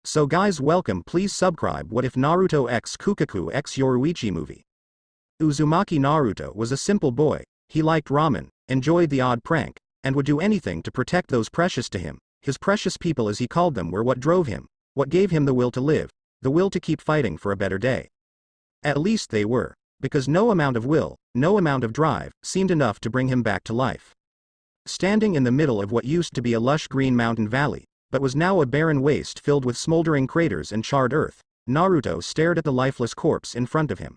So guys, welcome, please subscribe. What if Naruto x Kukaku x Yoruichi movie? Uzumaki Naruto was a simple boy. He liked ramen, enjoyed the odd prank, and would do anything to protect those precious to him. His precious people, as he called them, were what drove him, what gave him the will to live, the will to keep fighting for a better day. At least they were, because no amount of will, no amount of drive, seemed enough to bring him back to life. Standing in the middle of what used to be a lush green mountain valley, but was now a barren waste filled with smoldering craters and charred earth, Naruto stared at the lifeless corpse in front of him.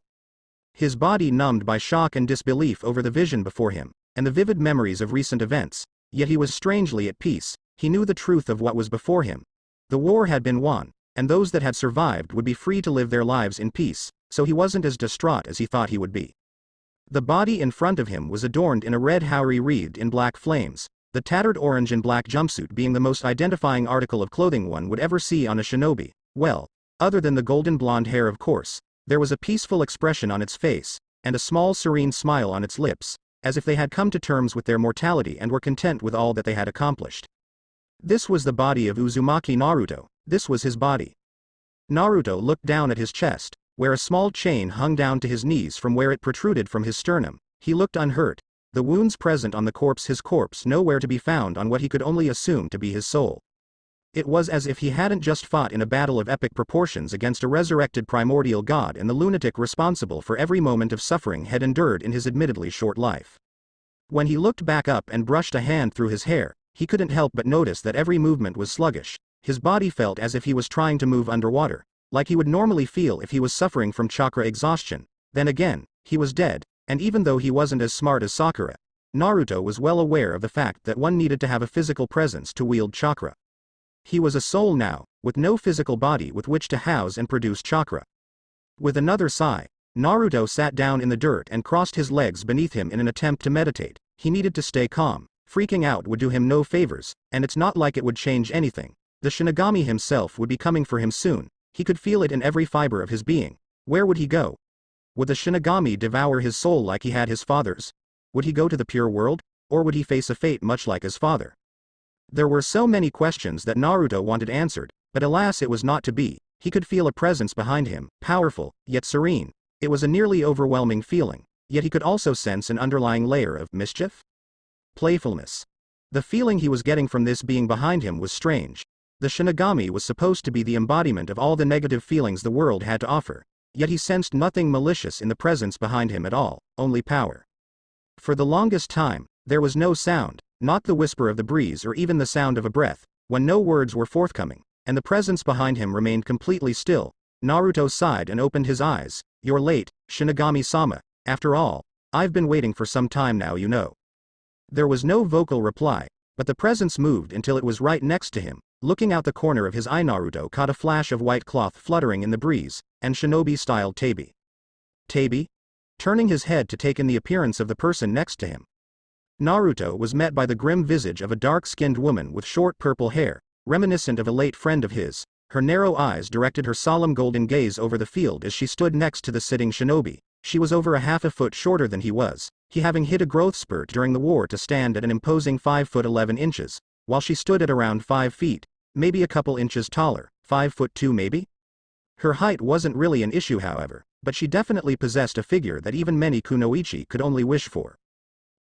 His body numbed by shock and disbelief over the vision before him, and the vivid memories of recent events, yet he was strangely at peace. He knew the truth of what was before him. The war had been won, and those that had survived would be free to live their lives in peace, so he wasn't as distraught as he thought he would be. The body in front of him was adorned in a red haori wreathed in black flames, the tattered orange and black jumpsuit being the most identifying article of clothing one would ever see on a shinobi. Well, other than the golden blonde hair, of course, there was a peaceful expression on its face, and a small serene smile on its lips, as if they had come to terms with their mortality and were content with all that they had accomplished. This was the body of Uzumaki Naruto. This was his body. Naruto looked down at his chest, where a small chain hung down to his knees from where it protruded from his sternum. He looked unhurt. The wounds present on the corpse, his corpse nowhere to be found on what he could only assume to be his soul. It was as if he hadn't just fought in a battle of epic proportions against a resurrected primordial god, and the lunatic responsible for every moment of suffering had endured in his admittedly short life. When he looked back up and brushed a hand through his hair, he couldn't help but notice that every movement was sluggish. His body felt as if he was trying to move underwater, like he would normally feel if he was suffering from chakra exhaustion. Then again, he was dead, and even though he wasn't as smart as Sakura, Naruto was well aware of the fact that one needed to have a physical presence to wield chakra. He was a soul now, with no physical body with which to house and produce chakra. With another sigh, Naruto sat down in the dirt and crossed his legs beneath him in an attempt to meditate. He needed to stay calm. Freaking out would do him no favors, and it's not like it would change anything. The Shinigami himself would be coming for him soon. He could feel it in every fiber of his being. Where would he go? Would the Shinigami devour his soul like he had his father's? Would he go to the pure world, or would he face a fate much like his father? There were so many questions that Naruto wanted answered, but alas, it was not to be. He could feel a presence behind him, powerful, yet serene. It was a nearly overwhelming feeling, yet he could also sense an underlying layer of mischief? Playfulness. The feeling he was getting from this being behind him was strange. The Shinigami was supposed to be the embodiment of all the negative feelings the world had to offer, yet he sensed nothing malicious in the presence behind him at all, only power. For the longest time, there was no sound, not the whisper of the breeze or even the sound of a breath. When no words were forthcoming, and the presence behind him remained completely still, Naruto sighed and opened his eyes. "You're late, Shinigami-sama. After all, I've been waiting for some time now, you know." There was no vocal reply, but the presence moved until it was right next to him. Looking out the corner of his eye, Naruto caught a flash of white cloth fluttering in the breeze, and shinobi-style tabi. Tabi? Turning his head to take in the appearance of the person next to him, Naruto was met by the grim visage of a dark-skinned woman with short purple hair, reminiscent of a late friend of his. Her narrow eyes directed her solemn golden gaze over the field as she stood next to the sitting shinobi. She was over a half a foot shorter than he was, he having hit a growth spurt during the war to stand at an imposing 5 foot 11 inches, while she stood at around 5 feet, maybe a couple inches taller, 5 foot 2 maybe? Her height wasn't really an issue, however, but she definitely possessed a figure that even many kunoichi could only wish for.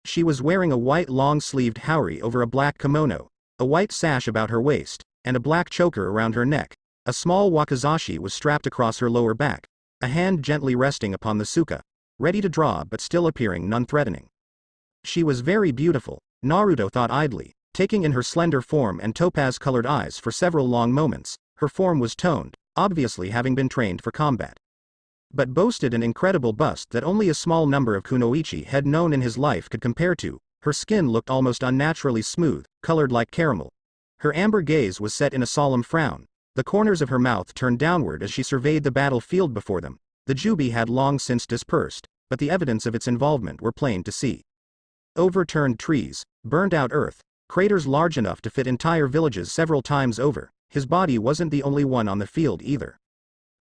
She was wearing a white long-sleeved haori over a black kimono, a white sash about her waist, and a black choker around her neck. A small wakizashi was strapped across her lower back, a hand gently resting upon the tsuka, ready to draw but still appearing non-threatening. She was very beautiful, Naruto thought idly, taking in her slender form and topaz-colored eyes for several long moments. Her form was toned, obviously having been trained for combat, but boasted an incredible bust that only a small number of kunoichi had known in his life could compare to. Her skin looked almost unnaturally smooth, colored like caramel. Her amber gaze was set in a solemn frown. The corners of her mouth turned downward as she surveyed the battlefield before them. The Jubi had long since dispersed, but the evidence of its involvement were plain to see. Overturned trees, burnt-out earth, craters large enough to fit entire villages several times over. His body wasn't the only one on the field either.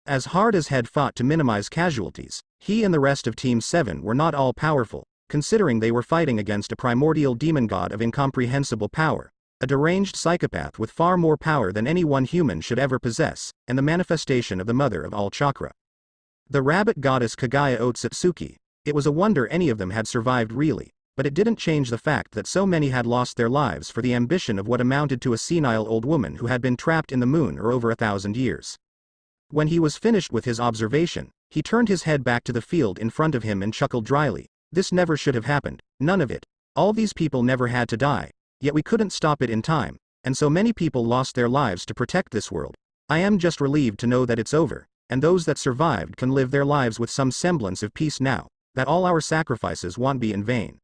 As hard as had fought to minimize casualties, he and the rest of Team 7 were not all powerful, considering they were fighting against a primordial demon god of incomprehensible power. a deranged psychopath with far more power than any one human should ever possess, and the manifestation of the mother of all chakra. The rabbit goddess Kagaya Otsutsuki. It was a wonder any of them had survived really, but it didn't change the fact that so many had lost their lives for the ambition of what amounted to a senile old woman who had been trapped in the moon or over 1,000 years. When he was finished with his observation, he turned his head back to the field in front of him and chuckled dryly. This never should have happened, none of it. All these people never had to die, yet we couldn't stop it in time, and so many people lost their lives to protect this world. I am just relieved to know that it's over, and those that survived can live their lives with some semblance of peace now, that all our sacrifices won't be in vain.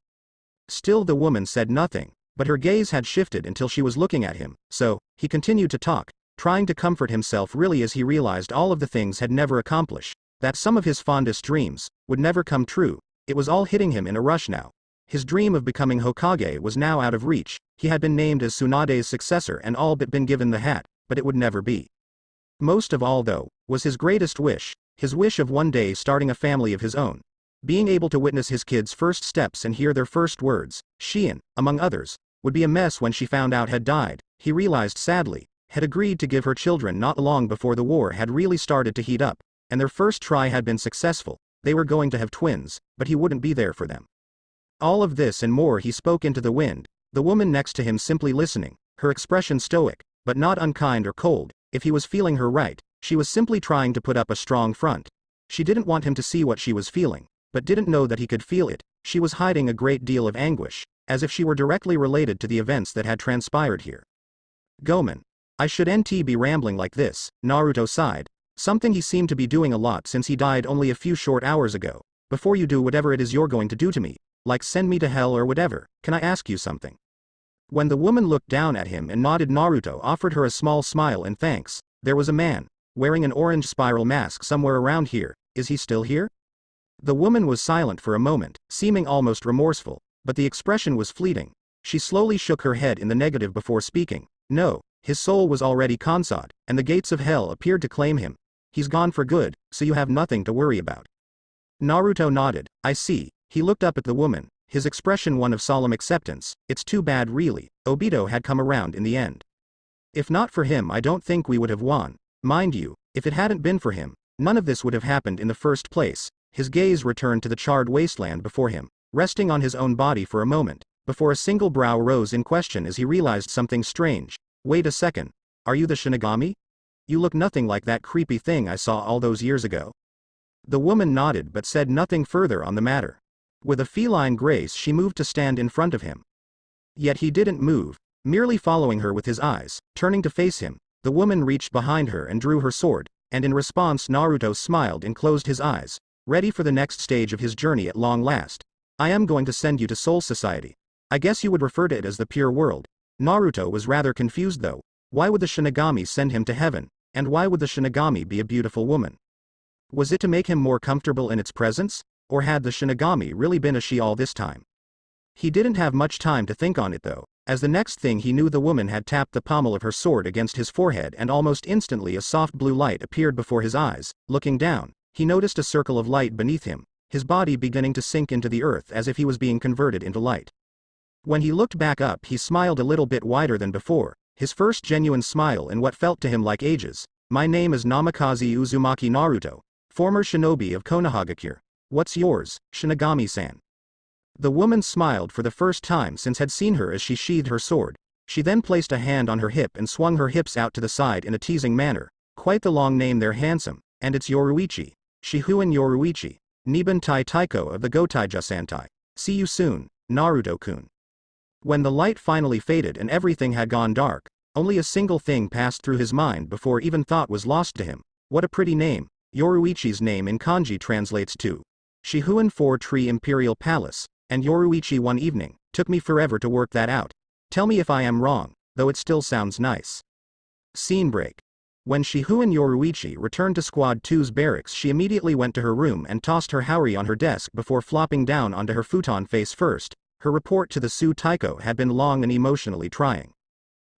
Still the woman said nothing, but her gaze had shifted until she was looking at him, so, he continued to talk, trying to comfort himself really as he realized all of the things had never accomplished, that some of his fondest dreams would never come true. It was all hitting him in a rush now. His dream of becoming Hokage was now out of reach. He had been named as Tsunade's successor and all but been given the hat, but it would never be. Most of all though, was his greatest wish, his wish of one day starting a family of his own. Being able to witness his kids' first steps and hear their first words, Shion, among others, would be a mess when she found out had died, he realized sadly, had agreed to give her children not long before the war had really started to heat up, and their first try had been successful. They were going to have twins, but he wouldn't be there for them. All of this and more he spoke into the wind, the woman next to him simply listening, her expression stoic, but not unkind or cold. If he was feeling her right, she was simply trying to put up a strong front. She didn't want him to see what she was feeling, but didn't know that he could feel it. She was hiding a great deal of anguish, as if she were directly related to the events that had transpired here. Gomen. I shouldn't be rambling like this, Naruto sighed, something he seemed to be doing a lot since he died only a few short hours ago. Before you do whatever it is you're going to do to me, like send me to hell or whatever, can I ask you something? When the woman looked down at him and nodded, Naruto offered her a small smile and thanks. There was a man, wearing an orange spiral mask somewhere around here. Is he still here? The woman was silent for a moment, seeming almost remorseful, but the expression was fleeting. She slowly shook her head in the negative before speaking. No, his soul was already consod, and the gates of hell appeared to claim him. He's gone for good, so you have nothing to worry about. Naruto nodded. I see. He looked up at the woman, his expression one of solemn acceptance. It's too bad really, Obito had come around in the end. If not for him I don't think we would have won. Mind you, if it hadn't been for him, none of this would have happened in the first place. His gaze returned to the charred wasteland before him, resting on his own body for a moment, before a single brow rose in question as he realized something strange. Wait a second. Are you the Shinigami? You look nothing like that creepy thing I saw all those years ago. The woman nodded but said nothing further on the matter. With a feline grace she moved to stand in front of him. Yet he didn't move, merely following her with his eyes. Turning to face him, the woman reached behind her and drew her sword, and in response Naruto smiled and closed his eyes, ready for the next stage of his journey at long last. I am going to send you to Soul Society. I guess you would refer to it as the pure world. Naruto was rather confused though. Why would the Shinigami send him to heaven, and why would the Shinigami be a beautiful woman? Was it to make him more comfortable in its presence? Or had the Shinigami really been a she all this time? He didn't have much time to think on it though, as the next thing he knew the woman had tapped the pommel of her sword against his forehead and almost instantly a soft blue light appeared before his eyes. Looking down, he noticed a circle of light beneath him, his body beginning to sink into the earth as if he was being converted into light. When he looked back up he smiled a little bit wider than before, his first genuine smile in what felt to him like ages. My name is Namikaze Uzumaki Naruto, former shinobi of Konohagakure. What's yours, Shinigami-san? The woman smiled for the first time since had seen her as she sheathed her sword. She then placed a hand on her hip and swung her hips out to the side in a teasing manner. Quite the long name there, handsome, and it's Yoruichi. Shihuan Yoruichi, Niban Tai Taiko of the Gotaija Sentai. See you soon, Naruto-kun. When the light finally faded and everything had gone dark, only a single thing passed through his mind before even thought was lost to him. What a pretty name. Yoruichi's name in kanji translates to Shihuan 4-Tree Imperial Palace, and Yoruichi 1 evening. Took me forever to work that out. Tell me if I am wrong, though it still sounds nice. Scene break. When Shihuan Yoruichi returned to Squad 2's barracks she immediately went to her room and tossed her haori on her desk before flopping down onto her futon face first. Her report to the Su Taiko had been long and emotionally trying.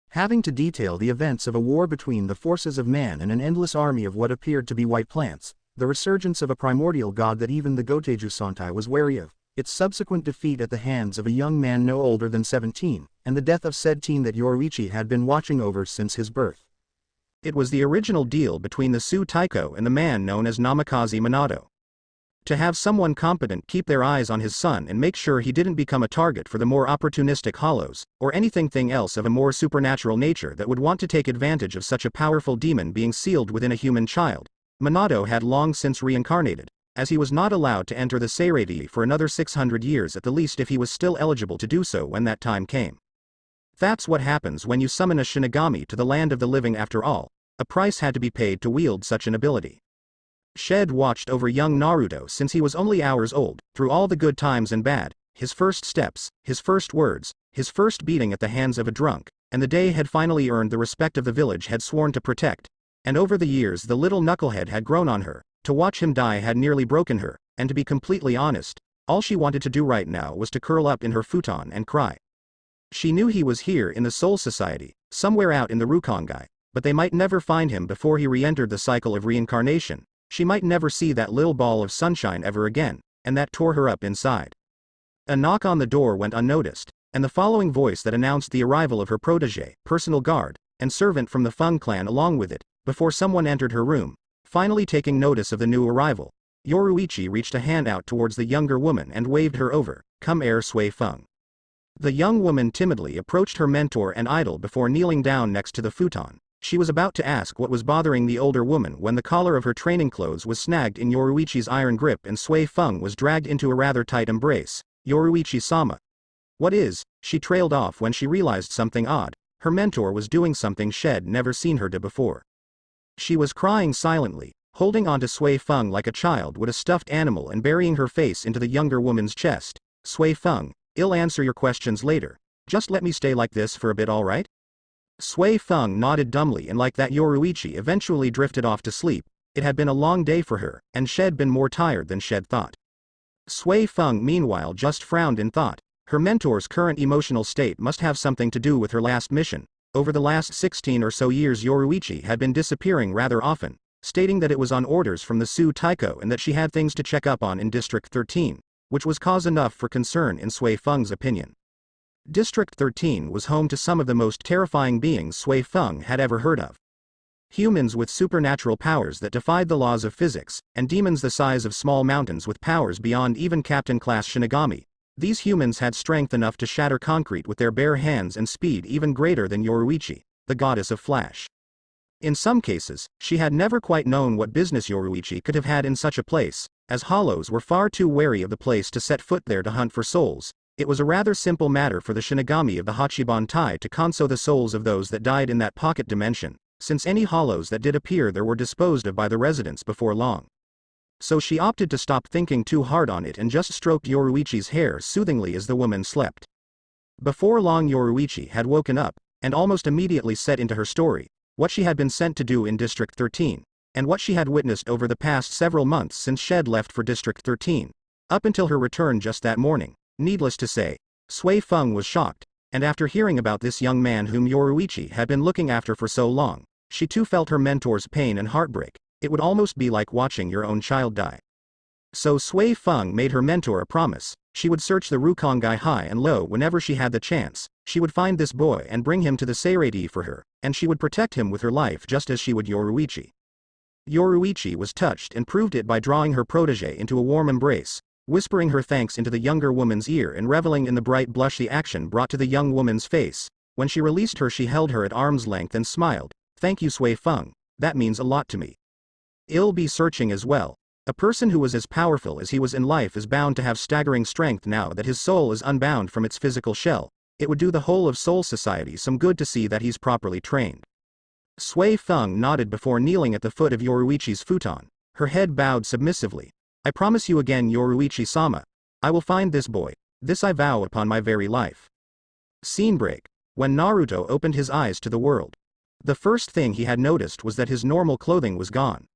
Having to detail the events of a war between the forces of man and an endless army of what appeared to be white plants, the resurgence of a primordial god that even the Goteiju Sentai was wary of, its subsequent defeat at the hands of a young man no older than 17, and the death of said teen that Yoruichi had been watching over since his birth. It was the original deal between the Su Taiko and the man known as Namikaze Minato. To have someone competent keep their eyes on his son and make sure he didn't become a target for the more opportunistic hollows, or anything else of a more supernatural nature that would want to take advantage of such a powerful demon being sealed within a human child. Minato had long since reincarnated, as he was not allowed to enter the Seirei for another 600 years at the least if he was still eligible to do so when that time came. That's what happens when you summon a Shinigami to the land of the living after all. A price had to be paid to wield such an ability. Shed watched over young Naruto since he was only hours old, through all the good times and bad, his first steps, his first words, his first beating at the hands of a drunk, and the day had finally earned the respect of the village had sworn to protect. And over the years the little knucklehead had grown on her. To watch him die had nearly broken her, and to be completely honest, all she wanted to do right now was to curl up in her futon and cry. She knew he was here in the Soul Society, somewhere out in the Rukongai, but they might never find him before he re-entered the cycle of reincarnation. She might never see that little ball of sunshine ever again, and that tore her up inside. A knock on the door went unnoticed, and the following voice that announced the arrival of her protege, personal guard, and servant from the Feng clan along with it, before someone entered her room. Finally taking notice of the new arrival, Yoruichi reached a hand out towards the younger woman and waved her over. "Come here, Sui Feng." The young woman timidly approached her mentor and idol before kneeling down next to the futon. She was about to ask what was bothering the older woman when the collar of her training clothes was snagged in Yoruichi's iron grip and Sui Feng was dragged into a rather tight embrace. "Yoruichi-sama." "What is?" She trailed off when she realized something odd. Her mentor was doing something Shed never seen her do before. She was crying silently, holding onto Sui Feng like a child would a stuffed animal and burying her face into the younger woman's chest. "Sui Feng, I'll answer your questions later. Just let me stay like this for a bit, alright?" Sui Feng nodded dumbly, and like that Yoruichi eventually drifted off to sleep. It had been a long day for her, and Shed been more tired than Shed thought. Sui Feng meanwhile just frowned in thought. Her mentor's current emotional state must have something to do with her last mission. Over the last 16 or so years Yoruichi had been disappearing rather often, stating that it was on orders from the Su Taiko and that she had things to check up on in District 13, which was cause enough for concern in Sui Feng's opinion. District 13 was home to some of the most terrifying beings Sui Feng had ever heard of. Humans with supernatural powers that defied the laws of physics, and demons the size of small mountains with powers beyond even captain-class Shinigami. These humans had strength enough to shatter concrete with their bare hands and speed even greater than Yoruichi, the goddess of flash. In some cases, she had never quite known what business Yoruichi could have had in such a place, as hollows were far too wary of the place to set foot there to hunt for souls. It was a rather simple matter for the Shinigami of the Hachiban Tai to console the souls of those that died in that pocket dimension, since any hollows that did appear there were disposed of by the residents before long. So she opted to stop thinking too hard on it and just stroked Yoruichi's hair soothingly as the woman slept. Before long Yoruichi had woken up, and almost immediately set into her story, what she had been sent to do in District 13, and what she had witnessed over the past several months since Shed left for District 13, up until her return just that morning. Needless to say, Sui Feng was shocked, and after hearing about this young man whom Yoruichi had been looking after for so long, she too felt her mentor's pain and heartbreak. It would almost be like watching your own child die. So Sui Feng made her mentor a promise. She would search the Rukongai high and low whenever she had the chance. She would find this boy and bring him to the Seirei for her, and she would protect him with her life just as she would Yoruichi. Yoruichi was touched and proved it by drawing her protege into a warm embrace, whispering her thanks into the younger woman's ear and reveling in the bright blush the action brought to the young woman's face. When she released her she held her at arm's length and smiled. "Thank you Sui Feng, that means a lot to me. I'll be searching as well." A person who was as powerful as he was in life is bound to have staggering strength now that his soul is unbound from its physical shell. It would do the whole of Soul Society some good to see that he's properly trained. Sui Feng nodded before kneeling at the foot of Yoruichi's futon, her head bowed submissively. "I promise you again Yoruichi-sama, I will find this boy, this I vow upon my very life." Scene break. When Naruto opened his eyes to the world, the first thing he had noticed was that his normal clothing was gone,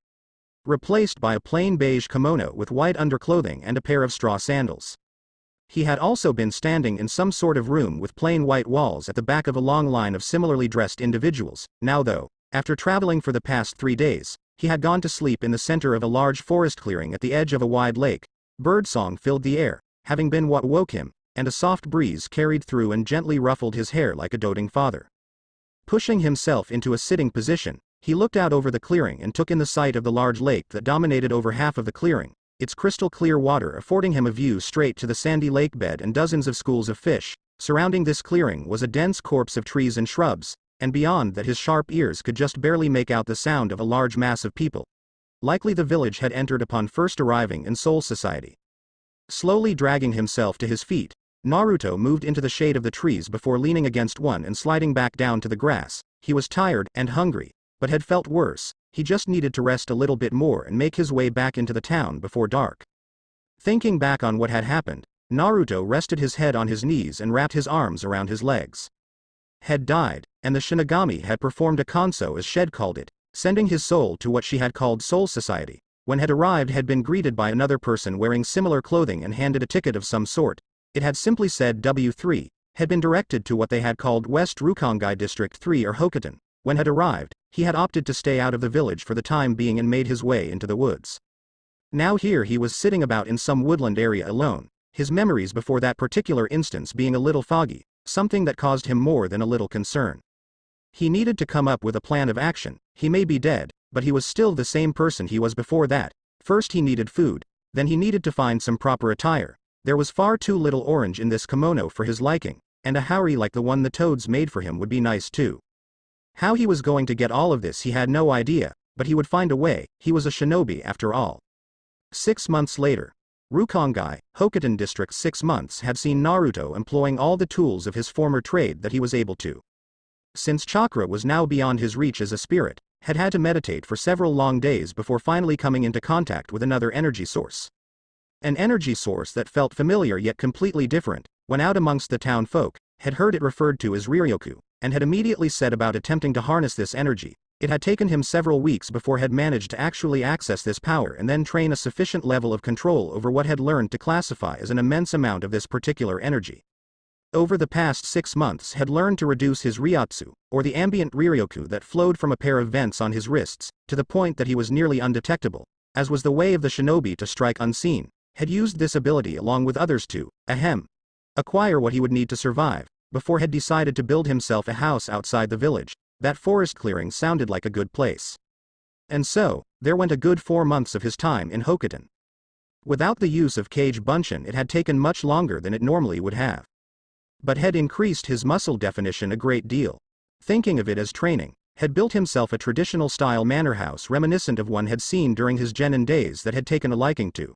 replaced by a plain beige kimono with white underclothing and a pair of straw sandals. He had also been standing in some sort of room with plain white walls at the back of a long line of similarly dressed individuals. Now though, after traveling for the past 3 days, he had gone to sleep in the center of a large forest clearing at the edge of a wide lake. Birdsong filled the air, having been what woke him, and a soft breeze carried through and gently ruffled his hair like a doting father. Pushing himself into a sitting position, he looked out over the clearing and took in the sight of the large lake that dominated over half of the clearing, its crystal clear water affording him a view straight to the sandy lake bed and dozens of schools of fish. Surrounding this clearing was a dense corpse of trees and shrubs, and beyond that his sharp ears could just barely make out the sound of a large mass of people. Likely the village had entered upon first arriving in Soul Society. Slowly dragging himself to his feet, Naruto moved into the shade of the trees before leaning against one and sliding back down to the grass. He was tired and hungry, but had felt worse. He just needed to rest a little bit more and make his way back into the town before dark. Thinking back on what had happened, Naruto rested his head on his knees and wrapped his arms around his legs. Had died, and the Shinigami had performed a kanso as Shed called it, sending his soul to what she had called Soul Society. When had arrived had been greeted by another person wearing similar clothing and handed a ticket of some sort. It had simply said W3, had been directed to what they had called West Rukongai District 3 or Hokuton. When had arrived, he had opted to stay out of the village for the time being and made his way into the woods. Now here he was sitting about in some woodland area alone, his memories before that particular instance being a little foggy, something that caused him more than a little concern. He needed to come up with a plan of action. He may be dead, but he was still the same person he was before that. First he needed food, then he needed to find some proper attire. There was far too little orange in this kimono for his liking, and a haori like the one the toads made for him would be nice too. How he was going to get all of this he had no idea, but he would find a way. He was a shinobi after all. 6 months later. Rukongai, Hokuton District. 6 months had seen Naruto employing all the tools of his former trade that he was able to. Since chakra was now beyond his reach as a spirit, had to meditate for several long days before finally coming into contact with another energy source. An energy source that felt familiar yet completely different. When out amongst the town folk, had heard it referred to as Ryoryoku, and had immediately set about attempting to harness this energy. It had taken him several weeks before had managed to actually access this power and then train a sufficient level of control over what had learned to classify as an immense amount of this particular energy. Over the past 6 months had learned to reduce his Ryotsu, or the ambient Ryoryoku that flowed from a pair of vents on his wrists, to the point that he was nearly undetectable, as was the way of the shinobi to strike unseen. Had used this ability along with others to, acquire what he would need to survive, before had decided to build himself a house outside the village. That forest clearing sounded like a good place. And so, there went a good 4 months of his time in Hokuton. Without the use of Kage Bunshin it had taken much longer than it normally would have. But had increased his muscle definition a great deal. Thinking of it as training, had built himself a traditional style manor house reminiscent of one had seen during his genin days that had taken a liking to.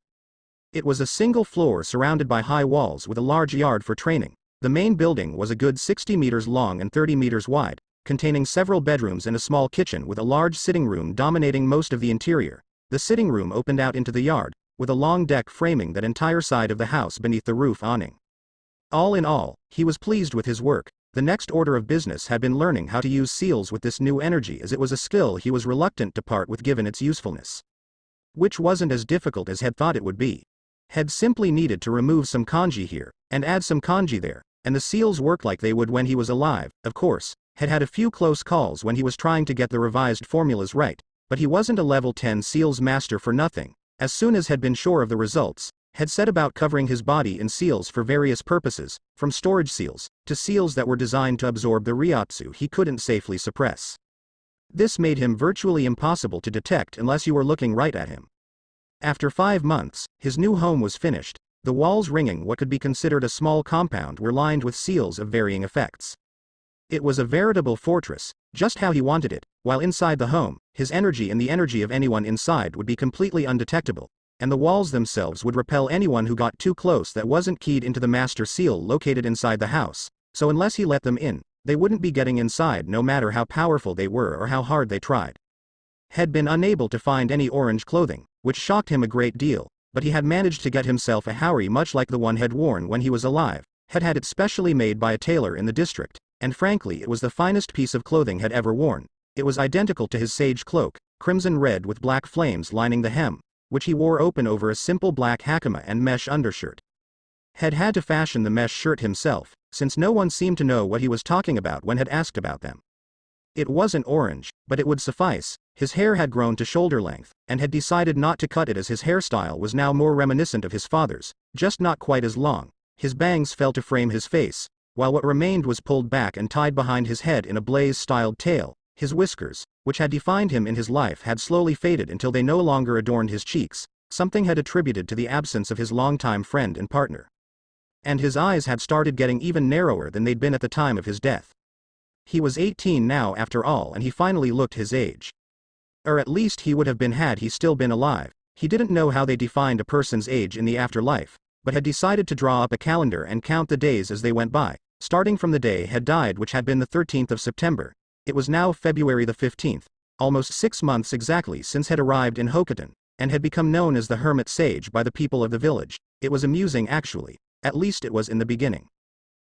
It was a single floor surrounded by high walls with a large yard for training. The main building was a good 60 meters long and 30 meters wide, containing several bedrooms and a small kitchen with a large sitting room dominating most of the interior. The sitting room opened out into the yard, with a long deck framing that entire side of the house beneath the roof awning. All in all, he was pleased with his work. The next order of business had been learning how to use seals with this new energy, as it was a skill he was reluctant to part with given its usefulness. Which wasn't as difficult as had thought it would be. Had simply needed to remove some kanji here, and add some kanji there, and the seals worked like they would when he was alive. Of course, had a few close calls when he was trying to get the revised formulas right, but he wasn't a level 10 seals master for nothing. As soon as had been sure of the results, had set about covering his body in seals for various purposes, from storage seals, to seals that were designed to absorb the Ryotsu he couldn't safely suppress. This made him virtually impossible to detect unless you were looking right at him. After 5 months, his new home was finished. The walls ringing what could be considered a small compound were lined with seals of varying effects. It was a veritable fortress, just how he wanted it. While inside the home, his energy and the energy of anyone inside would be completely undetectable, and the walls themselves would repel anyone who got too close that wasn't keyed into the master seal located inside the house, so unless he let them in, they wouldn't be getting inside no matter how powerful they were or how hard they tried. Had been unable to find any orange clothing, which shocked him a great deal, but he had managed to get himself a haori much like the one had worn when he was alive, had it specially made by a tailor in the district, and frankly it was the finest piece of clothing had ever worn. It was identical to his sage cloak, crimson red with black flames lining the hem, which he wore open over a simple black hakama and mesh undershirt. Had to fashion the mesh shirt himself, since no one seemed to know what he was talking about when had asked about them. It wasn't orange, but it would suffice. His hair had grown to shoulder length, and had decided not to cut it as his hairstyle was now more reminiscent of his father's, just not quite as long. His bangs fell to frame his face, while what remained was pulled back and tied behind his head in a blaze-styled tail. His whiskers, which had defined him in his life, had slowly faded until they no longer adorned his cheeks, something had attributed to the absence of his longtime friend and partner. And his eyes had started getting even narrower than they'd been at the time of his death. He was 18 now after all, and he finally looked his age. Or at least he would have been had he still been alive. He didn't know how they defined a person's age in the afterlife, but had decided to draw up a calendar and count the days as they went by, starting from the day he had died, which had been the 13th of September. It was now February the 15th, almost 6 months exactly since had arrived in Hokuton, and had become known as the Hermit Sage by the people of the village. It was amusing actually, at least it was in the beginning.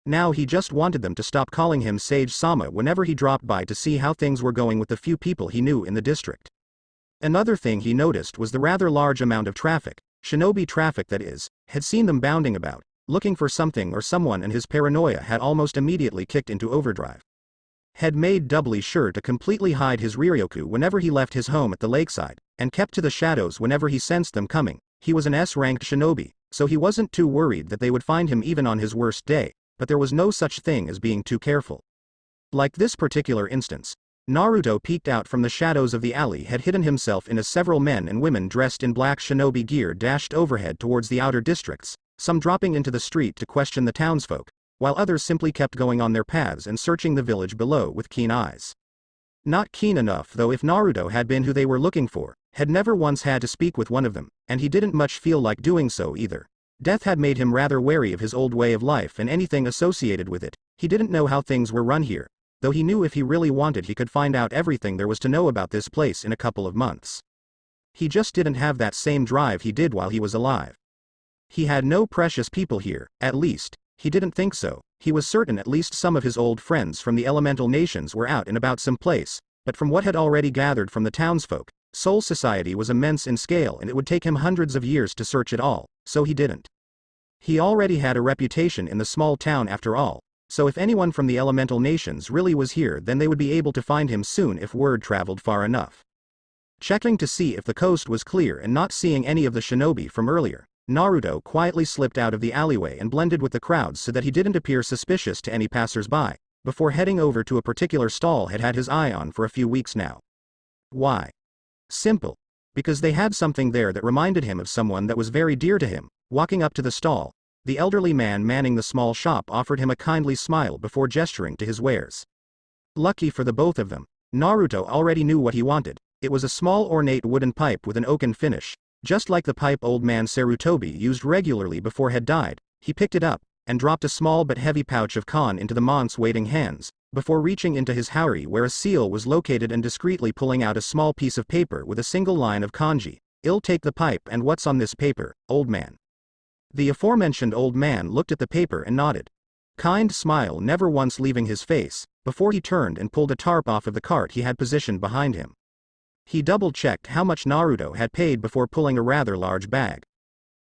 Now he just wanted them to stop calling him Sage-sama whenever he dropped by to see how things were going with the few people he knew in the district. Another thing he noticed was the rather large amount of traffic, shinobi traffic that is, had seen them bounding about, looking for something or someone, and his paranoia had almost immediately kicked into overdrive. Had made doubly sure to completely hide his Ryoku whenever he left his home at the lakeside, and kept to the shadows whenever he sensed them coming. He was an S-ranked shinobi, so he wasn't too worried that they would find him even on his worst day, but there was no such thing as being too careful. Like this particular instance, Naruto peeked out from the shadows of the alley, had hidden himself in as several men and women dressed in black shinobi gear dashed overhead towards the outer districts, some dropping into the street to question the townsfolk, while others simply kept going on their paths and searching the village below with keen eyes. Not keen enough though if Naruto had been who they were looking for, had never once had to speak with one of them, and he didn't much feel like doing so either. Death had made him rather wary of his old way of life and anything associated with it. He didn't know how things were run here, though he knew if he really wanted he could find out everything there was to know about this place in a couple of months. He just didn't have that same drive he did while he was alive. He had no precious people here, at least, he didn't think so. He was certain at least some of his old friends from the elemental nations were out and about someplace, but from what had already gathered from the townsfolk, Soul Society was immense in scale and it would take him hundreds of years to search it all, so he didn't. He already had a reputation in the small town after all, so if anyone from the elemental nations really was here then they would be able to find him soon if word traveled far enough. Checking to see if the coast was clear and not seeing any of the shinobi from earlier, Naruto quietly slipped out of the alleyway and blended with the crowds so that he didn't appear suspicious to any passers-by, before heading over to a particular stall he'd had his eye on for a few weeks now. Why? Simple. Because they had something there that reminded him of someone that was very dear to him. Walking up to the stall, the elderly man manning the small shop offered him a kindly smile before gesturing to his wares. Lucky for the both of them, Naruto already knew what he wanted. It was a small ornate wooden pipe with an oaken finish, just like the pipe old man Sarutobi used regularly before he had died. He picked it up, and dropped a small but heavy pouch of con into the monk's waiting hands, before reaching into his haori where a seal was located and discreetly pulling out a small piece of paper with a single line of kanji. "I'll take the pipe, and what's on this paper, old man?" The aforementioned old man looked at the paper and nodded. Kind smile never once leaving his face, before he turned and pulled a tarp off of the cart he had positioned behind him. He double-checked how much Naruto had paid before pulling a rather large bag.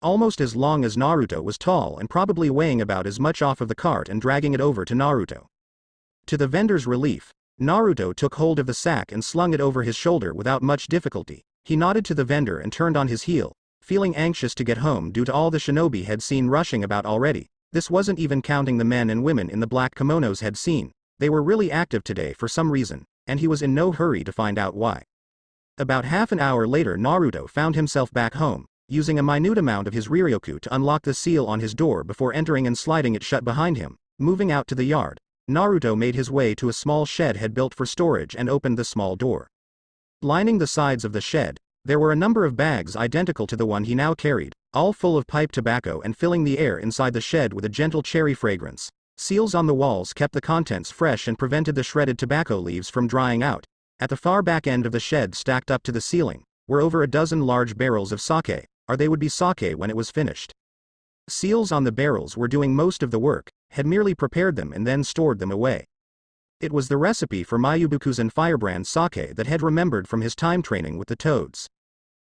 Almost as long as Naruto was tall and probably weighing about as much off of the cart and dragging it over to Naruto. To the vendor's relief, Naruto took hold of the sack and slung it over his shoulder without much difficulty. He nodded to the vendor and turned on his heel, feeling anxious to get home due to all the shinobi had seen rushing about already. This wasn't even counting the men and women in the black kimonos had seen. They were really active today for some reason, and he was in no hurry to find out why. About half an hour later Naruto found himself back home, using a minute amount of his Ryoku to unlock the seal on his door before entering and sliding it shut behind him. Moving out to the yard, Naruto made his way to a small shed had built for storage and opened the small door. Lining the sides of the shed, there were a number of bags identical to the one he now carried, all full of pipe tobacco and filling the air inside the shed with a gentle cherry fragrance. Seals on the walls kept the contents fresh and prevented the shredded tobacco leaves from drying out. At the far back end of the shed, stacked up to the ceiling, were over a dozen large barrels of sake, or they would be sake when it was finished. Seals on the barrels were doing most of the work, had merely prepared them and then stored them away. It was the recipe for Mayubukuzen firebrand sake that had remembered from his time training with the toads.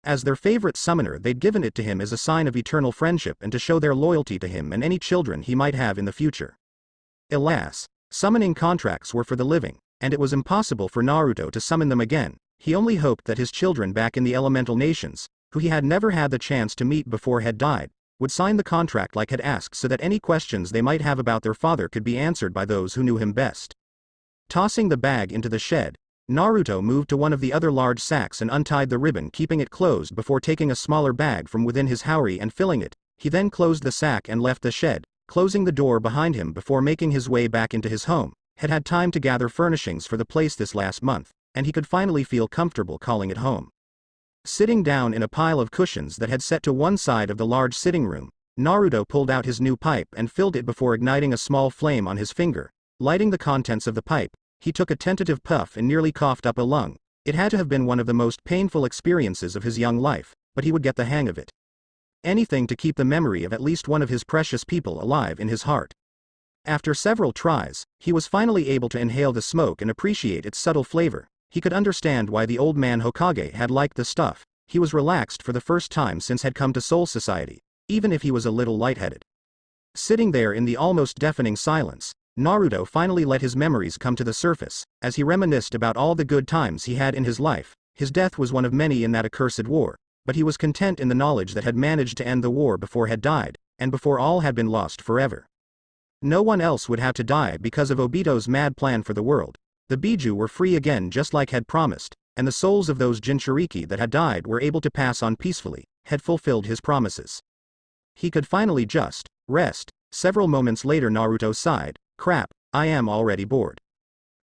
As their favorite summoner, they'd given it to him as a sign of eternal friendship and to show their loyalty to him and any children he might have in the future. Alas, summoning contracts were for the living, and it was impossible for Naruto to summon them again. He only hoped that his children back in the elemental nations, who he had never had the chance to meet before, had died, would sign the contract like had asked so that any questions they might have about their father could be answered by those who knew him best. Tossing the bag into the shed, Naruto moved to one of the other large sacks and untied the ribbon, keeping it closed before taking a smaller bag from within his haori and filling it. He then closed the sack and left the shed, closing the door behind him before making his way back into his home. Had time to gather furnishings for the place this last month, and he could finally feel comfortable calling it home. Sitting down in a pile of cushions that had set to one side of the large sitting room, Naruto pulled out his new pipe and filled it before igniting a small flame on his finger. Lighting the contents of the pipe, he took a tentative puff and nearly coughed up a lung. It had to have been one of the most painful experiences of his young life, but he would get the hang of it. Anything to keep the memory of at least one of his precious people alive in his heart. After several tries, he was finally able to inhale the smoke and appreciate its subtle flavor. He could understand why the old man Hokage had liked the stuff. He was relaxed for the first time since had come to Soul Society, even if he was a little lightheaded. Sitting there in the almost deafening silence, Naruto finally let his memories come to the surface, as he reminisced about all the good times he had in his life. His death was one of many in that accursed war, but he was content in the knowledge that had managed to end the war before had died, and before all had been lost forever. No one else would have to die because of Obito's mad plan for the world. The Biju were free again just like had promised, and the souls of those Jinchuriki that had died were able to pass on peacefully, had fulfilled his promises. He could finally just rest. Several moments later Naruto sighed, crap, I am already bored.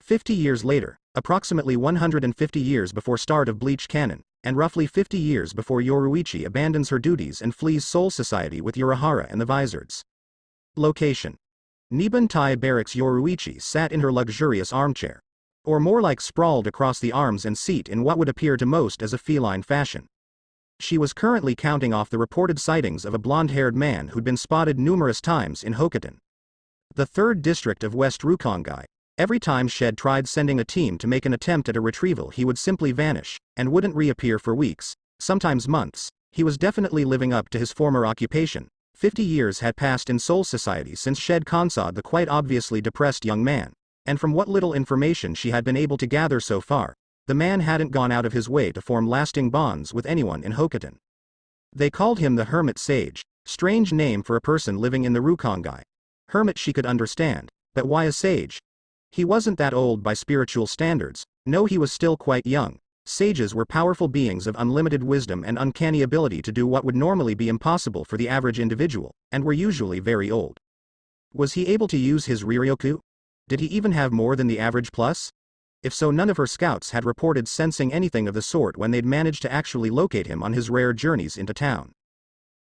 50 years later, approximately 150 years before start of Bleach canon, and roughly 50 years before Yoruichi abandons her duties and flees Soul Society with Urahara and the Vizards. Location: Nibantai Barracks. Yoruichi sat in her luxurious armchair, or more like sprawled across the arms and seat in what would appear to most as a feline fashion. She was currently counting off the reported sightings of a blonde-haired man who'd been spotted numerous times in Hokuton, the 3rd district of West Rukongai. Every time Shed tried sending a team to make an attempt at a retrieval, he would simply vanish, and wouldn't reappear for weeks, sometimes months. He was definitely living up to his former occupation. 50 years had passed in Soul Society since Shed consawed the quite obviously depressed young man, and from what little information she had been able to gather so far, the man hadn't gone out of his way to form lasting bonds with anyone in Hokuton. They called him the Hermit Sage, strange name for a person living in the Rukongai. Hermit she could understand, but why a sage? He wasn't that old by spiritual standards. No, he was still quite young. Sages were powerful beings of unlimited wisdom and uncanny ability to do what would normally be impossible for the average individual, and were usually very old. Was he able to use his Riryoku? Did he even have more than the average plus? If so, none of her scouts had reported sensing anything of the sort when they'd managed to actually locate him on his rare journeys into town.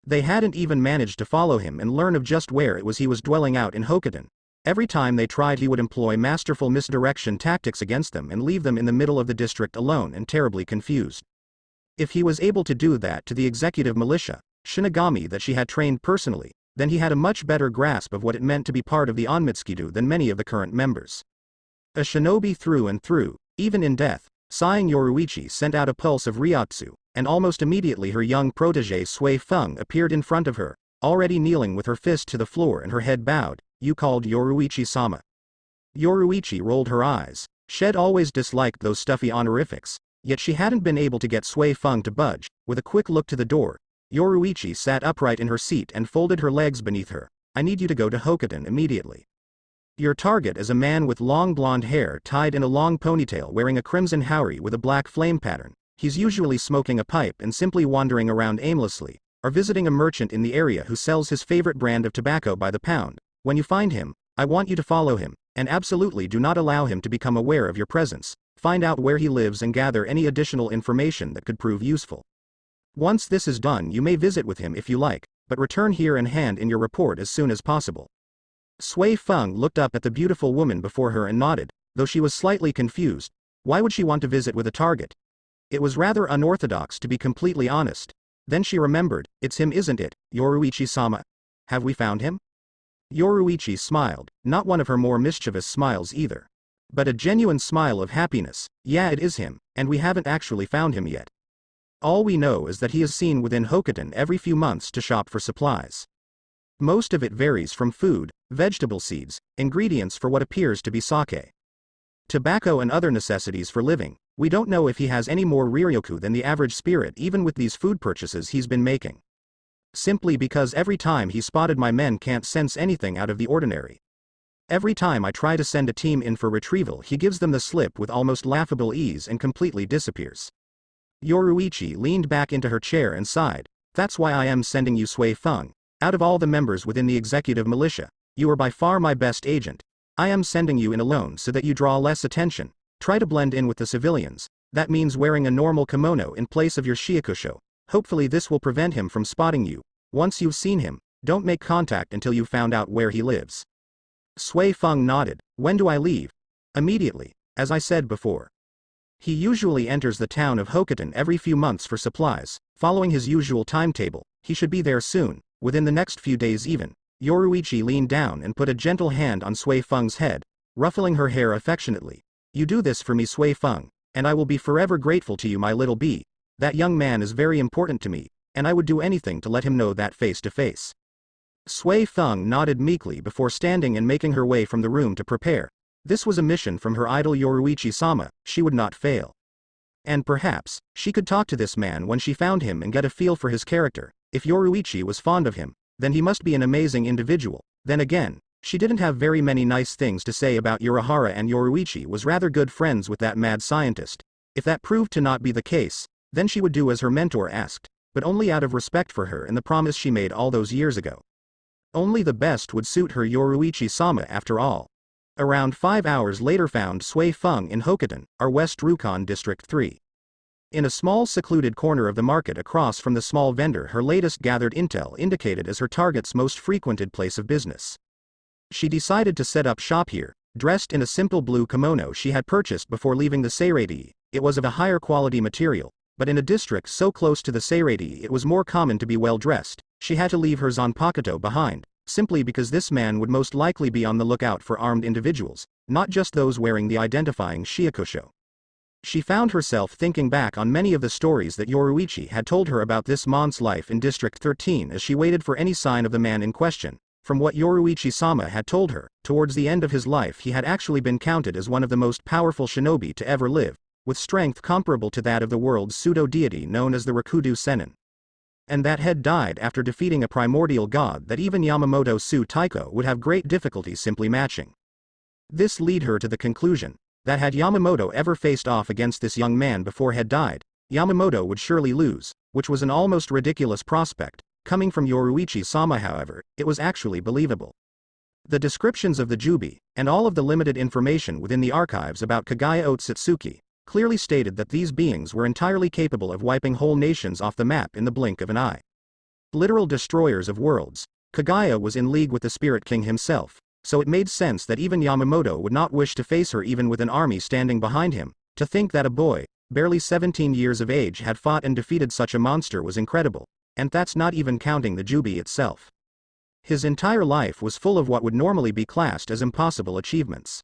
They hadn't even managed to follow him and learn of just where it was he was dwelling out in Hokuton. Every time they tried, he would employ masterful misdirection tactics against them and leave them in the middle of the district alone and terribly confused. If he was able to do that to the executive militia, Shinigami that she had trained personally, then he had a much better grasp of what it meant to be part of the Onmitsukido than many of the current members. A shinobi through and through, even in death. Sighing, Yoruichi sent out a pulse of Ryotsu, and almost immediately her young protege Sui Feng appeared in front of her, already kneeling with her fist to the floor and her head bowed. You called Yoruichi-sama. Yoruichi rolled her eyes. Shed always disliked those stuffy honorifics, yet she hadn't been able to get Sui Feng to budge. With a quick look to the door, Yoruichi sat upright in her seat and folded her legs beneath her. I need you to go to Hokuton immediately. Your target is a man with long blonde hair tied in a long ponytail wearing a crimson haori with a black flame pattern. He's usually smoking a pipe and simply wandering around aimlessly, or visiting a merchant in the area who sells his favorite brand of tobacco by the pound. When you find him, I want you to follow him, and absolutely do not allow him to become aware of your presence. Find out where he lives and gather any additional information that could prove useful. Once this is done, you may visit with him if you like, but return here and hand in your report as soon as possible. Sui Feng looked up at the beautiful woman before her and nodded, though she was slightly confused. Why would she want to visit with a target? It was rather unorthodox, to be completely honest. Then she remembered, it's him, isn't it, Yoruichi-sama? Have we found him? Yoruichi smiled, not one of her more mischievous smiles either, but a genuine smile of happiness. Yeah, it is him, and we haven't actually found him yet. All we know is that he is seen within Hokuton every few months to shop for supplies. Most of it varies from food, vegetable seeds, ingredients for what appears to be sake, tobacco and other necessities for living. We don't know if he has any more Riryoku than the average spirit even with these food purchases he's been making. Simply because every time he spotted my men can't sense anything out of the ordinary. Every time I try to send a team in for retrieval he gives them the slip with almost laughable ease and completely disappears. Yoruichi leaned back into her chair and sighed. That's why I am sending you Sui Feng. Out of all the members within the executive militia, you are by far my best agent. I am sending you in alone so that you draw less attention. Try to blend in with the civilians. That means wearing a normal kimono in place of your shiakusho. Hopefully this will prevent him from spotting you. Once you've seen him, don't make contact until you've found out where he lives. Sui Feng nodded. When do I leave? Immediately, as I said before. He usually enters the town of Hokuton every few months for supplies. Following his usual timetable, he should be there soon, within the next few days even. Yoruichi leaned down and put a gentle hand on Sui Feng's head, ruffling her hair affectionately. You do this for me, Sui Feng, and I will be forever grateful to you, my little bee. That young man is very important to me, and I would do anything to let him know that face to face. Sui Feng nodded meekly before standing and making her way from the room to prepare. This was a mission from her idol Yoruichi-sama, she would not fail. And perhaps, she could talk to this man when she found him and get a feel for his character. If Yoruichi was fond of him, then he must be an amazing individual. Then again, she didn't have very many nice things to say about Urahara, and Yoruichi was rather good friends with that mad scientist. If that proved to not be the case, then she would do as her mentor asked, but only out of respect for her and the promise she made all those years ago. Only the best would suit her Yoruichi-sama after all. Around 5 hours later found Sui Feng in Hokuton, our West Rukon District 3. In a small secluded corner of the market across from the small vendor her latest gathered intel indicated as her target's most frequented place of business. She decided to set up shop here, dressed in a simple blue kimono she had purchased before leaving the Seirei. It was of a higher quality material, but in a district so close to the Seirei it was more common to be well dressed. She had to leave her zanpakuto behind, simply because this man would most likely be on the lookout for armed individuals, not just those wearing the identifying shiakusho. She found herself thinking back on many of the stories that Yoruichi had told her about this man's life in District 13 as she waited for any sign of the man in question. From what Yoruichi-sama had told her, towards the end of his life he had actually been counted as one of the most powerful shinobi to ever live, with strength comparable to that of the world's pseudo-deity known as the Rakudu Sennin. And that had died after defeating a primordial god that even Yamamoto Su Taiko would have great difficulty simply matching. This led her to the conclusion that had Yamamoto ever faced off against this young man before had died, Yamamoto would surely lose, which was an almost ridiculous prospect. Coming from Yoruichi-sama, however, it was actually believable. The descriptions of the Jubi, and all of the limited information within the archives about Kagaya Otsutsuki, clearly stated that these beings were entirely capable of wiping whole nations off the map in the blink of an eye. Literal destroyers of worlds, Kagaya was in league with the Spirit King himself, so it made sense that even Yamamoto would not wish to face her even with an army standing behind him. To think that a boy, barely 17 years of age, had fought and defeated such a monster was incredible, and that's not even counting the Jubi itself. His entire life was full of what would normally be classed as impossible achievements.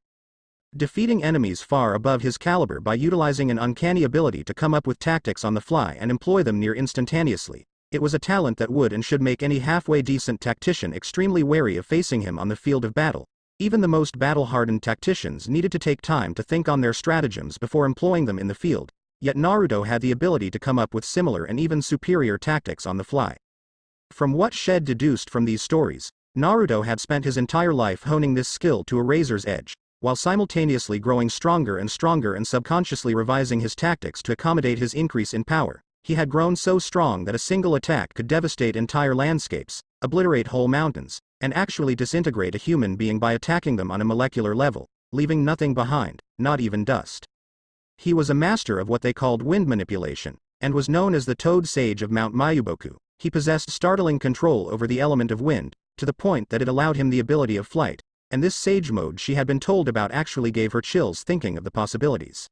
Defeating enemies far above his caliber by utilizing an uncanny ability to come up with tactics on the fly and employ them near instantaneously. It was a talent that would and should make any halfway decent tactician extremely wary of facing him on the field of battle. Even the most battle-hardened tacticians needed to take time to think on their stratagems before employing them in the field, yet Naruto had the ability to come up with similar and even superior tactics on the fly. From what Shed deduced from these stories, Naruto had spent his entire life honing this skill to a razor's edge, while simultaneously growing stronger and stronger and subconsciously revising his tactics to accommodate his increase in power. He had grown so strong that a single attack could devastate entire landscapes, obliterate whole mountains, and actually disintegrate a human being by attacking them on a molecular level, leaving nothing behind, not even dust. He was a master of what they called wind manipulation, and was known as the Toad Sage of Mount Mayuboku. He possessed startling control over the element of wind, to the point that it allowed him the ability of flight, and this sage mode she had been told about actually gave her chills thinking of the possibilities.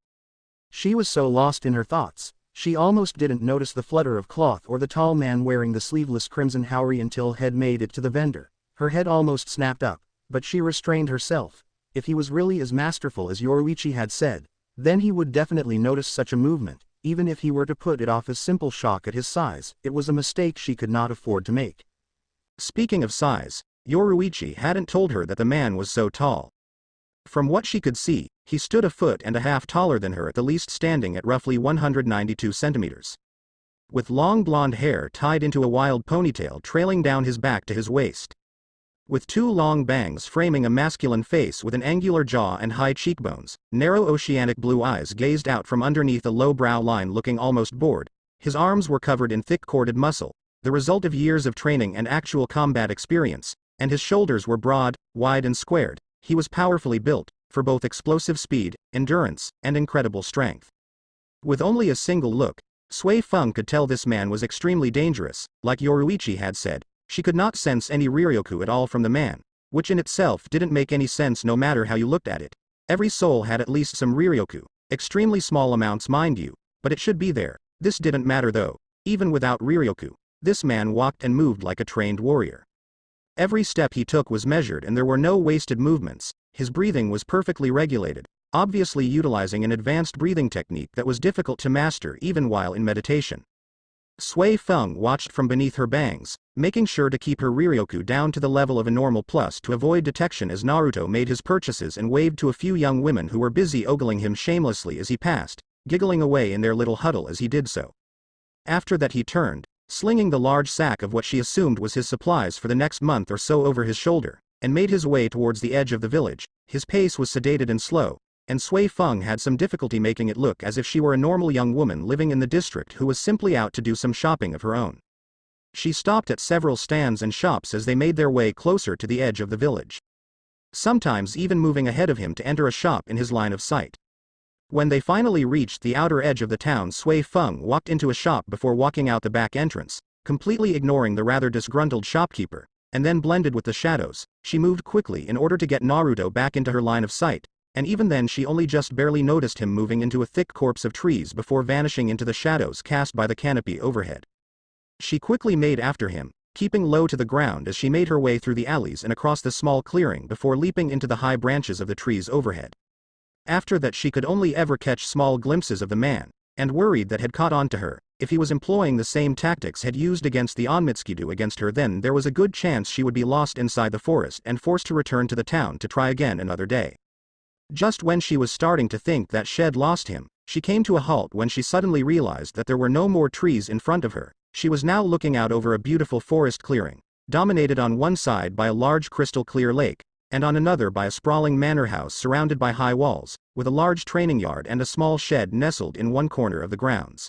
She was so lost in her thoughts, she almost didn't notice the flutter of cloth or the tall man wearing the sleeveless crimson haori until Head made it to the vendor. Her head almost snapped up, but she restrained herself. If he was really as masterful as Yoruichi had said, then he would definitely notice such a movement, even if he were to put it off as simple shock at his size. It was a mistake she could not afford to make. Speaking of size, Yoruichi hadn't told her that the man was so tall. From what she could see, he stood 1.5 feet taller than her at the least, standing at roughly 192 centimeters. with long blonde hair tied into a wild ponytail trailing down his back to his waist. With two long bangs framing a masculine face with an angular jaw and high cheekbones, narrow oceanic blue eyes gazed out from underneath a low brow line looking almost bored. His arms were covered in thick corded muscle, the result of years of training and actual combat experience, and his shoulders were broad, wide and squared. He was powerfully built, for both explosive speed, endurance, and incredible strength. With only a single look, Sui Feng could tell this man was extremely dangerous. Like Yoruichi had said, she could not sense any Ryoku at all from the man, which in itself didn't make any sense no matter how you looked at it. Every soul had at least some Ryoku, extremely small amounts mind you, but it should be there. This didn't matter though. Even without Ryoku, this man walked and moved like a trained warrior. Every step he took was measured and there were no wasted movements. His breathing was perfectly regulated, obviously utilizing an advanced breathing technique that was difficult to master even while in meditation. Sui Feng watched from beneath her bangs, making sure to keep her Ryoku down to the level of a normal plus to avoid detection as Naruto made his purchases and waved to a few young women who were busy ogling him shamelessly as he passed, giggling away in their little huddle as he did so. After that he turned, slinging the large sack of what she assumed was his supplies for the next month or so over his shoulder, and made his way towards the edge of the village. His pace was sedated and slow, and Sui Feng had some difficulty making it look as if she were a normal young woman living in the district who was simply out to do some shopping of her own. She stopped at several stands and shops as they made their way closer to the edge of the village, sometimes even moving ahead of him to enter a shop in his line of sight. When they finally reached the outer edge of the town, Sui Feng walked into a shop before walking out the back entrance, completely ignoring the rather disgruntled shopkeeper, and then blended with the shadows. She moved quickly in order to get Naruto back into her line of sight, and even then she only just barely noticed him moving into a thick corpse of trees before vanishing into the shadows cast by the canopy overhead. She quickly made after him, keeping low to the ground as she made her way through the alleys and across the small clearing before leaping into the high branches of the trees overhead. After that she could only ever catch small glimpses of the man, and worried that had caught on to her. If he was employing the same tactics had used against the Onmitsukido against her, then there was a good chance she would be lost inside the forest and forced to return to the town to try again another day. Just when she was starting to think that she'd lost him, she came to a halt when she suddenly realized that there were no more trees in front of her. She was now looking out over a beautiful forest clearing, dominated on one side by a large crystal clear lake, and on another by a sprawling manor house surrounded by high walls, with a large training yard and a small shed nestled in one corner of the grounds.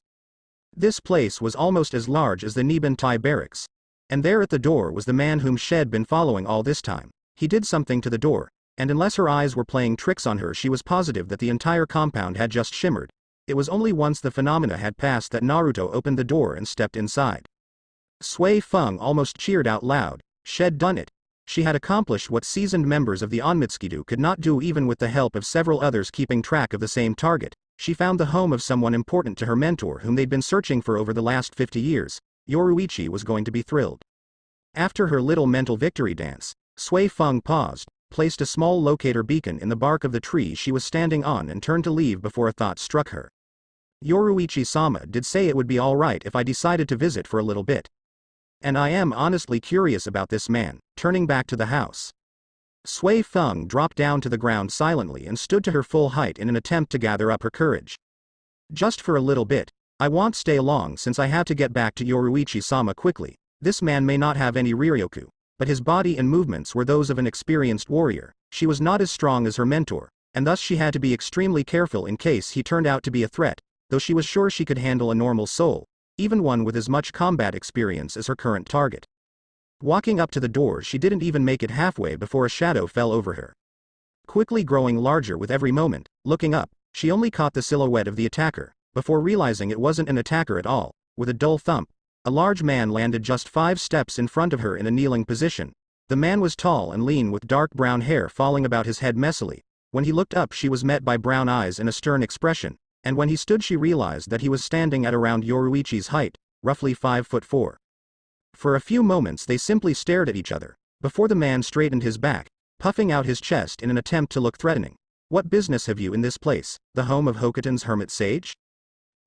This place was almost as large as the Nibentai barracks. And there at the door was the man whom she'd been following all this time. He did something to the door, and unless her eyes were playing tricks on her, she was positive that the entire compound had just shimmered. It was only once the phenomena had passed that Naruto opened the door and stepped inside. Sui Feng almost cheered out loud. She'd done it. She had accomplished what seasoned members of the Onmitsukido could not do even with the help of several others keeping track of the same target. She found the home of someone important to her mentor whom they'd been searching for over the last 50 years. Yoruichi was going to be thrilled. After her little mental victory dance, Sui Feng paused, placed a small locator beacon in the bark of the tree she was standing on and turned to leave before a thought struck her. Yoruichi-sama did say it would be alright if I decided to visit for a little bit. And I am honestly curious about this man. Turning back to the house, Sui Feng dropped down to the ground silently and stood to her full height in an attempt to gather up her courage. Just for a little bit. I won't stay long since I have to get back to Yoruichi-sama quickly. This man may not have any Ryoku, but his body and movements were those of an experienced warrior. She was not as strong as her mentor, and thus she had to be extremely careful in case he turned out to be a threat, though she was sure she could handle a normal soul, even one with as much combat experience as her current target. Walking up to the door, she didn't even make it halfway before a shadow fell over her. Quickly growing larger with every moment, looking up, she only caught the silhouette of the attacker, before realizing it wasn't an attacker at all. With a dull thump, a large man landed just 5 steps in front of her in a kneeling position. The man was tall and lean with dark brown hair falling about his head messily. When he looked up, she was met by brown eyes and a stern expression, and when he stood she realized that he was standing at around Yoruichi's height, roughly 5'4". For a few moments they simply stared at each other, before the man straightened his back, puffing out his chest in an attempt to look threatening. What business have you in this place, the home of Hokuton's hermit sage?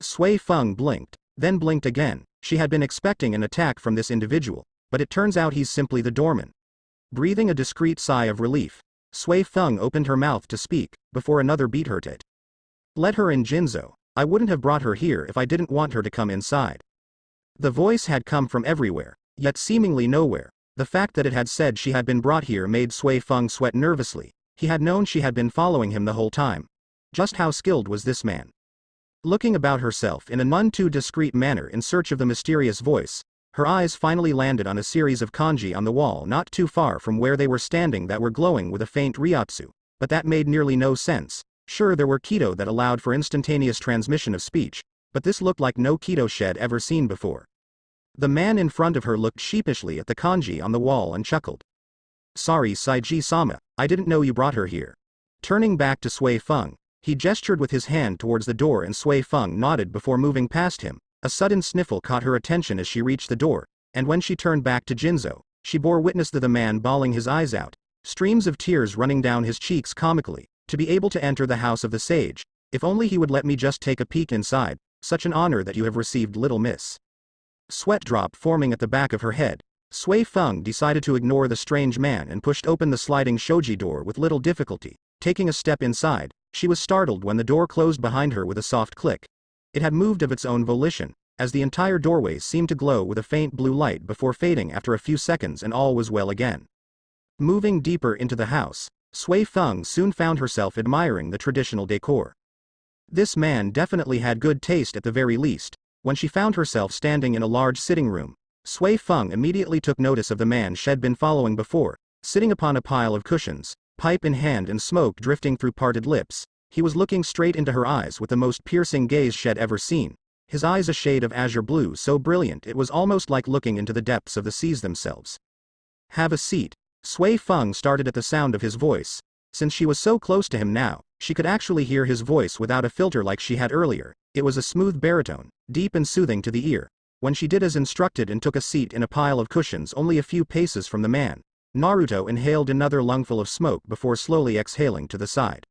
Sui Feng blinked, then blinked again. She had been expecting an attack from this individual, but it turns out he's simply the doorman. Breathing a discreet sigh of relief, Sui Feng opened her mouth to speak, before another beat her to it. Let her in, Jinzo. I wouldn't have brought her here if I didn't want her to come inside. The voice had come from everywhere, yet seemingly nowhere. The fact that it had said she had been brought here made Sui Feng sweat nervously. He had known she had been following him the whole time. Just how skilled was this man? Looking about herself in a none too discreet manner in search of the mysterious voice, her eyes finally landed on a series of kanji on the wall not too far from where they were standing that were glowing with a faint ryotsu, but that made nearly no sense. Sure, there were Keto that allowed for instantaneous transmission of speech, but this looked like no Keto she had ever seen before. The man in front of her looked sheepishly at the kanji on the wall and chuckled. Sorry Saiji-sama, I didn't know you brought her here. Turning back to Sui Feng, he gestured with his hand towards the door and Sui Feng nodded before moving past him. A sudden sniffle caught her attention as she reached the door, and when she turned back to Jinzo, she bore witness to the man bawling his eyes out, streams of tears running down his cheeks comically. To be able to enter the house of the sage, if only he would let me just take a peek inside, such an honor that you have received, little miss. Sweat drop forming at the back of her head, Sui Feng decided to ignore the strange man and pushed open the sliding shoji door with little difficulty. Taking a step inside, she was startled when the door closed behind her with a soft click. It had moved of its own volition, as the entire doorway seemed to glow with a faint blue light before fading after a few seconds and all was well again. Moving deeper into the house, Sui Feng soon found herself admiring the traditional decor. This man definitely had good taste at the very least. When she found herself standing in a large sitting room, Sui Feng immediately took notice of the man she'd been following before, sitting upon a pile of cushions, pipe in hand and smoke drifting through parted lips. He was looking straight into her eyes with the most piercing gaze she'd ever seen, his eyes a shade of azure blue so brilliant it was almost like looking into the depths of the seas themselves. Have a seat. Sui Feng started at the sound of his voice. Since she was so close to him now, she could actually hear his voice without a filter like she had earlier. It was a smooth baritone, deep and soothing to the ear. When she did as instructed and took a seat in a pile of cushions only a few paces from the man, Naruto inhaled another lungful of smoke before slowly exhaling to the side.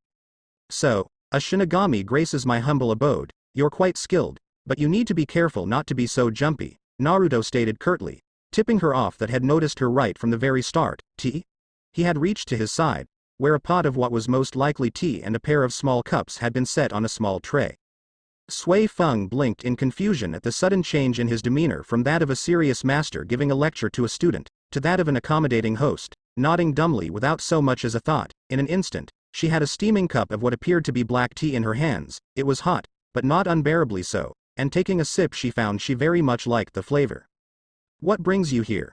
So, a Shinigami graces my humble abode. You're quite skilled, but you need to be careful not to be so jumpy, Naruto stated curtly, tipping her off that had noticed her right from the very start. Tea? He had reached to his side, where a pot of what was most likely tea and a pair of small cups had been set on a small tray. Sui Feng blinked in confusion at the sudden change in his demeanor from that of a serious master giving a lecture to a student, to that of an accommodating host, nodding dumbly without so much as a thought. In an instant, she had a steaming cup of what appeared to be black tea in her hands. It was hot, but not unbearably so, and taking a sip she found she very much liked the flavor. What brings you here?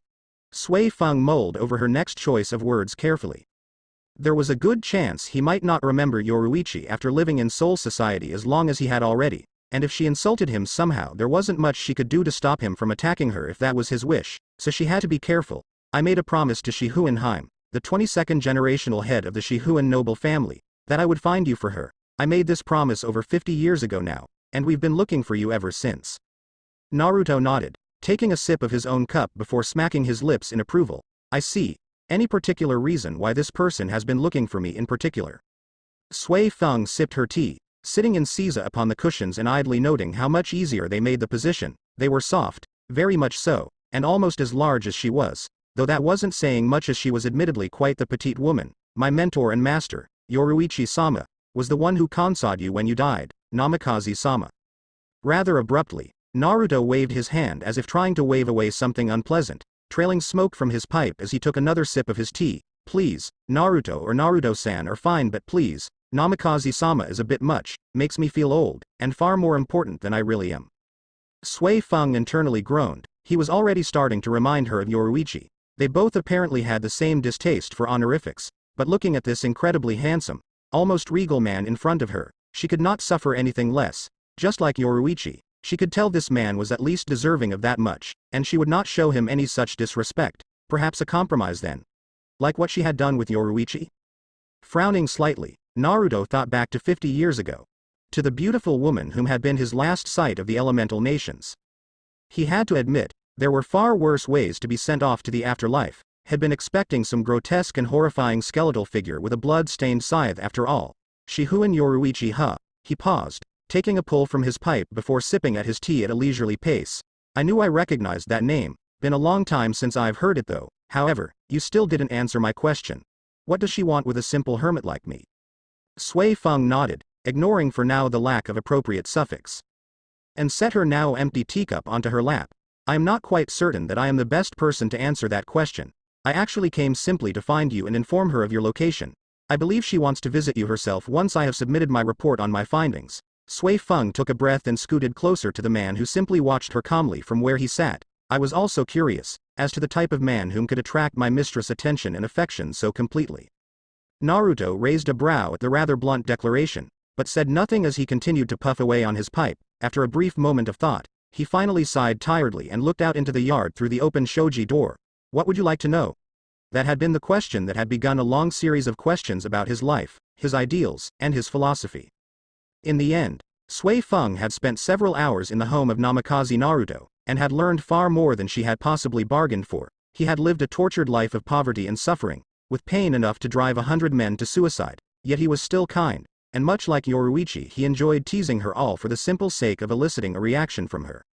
Sui Feng mulled over her next choice of words carefully. There was a good chance he might not remember Yoruichi after living in Soul Society as long as he had already, and if she insulted him somehow there wasn't much she could do to stop him from attacking her if that was his wish, so she had to be careful. I made a promise to Shihuanheim, the 22nd generational head of the Shihuan noble family, that I would find you for her. I made this promise over 50 years ago now, and we've been looking for you ever since. Naruto nodded, taking a sip of his own cup before smacking his lips in approval. I see. Any particular reason why this person has been looking for me in particular? Sui Feng sipped her tea, sitting in seiza upon the cushions and idly noting how much easier they made the position. They were soft, very much so, and almost as large as she was, though that wasn't saying much as she was admittedly quite the petite woman. My mentor and master, Yoruichi-sama, was the one who consawed you when you died, Namikaze-sama. Rather abruptly, Naruto waved his hand as if trying to wave away something unpleasant, trailing smoke from his pipe as he took another sip of his tea. Please, Naruto or Naruto-san are fine, but please, Namikaze-sama is a bit much, makes me feel old, and far more important than I really am. Sui Feng internally groaned. He was already starting to remind her of Yoruichi. They both apparently had the same distaste for honorifics, but looking at this incredibly handsome, almost regal man in front of her, she could not suffer anything less. Just like Yoruichi, she could tell this man was at least deserving of that much, and she would not show him any such disrespect. Perhaps a compromise then. Like what she had done with Yoruichi? Frowning slightly, Naruto thought back to 50 years ago. To the beautiful woman whom had been his last sight of the elemental nations. He had to admit, there were far worse ways to be sent off to the afterlife. Had been expecting some grotesque and horrifying skeletal figure with a blood-stained scythe after all. Shihuan Yoruichi huh? He paused, taking a pull from his pipe before sipping at his tea at a leisurely pace. I knew I recognized that name. Been a long time since I've heard it though. However, you still didn't answer my question. What does she want with a simple hermit like me? Sui Feng nodded, ignoring for now the lack of appropriate suffix. And set her now empty teacup onto her lap. I am not quite certain that I am the best person to answer that question. I actually came simply to find you and inform her of your location. I believe she wants to visit you herself once I have submitted my report on my findings. Sui Feng took a breath and scooted closer to the man who simply watched her calmly from where he sat. I was also curious as to the type of man whom could attract my mistress' attention and affection so completely. Naruto raised a brow at the rather blunt declaration, but said nothing as he continued to puff away on his pipe. After a brief moment of thought, he finally sighed tiredly and looked out into the yard through the open shoji door. What would you like to know? That had been the question that had begun a long series of questions about his life, his ideals, and his philosophy. In the end, Sui Feng had spent several hours in the home of Namikaze Naruto, and had learned far more than she had possibly bargained for. He had lived a tortured life of poverty and suffering, with pain enough to drive 100 men to suicide, yet he was still kind, and much like Yoruichi he enjoyed teasing her all for the simple sake of eliciting a reaction from her.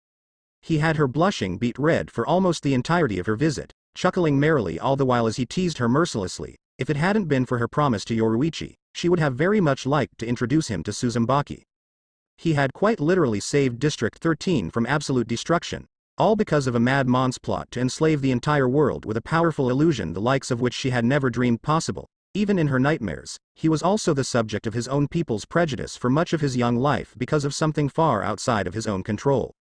He had her blushing beet red for almost the entirety of her visit, chuckling merrily all the while as he teased her mercilessly. If it hadn't been for her promise to Yoruichi, she would have very much liked to introduce him to Suzumaki. He had quite literally saved District 13 from absolute destruction, all because of a mad Mons plot to enslave the entire world with a powerful illusion the likes of which she had never dreamed possible. Even in her nightmares, he was also the subject of his own people's prejudice for much of his young life because of something far outside of his own control.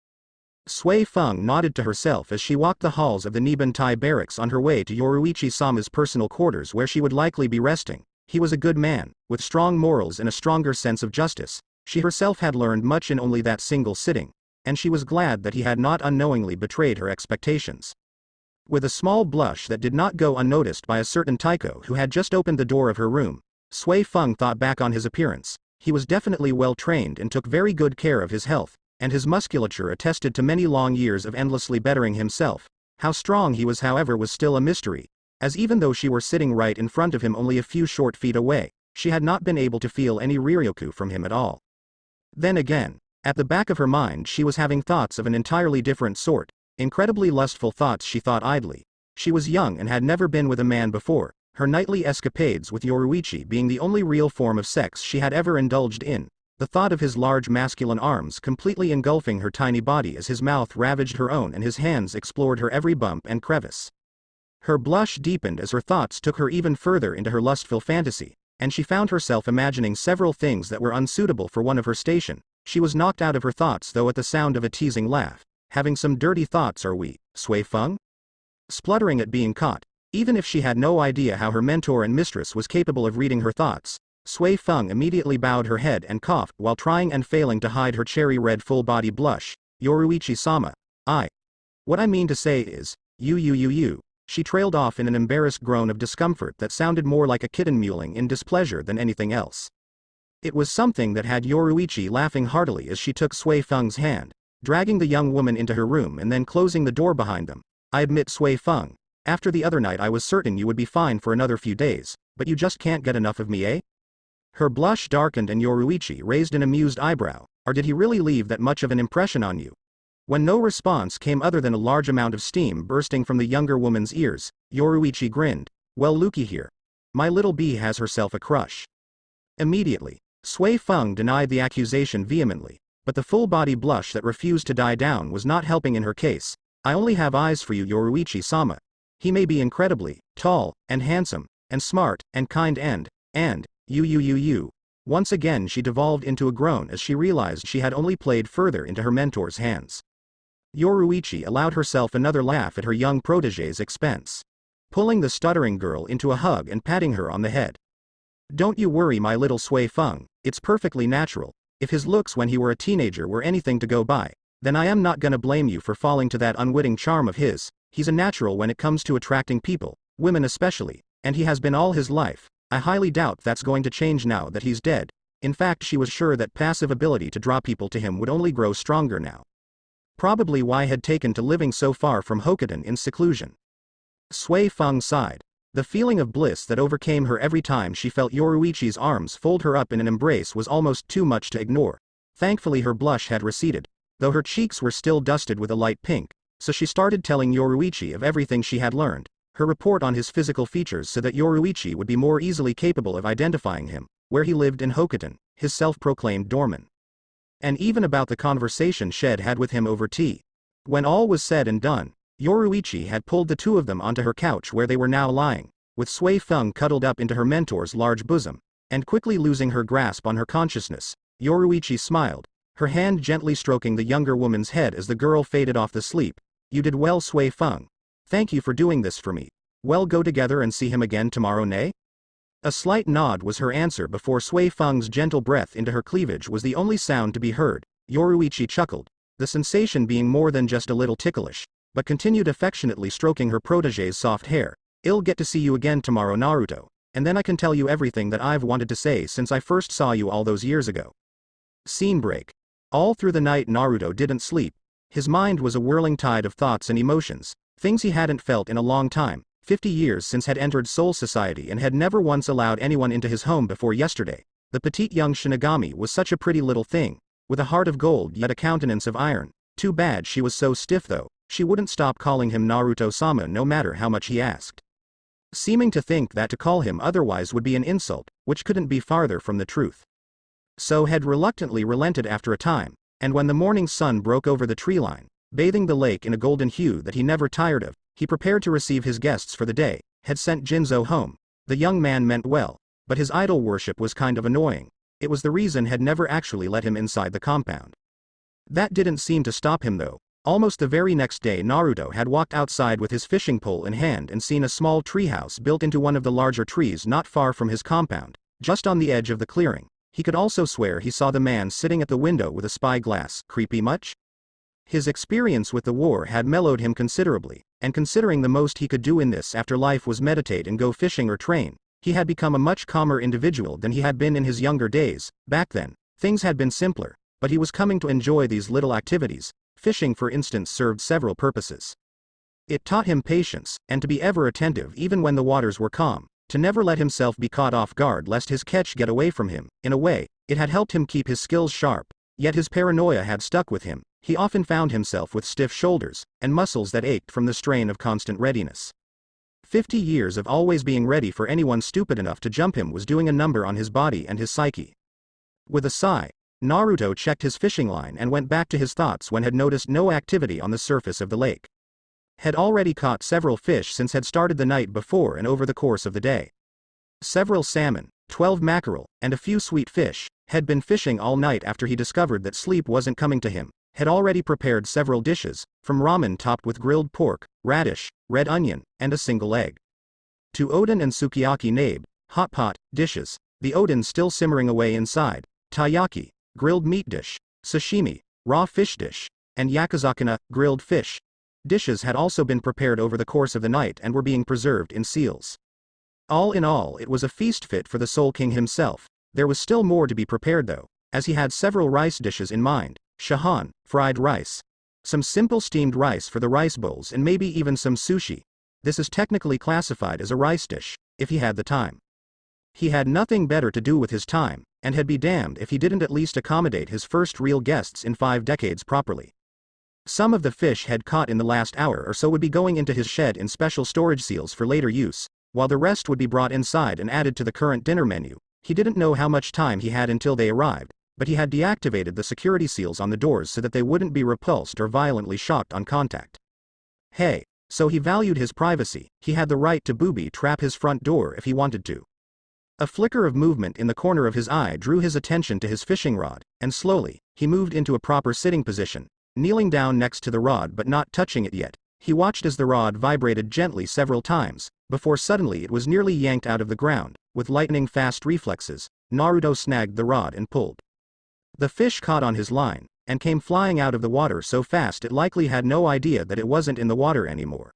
Sui Feng nodded to herself as she walked the halls of the Nibantai barracks on her way to Yoruichi-sama's personal quarters where she would likely be resting. He was a good man, with strong morals and a stronger sense of justice. She herself had learned much in only that single sitting, and she was glad that he had not unknowingly betrayed her expectations. With a small blush that did not go unnoticed by a certain Taiko who had just opened the door of her room, Sui Feng thought back on his appearance. He was definitely well trained and took very good care of his health, and his musculature attested to many long years of endlessly bettering himself. How strong he was, however, was still a mystery, as even though she were sitting right in front of him only a few short feet away, she had not been able to feel any Ryoku from him at all. Then again, at the back of her mind she was having thoughts of an entirely different sort, incredibly lustful thoughts she thought idly. She was young and had never been with a man before, her nightly escapades with Yoruichi being the only real form of sex she had ever indulged in. The thought of his large masculine arms completely engulfing her tiny body as his mouth ravaged her own and his hands explored her every bump and crevice. Her blush deepened as her thoughts took her even further into her lustful fantasy, and she found herself imagining several things that were unsuitable for one of her station. She was knocked out of her thoughts though at the sound of a teasing laugh. Having some dirty thoughts, are we, Sui Feng? Spluttering at being caught. Even if she had no idea how her mentor and mistress was capable of reading her thoughts, Sui Feng immediately bowed her head and coughed while trying and failing to hide her cherry-red full-body blush. Yoruichi-sama. What I mean to say is, you. She trailed off in an embarrassed groan of discomfort that sounded more like a kitten mewling in displeasure than anything else. It was something that had Yoruichi laughing heartily as she took Sui Feng's hand, dragging the young woman into her room and then closing the door behind them. I admit, Sui Feng, after the other night I was certain you would be fine for another few days, but you just can't get enough of me, eh? Her blush darkened and Yoruichi raised an amused eyebrow. Or did he really leave that much of an impression on you? When no response came other than a large amount of steam bursting from the younger woman's ears, Yoruichi grinned. Well, looky here. My little bee has herself a crush. Immediately, Sui Feng denied the accusation vehemently, but the full-body blush that refused to die down was not helping in her case. I only have eyes for you, Yoruichi-sama. He may be incredibly tall, and handsome, and smart, and kind and, you. Once again she devolved into a groan as she realized she had only played further into her mentor's hands. Yoruichi allowed herself another laugh at her young protege's expense, pulling the stuttering girl into a hug and patting her on the head. Don't you worry, my little Sui Feng, it's perfectly natural. If his looks when he were a teenager were anything to go by, then I am not gonna blame you for falling to that unwitting charm of his. He's a natural when it comes to attracting people, women especially, and he has been all his life. I highly doubt that's going to change now that he's dead. In fact, she was sure that passive ability to draw people to him would only grow stronger now. Probably why had taken to living so far from Hokkaido in seclusion. Sui Feng sighed. The feeling of bliss that overcame her every time she felt Yoruichi's arms fold her up in an embrace was almost too much to ignore. Thankfully her blush had receded, though her cheeks were still dusted with a light pink, so she started telling Yoruichi of everything she had learned. Her report on his physical features so that Yoruichi would be more easily capable of identifying him, where he lived in Hokkaido, his self-proclaimed doorman. And even about the conversation Shed had with him over tea. When all was said and done, Yoruichi had pulled the two of them onto her couch where they were now lying, with Sui Feng cuddled up into her mentor's large bosom, and quickly losing her grasp on her consciousness, Yoruichi smiled, her hand gently stroking the younger woman's head as the girl faded off to sleep. You did well, Sui Feng. Thank you for doing this for me. Well, go together and see him again tomorrow, nay? A slight nod was her answer before Sui Feng's gentle breath into her cleavage was the only sound to be heard. Yoruichi chuckled, the sensation being more than just a little ticklish, but continued affectionately stroking her protege's soft hair. I'll get to see you again tomorrow, Naruto, and then I can tell you everything that I've wanted to say since I first saw you all those years ago. Scene break. All through the night Naruto didn't sleep. His mind was a whirling tide of thoughts and emotions, things he hadn't felt in a long time. 50 years since had entered Soul Society and had never once allowed anyone into his home before yesterday. The petite young Shinigami was such a pretty little thing, with a heart of gold yet a countenance of iron. Too bad she was so stiff though, she wouldn't stop calling him Naruto-sama no matter how much he asked. Seeming to think that to call him otherwise would be an insult, which couldn't be farther from the truth. So had reluctantly relented after a time, and when the morning sun broke over the tree line, bathing the lake in a golden hue that he never tired of, he prepared to receive his guests for the day, had sent Jinzo home. The young man meant well, but his idol worship was kind of annoying. It was the reason had never actually let him inside the compound. That didn't seem to stop him though. Almost the very next day Naruto had walked outside with his fishing pole in hand and seen a small treehouse built into one of the larger trees not far from his compound, just on the edge of the clearing. He could also swear he saw the man sitting at the window with a spyglass. Creepy much? His experience with the war had mellowed him considerably, and considering the most he could do in this afterlife was meditate and go fishing or train, he had become a much calmer individual than he had been in his younger days. Back then, things had been simpler, but he was coming to enjoy these little activities. Fishing, for instance, served several purposes. It taught him patience, and to be ever attentive even when the waters were calm, to never let himself be caught off guard lest his catch get away from him. In a way, it had helped him keep his skills sharp, yet his paranoia had stuck with him. He often found himself with stiff shoulders, and muscles that ached from the strain of constant readiness. 50 years of always being ready for anyone stupid enough to jump him was doing a number on his body and his psyche. With a sigh, Naruto checked his fishing line and went back to his thoughts when had noticed no activity on the surface of the lake. Had already caught several fish since had started the night before and over the course of the day. Several salmon, 12 mackerel, and a few sweet fish, had been fishing all night after he discovered that sleep wasn't coming to him. Had already prepared several dishes, from ramen topped with grilled pork, radish, red onion, and a single egg, to oden and sukiyaki nabe, hot pot, dishes, the oden still simmering away inside, taiyaki, grilled meat dish, sashimi, raw fish dish, and yakizakana, grilled fish. Dishes had also been prepared over the course of the night and were being preserved in seals. All in all, it was a feast fit for the Soul King himself. There was still more to be prepared though, as he had several rice dishes in mind. Shahan, fried rice. Some simple steamed rice for the rice bowls and maybe even some sushi. This is technically classified as a rice dish, if he had the time. He had nothing better to do with his time, and had be damned if he didn't at least accommodate his first real guests in 5 decades properly. Some of the fish had caught in the last hour or so would be going into his shed in special storage seals for later use, while the rest would be brought inside and added to the current dinner menu. He didn't know how much time he had until they arrived, but he had deactivated the security seals on the doors so that they wouldn't be repulsed or violently shocked on contact. Hey, so he valued his privacy. He had the right to booby-trap his front door if he wanted to. A flicker of movement in the corner of his eye drew his attention to his fishing rod, and slowly, he moved into a proper sitting position, kneeling down next to the rod but not touching it yet. He watched as the rod vibrated gently several times, before suddenly it was nearly yanked out of the ground. With lightning-fast reflexes, Naruto snagged the rod and pulled. The fish caught on his line, and came flying out of the water so fast it likely had no idea that it wasn't in the water anymore.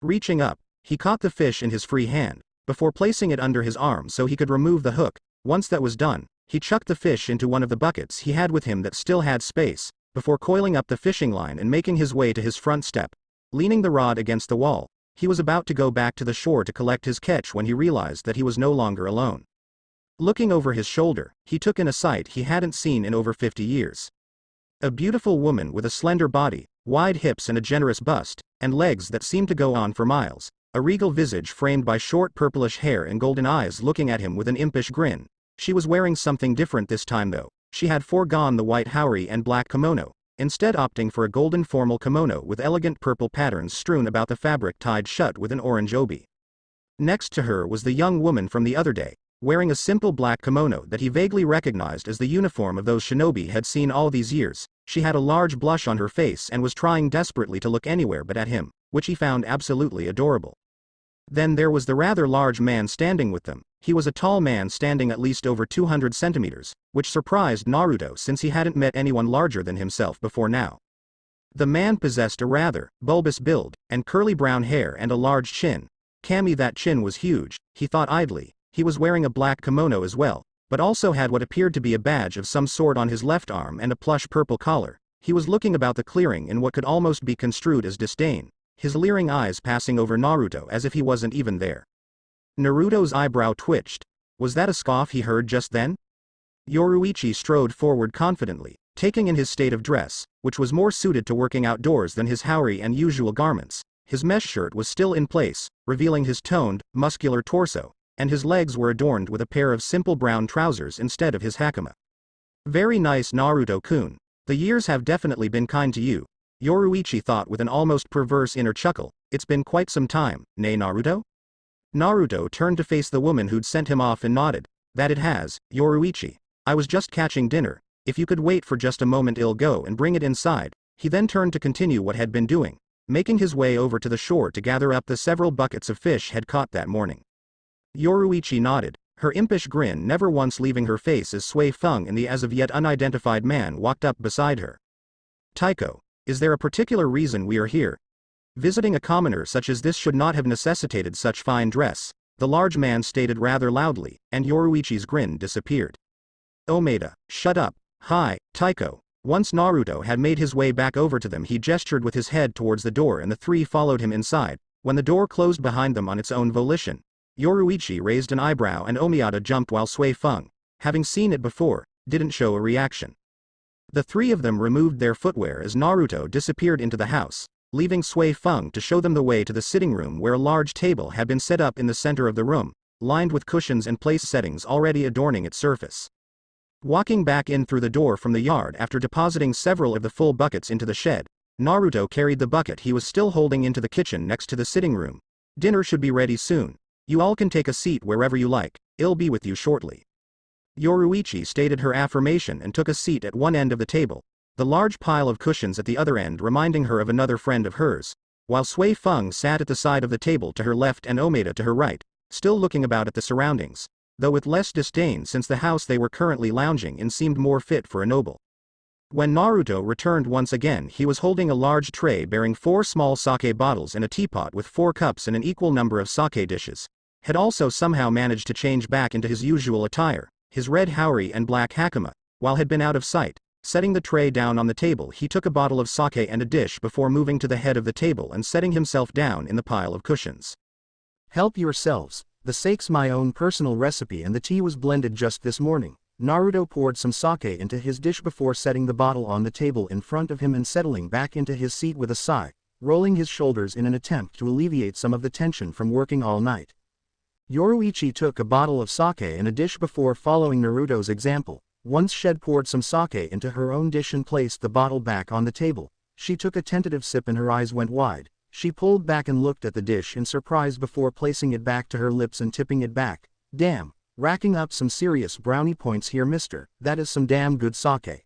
Reaching up, he caught the fish in his free hand, before placing it under his arm so he could remove the hook. Once that was done, he chucked the fish into one of the buckets he had with him that still had space, before coiling up the fishing line and making his way to his front step. Leaning the rod against the wall, he was about to go back to the shore to collect his catch when he realized that he was no longer alone. Looking over his shoulder, he took in a sight he hadn't seen in over 50 years. A beautiful woman with a slender body, wide hips and a generous bust, and legs that seemed to go on for miles. A regal visage framed by short purplish hair and golden eyes looking at him with an impish grin. She was wearing something different this time though. She had foregone the white haori and black kimono, instead opting for a golden formal kimono with elegant purple patterns strewn about the fabric tied shut with an orange obi. Next to her was the young woman from the other day, wearing a simple black kimono that he vaguely recognized as the uniform of those shinobi had seen all these years. She had a large blush on her face and was trying desperately to look anywhere but at him, which he found absolutely adorable. Then there was the rather large man standing with them. He was a tall man standing at least over 200 centimeters, which surprised Naruto since he hadn't met anyone larger than himself before now. The man possessed a rather bulbous build, and curly brown hair and a large chin. Kami, that chin was huge, he thought idly. He was wearing a black kimono as well, but also had what appeared to be a badge of some sort on his left arm and a plush purple collar. He was looking about the clearing in what could almost be construed as disdain, his leering eyes passing over Naruto as if he wasn't even there. Naruto's eyebrow twitched. Was that a scoff he heard just then? Yoruichi strode forward confidently, taking in his state of dress, which was more suited to working outdoors than his haori and usual garments. His mesh shirt was still in place, revealing his toned, muscular torso, and his legs were adorned with a pair of simple brown trousers instead of his hakama. Very nice, Naruto-kun. The years have definitely been kind to you, Yoruichi thought with an almost perverse inner chuckle. It's been quite some time, nay Naruto? Naruto turned to face the woman who'd sent him off and nodded. That it has, Yoruichi. I was just catching dinner. If you could wait for just a moment, I'll go and bring it inside. He then turned to continue what had been doing, making his way over to the shore to gather up the several buckets of fish had caught that morning. Yoruichi nodded, her impish grin never once leaving her face as Sui Feng and the as of yet unidentified man walked up beside her. Taiko, is there a particular reason we are here? Visiting a commoner such as this should not have necessitated such fine dress, the large man stated rather loudly, and Yoruichi's grin disappeared. Omeda, shut up. Hi, Taiko. Once Naruto had made his way back over to them, he gestured with his head towards the door and the three followed him inside. When the door closed behind them on its own volition, Yoruichi raised an eyebrow and Omiyata jumped while Sui Feng, having seen it before, didn't show a reaction. The three of them removed their footwear as Naruto disappeared into the house, leaving Sui Feng to show them the way to the sitting room where a large table had been set up in the center of the room, lined with cushions and place settings already adorning its surface. Walking back in through the door from the yard after depositing several of the full buckets into the shed, Naruto carried the bucket he was still holding into the kitchen next to the sitting room. Dinner should be ready soon. You all can take a seat wherever you like, I'll be with you shortly. Yoruichi stated her affirmation and took a seat at one end of the table, the large pile of cushions at the other end reminding her of another friend of hers, while Sui Feng sat at the side of the table to her left and Omeda to her right, still looking about at the surroundings, though with less disdain since the house they were currently lounging in seemed more fit for a noble. When Naruto returned once again, he was holding a large tray bearing 4 small sake bottles and a teapot with 4 cups and an equal number of sake dishes. Had also somehow managed to change back into his usual attire, his red haori and black hakama, while had been out of sight. Setting the tray down on the table, he took a bottle of sake and a dish before moving to the head of the table and setting himself down in the pile of cushions. Help yourselves, the sake's my own personal recipe and the tea was blended just this morning. Naruto poured some sake into his dish before setting the bottle on the table in front of him and settling back into his seat with a sigh, rolling his shoulders in an attempt to alleviate some of the tension from working all night. Yoruichi took a bottle of sake and a dish before following Naruto's example. Once she had poured some sake into her own dish and placed the bottle back on the table, she took a tentative sip and her eyes went wide. She pulled back and looked at the dish in surprise before placing it back to her lips and tipping it back. Damn, racking up some serious brownie points here, mister. That is some damn good sake.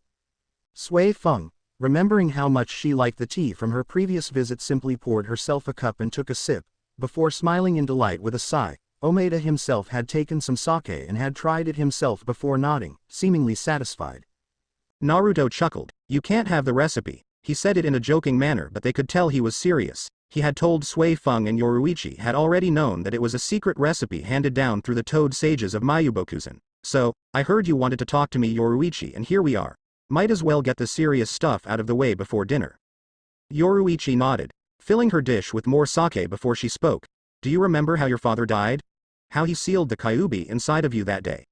Sui Feng, remembering how much she liked the tea from her previous visit, simply poured herself a cup and took a sip, before smiling in delight with a sigh. Omeda himself had taken some sake and had tried it himself before nodding, seemingly satisfied. Naruto chuckled. You can't have the recipe. He said it in a joking manner, but they could tell he was serious. He had told Sui Feng and Yoruichi had already known that it was a secret recipe handed down through the Toad sages of Mayubokuzen. So, I heard you wanted to talk to me, Yoruichi, and here we are. Might as well get the serious stuff out of the way before dinner. Yoruichi nodded, filling her dish with more sake before she spoke. Do you remember how your father died? How he sealed the kyuubi inside of you that day?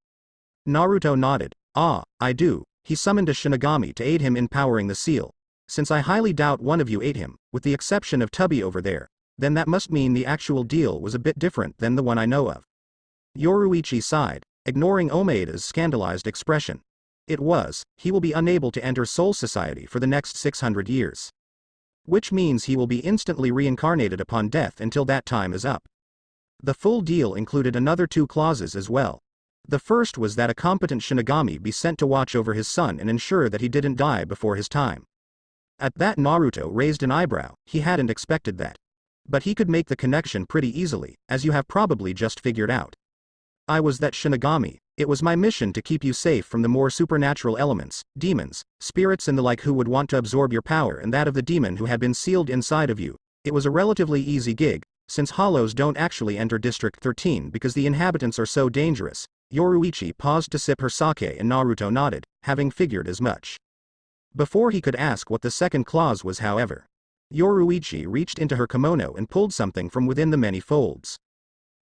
Naruto nodded. Ah, I do. He summoned a Shinigami to aid him in powering the seal. Since I highly doubt one of you ate him, with the exception of Tubby over there, then that must mean the actual deal was a bit different than the one I know of. Yoruichi sighed, ignoring Omeda's scandalized expression. It was, he will be unable to enter Soul Society for the next 600 years. Which means he will be instantly reincarnated upon death until that time is up. The full deal included another 2 clauses as well. The first was that a competent Shinigami be sent to watch over his son and ensure that he didn't die before his time. At that, Naruto raised an eyebrow. He hadn't expected that. But he could make the connection pretty easily, as you have probably just figured out. I was that Shinigami. It was my mission to keep you safe from the more supernatural elements, demons, spirits and the like who would want to absorb your power and that of the demon who had been sealed inside of you. It was a relatively easy gig, since hollows don't actually enter District 13 because the inhabitants are so dangerous. Yoruichi paused to sip her sake and Naruto nodded, having figured as much. Before he could ask what the second clause was, however, Yoruichi reached into her kimono and pulled something from within the many folds.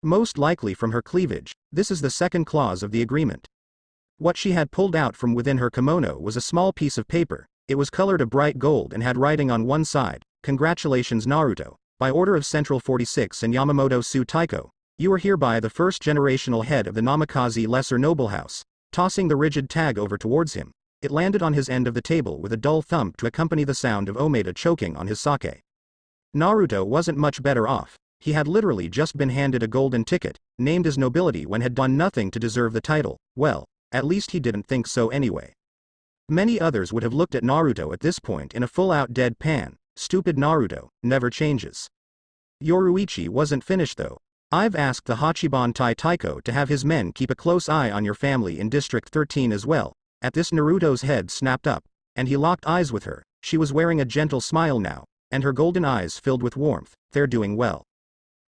Most likely from her cleavage, this is the second clause of the agreement. What she had pulled out from within her kimono was a small piece of paper. It was colored a bright gold and had writing on one side, "Congratulations Naruto, by order of Central 46 and Yamamoto Su Taiko, you are hereby the first generational head of the Namikaze Lesser Noble House." Tossing the rigid tag over towards him, it landed on his end of the table with a dull thump to accompany the sound of Omeda choking on his sake. Naruto wasn't much better off. He had literally just been handed a golden ticket, named as nobility when had done nothing to deserve the title. Well, at least he didn't think so anyway. Many others would have looked at Naruto at this point in a full-out deadpan. Stupid Naruto, never changes. Yoruichi wasn't finished though. I've asked the Hachiban Tai Taiko to have his men keep a close eye on your family in District 13 as well. At this, Naruto's head snapped up, and he locked eyes with her. She was wearing a gentle smile now, and her golden eyes filled with warmth. They're doing well.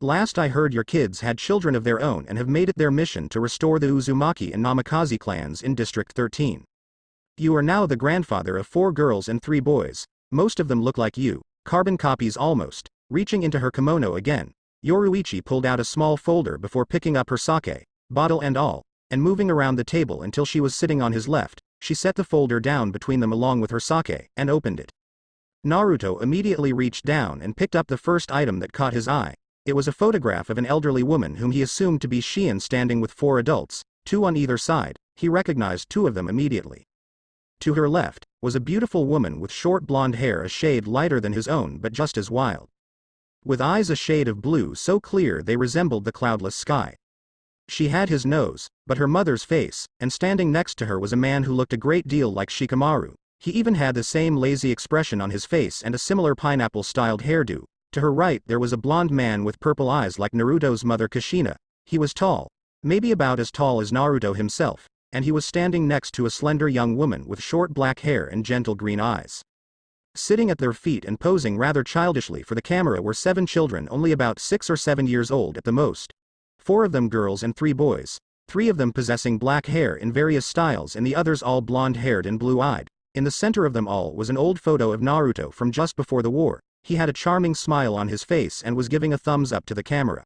Last I heard, your kids had children of their own and have made it their mission to restore the Uzumaki and Namikaze clans in District 13. You are now the grandfather of 4 girls and 3 boys. Most of them look like you, carbon copies almost. Reaching into her kimono again, Yoruichi pulled out a small folder before picking up her sake, bottle and all, and moving around the table until she was sitting on his left. She set the folder down between them along with her sake, and opened it. Naruto immediately reached down and picked up the first item that caught his eye. It was a photograph of an elderly woman whom he assumed to be Shion standing with 4 adults, 2 on either side. He recognized 2 of them immediately. To her left was a beautiful woman with short blonde hair a shade lighter than his own but just as wild. With eyes a shade of blue so clear they resembled the cloudless sky. She had his nose, but her mother's face, and standing next to her was a man who looked a great deal like Shikamaru. He even had the same lazy expression on his face and a similar pineapple-styled hairdo. To her right there was a blonde man with purple eyes like Naruto's mother Kushina. He was tall, maybe about as tall as Naruto himself, and he was standing next to a slender young woman with short black hair and gentle green eyes. Sitting at their feet and posing rather childishly for the camera were 7 children only about 6 or 7 years old at the most. 4 of them girls and 3 boys, 3 of them possessing black hair in various styles and the others all blonde-haired and blue-eyed. In the center of them all was an old photo of Naruto from just before the war. He had a charming smile on his face and was giving a thumbs up to the camera.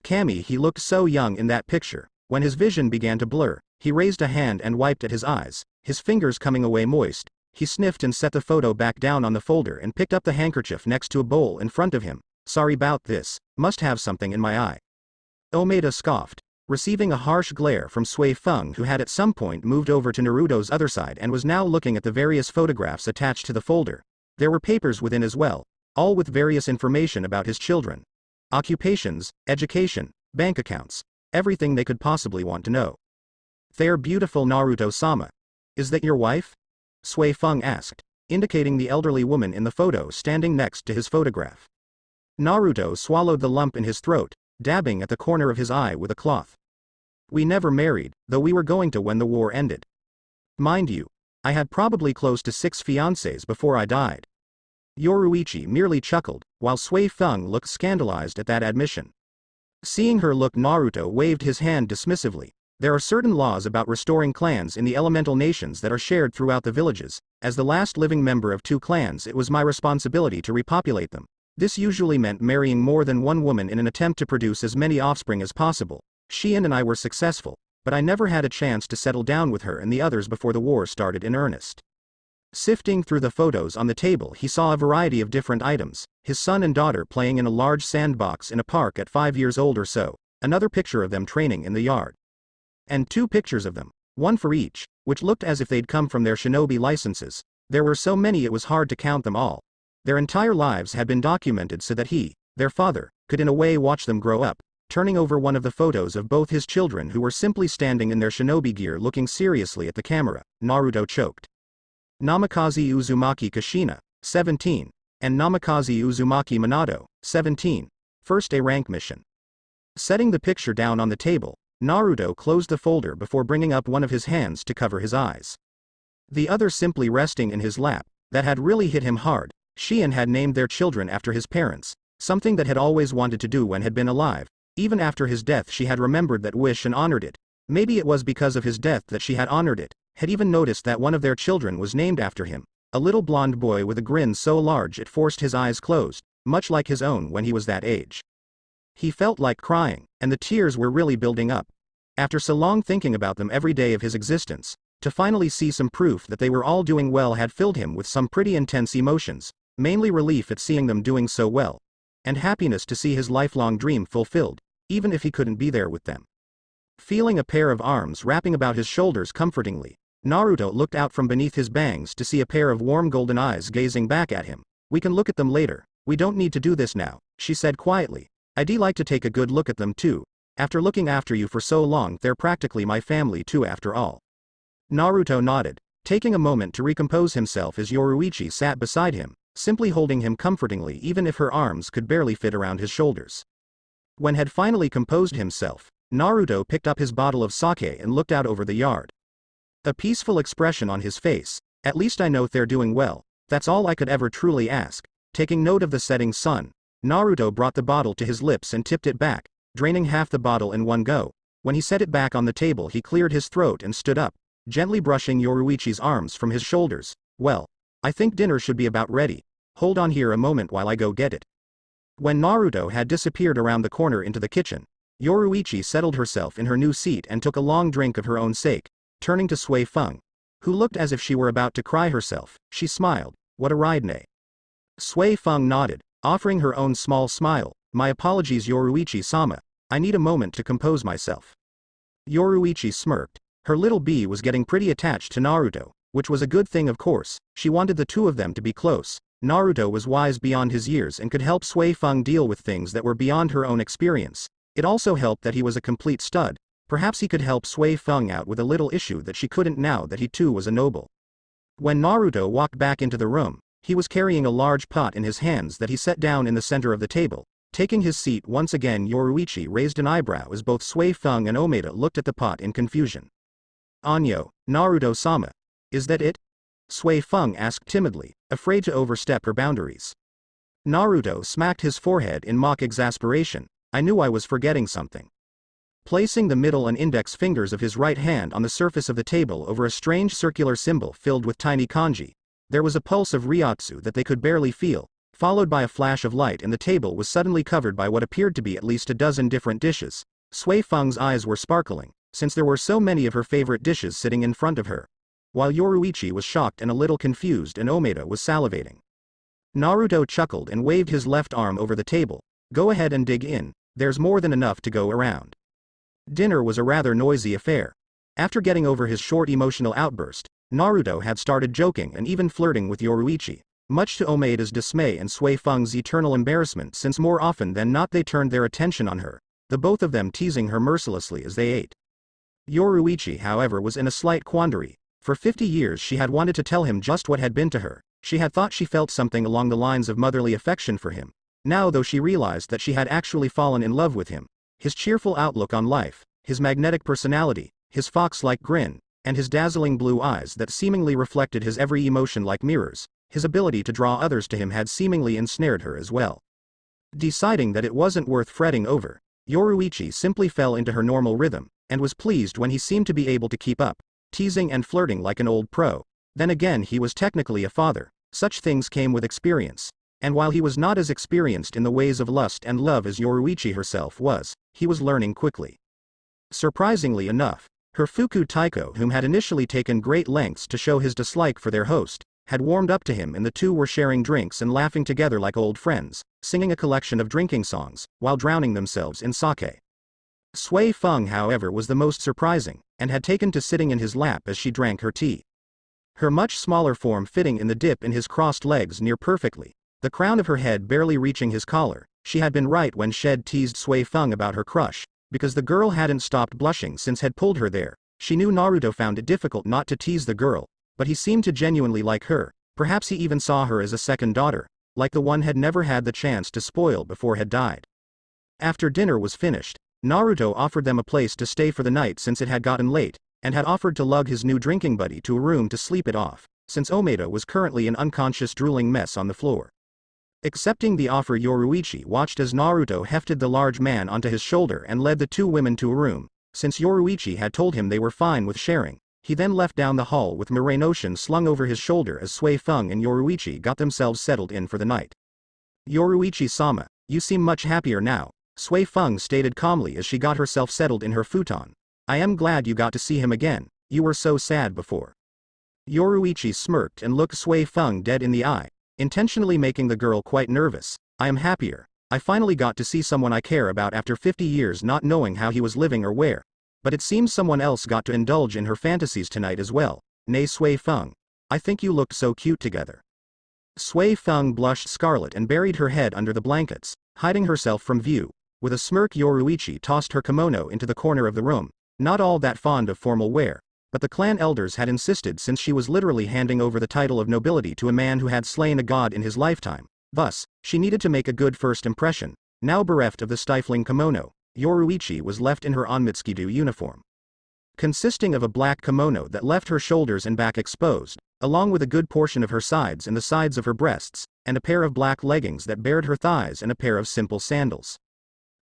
Kami, he looked so young in that picture. When his vision began to blur, he raised a hand and wiped at his eyes, his fingers coming away moist. He sniffed and set the photo back down on the folder and picked up the handkerchief next to a bowl in front of him. Sorry about this, must have something in my eye. Omeda scoffed, receiving a harsh glare from Sui Feng, who had at some point moved over to Naruto's other side and was now looking at the various photographs attached to the folder. There were papers within as well, all with various information about his children. Occupations, education, bank accounts, everything they could possibly want to know. "They're beautiful, Naruto-sama. Is that your wife?" Sui Feng asked, indicating the elderly woman in the photo standing next to his photograph. Naruto swallowed the lump in his throat, dabbing at the corner of his eye with a cloth. "We never married, though we were going to when the war ended. Mind you, I had probably close to 6 fiancés before I died." Yoruichi merely chuckled, while Sui Feng looked scandalized at that admission. Seeing her look, Naruto waved his hand dismissively. "There are certain laws about restoring clans in the elemental nations that are shared throughout the villages. As the last living member of 2 clans, it was my responsibility to repopulate them. This usually meant marrying more than one woman in an attempt to produce as many offspring as possible. Shion and I were successful, but I never had a chance to settle down with her and the others before the war started in earnest." Sifting through the photos on the table, he saw a variety of different items. His son and daughter playing in a large sandbox in a park at 5 years old or so, another picture of them training in the yard, and 2 pictures of them, one for each, which looked as if they'd come from their shinobi licenses. There were so many it was hard to count them all. Their entire lives had been documented so that he, their father, could in a way watch them grow up. Turning over one of the photos of both his children who were simply standing in their shinobi gear looking seriously at the camera, Naruto choked. Namikaze Uzumaki Kushina, 17, and Namikaze Uzumaki Minato, 17. First A rank mission. Setting the picture down on the table, Naruto closed the folder before bringing up one of his hands to cover his eyes. The other simply resting in his lap. That had really hit him hard. Shion had named their children after his parents, something that had always wanted to do when had been alive. Even after his death she had remembered that wish and honored it. Maybe it was because of his death that she had honored it, had even noticed that one of their children was named after him. A little blonde boy with a grin so large it forced his eyes closed, much like his own when he was that age. He felt like crying, and the tears were really building up. After so long thinking about them every day of his existence, to finally see some proof that they were all doing well had filled him with some pretty intense emotions, mainly relief at seeing them doing so well, and happiness to see his lifelong dream fulfilled, even if he couldn't be there with them. Feeling a pair of arms wrapping about his shoulders comfortingly, Naruto looked out from beneath his bangs to see a pair of warm golden eyes gazing back at him. "We can look at them later, we don't need to do this now," she said quietly. "I'd like to take a good look at them too. After looking after you for so long they're practically my family too after all." Naruto nodded, taking a moment to recompose himself as Yoruichi sat beside him, simply holding him comfortingly even if her arms could barely fit around his shoulders. When had finally composed himself, Naruto picked up his bottle of sake and looked out over the yard. A peaceful expression on his face. "At least I know they're doing well, that's all I could ever truly ask." Taking note of the setting sun, Naruto brought the bottle to his lips and tipped it back, draining half the bottle in one go. When he set it back on the table he cleared his throat and stood up, gently brushing Yoruichi's arms from his shoulders. "Well, I think dinner should be about ready. Hold on here a moment while I go get it." When Naruto had disappeared around the corner into the kitchen, Yoruichi settled herself in her new seat and took a long drink of her own sake. Turning to Sui Feng, who looked as if she were about to cry herself, she smiled. "What a ride, Nay." Sui Feng nodded, offering her own small smile. "My apologies Yoruichi-sama, I need a moment to compose myself." Yoruichi smirked. Her little bee was getting pretty attached to Naruto, which was a good thing of course. She wanted the two of them to be close. Naruto was wise beyond his years and could help Sui Feng deal with things that were beyond her own experience. It also helped that he was a complete stud. Perhaps he could help Sui Feng out with a little issue that she couldn't now that he too was a noble. When Naruto walked back into the room, he was carrying a large pot in his hands that he set down in the center of the table. Taking his seat once again Yoruichi raised an eyebrow as both Sui Feng and Omeda looked at the pot in confusion. "Anyo, Naruto-sama. Is that it?" Sui Feng asked timidly, afraid to overstep her boundaries. Naruto smacked his forehead in mock exasperation. "I knew I was forgetting something." Placing the middle and index fingers of his right hand on the surface of the table over a strange circular symbol filled with tiny kanji, there was a pulse of ryotsu that they could barely feel, followed by a flash of light and the table was suddenly covered by what appeared to be at least a dozen different dishes. Sui Feng's eyes were sparkling, since there were so many of her favorite dishes sitting in front of her. While Yoruichi was shocked and a little confused and Omeda was salivating. Naruto chuckled and waved his left arm over the table. "Go ahead and dig in, there's more than enough to go around." Dinner was a rather noisy affair. After getting over his short emotional outburst, Naruto had started joking and even flirting with Yoruichi, much to Omeda's dismay and Sui Feng's eternal embarrassment since more often than not they turned their attention on her, the both of them teasing her mercilessly as they ate. Yoruichi however was in a slight quandary. For 50 years she had wanted to tell him just what had been to her. She had thought she felt something along the lines of motherly affection for him. Now though she realized that she had actually fallen in love with him. His cheerful outlook on life, his magnetic personality, his fox-like grin, and his dazzling blue eyes that seemingly reflected his every emotion like mirrors, his ability to draw others to him had seemingly ensnared her as well. Deciding that it wasn't worth fretting over, Yoruichi simply fell into her normal rhythm, and was pleased when he seemed to be able to keep up, teasing and flirting like an old pro. Then again he was technically a father, such things came with experience. And while he was not as experienced in the ways of lust and love as Yoruichi herself was, he was learning quickly. Surprisingly enough, her Fuku Taiko, whom had initially taken great lengths to show his dislike for their host, had warmed up to him and the two were sharing drinks and laughing together like old friends, singing a collection of drinking songs, while drowning themselves in sake. Sui Feng however was the most surprising, and had taken to sitting in his lap as she drank her tea. Her much smaller form fitting in the dip in his crossed legs near perfectly, the crown of her head barely reaching his collar. She had been right when Shed teased Sui Feng about her crush, because the girl hadn't stopped blushing since had pulled her there. She knew Naruto found it difficult not to tease the girl, but he seemed to genuinely like her. Perhaps he even saw her as a second daughter, like the one had never had the chance to spoil before had died. After dinner was finished, Naruto offered them a place to stay for the night since it had gotten late, and had offered to lug his new drinking buddy to a room to sleep it off, since Omeda was currently an unconscious drooling mess on the floor. Accepting the offer, Yoruichi watched as Naruto hefted the large man onto his shoulder and led the two women to a room. Since Yoruichi had told him they were fine with sharing, he then left down the hall with Muranoshin slung over his shoulder as Sui Feng and Yoruichi got themselves settled in for the night. "Yoruichi-sama, you seem much happier now," Sui Feng stated calmly as she got herself settled in her futon. "I am glad you got to see him again, you were so sad before." Yoruichi smirked and looked Sui Feng dead in the eye, intentionally making the girl quite nervous. "I am happier. I finally got to see someone I care about after 50 years not knowing how he was living or where. But it seems someone else got to indulge in her fantasies tonight as well. Nay, Sui Feng. I think you looked so cute together." Sui Feng blushed scarlet and buried her head under the blankets, hiding herself from view. With a smirk, Yoruichi tossed her kimono into the corner of the room, not all that fond of formal wear. But the clan elders had insisted since she was literally handing over the title of nobility to a man who had slain a god in his lifetime. Thus, she needed to make a good first impression. Now bereft of the stifling kimono, Yoruichi was left in her Onmitsukido uniform. Consisting of a black kimono that left her shoulders and back exposed, along with a good portion of her sides and the sides of her breasts, and a pair of black leggings that bared her thighs and a pair of simple sandals.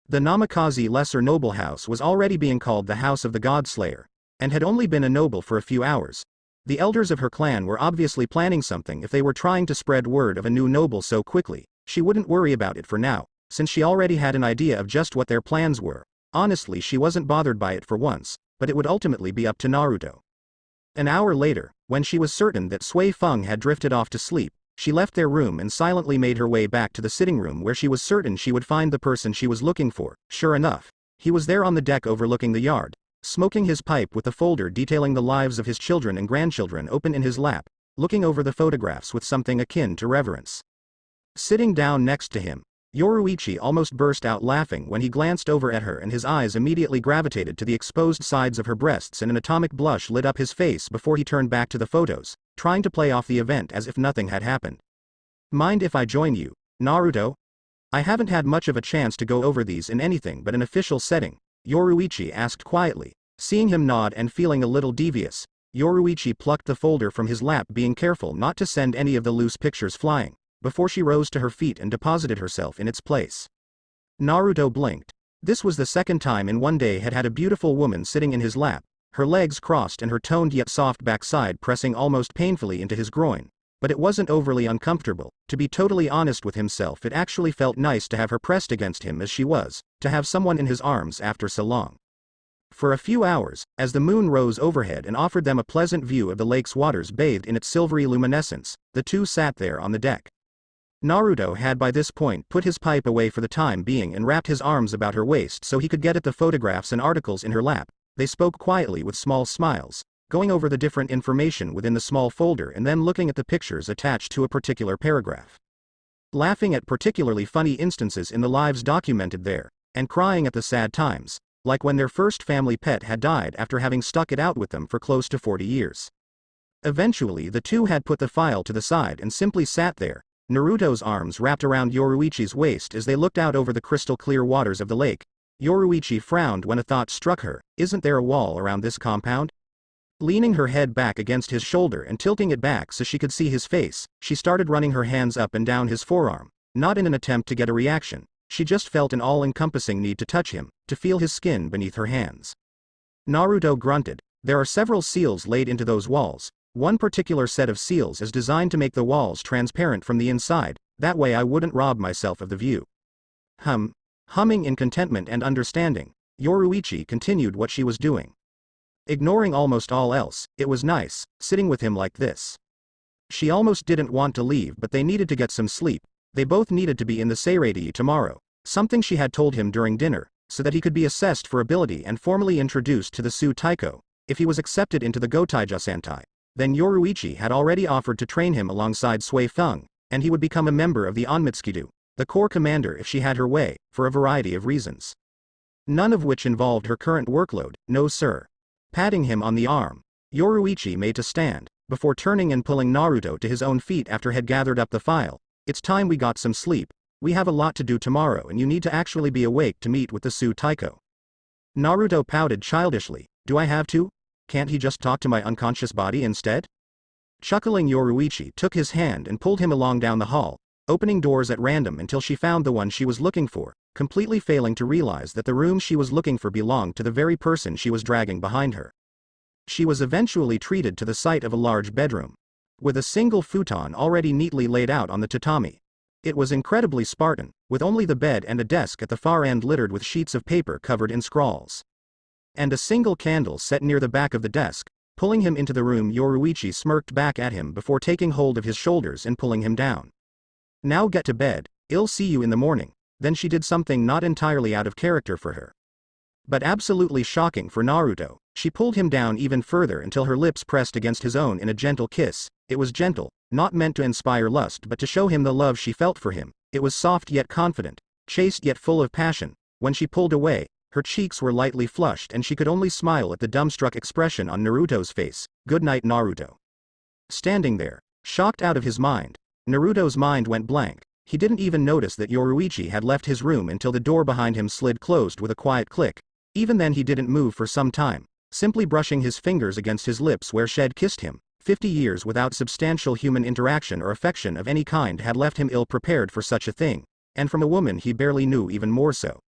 The Namikaze Lesser Noble House was already being called the House of the Godslayer, and had only been a noble for a few hours. The elders of her clan were obviously planning something if they were trying to spread word of a new noble so quickly. She wouldn't worry about it for now, since she already had an idea of just what their plans were. Honestly, she wasn't bothered by it for once, but it would ultimately be up to Naruto. An hour later, when she was certain that Sui Feng had drifted off to sleep, she left their room and silently made her way back to the sitting room where she was certain she would find the person she was looking for. Sure enough, he was there on the deck overlooking the yard, smoking his pipe with a folder detailing the lives of his children and grandchildren open in his lap, looking over the photographs with something akin to reverence. Sitting down next to him, Yoruichi almost burst out laughing when he glanced over at her, and his eyes immediately gravitated to the exposed sides of her breasts and an atomic blush lit up his face before he turned back to the photos, trying to play off the event as if nothing had happened. "Mind if I join you, Naruto? I haven't had much of a chance to go over these in anything but an official setting," Yoruichi asked quietly. Seeing him nod and feeling a little devious, Yoruichi plucked the folder from his lap, being careful not to send any of the loose pictures flying, before she rose to her feet and deposited herself in its place. Naruto blinked. This was the second time in one day had a beautiful woman sitting in his lap, her legs crossed and her toned yet soft backside pressing almost painfully into his groin. But it wasn't overly uncomfortable. To be totally honest with himself, it actually felt nice to have her pressed against him as she was, to have someone in his arms after so long. For a few hours, as the moon rose overhead and offered them a pleasant view of the lake's waters bathed in its silvery luminescence, the two sat there on the deck. Naruto had by this point put his pipe away for the time being and wrapped his arms about her waist so he could get at the photographs and articles in her lap. They spoke quietly with small smiles, going over the different information within the small folder and then looking at the pictures attached to a particular paragraph. Laughing at particularly funny instances in the lives documented there, and crying at the sad times, like when their first family pet had died after having stuck it out with them for close to 40 years. Eventually the two had put the file to the side and simply sat there, Naruto's arms wrapped around Yoruichi's waist as they looked out over the crystal clear waters of the lake. Yoruichi frowned when a thought struck her. Isn't there a wall around this compound? Leaning her head back against his shoulder and tilting it back so she could see his face, she started running her hands up and down his forearm, not in an attempt to get a reaction. She just felt an all-encompassing need to touch him, to feel his skin beneath her hands. Naruto grunted. There are several seals laid into those walls. One particular set of seals is designed to make the walls transparent from the inside, that way I wouldn't rob myself of the view. Humming in contentment and understanding, Yoruichi continued what she was doing. Ignoring almost all else, it was nice, sitting with him like this. She almost didn't want to leave, but they needed to get some sleep. They both needed to be in the Seirei tomorrow, something she had told him during dinner, so that he could be assessed for ability and formally introduced to the Su Taiko. If he was accepted into the Gotaija Sentai, then Yoruichi had already offered to train him alongside Sui Feng, and he would become a member of the Onmitsukido, the corps commander if she had her way, for a variety of reasons. None of which involved her current workload, no sir. Patting him on the arm, Yoruichi made to stand, before turning and pulling Naruto to his own feet after had gathered up the file. It's time we got some sleep, we have a lot to do tomorrow and you need to actually be awake to meet with the Su Taiko. Naruto pouted childishly, do I have to? Can't he just talk to my unconscious body instead? Chuckling, Yoruichi took his hand and pulled him along down the hall, opening doors at random until she found the one she was looking for, completely failing to realize that the room she was looking for belonged to the very person she was dragging behind her. She was eventually treated to the sight of a large bedroom, with a single futon already neatly laid out on the tatami. It was incredibly Spartan, with only the bed and a desk at the far end littered with sheets of paper covered in scrawls. And a single candle set near the back of the desk. Pulling him into the room, Yoruichi smirked back at him before taking hold of his shoulders and pulling him down. Now get to bed, I'll see you in the morning. Then she did something not entirely out of character for her, but absolutely shocking for Naruto. She pulled him down even further until her lips pressed against his own in a gentle kiss. It was gentle, not meant to inspire lust but to show him the love she felt for him. It was soft yet confident, chaste yet full of passion. When she pulled away, her cheeks were lightly flushed and she could only smile at the dumbstruck expression on Naruto's face. Good night, Naruto. Standing there, shocked out of his mind, Naruto's mind went blank. He didn't even notice that Yoruichi had left his room until the door behind him slid closed with a quiet click. Even then he didn't move for some time, simply brushing his fingers against his lips where she had kissed him. 50 years without substantial human interaction or affection of any kind had left him ill-prepared for such a thing, and from a woman he barely knew even more so.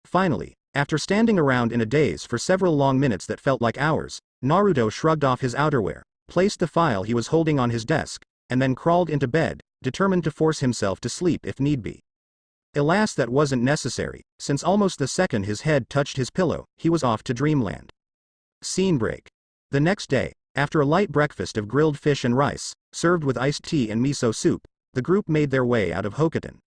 Finally, after standing around in a daze for several long minutes that felt like hours, Naruto shrugged off his outerwear, placed the file he was holding on his desk, and then crawled into bed, determined to force himself to sleep if need be. Alas, that wasn't necessary, since almost the second his head touched his pillow, he was off to dreamland. Scene break. The next day, after a light breakfast of grilled fish and rice, served with iced tea and miso soup, the group made their way out of Hokoten.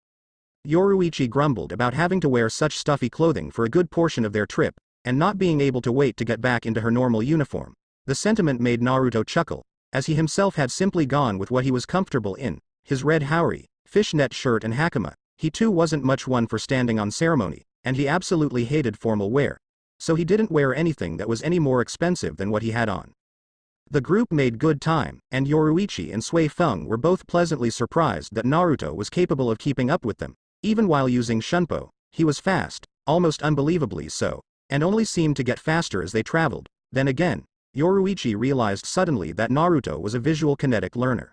Yoruichi grumbled about having to wear such stuffy clothing for a good portion of their trip, and not being able to wait to get back into her normal uniform. The sentiment made Naruto chuckle, as he himself had simply gone with what he was comfortable in, his red haori, fishnet shirt and hakama. He too wasn't much one for standing on ceremony, and he absolutely hated formal wear, so he didn't wear anything that was any more expensive than what he had on. The group made good time, and Yoruichi and Sui Feng were both pleasantly surprised that Naruto was capable of keeping up with them. Even while using Shunpo, he was fast, almost unbelievably so, and only seemed to get faster as they traveled. Then again, Yoruichi realized suddenly that Naruto was a visual kinetic learner.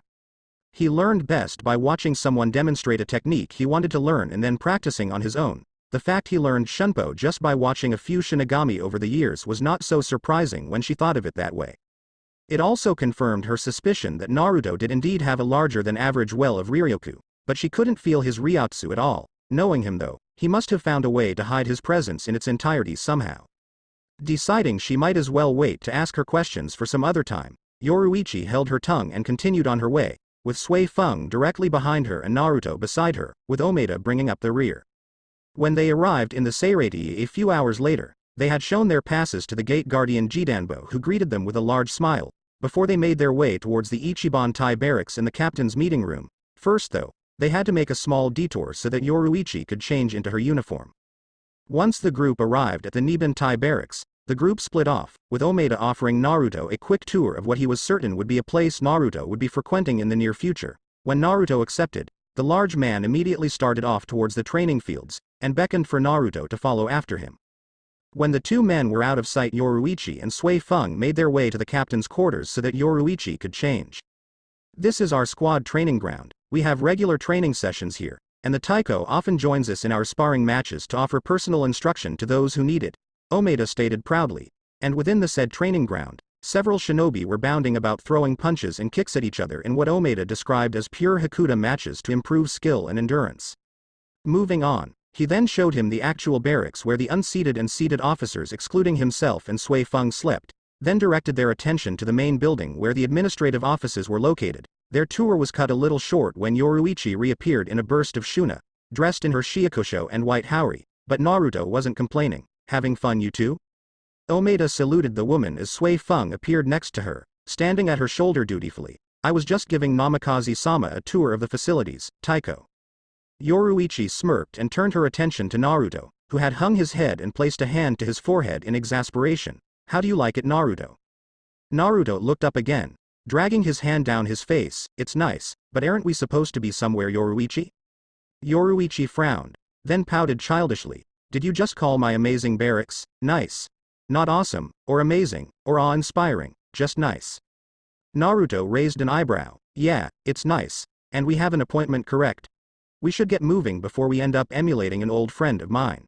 He learned best by watching someone demonstrate a technique he wanted to learn and then practicing on his own. The fact he learned Shunpo just by watching a few Shinigami over the years was not so surprising when she thought of it that way. It also confirmed her suspicion that Naruto did indeed have a larger than average well of Riryoku, but she couldn't feel his Ryotsu at all. Knowing him though, he must have found a way to hide his presence in its entirety somehow. Deciding she might as well wait to ask her questions for some other time, Yoruichi held her tongue and continued on her way, with Sui Feng directly behind her and Naruto beside her, with Omeda bringing up the rear. When they arrived in the Seirei a few hours later, they had shown their passes to the gate guardian Jidanbo, who greeted them with a large smile, before they made their way towards the Ichiban Tai barracks in the captain's meeting room. First though, they had to make a small detour so that Yoruichi could change into her uniform. Once the group arrived at the Niban Tai barracks, the group split off, with Omeda offering Naruto a quick tour of what he was certain would be a place Naruto would be frequenting in the near future. When Naruto accepted, the large man immediately started off towards the training fields, and beckoned for Naruto to follow after him. When the two men were out of sight, Yoruichi and Sui Feng made their way to the captain's quarters so that Yoruichi could change. This is our squad training ground. We have regular training sessions here, and the Taiko often joins us in our sparring matches to offer personal instruction to those who need it, Omeda stated proudly. And within the said training ground, several shinobi were bounding about throwing punches and kicks at each other in what Omeda described as pure Hakuda matches to improve skill and endurance. Moving on, he then showed him the actual barracks where the unseated and seated officers excluding himself and Sui Feng slept, then directed their attention to the main building where the administrative offices were located. Their tour was cut a little short when Yoruichi reappeared in a burst of shuna, dressed in her shiakusho and white haori, but Naruto wasn't complaining. Having fun, you two? Omeda saluted the woman as Sui Feng appeared next to her, standing at her shoulder dutifully. I was just giving Namikaze-sama a tour of the facilities, Taiko. Yoruichi smirked and turned her attention to Naruto, who had hung his head and placed a hand to his forehead in exasperation. How do you like it, Naruto? Naruto looked up again, dragging his hand down his face. It's nice, but aren't we supposed to be somewhere, Yoruichi? Yoruichi frowned, then pouted childishly. Did you just call my amazing barracks nice? Not awesome, or amazing, or awe-inspiring, just nice. Naruto raised an eyebrow. Yeah, it's nice. And we have an appointment, correct? We should get moving before we end up emulating an old friend of mine.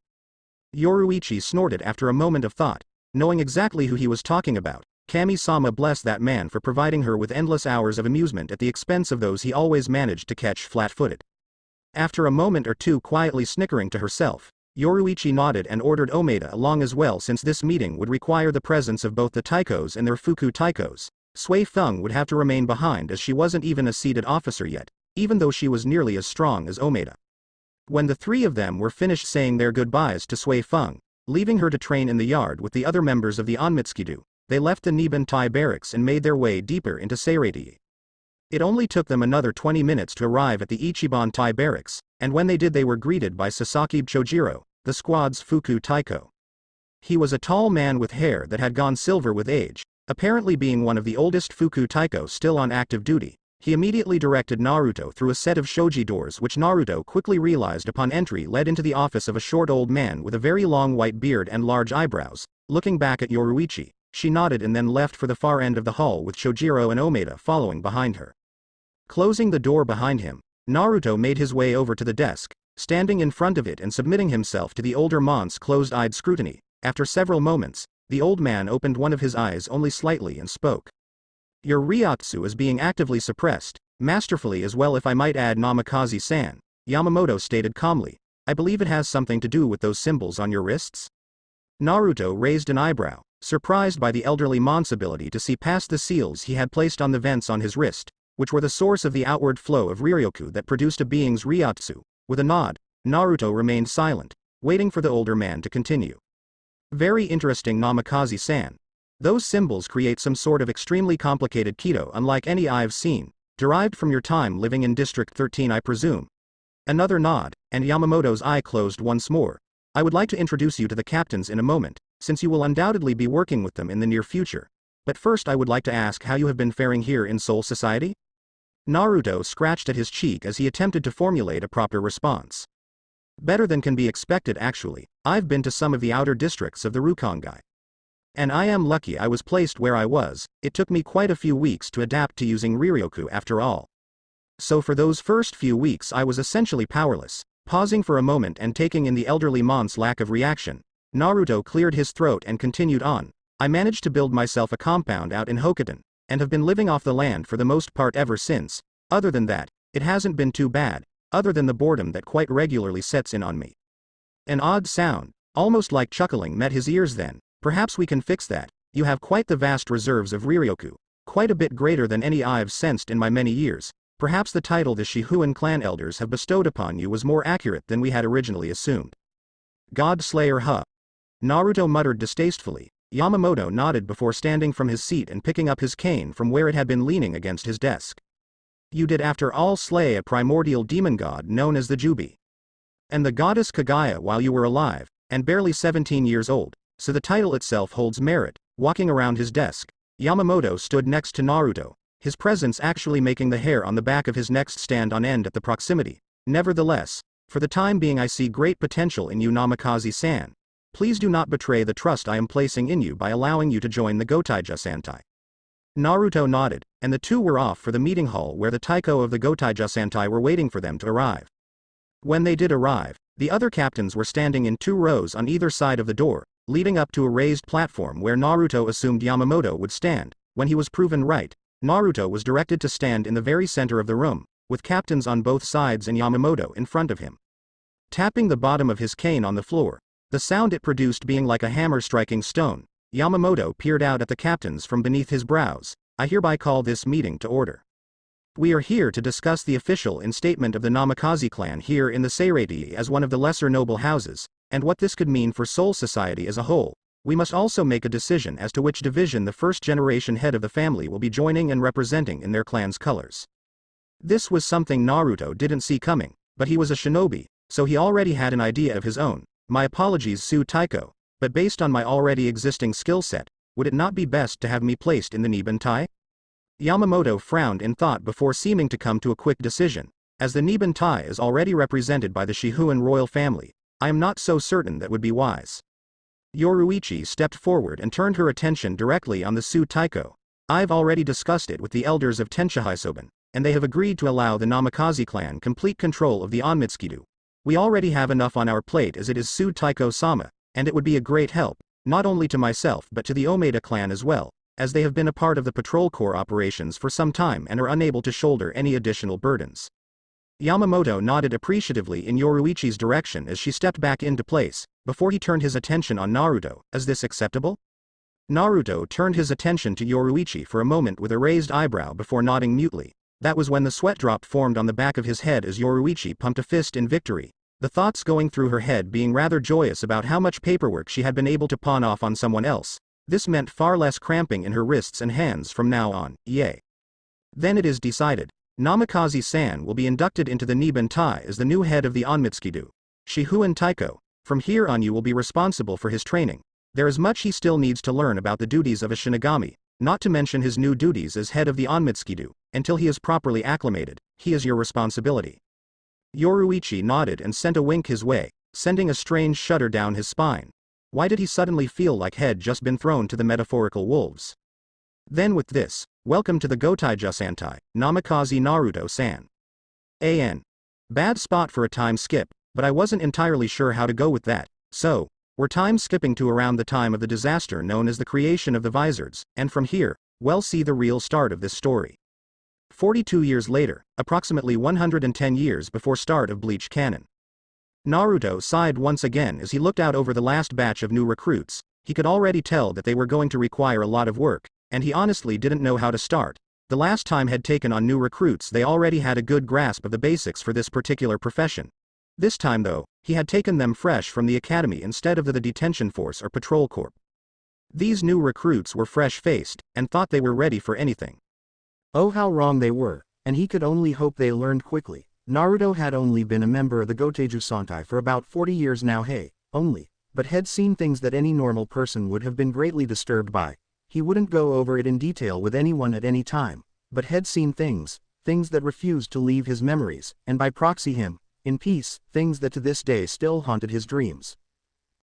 Yoruichi snorted after a moment of thought, knowing exactly who he was talking about. Kami-sama blessed that man for providing her with endless hours of amusement at the expense of those he always managed to catch flat-footed. After a moment or two quietly snickering to herself, Yoruichi nodded and ordered Omeda along as well, since this meeting would require the presence of both the Taikos and their Fuku Taikos. Sui Feng would have to remain behind as she wasn't even a seated officer yet, even though she was nearly as strong as Omeda. When the three of them were finished saying their goodbyes to Sui Feng, leaving her to train in the yard with the other members of the Onmitsukido, they left the Nibantai barracks and made their way deeper into Seireiti. It only took them another 20 minutes to arrive at the Ichiban Tai barracks, and when they did they were greeted by Sasaki Chojiro, the squad's Fuku Taiko. He was a tall man with hair that had gone silver with age, apparently being one of the oldest Fuku Taiko still on active duty. He immediately directed Naruto through a set of shoji doors which Naruto quickly realized upon entry led into the office of a short old man with a very long white beard and large eyebrows. Looking back at Yoruichi, she nodded and then left for the far end of the hall with Chojiro and Omeda following behind her. Closing the door behind him, Naruto made his way over to the desk, standing in front of it and submitting himself to the older man's closed-eyed scrutiny. After several moments, the old man opened one of his eyes only slightly and spoke. Your Ryotsu is being actively suppressed, masterfully as well, if I might add, Namikaze-san, Yamamoto stated calmly. I believe it has something to do with those symbols on your wrists? Naruto raised an eyebrow, surprised by the elderly man's ability to see past the seals he had placed on the vents on his wrist, which were the source of the outward flow of Ryoryoku that produced a being's Ryotsu. With a nod, Naruto remained silent, waiting for the older man to continue. Very interesting, Namikaze-san. Those symbols create some sort of extremely complicated Kido unlike any I've seen, derived from your time living in District 13, I presume. Another nod, and Yamamoto's eye closed once more. I would like to introduce you to the captains in a moment, since you will undoubtedly be working with them in the near future. But first I would like to ask how you have been faring here in Soul Society? Naruto scratched at his cheek as he attempted to formulate a proper response. Better than can be expected, actually. I've been to some of the outer districts of the Rukongai. And I am lucky I was placed where I was. It took me quite a few weeks to adapt to using Ryoryoku after all. So for those first few weeks I was essentially powerless. Pausing for a moment and taking in the elderly man's lack of reaction, Naruto cleared his throat and continued on. I managed to build myself a compound out in Hokkaido, and have been living off the land for the most part ever since. Other than that, it hasn't been too bad, other than the boredom that quite regularly sets in on me. An odd sound, almost like chuckling, met his ears then. Perhaps we can fix that. You have quite the vast reserves of Ryoryoku, quite a bit greater than any I've sensed in my many years. Perhaps the title the Shihuan clan elders have bestowed upon you was more accurate than we had originally assumed. God Slayer, huh? Naruto muttered distastefully. Yamamoto nodded before standing from his seat and picking up his cane from where it had been leaning against his desk. You did after all slay a primordial demon god known as the Jubi. And the goddess Kagaya while you were alive, and barely 17 years old, so the title itself holds merit. Walking around his desk, Yamamoto stood next to Naruto, his presence actually making the hair on the back of his neck stand on end at the proximity. Nevertheless, for the time being I see great potential in you, Namikaze-san. Please do not betray the trust I am placing in you by allowing you to join the Gotaija Sentai. Naruto nodded, and the two were off for the meeting hall where the Taiko of the Gotaija Sentai were waiting for them to arrive. When they did arrive, the other captains were standing in 2 rows on either side of the door, leading up to a raised platform where Naruto assumed Yamamoto would stand. When he was proven right, Naruto was directed to stand in the very center of the room, with captains on both sides and Yamamoto in front of him. Tapping the bottom of his cane on the floor, the sound it produced being like a hammer striking stone, Yamamoto peered out at the captains from beneath his brows. I hereby call this meeting to order. We are here to discuss the official instatement of the Namikaze clan here in the Seireiti as one of the lesser noble houses, and what this could mean for Soul Society as a whole. We must also make a decision as to which division the first-generation head of the family will be joining and representing in their clan's colors. This was something Naruto didn't see coming, but he was a shinobi, so he already had an idea of his own. My apologies, Su Taiko, but based on my already existing skill set, would it not be best to have me placed in the Nibantai? Yamamoto frowned in thought before seeming to come to a quick decision. As the Nibantai is already represented by the Shihuan royal family, I am not so certain that would be wise. Yoruichi stepped forward and turned her attention directly on the Su Taiko. I've already discussed it with the elders of Tenshihaisoban, and they have agreed to allow the Namikaze clan complete control of the Onmitsukido. We already have enough on our plate as it is, Su Taiko-sama, and it would be a great help, not only to myself but to the Omeda clan as well, as they have been a part of the patrol corps operations for some time and are unable to shoulder any additional burdens. Yamamoto nodded appreciatively in Yoruichi's direction as she stepped back into place, before he turned his attention on Naruto. Is this acceptable? Naruto turned his attention to Yoruichi for a moment with a raised eyebrow before nodding mutely. That was when the sweat drop formed on the back of his head as Yoruichi pumped a fist in victory, the thoughts going through her head being rather joyous about how much paperwork she had been able to pawn off on someone else. This meant far less cramping in her wrists and hands from now on. Yay. Then it is decided. Namikaze-san will be inducted into the Nibantai as the new head of the Onmitsukido. Shihuan Taiko, from here on you will be responsible for his training. There is much he still needs to learn about the duties of a Shinigami, not to mention his new duties as head of the Onmitsukido. Until he is properly acclimated, he is your responsibility. Yoruichi nodded and sent a wink his way, sending a strange shudder down his spine. Why did he suddenly feel like had just been thrown to the metaphorical wolves? Then with this, welcome to the Gotaija Santai, Namikaze Naruto-san. Bad spot for a time skip, but I wasn't entirely sure how to go with that, so, we're time skipping to around the time of the disaster known as the creation of the Vizards, and from here, we'll see the real start of this story. 42 years later, approximately 110 years before start of Bleach canon. Naruto sighed once again as he looked out over the last batch of new recruits. He could already tell that they were going to require a lot of work, and he honestly didn't know how to start. The last time had taken on new recruits, they already had a good grasp of the basics for this particular profession. This time though, he had taken them fresh from the academy instead of the detention force or patrol corps. These new recruits were fresh-faced, and thought they were ready for anything. Oh, how wrong they were, and he could only hope they learned quickly. Naruto had only been a member of the Goteiju Santai for about 40 years now, but had seen things that any normal person would have been greatly disturbed by. He wouldn't go over it in detail with anyone at any time, but had seen things that refused to leave his memories, and by proxy him, in peace, things that to this day still haunted his dreams.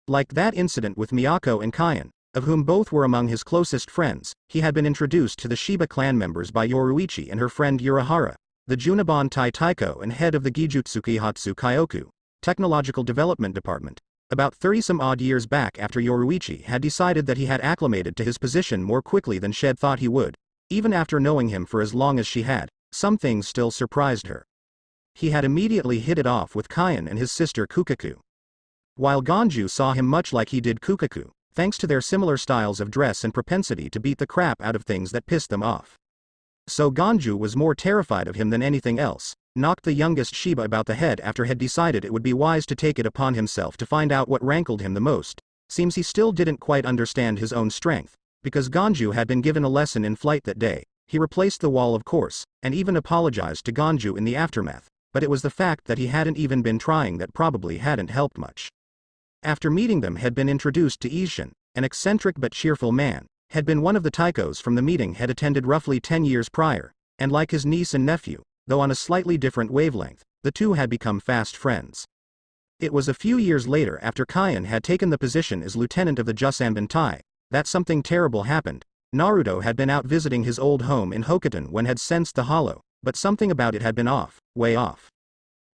Like that incident with Miyako and Kaien, of whom both were among his closest friends. He had been introduced to the Shiba clan members by Yoruichi and her friend Urahara, the Junabantai Taiko and head of the Gijutsuki Kyoku Technological Development Department, about 30-some-odd years back after Yoruichi had decided that he had acclimated to his position more quickly than Shed thought he would. Even after knowing him for as long as she had, some things still surprised her. He had immediately hit it off with Kaien and his sister Kukaku. While Ganju saw him much like he did Kukaku, thanks to their similar styles of dress and propensity to beat the crap out of things that pissed them off. So Ganju was more terrified of him than anything else, knocked the youngest Shiba about the head after had decided it would be wise to take it upon himself to find out what rankled him the most. Seems he still didn't quite understand his own strength, because Ganju had been given a lesson in flight that day. He replaced the wall of course, and even apologized to Ganju in the aftermath, but it was the fact that he hadn't even been trying that probably hadn't helped much. After meeting them had been introduced to Isshin, an eccentric but cheerful man, had been one of the Taikos from the meeting had attended roughly 10 years prior, and like his niece and nephew, though on a slightly different wavelength, the two had become fast friends. It was a few years later after Kaien had taken the position as lieutenant of the Jusanbantai, that something terrible happened. Naruto had been out visiting his old home in Hokuton when had sensed the hollow, but something about it had been off, way off.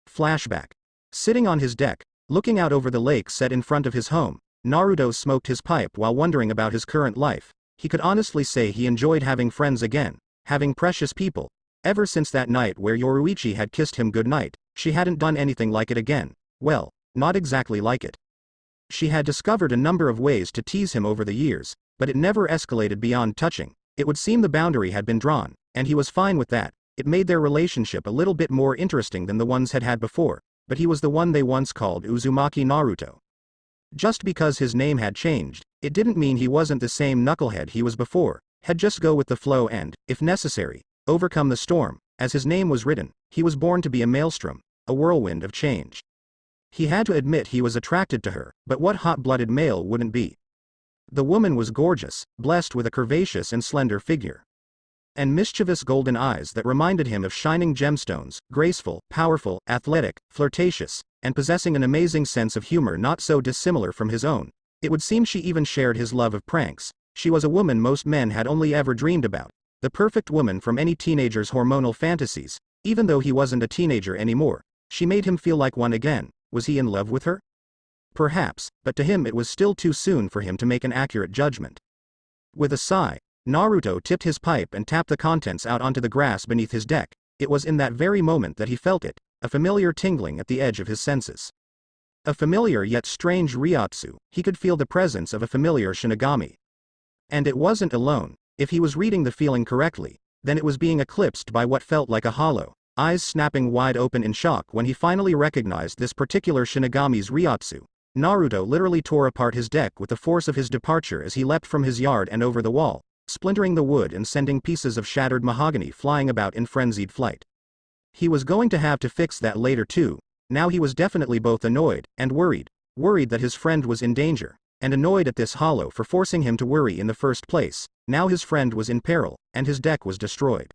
Flashback. Sitting on his deck, looking out over the lake set in front of his home, Naruto smoked his pipe while wondering about his current life. He could honestly say he enjoyed having friends again, having precious people. Ever since that night where Yoruichi had kissed him goodnight, she hadn't done anything like it again. Well, not exactly like it. She had discovered a number of ways to tease him over the years, but it never escalated beyond touching. It would seem the boundary had been drawn, and he was fine with that. It made their relationship a little bit more interesting than the ones had had before, but he was the one they once called Uzumaki Naruto. Just because his name had changed, It didn't mean he wasn't the same knucklehead he was before, had just go with the flow and, if necessary, overcome the storm. As his name was written, he was born to be a maelstrom, a whirlwind of change. He had to admit he was attracted to her, but what hot-blooded male wouldn't be? The woman was gorgeous, blessed with a curvaceous and slender figure, and mischievous golden eyes that reminded him of shining gemstones, graceful, powerful, athletic, flirtatious, and possessing an amazing sense of humor not so dissimilar from his own. It would seem she even shared his love of pranks. She was a woman most men had only ever dreamed about, the perfect woman from any teenager's hormonal fantasies. Even though he wasn't a teenager anymore, she made him feel like one again. Was he in love with her? Perhaps, but to him it was still too soon for him to make an accurate judgment. With a sigh, Naruto tipped his pipe and tapped the contents out onto the grass beneath his deck. It was in that very moment that he felt it, a familiar tingling at the edge of his senses. A familiar yet strange Ryotsu. He could feel the presence of a familiar Shinigami. And it wasn't alone. If he was reading the feeling correctly, then it was being eclipsed by what felt like a hollow, eyes snapping wide open in shock when he finally recognized this particular Shinigami's Ryotsu. Naruto literally tore apart his deck with the force of his departure as he leapt from his yard and over the wall, splintering the wood and sending pieces of shattered mahogany flying about in frenzied flight. He was going to have to fix that later too. Now he was definitely both annoyed and worried that his friend was in danger, and annoyed at this hollow for forcing him to worry in the first place. Now his friend was in peril, and his deck was destroyed.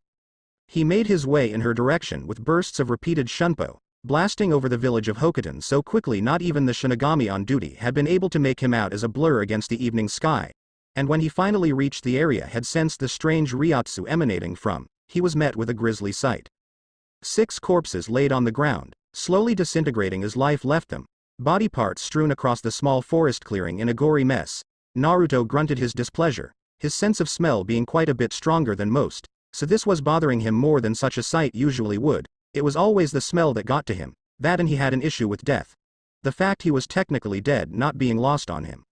He made his way in her direction with bursts of repeated shunpo, blasting over the village of Hokuton so quickly not even the Shinigami on duty had been able to make him out as a blur against the evening sky. And when he finally reached the area had sensed the strange Ryotsu emanating from, he was met with a grisly sight. 6 corpses laid on the ground, slowly disintegrating as life left them, body parts strewn across the small forest clearing in a gory mess. Naruto grunted his displeasure, his sense of smell being quite a bit stronger than most, so this was bothering him more than such a sight usually would. It was always the smell that got to him, that and he had an issue with death. The fact he was technically dead not being lost on him.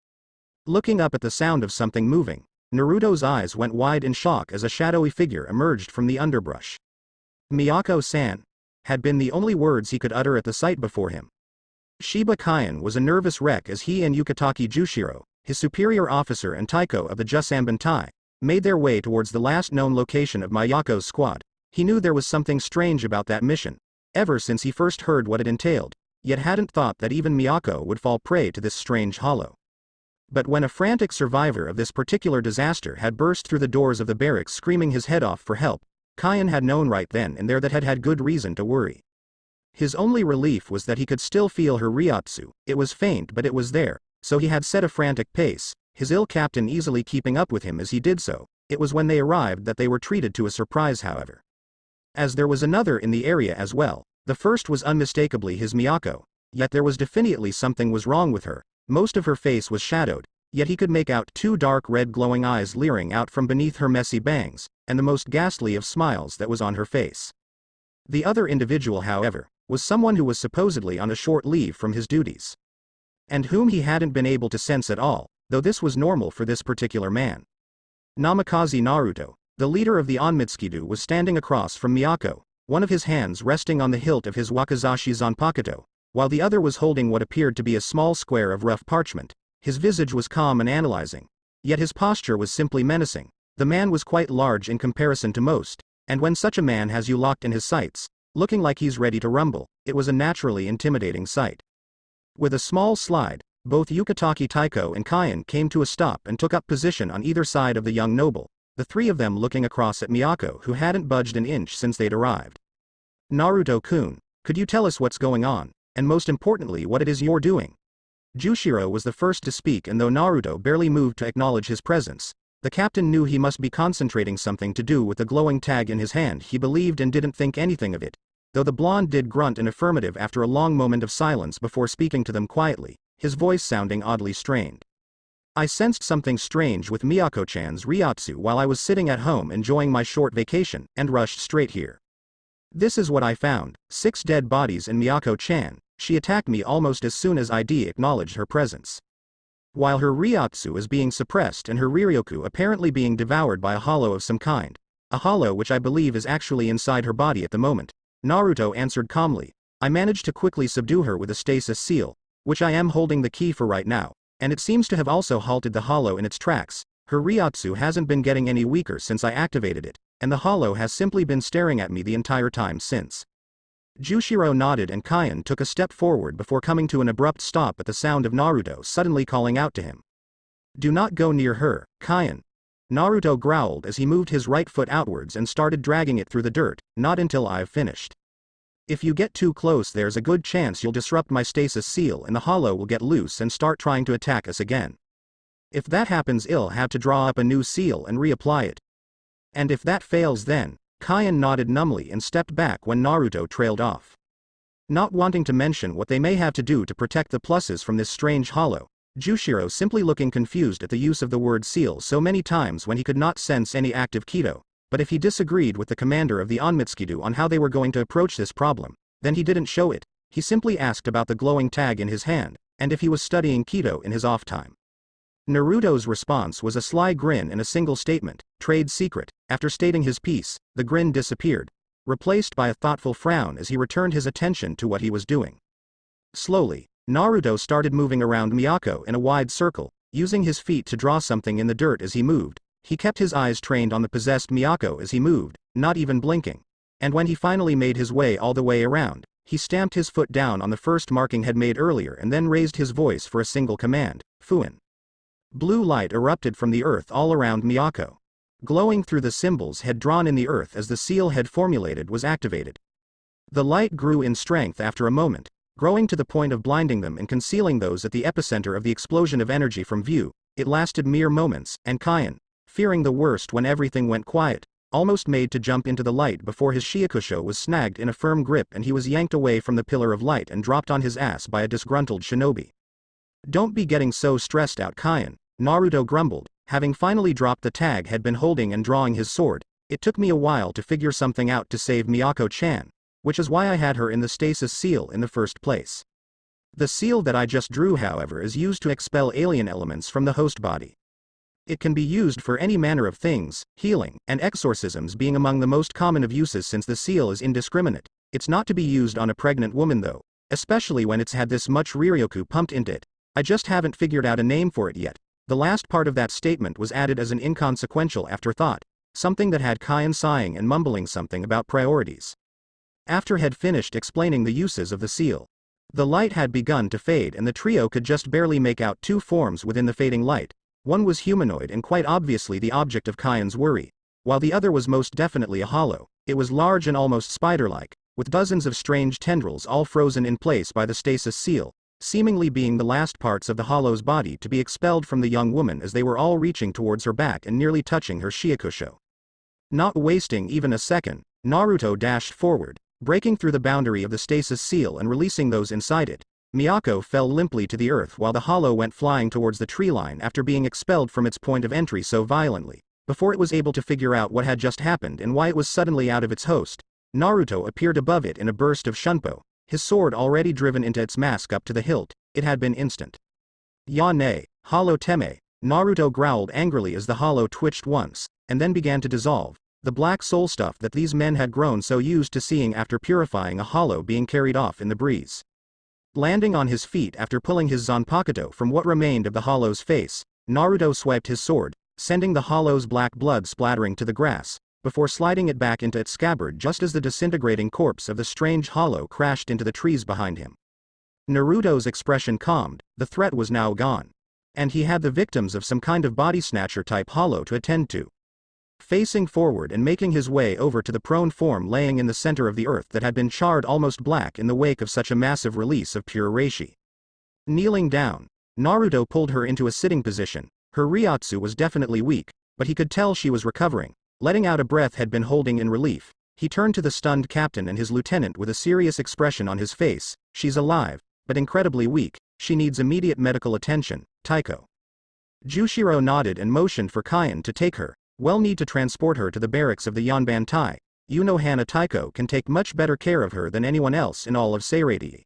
Looking up at the sound of something moving, Naruto's eyes went wide in shock as a shadowy figure emerged from the underbrush. Miyako-san, had been the only words he could utter at the sight before him. Shiba Kyan was a nervous wreck as he and Yukitake Jushiro, his superior officer and Taiko of the Jusanbantai, made their way towards the last known location of Miyako's squad. He knew there was something strange about that mission, ever since he first heard what it entailed, yet hadn't thought that even Miyako would fall prey to this strange hollow. But when a frantic survivor of this particular disaster had burst through the doors of the barracks screaming his head off for help, Kyan had known right then and there that had good reason to worry. His only relief was that he could still feel her Ryotsu. It was faint but it was there, so he had set a frantic pace, his ill captain easily keeping up with him as he did so. It was when they arrived that they were treated to a surprise however. As there was another in the area as well, the first was unmistakably his Miyako, yet there was definitely something was wrong with her. Most of her face was shadowed, yet he could make out 2 dark red glowing eyes leering out from beneath her messy bangs, and the most ghastly of smiles that was on her face. The other individual however, was someone who was supposedly on a short leave from his duties, and whom he hadn't been able to sense at all, though this was normal for this particular man. Namikaze Naruto, the leader of the Onmitsukido, was standing across from Miyako, one of his hands resting on the hilt of his Wakizashi Zanpakuto, while the other was holding what appeared to be a small square of rough parchment. His visage was calm and analyzing, yet his posture was simply menacing. The man was quite large in comparison to most, and when such a man has you locked in his sights, looking like he's ready to rumble, it was a naturally intimidating sight. With a small slide, both Yukitake Taiko and Kyan came to a stop and took up position on either side of the young noble, the 3 of them looking across at Miyako who hadn't budged an inch since they'd arrived. Naruto-kun, could you tell us what's going on, and most importantly what it is you're doing? Jushiro was the first to speak, and though Naruto barely moved to acknowledge his presence, the captain knew he must be concentrating something to do with the glowing tag in his hand. He believed and didn't think anything of it, though the blonde did grunt an affirmative after a long moment of silence before speaking to them quietly, his voice sounding oddly strained. I sensed something strange with Miyako-chan's Ryotsu while I was sitting at home enjoying my short vacation, and rushed straight here. This is what I found: 6 dead bodies in Miyako-chan. She attacked me almost as soon as ID acknowledged her presence. While her Ryotsu is being suppressed and her Riryoku apparently being devoured by a hollow of some kind. A hollow which I believe is actually inside her body at the moment. Naruto answered calmly. I managed to quickly subdue her with a stasis seal, which I am holding the key for right now, And it seems to have also halted the hollow in its tracks. Her Ryotsu hasn't been getting any weaker since I activated it, and the hollow has simply been staring at me the entire time since. Jushiro nodded and Kaien took a step forward before coming to an abrupt stop at the sound of Naruto suddenly calling out to him. Do not go near her, Kaien. Naruto growled as he moved his right foot outwards and started dragging it through the dirt, not until I've finished. If you get too close there's a good chance you'll disrupt my stasis seal and the hollow will get loose and start trying to attack us again. If that happens I'll have to draw up a new seal and reapply it. And if that fails then, Kaien nodded numbly and stepped back when Naruto trailed off. Not wanting to mention what they may have to do to protect the pluses from this strange hollow, Jushiro simply looking confused at the use of the word seal so many times when he could not sense any active Kido, but if he disagreed with the commander of the Onmitsukido on how they were going to approach this problem, then he didn't show it, he simply asked about the glowing tag in his hand, and if he was studying Kido in his off time. Naruto's response was a sly grin and a single statement, trade secret. After stating his piece, the grin disappeared, replaced by a thoughtful frown as he returned his attention to what he was doing. Slowly, Naruto started moving around Miyako in a wide circle, using his feet to draw something in the dirt as he moved. He kept his eyes trained on the possessed Miyako as he moved, not even blinking. And when he finally made his way all the way around, he stamped his foot down on the first marking had made earlier and then raised his voice for a single command, Fuin. Blue light erupted from the earth all around Miyako. Glowing through the symbols had drawn in the earth as the seal had formulated was activated. The light grew in strength after a moment, growing to the point of blinding them and concealing those at the epicenter of the explosion of energy from view. It lasted mere moments, and Kaien, fearing the worst when everything went quiet, almost made to jump into the light before his Shiakusho was snagged in a firm grip and he was yanked away from the pillar of light and dropped on his ass by a disgruntled shinobi. Don't be getting so stressed out, Kaien, Naruto grumbled, having finally dropped the tag had been holding and drawing his sword. It took me a while to figure something out to save Miyako-chan, which is why I had her in the stasis seal in the first place. The seal that I just drew however is used to expel alien elements from the host body. It can be used for any manner of things, healing, and exorcisms being among the most common of uses since the seal is indiscriminate. It's not to be used on a pregnant woman though, especially when it's had this much Riryoku pumped into it. I just haven't figured out a name for it yet. The last part of that statement was added as an inconsequential afterthought, something that had Kaien sighing and mumbling something about priorities. After had finished explaining the uses of the seal, the light had begun to fade and the trio could just barely make out two forms within the fading light. One was humanoid and quite obviously the object of Kaien's worry, while the other was most definitely a hollow. It was large and almost spider-like, with dozens of strange tendrils all frozen in place by the stasis seal, seemingly being the last parts of the hollow's body to be expelled from the young woman as they were all reaching towards her back and nearly touching her Shiakusho. Not wasting even a second, Naruto dashed forward, breaking through the boundary of the stasis seal and releasing those inside it. Miyako fell limply to the earth while the hollow went flying towards the tree line after being expelled from its point of entry so violently. Before it was able to figure out what had just happened and why it was suddenly out of its host, Naruto appeared above it in a burst of shunpo, his sword already driven into its mask up to the hilt. It had been instant. Yane, hollow teme, Naruto growled angrily as the hollow twitched once, and then began to dissolve, the black soul stuff that these men had grown so used to seeing after purifying a hollow being carried off in the breeze. Landing on his feet after pulling his Zanpakuto from what remained of the hollow's face, Naruto swiped his sword, sending the hollow's black blood splattering to the grass, before sliding it back into its scabbard just as the disintegrating corpse of the strange hollow crashed into the trees behind him. Naruto's expression calmed, the threat was now gone. And he had the victims of some kind of body snatcher type hollow to attend to. Facing forward and making his way over to the prone form laying in the center of the earth that had been charred almost black in the wake of such a massive release of pure reishi. Kneeling down, Naruto pulled her into a sitting position. Her Ryotsu was definitely weak, but he could tell she was recovering. Letting out a breath had been holding in relief. He turned to the stunned captain and his lieutenant with a serious expression on his face. She's alive, but incredibly weak. She needs immediate medical attention, Taiko. Jushiro nodded and motioned for Kaien to take her. We'll need to transport her to the barracks of the Yonbantai. You know Hana Taiko can take much better care of her than anyone else in all of Seireiti.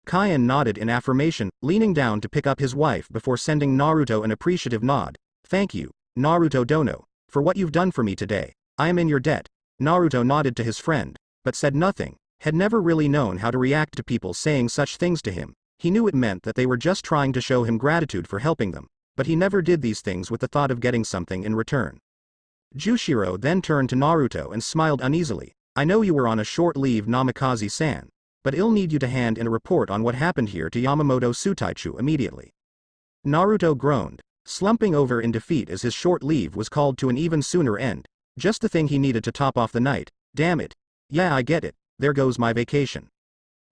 Kaien nodded in affirmation, leaning down to pick up his wife before sending Naruto an appreciative nod. Thank you, Naruto Dono, for what you've done for me today. I am in your debt. Naruto nodded to his friend, but said nothing, had never really known how to react to people saying such things to him. He knew it meant that they were just trying to show him gratitude for helping them, but he never did these things with the thought of getting something in return. Jushiro then turned to Naruto and smiled uneasily. I know you were on a short leave, Namikaze-san, but I'll need you to hand in a report on what happened here to Yamamoto Sutaichu immediately. Naruto groaned, slumping over in defeat as his short leave was called to an even sooner end. Just the thing he needed to top off the night. Damn it. Yeah, I get it. There goes my vacation.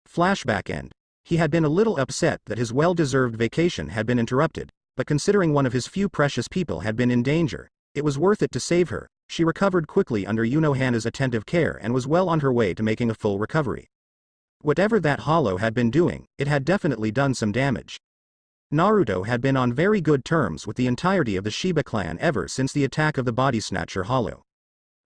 Flashback end. He had been a little upset that his well-deserved vacation had been interrupted, but considering one of his few precious people had been in danger, it was worth it to save her. She recovered quickly under Yunohana's attentive care and was well on her way to making a full recovery. Whatever that hollow had been doing, it had definitely done some damage. Naruto had been on very good terms with the entirety of the Shiba clan ever since the attack of the Body Snatcher Hollow,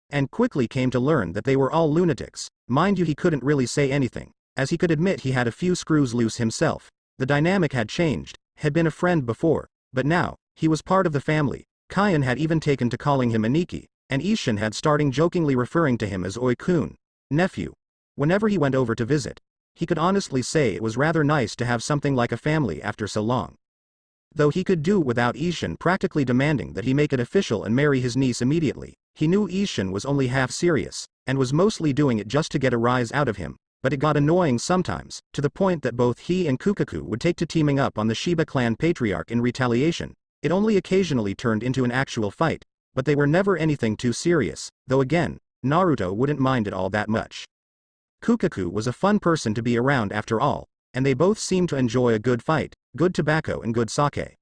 and quickly came to learn that they were all lunatics. Mind you, he couldn't really say anything, as he could admit he had a few screws loose himself. The dynamic had changed, had been a friend before, but now, he was part of the family. Kyan had even taken to calling him Aniki, and Isshin had started jokingly referring to him as Oi-kun, nephew. Whenever he went over to visit, he could honestly say it was rather nice to have something like a family after so long. Though he could do without Isshin practically demanding that he make it official and marry his niece immediately, he knew Isshin was only half serious, and was mostly doing it just to get a rise out of him, but it got annoying sometimes, to the point that both he and Kukaku would take to teaming up on the Shiba clan patriarch in retaliation. It only occasionally turned into an actual fight, but they were never anything too serious, though again, Naruto wouldn't mind it all that much. Kukaku was a fun person to be around after all, and they both seemed to enjoy a good fight, good tobacco and good sake.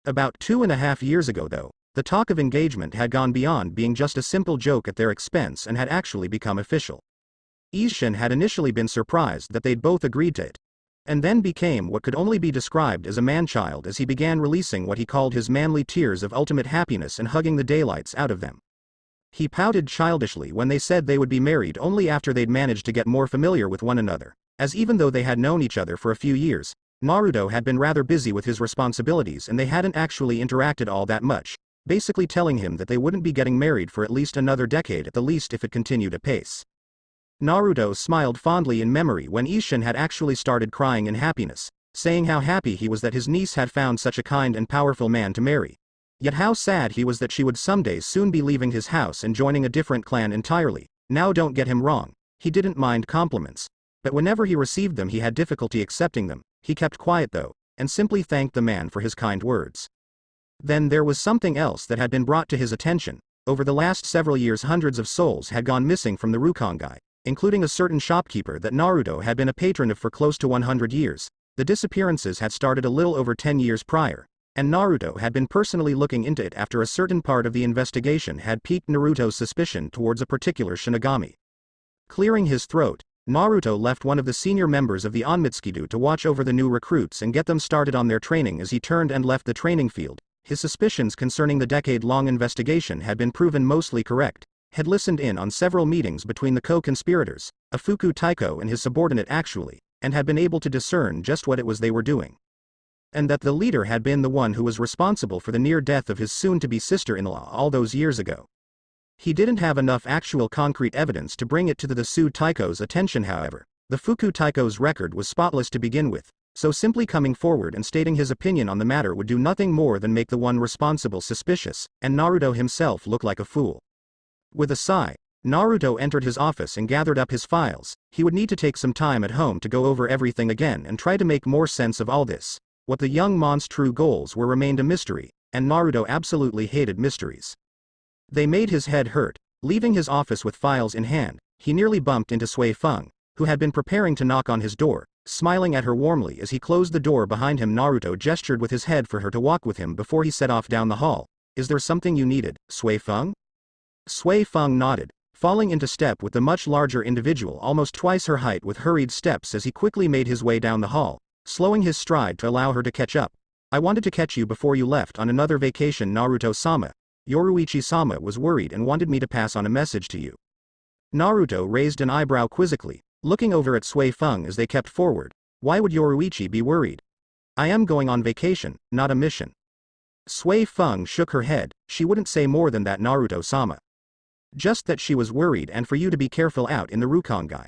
About 2.5 years ago though, the talk of engagement had gone beyond being just a simple joke at their expense and had actually become official. Isshin had initially been surprised that they'd both agreed to it, and then became what could only be described as a man-child as he began releasing what he called his manly tears of ultimate happiness and hugging the daylights out of them. He pouted childishly when they said they would be married only after they'd managed to get more familiar with one another, as even though they had known each other for a few years, Naruto had been rather busy with his responsibilities and they hadn't actually interacted all that much, basically telling him that they wouldn't be getting married for at least another decade at the least if it continued apace. Naruto smiled fondly in memory when Isshin had actually started crying in happiness, saying how happy he was that his niece had found such a kind and powerful man to marry. Yet how sad he was that she would someday soon be leaving his house and joining a different clan entirely. Now don't get him wrong, he didn't mind compliments, but whenever he received them he had difficulty accepting them. He kept quiet though, and simply thanked the man for his kind words. Then there was something else that had been brought to his attention. Over the last several years hundreds of souls had gone missing from the Rukongai, including a certain shopkeeper that Naruto had been a patron of for close to 100 years. The disappearances had started a little over 10 years prior, and Naruto had been personally looking into it after a certain part of the investigation had piqued Naruto's suspicion towards a particular Shinigami. Clearing his throat, Naruto left one of the senior members of the Onmitsukido to watch over the new recruits and get them started on their training. As he turned and left the training field, his suspicions concerning the decade-long investigation had been proven mostly correct. Had listened in on several meetings between the co-conspirators, a Fuku Taiko and his subordinate actually, and had been able to discern just what it was they were doing. And that the leader had been the one who was responsible for the near death of his soon-to-be sister-in-law all those years ago. He didn't have enough actual concrete evidence to bring it to the Su Taiko's attention. However, the Fuku Taiko's record was spotless to begin with, so simply coming forward and stating his opinion on the matter would do nothing more than make the one responsible suspicious, and Naruto himself look like a fool. With a sigh, Naruto entered his office and gathered up his files. He would need to take some time at home to go over everything again and try to make more sense of all this. What the young mon's true goals were remained a mystery, and Naruto absolutely hated mysteries. They made his head hurt. Leaving his office with files in hand, he nearly bumped into Sui Feng, who had been preparing to knock on his door, smiling at her warmly as he closed the door behind him. Naruto gestured with his head for her to walk with him before he set off down the hall. Is there something you needed, Sui Feng? Sui Feng nodded, falling into step with the much larger individual almost twice her height with hurried steps as he quickly made his way down the hall, slowing his stride to allow her to catch up. I wanted to catch you before you left on another vacation, Naruto-sama. Yoruichi-sama was worried and wanted me to pass on a message to you. Naruto raised an eyebrow quizzically, looking over at Sui Feng as they kept forward. Why would Yoruichi be worried? I am going on vacation, not a mission. Sui Feng shook her head. She wouldn't say more than that, Naruto-sama. Just that she was worried and for you to be careful out in the Rukongai.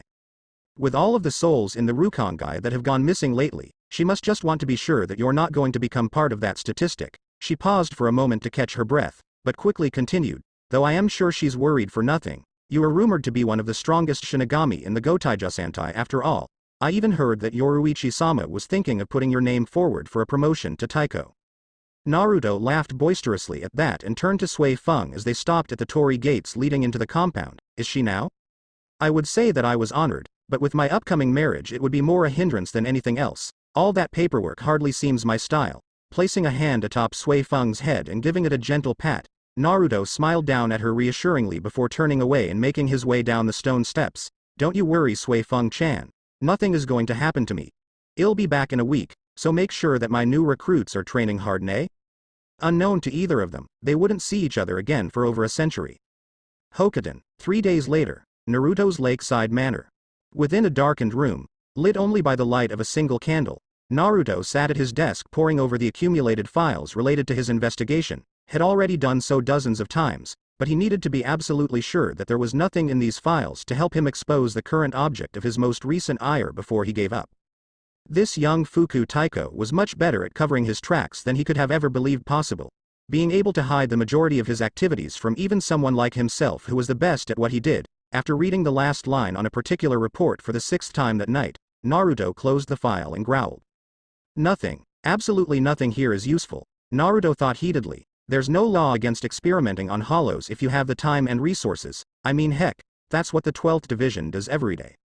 With all of the souls in the Rukongai that have gone missing lately, She must just want to be sure that you're not going to become part of that statistic. She paused for a moment to catch her breath, but quickly continued, though I am sure she's worried for nothing. You are rumored to be one of the strongest Shinigami in the Gotaijusentai after all. I even heard that Yoruichi-sama was thinking of putting your name forward for a promotion to Taiko. Naruto laughed boisterously at that and turned to Sui Feng as they stopped at the torii gates leading into the compound. Is she now? I would say that I was honored, but with my upcoming marriage it would be more a hindrance than anything else. All that paperwork hardly seems my style. Placing a hand atop Sui Feng's head and giving it a gentle pat, Naruto smiled down at her reassuringly before turning away and making his way down the stone steps. Don't you worry, Sui Feng-chan. Nothing is going to happen to me. I'll be back in a week, so make sure that my new recruits are training hard, nay? Unknown to either of them, they wouldn't see each other again for over a century. Hokkaido, 3 days later, Naruto's lakeside manor. Within a darkened room, lit only by the light of a single candle, Naruto sat at his desk poring over the accumulated files related to his investigation. Had already done so dozens of times, but he needed to be absolutely sure that there was nothing in these files to help him expose the current object of his most recent ire before he gave up. This young Fuku Taiko was much better at covering his tracks than he could have ever believed possible, being able to hide the majority of his activities from even someone like himself who was the best at what he did. After reading the last line on a particular report for the 6th time that night, Naruto closed the file and growled. Nothing, absolutely nothing here is useful, Naruto thought heatedly. There's no law against experimenting on hollows if you have the time and resources. I mean, heck, that's what the 12th Division does every day.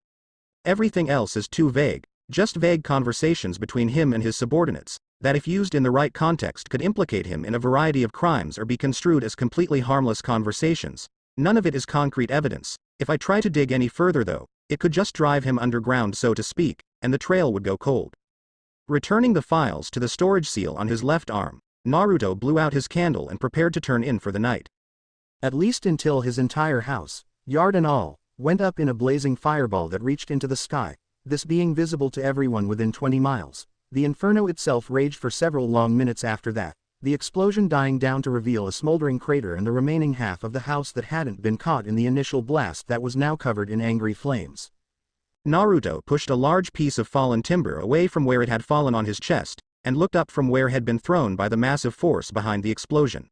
Everything else is too vague, just vague conversations between him and his subordinates, that if used in the right context could implicate him in a variety of crimes or be construed as completely harmless conversations. None of it is concrete evidence. If I try to dig any further though, it could just drive him underground so to speak, and the trail would go cold. Returning the files to the storage seal on his left arm, Naruto blew out his candle and prepared to turn in for the night. At least until his entire house, yard and all, went up in a blazing fireball that reached into the sky, this being visible to everyone within 20 miles. The inferno itself raged for several long minutes after that, the explosion dying down to reveal a smoldering crater and the remaining half of the house that hadn't been caught in the initial blast that was now covered in angry flames. Naruto pushed a large piece of fallen timber away from where it had fallen on his chest, and looked up from where it had been thrown by the massive force behind the explosion.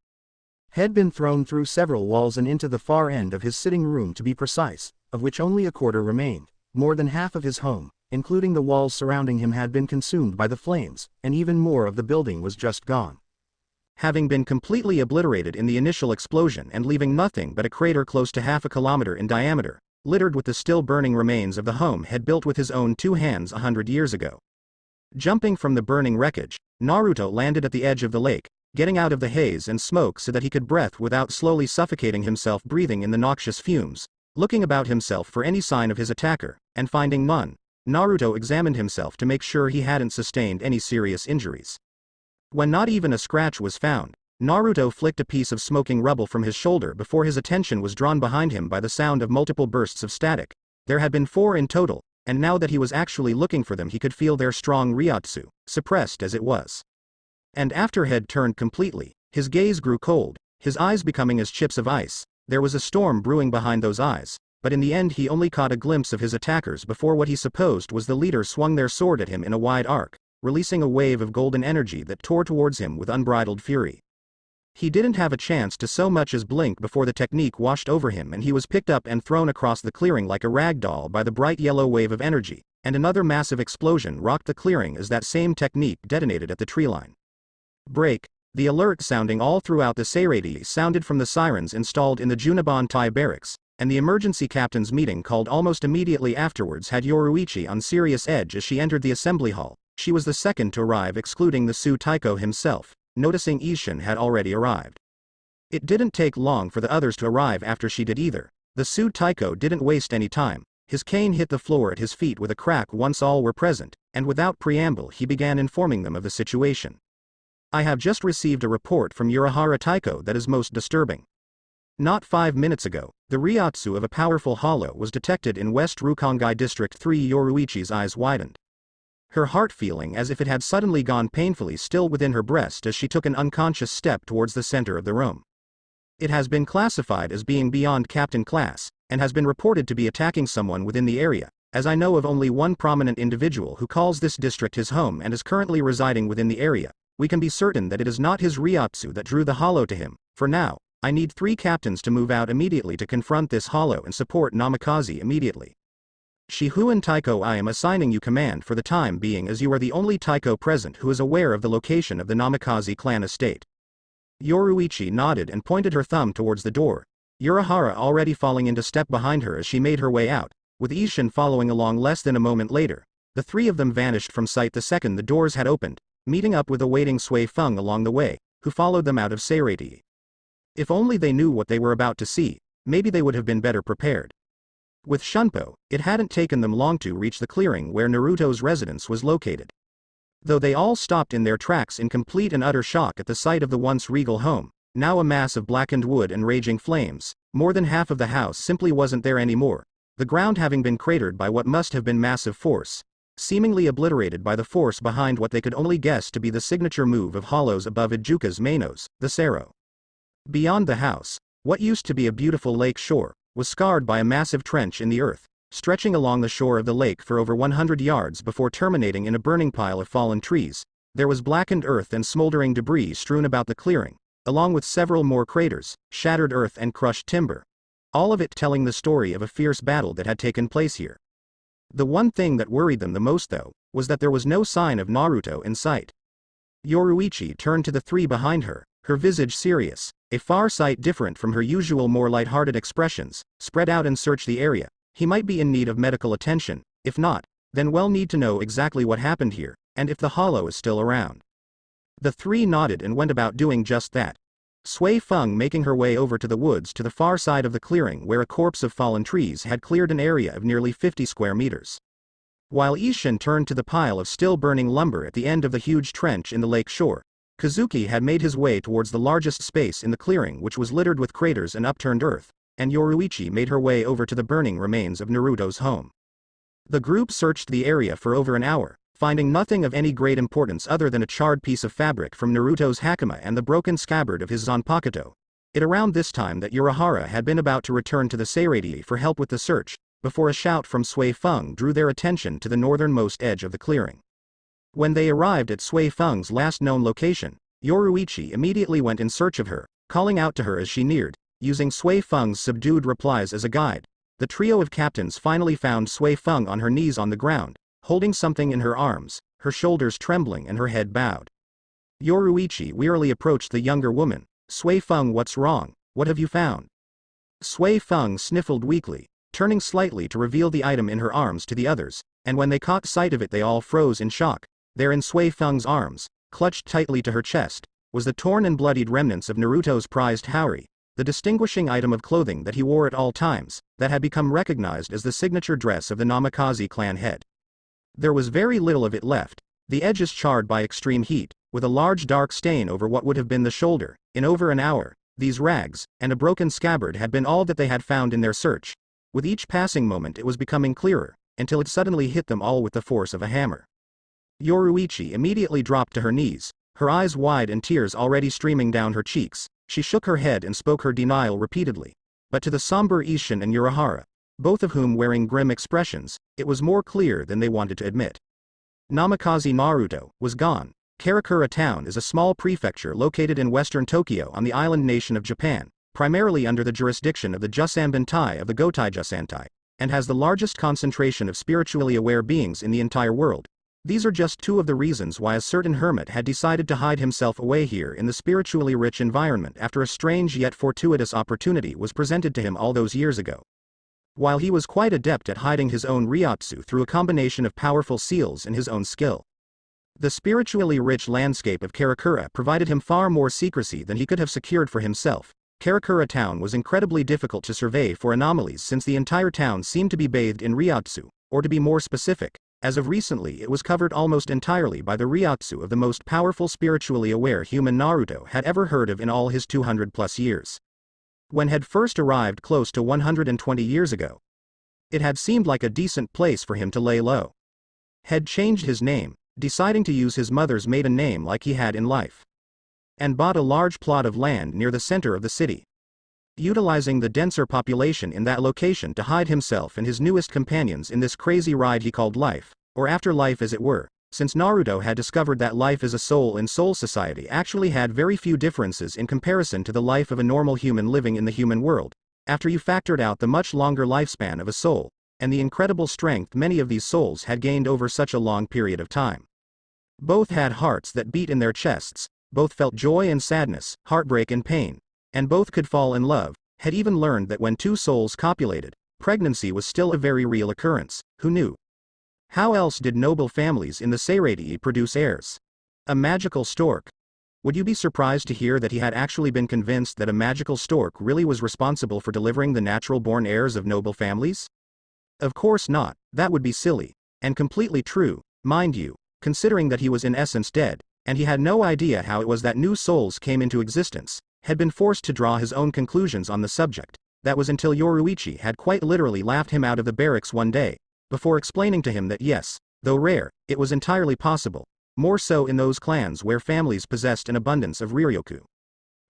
Had been thrown through several walls and into the far end of his sitting room to be precise, of which only a quarter remained. More than half of his home, including the walls surrounding him, had been consumed by the flames, and even more of the building was just gone. Having been completely obliterated in the initial explosion and leaving nothing but a crater close to half a kilometer in diameter, littered with the still burning remains of the home had built with his own 2 hands 100 years ago. Jumping from the burning wreckage, Naruto landed at the edge of the lake, getting out of the haze and smoke so that he could breathe without slowly suffocating himself breathing in the noxious fumes. Looking about himself for any sign of his attacker, and finding none, Naruto examined himself to make sure he hadn't sustained any serious injuries. When not even a scratch was found, Naruto flicked a piece of smoking rubble from his shoulder before his attention was drawn behind him by the sound of multiple bursts of static. There had been 4 in total, and now that he was actually looking for them he could feel their strong ryotsu, suppressed as it was. And after he had turned completely, his gaze grew cold, his eyes becoming as chips of ice. There was a storm brewing behind those eyes, but in the end he only caught a glimpse of his attackers before what he supposed was the leader swung their sword at him in a wide arc, releasing a wave of golden energy that tore towards him with unbridled fury. He didn't have a chance to so much as blink before the technique washed over him and he was picked up and thrown across the clearing like a rag doll by the bright yellow wave of energy, and another massive explosion rocked the clearing as that same technique detonated at the treeline. Break. The alert sounding all throughout the Seirei sounded from the sirens installed in the Junibantai barracks, and the emergency captain's meeting called almost immediately afterwards had Yoruichi on serious edge as she entered the assembly hall. She was the second to arrive excluding the Su Taiko himself, noticing Ishin had already arrived. It didn't take long for the others to arrive after she did either. The Su Taiko didn't waste any time, his cane hit the floor at his feet with a crack once all were present, and without preamble he began informing them of the situation. I have just received a report from Urahara Taiko that is most disturbing. Not 5 minutes ago, the ryotsu of a powerful hollow was detected in West Rukongai District 3. Yoruichi's eyes widened. Her heart feeling as if it had suddenly gone painfully still within her breast as she took an unconscious step towards the center of the room. It has been classified as being beyond captain class, and has been reported to be attacking someone within the area. as I know of only one prominent individual who calls this district his home and is currently residing within the area, we can be certain that it is not his Ryotsu that drew the hollow to him. For now, I need 3 captains to move out immediately to confront this hollow and support Namikaze immediately. Shihuan Taiko, I am assigning you command for the time being, as you are the only Taiko present who is aware of the location of the Namikaze clan estate. Yoruichi nodded and pointed her thumb towards the door, Urahara already falling into step behind her as she made her way out, with Ishin following along less than a moment later. The 3 of them vanished from sight the second the doors had opened, meeting up with a waiting Sui Feng along the way, who followed them out of Seirei. If only they knew what they were about to see, maybe they would have been better prepared. With Shunpo, it hadn't taken them long to reach the clearing where Naruto's residence was located. Though they all stopped in their tracks in complete and utter shock at the sight of the once regal home, now a mass of blackened wood and raging flames, more than half of the house simply wasn't there anymore, the ground having been cratered by what must have been massive force, seemingly obliterated by the force behind what they could only guess to be the signature move of hollows above Ijuka's Mainos, the Sero. Beyond the house, what used to be a beautiful lake shore, was scarred by a massive trench in the earth, stretching along the shore of the lake for over 100 yards before terminating in a burning pile of fallen trees. There was blackened earth and smoldering debris strewn about the clearing, along with several more craters, shattered earth and crushed timber. All of it telling the story of a fierce battle that had taken place here. The one thing that worried them the most, though, was that there was no sign of Naruto in sight. Yoruichi turned to the 3 behind her, her visage serious, a far sight different from her usual more light-hearted expressions. Spread out and search the area. He might be in need of medical attention. If not, then we'll need to know exactly what happened here, and if the hollow is still around. The 3 nodded and went about doing just that. Sui Feng making her way over to the woods to the far side of the clearing where a corpse of fallen trees had cleared an area of nearly 50 square meters. While Ishin turned to the pile of still burning lumber at the end of the huge trench in the lake shore, Kazuki had made his way towards the largest space in the clearing, which was littered with craters and upturned earth, and Yoruichi made her way over to the burning remains of Naruto's home. The group searched the area for over an hour, finding nothing of any great importance other than a charred piece of fabric from Naruto's hakama and the broken scabbard of his zanpakuto. It around this time that Urahara had been about to return to the Seirei for help with the search, before a shout from Sui Feng drew their attention to the northernmost edge of the clearing. When they arrived at Sui Feng's last known location, Yoruichi immediately went in search of her, calling out to her as she neared, using Sui Feng's subdued replies as a guide. The trio of captains finally found Sui Feng on her knees on the ground, holding something in her arms, her shoulders trembling and her head bowed. Yoruichi wearily approached the younger woman. Sui Feng, what's wrong? What have you found? Sui Feng sniffled weakly, turning slightly to reveal the item in her arms to the others, and when they caught sight of it they all froze in shock. There in Sui Feng's arms, clutched tightly to her chest, was the torn and bloodied remnants of Naruto's prized haori, the distinguishing item of clothing that he wore at all times, that had become recognized as the signature dress of the Namikaze clan head. There was very little of it left, the edges charred by extreme heat, with a large dark stain over what would have been the shoulder. In over an hour, these rags, and a broken scabbard had been all that they had found in their search. With each passing moment it was becoming clearer, until it suddenly hit them all with the force of a hammer. Yoruichi immediately dropped to her knees, her eyes wide and tears already streaming down her cheeks. She shook her head and spoke her denial repeatedly. But to the somber Ishin and Urahara, both of whom wearing grim expressions, it was more clear than they wanted to admit. Namikaze Naruto was gone. Karakura town is a small prefecture located in western Tokyo on the island nation of Japan, primarily under the jurisdiction of the Jusanbantai of the Gotai Jusantai, and has the largest concentration of spiritually aware beings in the entire world. These are just 2 of the reasons why a certain hermit had decided to hide himself away here in the spiritually rich environment after a strange yet fortuitous opportunity was presented to him all those years ago. While he was quite adept at hiding his own Ryotsu through a combination of powerful seals and his own skill, the spiritually rich landscape of Karakura provided him far more secrecy than he could have secured for himself. Karakura town was incredibly difficult to survey for anomalies since the entire town seemed to be bathed in Ryotsu, or to be more specific, as of recently it was covered almost entirely by the Ryotsu of the most powerful spiritually aware human Naruto had ever heard of in all his 200+ years. When had first arrived close to 120 years ago, it had seemed like a decent place for him to lay low. Had changed his name, deciding to use his mother's maiden name like he had in life, and bought a large plot of land near the center of the city. utilizing the denser population in that location to hide himself and his newest companions in this crazy ride he called life, or afterlife as it were, since Naruto had discovered that life as a soul in Soul Society actually had very few differences in comparison to the life of a normal human living in the human world, after you factored out the much longer lifespan of a soul, and the incredible strength many of these souls had gained over such a long period of time. Both had hearts that beat in their chests, both felt joy and sadness, heartbreak and pain, and both could fall in love, had even learned that when two souls copulated, pregnancy was still a very real occurrence. Who knew? How else did noble families in the Seireii produce heirs? A magical stork. Would you be surprised to hear that he had actually been convinced that a magical stork really was responsible for delivering the natural-born heirs of noble families? Of course not, that would be silly, and completely true, mind you, considering that he was in essence dead, and he had no idea how it was that new souls came into existence, had been forced to draw his own conclusions on the subject. That was until Yoruichi had quite literally laughed him out of the barracks one day, before explaining to him that yes, though rare, it was entirely possible, more so in those clans where families possessed an abundance of Riryoku.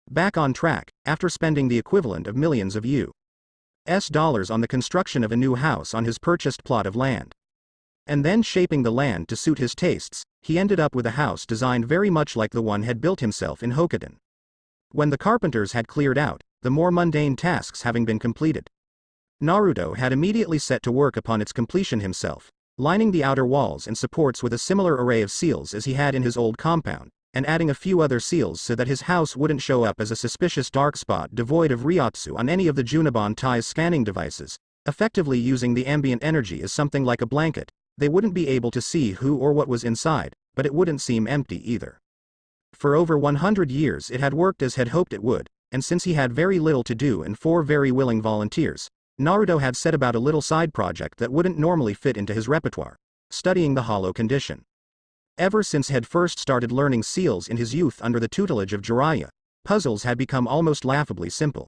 Back on track, after spending the equivalent of millions of US dollars on the construction of a new house on his purchased plot of land, and then shaping the land to suit his tastes, he ended up with a house designed very much like the one had built himself in Hokkaido. When the carpenters had cleared out, the more mundane tasks having been completed, Naruto had immediately set to work upon its completion himself, lining the outer walls and supports with a similar array of seals as he had in his old compound, and adding a few other seals so that his house wouldn't show up as a suspicious dark spot devoid of Ryotsu on any of the Junibon Tai's scanning devices, effectively using the ambient energy as something like a blanket. They wouldn't be able to see who or what was inside, but it wouldn't seem empty either. For over 100 years it had worked as had hoped it would, and since he had very little to do and 4 very willing volunteers, Naruto had set about a little side project that wouldn't normally fit into his repertoire: studying the hollow condition. Ever since he had first started learning seals in his youth under the tutelage of Jiraiya, puzzles had become almost laughably simple.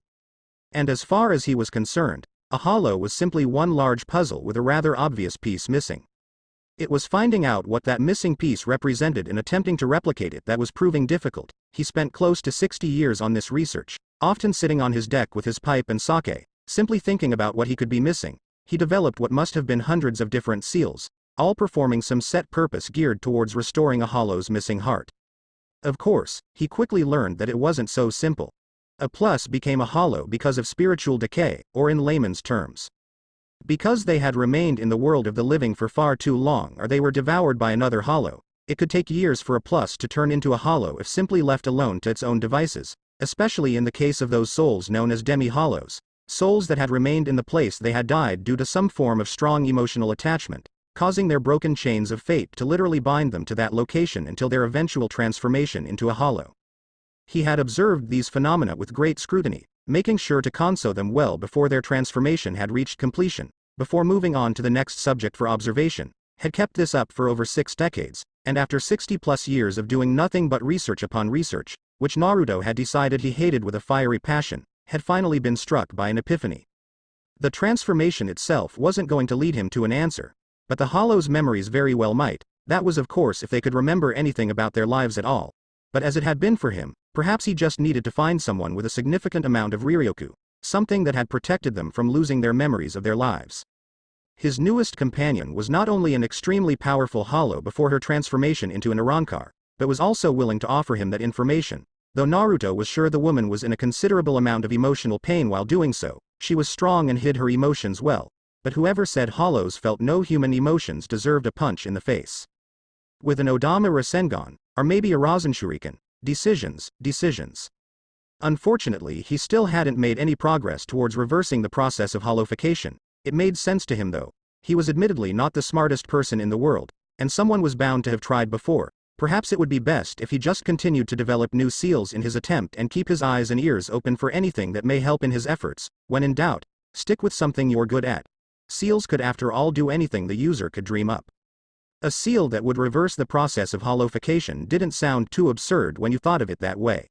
And as far as he was concerned, a hollow was simply one large puzzle with a rather obvious piece missing. It was finding out what that missing piece represented and attempting to replicate it that was proving difficult. He spent close to 60 years on this research, often sitting on his deck with his pipe and sake, simply thinking about what he could be missing. He developed what must have been hundreds of different seals, all performing some set purpose geared towards restoring a hollow's missing heart. Of course, he quickly learned that it wasn't so simple. A plus became a hollow because of spiritual decay, or in layman's terms, because they had remained in the world of the living for far too long, or they were devoured by another hollow. It could take years for a plus to turn into a hollow if simply left alone to its own devices, especially in the case of those souls known as demi-hollows, souls that had remained in the place they had died due to some form of strong emotional attachment, causing their broken chains of fate to literally bind them to that location until their eventual transformation into a hollow. He had observed these phenomena with great scrutiny, making sure to console them well before their transformation had reached completion, before moving on to the next subject for observation. Had kept this up for over 6 decades, and after 60 plus years of doing nothing but research upon research, which Naruto had decided he hated with a fiery passion, had finally been struck by an epiphany. The transformation itself wasn't going to lead him to an answer, but the hollow's memories very well might. That was of course if they could remember anything about their lives at all. But as it had been for him, perhaps he just needed to find someone with a significant amount of Riryoku, something that had protected them from losing their memories of their lives. His newest companion was not only an extremely powerful hollow before her transformation into an Arankar, but was also willing to offer him that information. Though Naruto was sure the woman was in a considerable amount of emotional pain while doing so, she was strong and hid her emotions well. But whoever said hollows felt no human emotions deserved a punch in the face. With an Odama Rasengan, or maybe a Rasen Shuriken, decisions. Unfortunately, he still hadn't made any progress towards reversing the process of hollowification. It made sense to him though. He was admittedly not the smartest person in the world, and someone was bound to have tried before. Perhaps it would be best if he just continued to develop new seals in his attempt and keep his eyes and ears open for anything that may help in his efforts. When in doubt, stick with something you're good at. Seals could after all do anything the user could dream up. A seal that would reverse the process of hollowification didn't sound too absurd when you thought of it that way.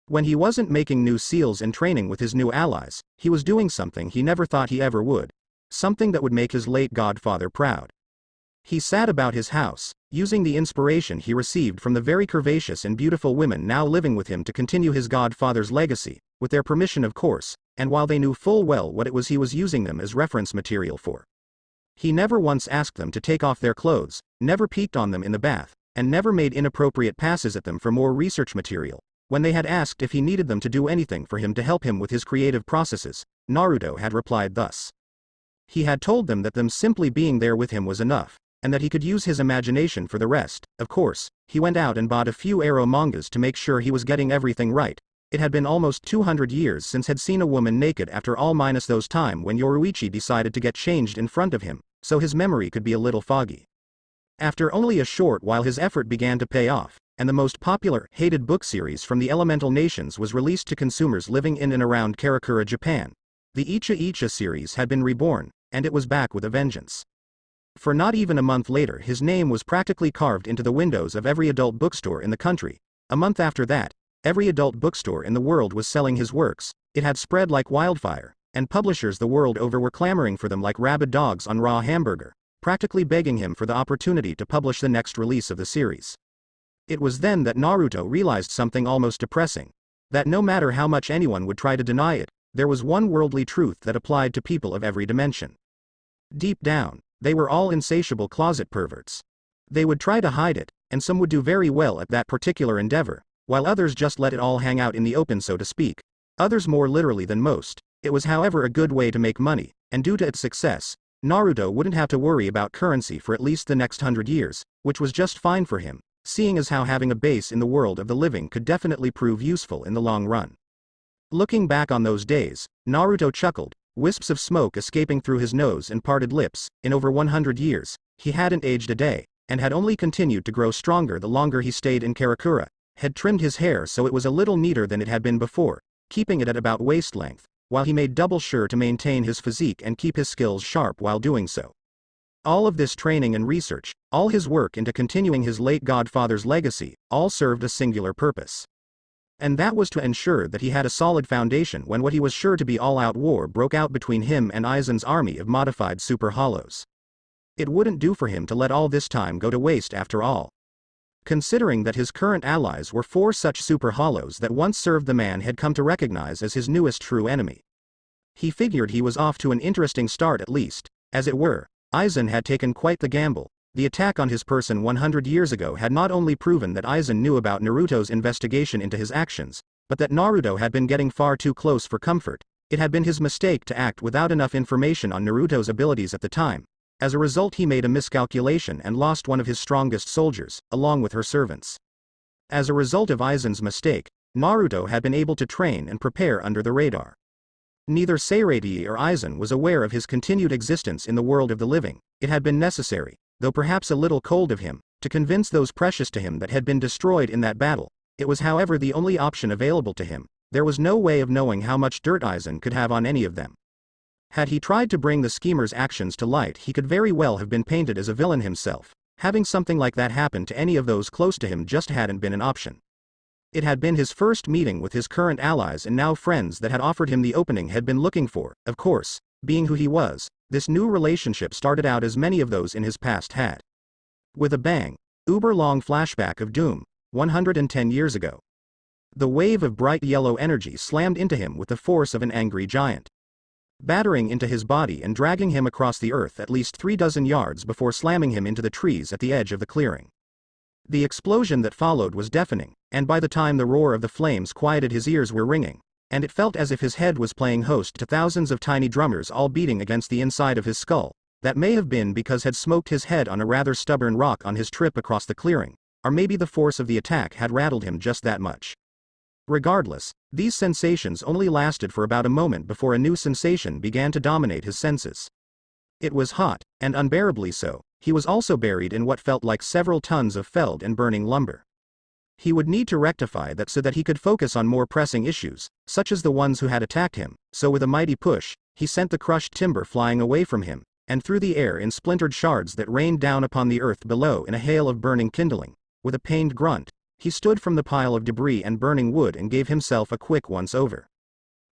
When he wasn't making new seals and training with his new allies, he was doing something he never thought he ever would. Something that would make his late godfather proud. He sat about his house, using the inspiration he received from the very curvaceous and beautiful women now living with him to continue his godfather's legacy, with their permission of course, and while they knew full well what it was he was using them as reference material for. He never once asked them to take off their clothes, never peeked on them in the bath, and never made inappropriate passes at them for more research material. When they had asked if he needed them to do anything for him to help him with his creative processes, Naruto had replied thus. He had told them that them simply being there with him was enough, and that he could use his imagination for the rest. Of course, he went out and bought a few Arrow mangas to make sure he was getting everything right. It had been almost 200 years since had seen a woman naked after all minus those time when Yoruichi decided to get changed in front of him, so his memory could be a little foggy. After only a short while his effort began to pay off, and the most popular, hated book series from the Elemental Nations was released to consumers living in and around Karakura, Japan. The Icha Icha series had been reborn, and it was back with a vengeance. For not even a month later his name was practically carved into the windows of every adult bookstore in the country. A month after that, every adult bookstore in the world was selling his works. It had spread like wildfire, and publishers the world over were clamoring for them like rabid dogs on raw hamburger, practically begging him for the opportunity to publish the next release of the series. It was then that Naruto realized something almost depressing. That no matter how much anyone would try to deny it, there was one worldly truth that applied to people of every dimension. Deep down, they were all insatiable closet perverts. They would try to hide it, and some would do very well at that particular endeavor, while others just let it all hang out in the open, so to speak. Others more literally than most. It was however a good way to make money, and due to its success, Naruto wouldn't have to worry about currency for at least the next 100 years, which was just fine for him, seeing as how having a base in the world of the living could definitely prove useful in the long run. Looking back on those days, Naruto chuckled, wisps of smoke escaping through his nose and parted lips. In over 100 years, he hadn't aged a day, and had only continued to grow stronger the longer he stayed in Karakura, had trimmed his hair so it was a little neater than it had been before, keeping it at about waist length, while he made double sure to maintain his physique and keep his skills sharp while doing so. All of this training and research, all his work into continuing his late godfather's legacy, all served a singular purpose. And that was to ensure that he had a solid foundation when what he was sure to be all-out war broke out between him and Aizen's army of modified super hollows. It wouldn't do for him to let all this time go to waste after all. Considering that his current allies were 4 such super hollows that once served the man had come to recognize as his newest true enemy. He figured he was off to an interesting start at least. As it were, Aizen had taken quite the gamble. The attack on his person 100 years ago had not only proven that Aizen knew about Naruto's investigation into his actions, but that Naruto had been getting far too close for comfort. It had been his mistake to act without enough information on Naruto's abilities at the time. As a result he made a miscalculation and lost one of his strongest soldiers, along with her servants. As a result of Aizen's mistake, Naruto had been able to train and prepare under the radar. Neither Seirei or Aizen was aware of his continued existence in the world of the living. It had been necessary, though perhaps a little cold of him, to convince those precious to him that had been destroyed in that battle. It was however the only option available to him. There was no way of knowing how much dirt Aizen could have on any of them. Had he tried to bring the schemer's actions to light he could very well have been painted as a villain himself. Having something like that happen to any of those close to him just hadn't been an option. It had been his first meeting with his current allies and now friends that had offered him the opening had been looking for. Of course, being who he was, this new relationship started out as many of those in his past had. With a bang, uber-long flashback of doom, 110 years ago. The wave of bright yellow energy slammed into him with the force of an angry giant, battering into his body and dragging him across the earth at least 36 yards before slamming him into the trees at the edge of the clearing. The explosion that followed was deafening, and by the time the roar of the flames quieted his ears were ringing, and it felt as if his head was playing host to thousands of tiny drummers all beating against the inside of his skull. That may have been because had smoked his head on a rather stubborn rock on his trip across the clearing, or maybe the force of the attack had rattled him just that much. Regardless, these sensations only lasted for about a moment before a new sensation began to dominate his senses. It was hot, and unbearably so. He was also buried in what felt like several tons of felled and burning lumber. He would need to rectify that so that he could focus on more pressing issues, such as the ones who had attacked him. So with a mighty push, he sent the crushed timber flying away from him, and through the air in splintered shards that rained down upon the earth below in a hail of burning kindling. With a pained grunt, he stood from the pile of debris and burning wood and gave himself a quick once-over.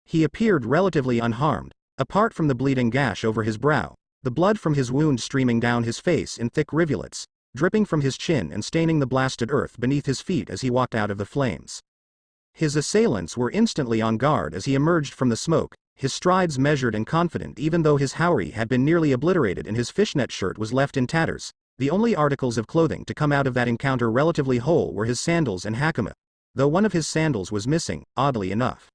He appeared relatively unharmed, apart from the bleeding gash over his brow, the blood from his wound streaming down his face in thick rivulets, dripping from his chin and staining the blasted earth beneath his feet as he walked out of the flames. His assailants were instantly on guard as he emerged from the smoke, his strides measured and confident even though his haori had been nearly obliterated and his fishnet shirt was left in tatters. The only articles of clothing to come out of that encounter relatively whole were his sandals and hakama, though one of his sandals was missing, oddly enough.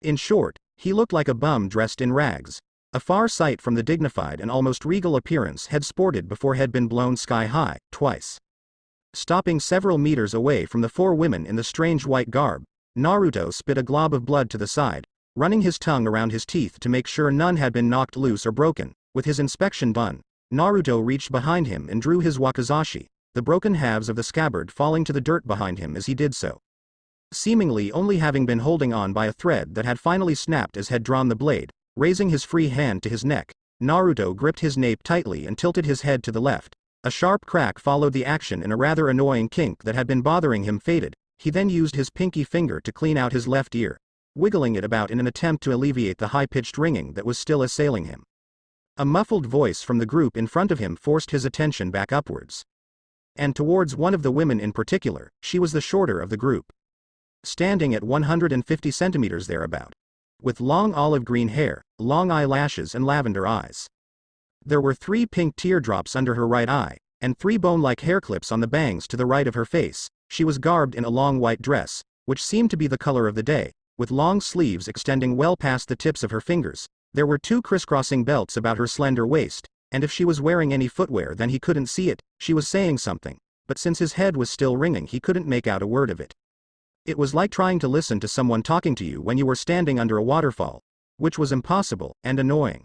In short, he looked like a bum dressed in rags, a far sight from the dignified and almost regal appearance he'd sported before he'd been blown sky high, twice. Stopping several meters away from the four women in the strange white garb, Naruto spit a glob of blood to the side, running his tongue around his teeth to make sure none had been knocked loose or broken. With his inspection done, Naruto reached behind him and drew his wakizashi, the broken halves of the scabbard falling to the dirt behind him as he did so. Seemingly only having been holding on by a thread that had finally snapped as had drawn the blade, raising his free hand to his neck, Naruto gripped his nape tightly and tilted his head to the left. A sharp crack followed the action and a rather annoying kink that had been bothering him faded. He then used his pinky finger to clean out his left ear, wiggling it about in an attempt to alleviate the high-pitched ringing that was still assailing him. A muffled voice from the group in front of him forced his attention back upwards. And towards one of the women in particular. She was the shorter of the group, standing at 150 centimeters thereabout, with long olive green hair, long eyelashes and lavender eyes. There were 3 pink teardrops under her right eye, and 3 bone-like hair clips on the bangs to the right of her face. She was garbed in a long white dress, which seemed to be the color of the day, with long sleeves extending well past the tips of her fingers. There were 2 crisscrossing belts about her slender waist, and if she was wearing any footwear then he couldn't see it. She was saying something, but since his head was still ringing he couldn't make out a word of it. It was like trying to listen to someone talking to you when you were standing under a waterfall, which was impossible and annoying.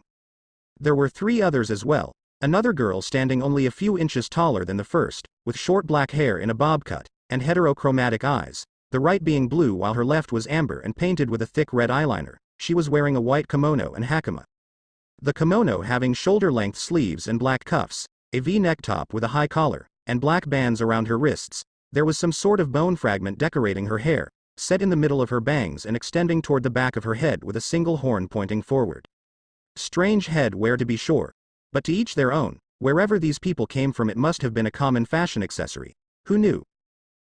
There were 3 others as well, another girl standing only a few inches taller than the first, with short black hair in a bob cut, and heterochromatic eyes, the right being blue while her left was amber and painted with a thick red eyeliner. She was wearing a white kimono and hakama. The kimono having shoulder-length sleeves and black cuffs, a V-neck top with a high collar, and black bands around her wrists. There was some sort of bone fragment decorating her hair, set in the middle of her bangs and extending toward the back of her head with a single horn pointing forward. Strange head wear to be sure, but to each their own. Wherever these people came from it must have been a common fashion accessory. Who knew?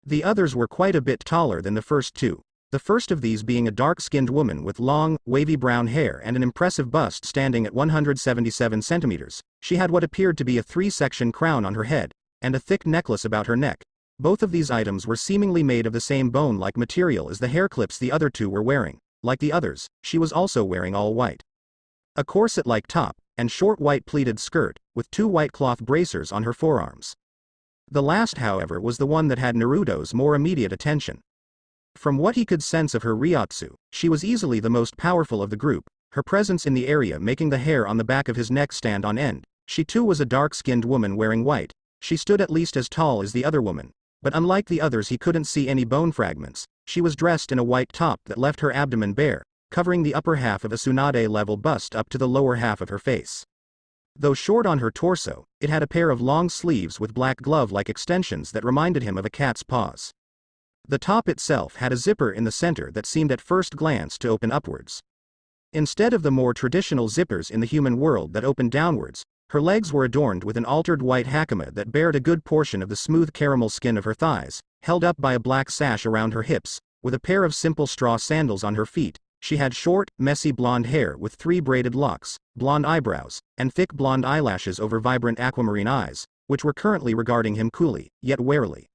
The others were quite a bit taller than the first 2. The first of these being a dark-skinned woman with long, wavy brown hair and an impressive bust standing at 177 centimeters. She had what appeared to be a 3-section crown on her head, and a thick necklace about her neck. Both of these items were seemingly made of the same bone-like material as the hair clips the other 2 were wearing. Like the others, she was also wearing all white. A corset-like top, and short white pleated skirt, with 2 white cloth bracers on her forearms. The last, however, was the one that had Naruto's more immediate attention. From what he could sense of her ryotsu, she was easily the most powerful of the group, her presence in the area making the hair on the back of his neck stand on end. She too was a dark-skinned woman wearing white. She stood at least as tall as the other woman, but unlike the others he couldn't see any bone fragments. She was dressed in a white top that left her abdomen bare, covering the upper half of a Tsunade-level bust up to the lower half of her face. Though short on her torso, it had a pair of long sleeves with black glove-like extensions that reminded him of a cat's paws. The top itself had a zipper in the center that seemed at first glance to open upwards, instead of the more traditional zippers in the human world that opened downwards. Her legs were adorned with an altered white hakama that bared a good portion of the smooth caramel skin of her thighs, held up by a black sash around her hips. With a pair of simple straw sandals on her feet, she had short, messy blonde hair with 3 braided locks, blonde eyebrows, and thick blonde eyelashes over vibrant aquamarine eyes, which were currently regarding him coolly, yet warily.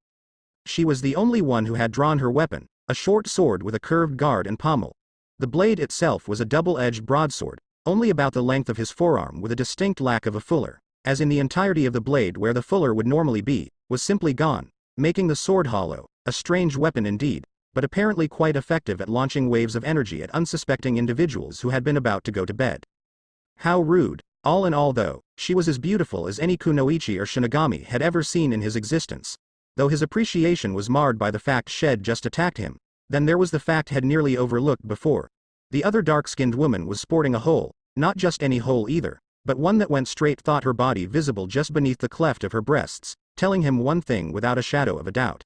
She was the only one who had drawn her weapon, a short sword with a curved guard and pommel. The blade itself was a double-edged broadsword, only about the length of his forearm with a distinct lack of a fuller, as in the entirety of the blade where the fuller would normally be, was simply gone, making the sword hollow. A strange weapon indeed, but apparently quite effective at launching waves of energy at unsuspecting individuals who had been about to go to bed. How rude. All in all though, she was as beautiful as any kunoichi or shinigami had ever seen in his existence. Though his appreciation was marred by the fact Shed just attacked him, then there was the fact he'd nearly overlooked before. The other dark-skinned woman was sporting a hole, not just any hole either, but one that went straight thought her body visible just beneath the cleft of her breasts, telling him one thing without a shadow of a doubt.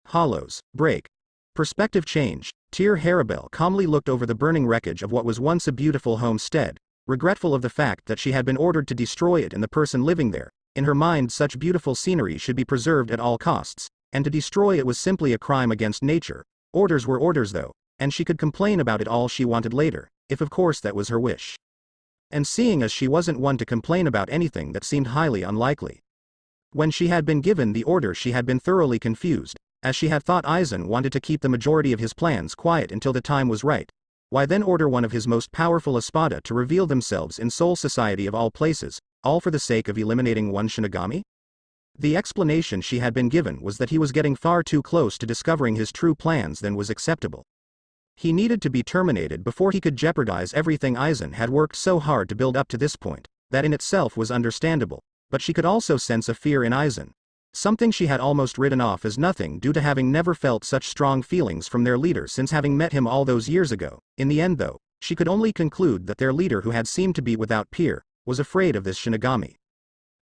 Hollows, break. Perspective change. Tyr Harabel calmly looked over the burning wreckage of what was once a beautiful homestead, regretful of the fact that she had been ordered to destroy it and the person living there, In her mind, such beautiful scenery should be preserved at all costs, and to destroy it was simply a crime against nature. Orders were orders though, and she could complain about it all she wanted later, if of course that was her wish. And seeing as she wasn't one to complain about anything that seemed highly unlikely. When she had been given the order, she had been thoroughly confused, as she had thought Aizen wanted to keep the majority of his plans quiet until the time was right. Why then order one of his most powerful Espada to reveal themselves in Soul Society of all places, all for the sake of eliminating one Shinigami? The explanation she had been given was that he was getting far too close to discovering his true plans than was acceptable. He needed to be terminated before he could jeopardize everything Aizen had worked so hard to build up to this point. That in itself was understandable, but she could also sense a fear in Aizen. Something she had almost written off as nothing due to having never felt such strong feelings from their leader since having met him all those years ago. In the end though, she could only conclude that their leader, who had seemed to be without peer, was afraid of this Shinigami.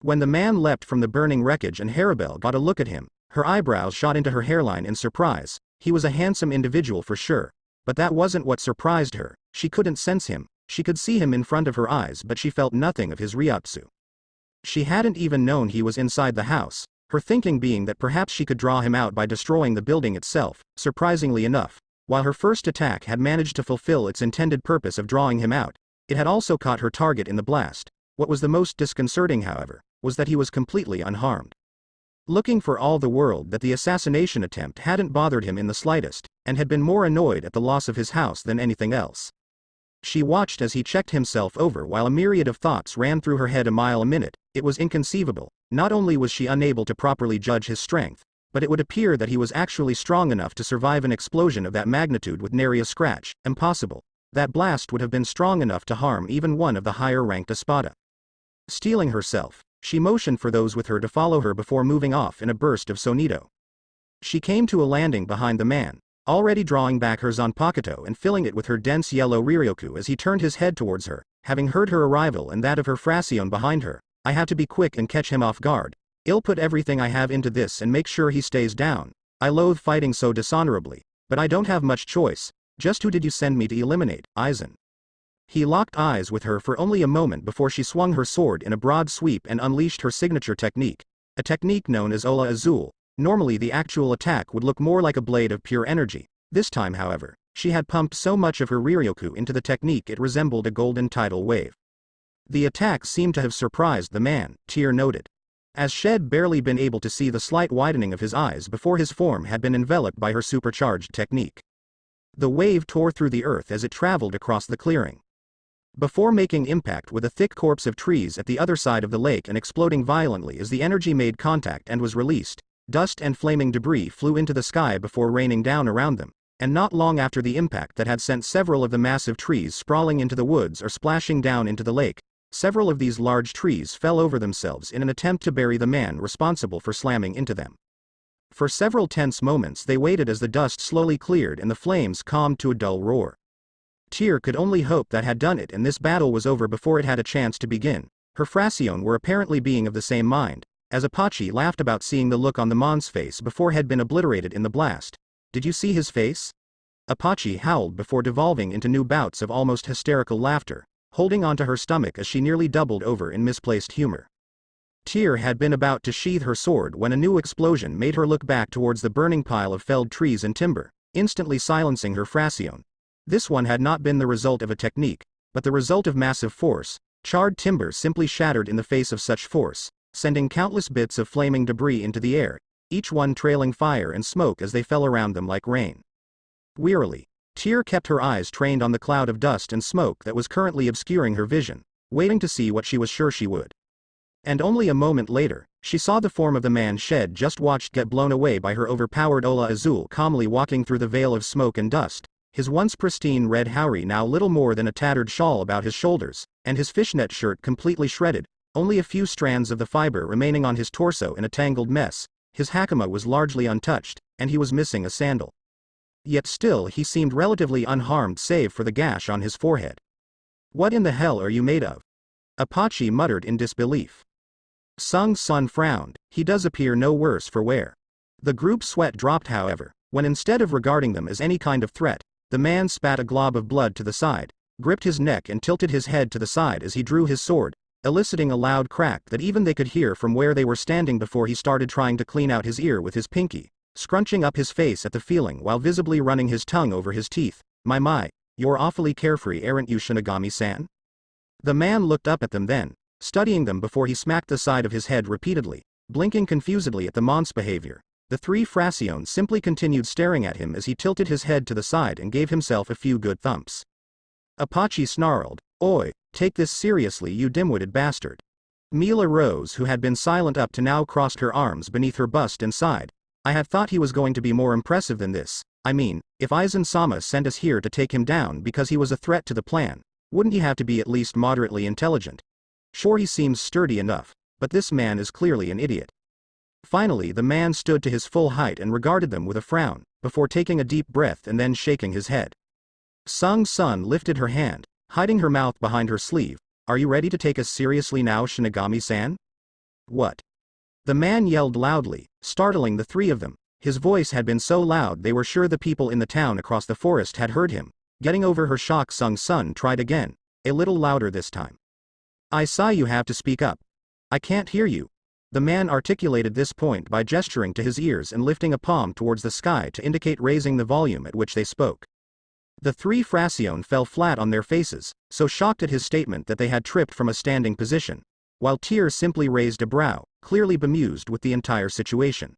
When the man leapt from the burning wreckage and Haribel got a look at him, her eyebrows shot into her hairline in surprise. He was a handsome individual for sure, but that wasn't what surprised her. She couldn't sense him. She could see him in front of her eyes, but she felt nothing of his Ryotsu. She hadn't even known he was inside the house, her thinking being that perhaps she could draw him out by destroying the building itself. Surprisingly enough, while her first attack had managed to fulfill its intended purpose of drawing him out, it had also caught her target in the blast. What was the most disconcerting, however, was that he was completely unharmed. Looking for all the world that the assassination attempt hadn't bothered him in the slightest, and had been more annoyed at the loss of his house than anything else. She watched as he checked himself over while a myriad of thoughts ran through her head a mile a minute. It was inconceivable. Not only was she unable to properly judge his strength, but it would appear that he was actually strong enough to survive an explosion of that magnitude with nary a scratch. Impossible. That blast would have been strong enough to harm even one of the higher-ranked Espada. Steeling herself, she motioned for those with her to follow her before moving off in a burst of sonido. She came to a landing behind the man, already drawing back her Zanpakuto and filling it with her dense yellow Riryoku as he turned his head towards her. Having heard her arrival and that of her Fracione behind her, I have to be quick and catch him off guard. I'll put everything I have into this and make sure he stays down. I loathe fighting so dishonorably, but I don't have much choice. Just who did you send me to eliminate, Aizen? He locked eyes with her for only a moment before she swung her sword in a broad sweep and unleashed her signature technique. A technique known as Ola Azul. Normally the actual attack would look more like a blade of pure energy. This time, however, she had pumped so much of her Riryoku into the technique it resembled a golden tidal wave. The attack seemed to have surprised the man, Tyr noted. As Shed barely been able to see the slight widening of his eyes before his form had been enveloped by her supercharged technique. The wave tore through the earth as it traveled across the clearing, before making impact with a thick corpse of trees at the other side of the lake and exploding violently as the energy made contact and was released. Dust and flaming debris flew into the sky before raining down around them, and not long after the impact that had sent several of the massive trees sprawling into the woods or splashing down into the lake, several of these large trees fell over themselves in an attempt to bury the man responsible for slamming into them. For several tense moments they waited as the dust slowly cleared and the flames calmed to a dull roar. Tyr could only hope that had done it and this battle was over before it had a chance to begin. Her Fracione were apparently being of the same mind, as Apache laughed about seeing the look on the Mon's face before had been obliterated in the blast. Did you see his face? Apache howled before devolving into new bouts of almost hysterical laughter, holding onto her stomach as she nearly doubled over in misplaced humor. Tyr had been about to sheathe her sword when a new explosion made her look back towards the burning pile of felled trees and timber, instantly silencing her Fracione. This one had not been the result of a technique, but the result of massive force. Charred timber simply shattered in the face of such force, sending countless bits of flaming debris into the air, each one trailing fire and smoke as they fell around them like rain. Wearily, Tyr kept her eyes trained on the cloud of dust and smoke that was currently obscuring her vision, waiting to see what she was sure she would. And only a moment later, she saw the form of the man Shed just watched get blown away by her overpowered Ola Azul calmly walking through the veil of smoke and dust, his once pristine red haori now little more than a tattered shawl about his shoulders, and his fishnet shirt completely shredded, only a few strands of the fiber remaining on his torso in a tangled mess. His hakama was largely untouched, and he was missing a sandal. Yet still he seemed relatively unharmed save for the gash on his forehead. What in the hell are you made of? Apache muttered in disbelief. Sung Sun frowned. He does appear no worse for wear. The group's sweat dropped, however, when instead of regarding them as any kind of threat, the man spat a glob of blood to the side, gripped his neck and tilted his head to the side as he drew his sword, eliciting a loud crack that even they could hear from where they were standing before he started trying to clean out his ear with his pinky, scrunching up his face at the feeling while visibly running his tongue over his teeth. My, you're awfully carefree, aren't you, Shinigami-san? The man looked up at them then, studying them before he smacked the side of his head repeatedly, blinking confusedly at the mon's behavior. The three Fractions simply continued staring at him as he tilted his head to the side and gave himself a few good thumps. Apache snarled, "Oi, take this seriously, you dim-witted bastard." Mila Rose, who had been silent up to now, crossed her arms beneath her bust and sighed. "I had thought he was going to be more impressive than this. I mean, if Aizen-sama sent us here to take him down because he was a threat to the plan, wouldn't he have to be at least moderately intelligent? Sure, he seems sturdy enough, but this man is clearly an idiot." Finally, the man stood to his full height and regarded them with a frown, before taking a deep breath and then shaking his head. Sung Sun lifted her hand, hiding her mouth behind her sleeve. "Are you ready to take us seriously now, Shinigami-san?" "What?" The man yelled loudly, startling the three of them. His voice had been so loud they were sure the people in the town across the forest had heard him. Getting over her shock, Sung Sun tried again, a little louder this time. "I saw you have to speak up. I can't hear you." The man articulated this point by gesturing to his ears and lifting a palm towards the sky to indicate raising the volume at which they spoke. The three Fractions fell flat on their faces, so shocked at his statement that they had tripped from a standing position, while Tyr simply raised a brow, clearly bemused with the entire situation.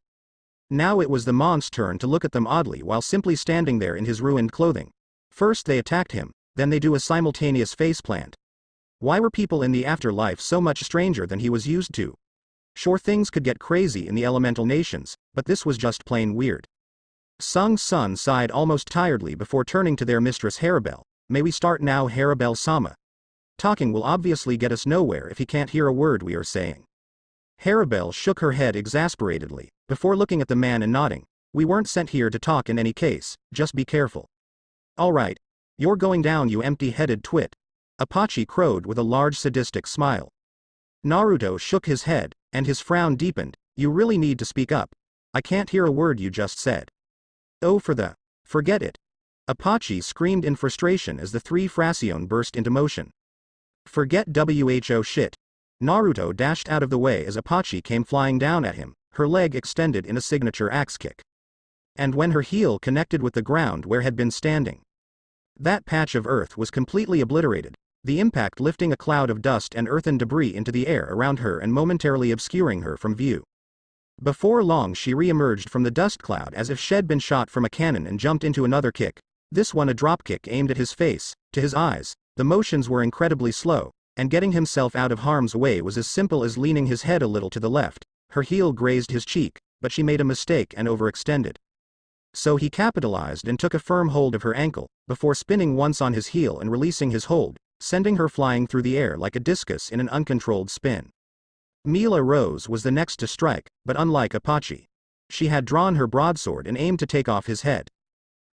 Now it was the mon's turn to look at them oddly while simply standing there in his ruined clothing. First they attacked him, then they do a simultaneous faceplant. Why were people in the afterlife so much stranger than he was used to? Sure, things could get crazy in the elemental nations, but this was just plain weird. Sung Sun sighed almost tiredly before turning to their mistress Haribel. "May we start now, Haribel-sama? Talking will obviously get us nowhere if he can't hear a word we are saying." Haribel shook her head exasperatedly, before looking at the man and nodding. "We weren't sent here to talk in any case, just be careful." "All right. You're going down, you empty-headed twit," Apache crowed with a large sadistic smile. Naruto shook his head, and his frown deepened. "You really need to speak up. I can't hear a word you just said." "Oh, forget it." Apache screamed in frustration as the three Fractions burst into motion. "Forget who shit." Naruto dashed out of the way as Apache came flying down at him, her leg extended in a signature axe kick. And when her heel connected with the ground where had been standing, that patch of earth was completely obliterated, the impact lifting a cloud of dust and earthen debris into the air around her and momentarily obscuring her from view. Before long she re-emerged from the dust cloud as if she'd been shot from a cannon and jumped into another kick, this one a drop kick aimed at his face, to his eyes. The motions were incredibly slow, and getting himself out of harm's way was as simple as leaning his head a little to the left. Her heel grazed his cheek, but she made a mistake and overextended. So he capitalized and took a firm hold of her ankle, before spinning once on his heel and releasing his hold, sending her flying through the air like a discus in an uncontrolled spin. Mila Rose was the next to strike, but unlike Apache, she had drawn her broadsword and aimed to take off his head.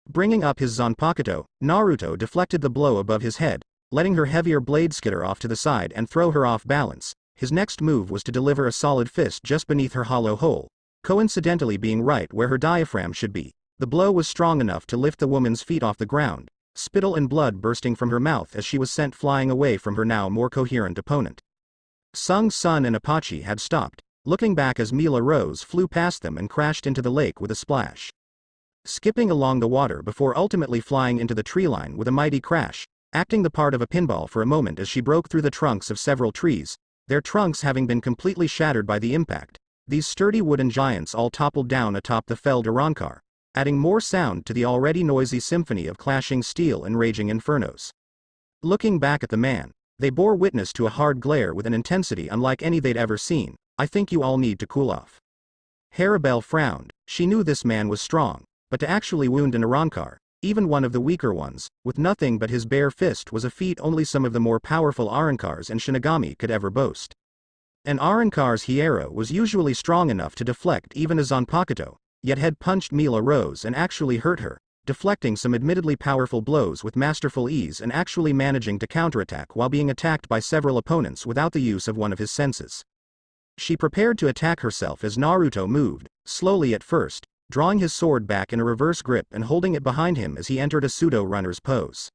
Bringing up his Zanpakuto, Naruto deflected the blow above his head, letting her heavier blade skitter off to the side and throw her off balance. His next move was to deliver a solid fist just beneath her hollow hole, coincidentally being right where her diaphragm should be. The blow was strong enough to lift the woman's feet off the ground, spittle and blood bursting from her mouth as she was sent flying away from her now more coherent opponent. Sung Sun and Apache had stopped, looking back as Mila Rose flew past them and crashed into the lake with a splash, skipping along the water before ultimately flying into the treeline with a mighty crash, acting the part of a pinball for a moment as she broke through the trunks of several trees, their trunks having been completely shattered by the impact. These sturdy wooden giants all toppled down atop the felled Arankar, adding more sound to the already noisy symphony of clashing steel and raging infernos. Looking back at the man, they bore witness to a hard glare with an intensity unlike any they'd ever seen. "I think you all need to cool off." Haribel frowned. She knew this man was strong, but to actually wound an Arankar, even one of the weaker ones, with nothing but his bare fist was a feat only some of the more powerful Arankars and Shinigami could ever boast. An Arankar's Hiero was usually strong enough to deflect even a Zanpakuto, yet had punched Mila Rose and actually hurt her, deflecting some admittedly powerful blows with masterful ease and actually managing to counterattack while being attacked by several opponents without the use of one of his senses. She prepared to attack herself as Naruto moved, slowly at first, drawing his sword back in a reverse grip and holding it behind him as he entered a pseudo-runner's pose.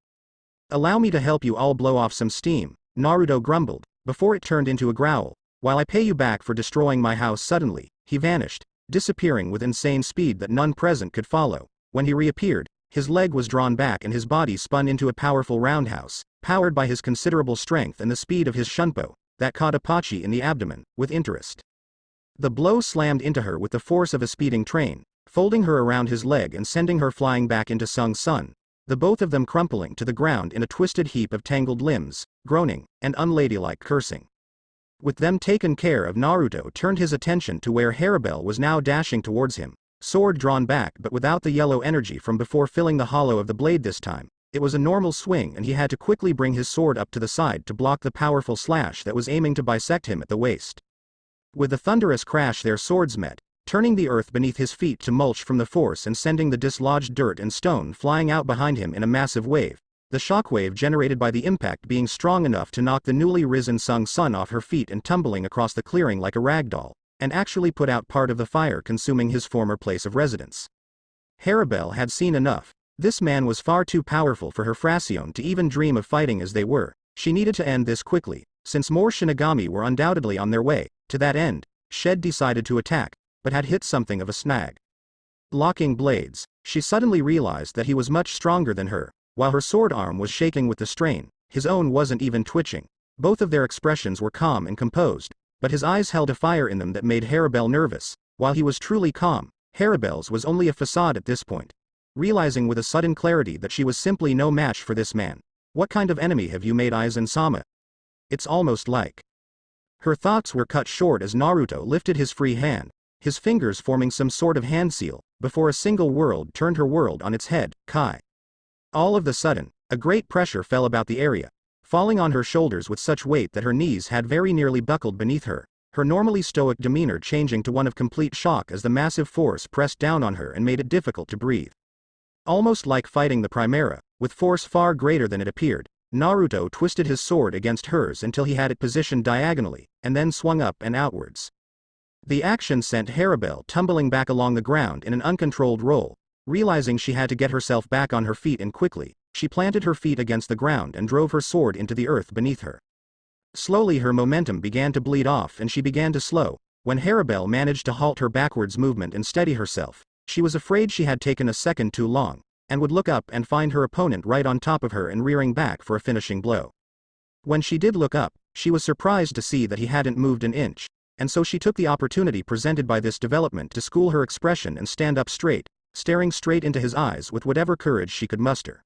"Allow me to help you all blow off some steam," Naruto grumbled, before it turned into a growl. While I pay you back for destroying my house suddenly, he vanished, disappearing with insane speed that none present could follow. When he reappeared, his leg was drawn back and his body spun into a powerful roundhouse, powered by his considerable strength and the speed of his shunpo, that caught Apache in the abdomen, with interest. The blow slammed into her with the force of a speeding train, folding her around his leg and sending her flying back into Sung's Sun, the both of them crumpling to the ground in a twisted heap of tangled limbs, groaning, and unladylike cursing. With them taken care of, Naruto turned his attention to where Haribel was now dashing towards him, sword drawn back but without the yellow energy from before filling the hollow of the blade this time. It was a normal swing and he had to quickly bring his sword up to the side to block the powerful slash that was aiming to bisect him at the waist. With a thunderous crash their swords met, turning the earth beneath his feet to mulch from the force and sending the dislodged dirt and stone flying out behind him in a massive wave, the shockwave generated by the impact being strong enough to knock the newly risen Sung's Sun off her feet and tumbling across the clearing like a rag doll, and actually put out part of the fire consuming his former place of residence. Haribel had seen enough. This man was far too powerful for her Fracione to even dream of fighting as they were. She needed to end this quickly, since more Shinigami were undoubtedly on their way. To that end, Shed decided to attack, but had hit something of a snag. Locking blades, she suddenly realized that he was much stronger than her. While her sword arm was shaking with the strain, his own wasn't even twitching. Both of their expressions were calm and composed, but his eyes held a fire in them that made Haribel nervous. While he was truly calm, Haribel's was only a facade at this point. Realizing with a sudden clarity that she was simply no match for this man. What kind of enemy have you made, Aizen-sama? It's almost like. Her thoughts were cut short as Naruto lifted his free hand, his fingers forming some sort of hand seal, before a single world turned her world on its head, Kai. All of the sudden, a great pressure fell about the area, falling on her shoulders with such weight that her knees had very nearly buckled beneath her, her normally stoic demeanor changing to one of complete shock as the massive force pressed down on her and made it difficult to breathe. Almost like fighting the Primera, with force far greater than it appeared, Naruto twisted his sword against hers until he had it positioned diagonally, and then swung up and outwards. The action sent Haribel tumbling back along the ground in an uncontrolled roll. Realizing she had to get herself back on her feet and quickly, she planted her feet against the ground and drove her sword into the earth beneath her. Slowly her momentum began to bleed off and she began to slow. When Haribel managed to halt her backwards movement and steady herself, she was afraid she had taken a second too long, and would look up and find her opponent right on top of her and rearing back for a finishing blow. When she did look up, she was surprised to see that he hadn't moved an inch, and so she took the opportunity presented by this development to school her expression and stand up straight, staring straight into his eyes with whatever courage she could muster.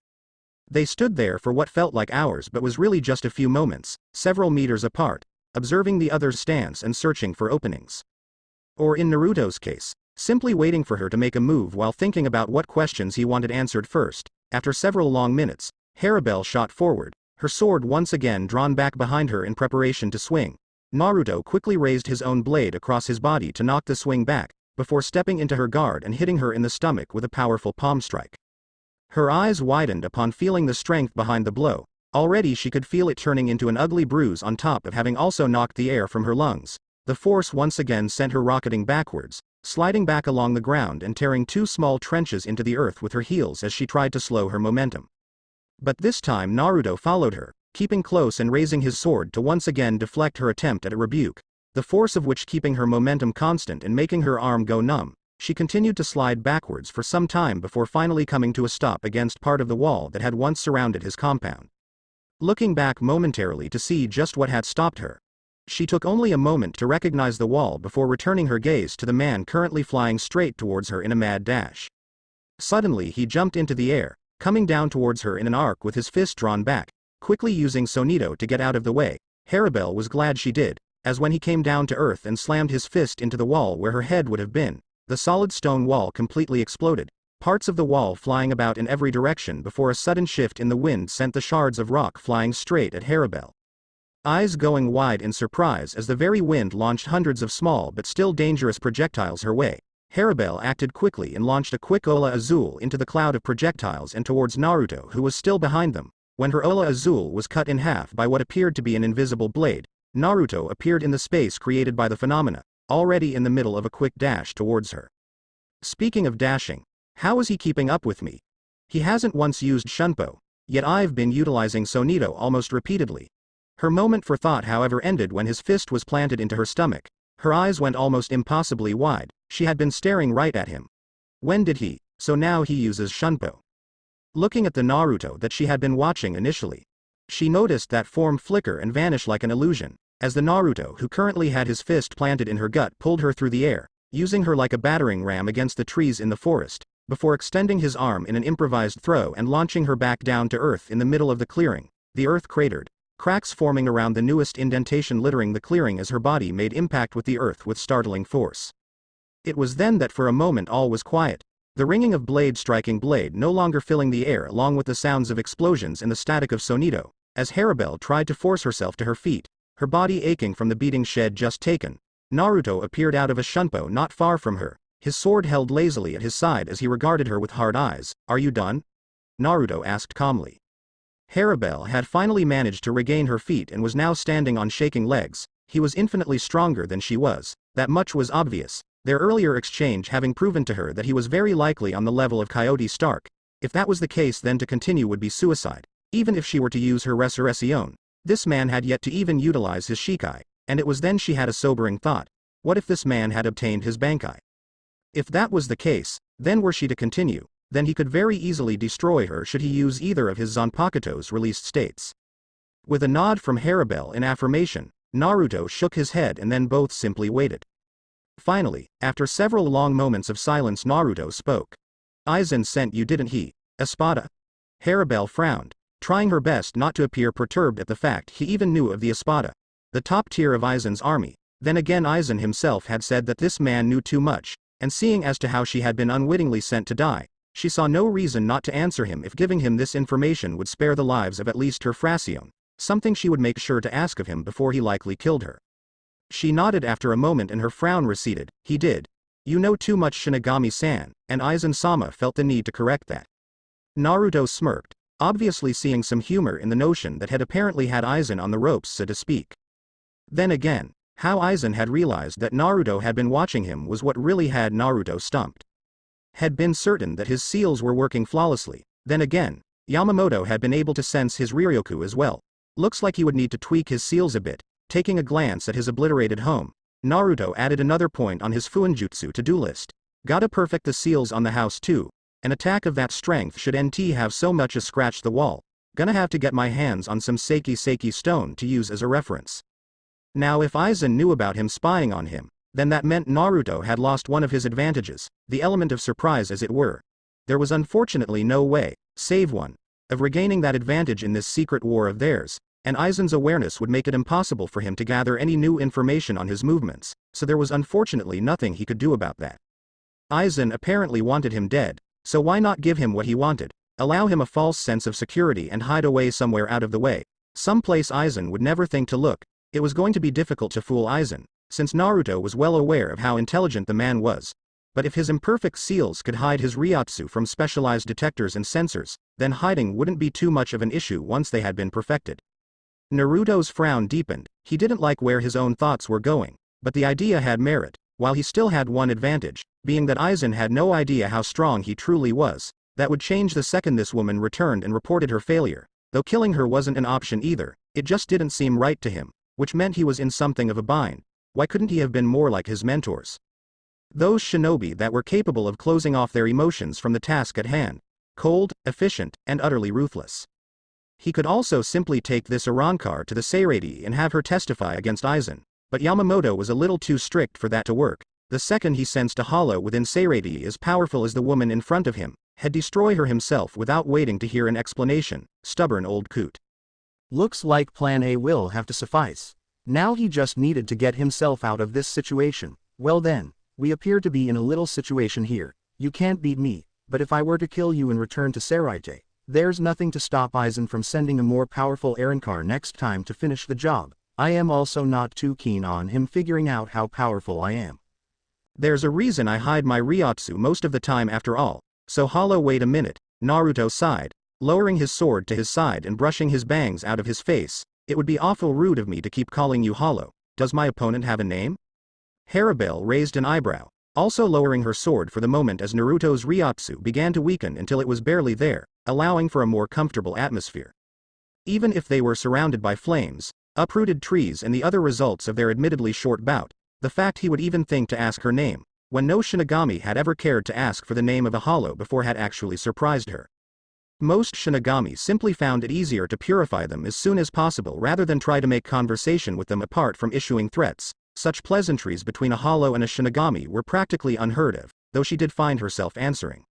They stood there for what felt like hours but was really just a few moments, several meters apart, observing the other's stance and searching for openings. Or in Naruto's case, simply waiting for her to make a move while thinking about what questions he wanted answered first. After several long minutes, Haribel shot forward, her sword once again drawn back behind her in preparation to swing. Naruto quickly raised his own blade across his body to knock the swing back, before stepping into her guard and hitting her in the stomach with a powerful palm strike. Her eyes widened upon feeling the strength behind the blow. Already she could feel it turning into an ugly bruise on top of having also knocked the air from her lungs. The force once again sent her rocketing backwards, sliding back along the ground and tearing two small trenches into the earth with her heels as she tried to slow her momentum. But this time Naruto followed her, keeping close and raising his sword to once again deflect her attempt at a rebuke, the force of which keeping her momentum constant and making her arm go numb. She continued to slide backwards for some time before finally coming to a stop against part of the wall that had once surrounded his compound. Looking back momentarily to see just what had stopped her, she took only a moment to recognize the wall before returning her gaze to the man currently flying straight towards her in a mad dash. Suddenly he jumped into the air, coming down towards her in an arc with his fist drawn back, quickly using Sonito to get out of the way. Haribel was glad she did, as when he came down to earth and slammed his fist into the wall where her head would have been, the solid stone wall completely exploded, parts of the wall flying about in every direction before a sudden shift in the wind sent the shards of rock flying straight at Haribel. Eyes going wide in surprise as the very wind launched hundreds of small but still dangerous projectiles her way, Haribel acted quickly and launched a quick Ola Azul into the cloud of projectiles and towards Naruto, who was still behind them. When her Ola Azul was cut in half by what appeared to be an invisible blade, Naruto appeared in the space created by the phenomena, already in the middle of a quick dash towards her. Speaking of dashing, how is he keeping up with me? He hasn't once used Shunpo, yet I've been utilizing Sonito almost repeatedly. Her moment for thought however ended when his fist was planted into her stomach. Her eyes went almost impossibly wide, she had been staring right at him. When did he? So now he uses Shunpo. Looking at the Naruto that she had been watching initially, she noticed that form flicker and vanish like an illusion, as the Naruto who currently had his fist planted in her gut pulled her through the air, using her like a battering ram against the trees in the forest, before extending his arm in an improvised throw and launching her back down to earth in the middle of the clearing. The earth cratered, cracks forming around the newest indentation littering the clearing as her body made impact with the earth with startling force. It was then that for a moment all was quiet, the ringing of blade striking blade no longer filling the air along with the sounds of explosions and the static of sonido, as Harabelle tried to force herself to her feet, her body aching from the beating shed just taken. Naruto appeared out of a shunpo not far from her, his sword held lazily at his side as he regarded her with hard eyes. "Are you done?" Naruto asked calmly. Harabelle had finally managed to regain her feet and was now standing on shaking legs. He was infinitely stronger than she was, that much was obvious, their earlier exchange having proven to her that he was very likely on the level of Coyote Stark. If that was the case, then to continue would be suicide. Even if she were to use her resurrection, this man had yet to even utilize his Shikai, and it was then she had a sobering thought. What if this man had obtained his Bankai? If that was the case, then were she to continue, then he could very easily destroy her should he use either of his Zanpakuto's released states. With a nod from Harabelle in affirmation, Naruto shook his head and then both simply waited. Finally, after several long moments of silence, Naruto spoke. "Aizen sent you, didn't he, Espada?" Harabelle frowned, trying her best not to appear perturbed at the fact he even knew of the Espada, the top tier of Aizen's army. Then again, Aizen himself had said that this man knew too much, and seeing as to how she had been unwittingly sent to die, she saw no reason not to answer him if giving him this information would spare the lives of at least her Fracione, something she would make sure to ask of him before he likely killed her. She nodded after a moment and her frown receded. "He did. You know too much, Shinigami-san," and Aizen-sama felt the need to correct that. Naruto smirked, obviously seeing some humor in the notion that had apparently had Aizen on the ropes, so to speak. Then again, how Aizen had realized that Naruto had been watching him was what really had Naruto stumped. Had been certain that his seals were working flawlessly. Then again, Yamamoto had been able to sense his Ryoku as well. Looks like he would need to tweak his seals a bit. Taking a glance at his obliterated home, Naruto added another point on his Fuinjutsu to-do list. Gotta perfect the seals on the house too. An attack of that strength should NT have so much as scratched the wall. Gonna have to get my hands on some Seiki stone to use as a reference. Now if Aizen knew about him spying on him, then that meant Naruto had lost one of his advantages, the element of surprise as it were. There was unfortunately no way, save one, of regaining that advantage in this secret war of theirs, and Aizen's awareness would make it impossible for him to gather any new information on his movements, so there was unfortunately nothing he could do about that. Aizen apparently wanted him dead, so why not give him what he wanted, allow him a false sense of security and hide away somewhere out of the way, someplace Aizen would never think to look. It was going to be difficult to fool Aizen, since Naruto was well aware of how intelligent the man was. But if his imperfect seals could hide his Ryotsu from specialized detectors and sensors, then hiding wouldn't be too much of an issue once they had been perfected. Naruto's frown deepened. He didn't like where his own thoughts were going, but the idea had merit, while he still had one advantage, being that Aizen had no idea how strong he truly was. That would change the second this woman returned and reported her failure, though killing her wasn't an option either, it just didn't seem right to him, which meant he was in something of a bind. Why couldn't he have been more like his mentors? Those shinobi that were capable of closing off their emotions from the task at hand. Cold, efficient, and utterly ruthless. He could also simply take this Arankar to the Seirei and have her testify against Aizen, but Yamamoto was a little too strict for that to work. The second he sensed a hollow within Seirei as powerful as the woman in front of him, had destroyed her himself without waiting to hear an explanation. Stubborn old coot. Looks like plan A will have to suffice. Now he just needed to get himself out of this situation. Well then, we appear to be in a little situation here. You can't beat me, but if I were to kill you and return to Seirei, there's nothing to stop Aizen from sending a more powerful Arankar next time to finish the job. I am also not too keen on him figuring out how powerful I am. There's a reason I hide my Ryotsu most of the time after all. So hollow, wait a minute, Naruto sighed, lowering his sword to his side and brushing his bangs out of his face. It would be awful rude of me to keep calling you hollow. Does my opponent have a name? Harabelle raised an eyebrow, also lowering her sword for the moment as Naruto's Ryotsu began to weaken until it was barely there, allowing for a more comfortable atmosphere. Even if they were surrounded by flames, uprooted trees and the other results of their admittedly short bout, the fact he would even think to ask her name, when no Shinigami had ever cared to ask for the name of a hollow before, had actually surprised her. Most Shinigami simply found it easier to purify them as soon as possible rather than try to make conversation with them apart from issuing threats. Such pleasantries between a hollow and a Shinigami were practically unheard of, though she did find herself answering.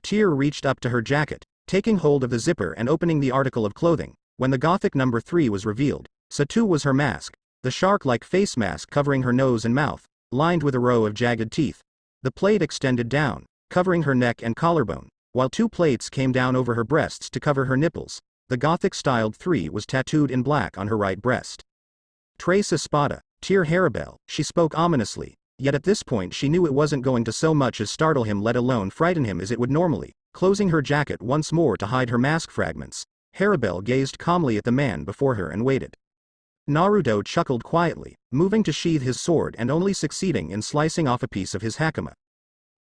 Tear reached up to her jacket, taking hold of the zipper and opening the article of clothing. When the Gothic number 3 was revealed, so too was her mask, the shark-like face mask covering her nose and mouth, lined with a row of jagged teeth. The plate extended down, covering her neck and collarbone, while 2 plates came down over her breasts to cover her nipples. The Gothic-styled 3 was tattooed in black on her right breast. Trace Espada, Tear Haribel, she spoke ominously, yet at this point she knew it wasn't going to so much as startle him, let alone frighten him, as it would normally. Closing her jacket once more to hide her mask fragments, Haribel gazed calmly at the man before her and waited. Naruto chuckled quietly, moving to sheathe his sword and only succeeding in slicing off a piece of his hakama.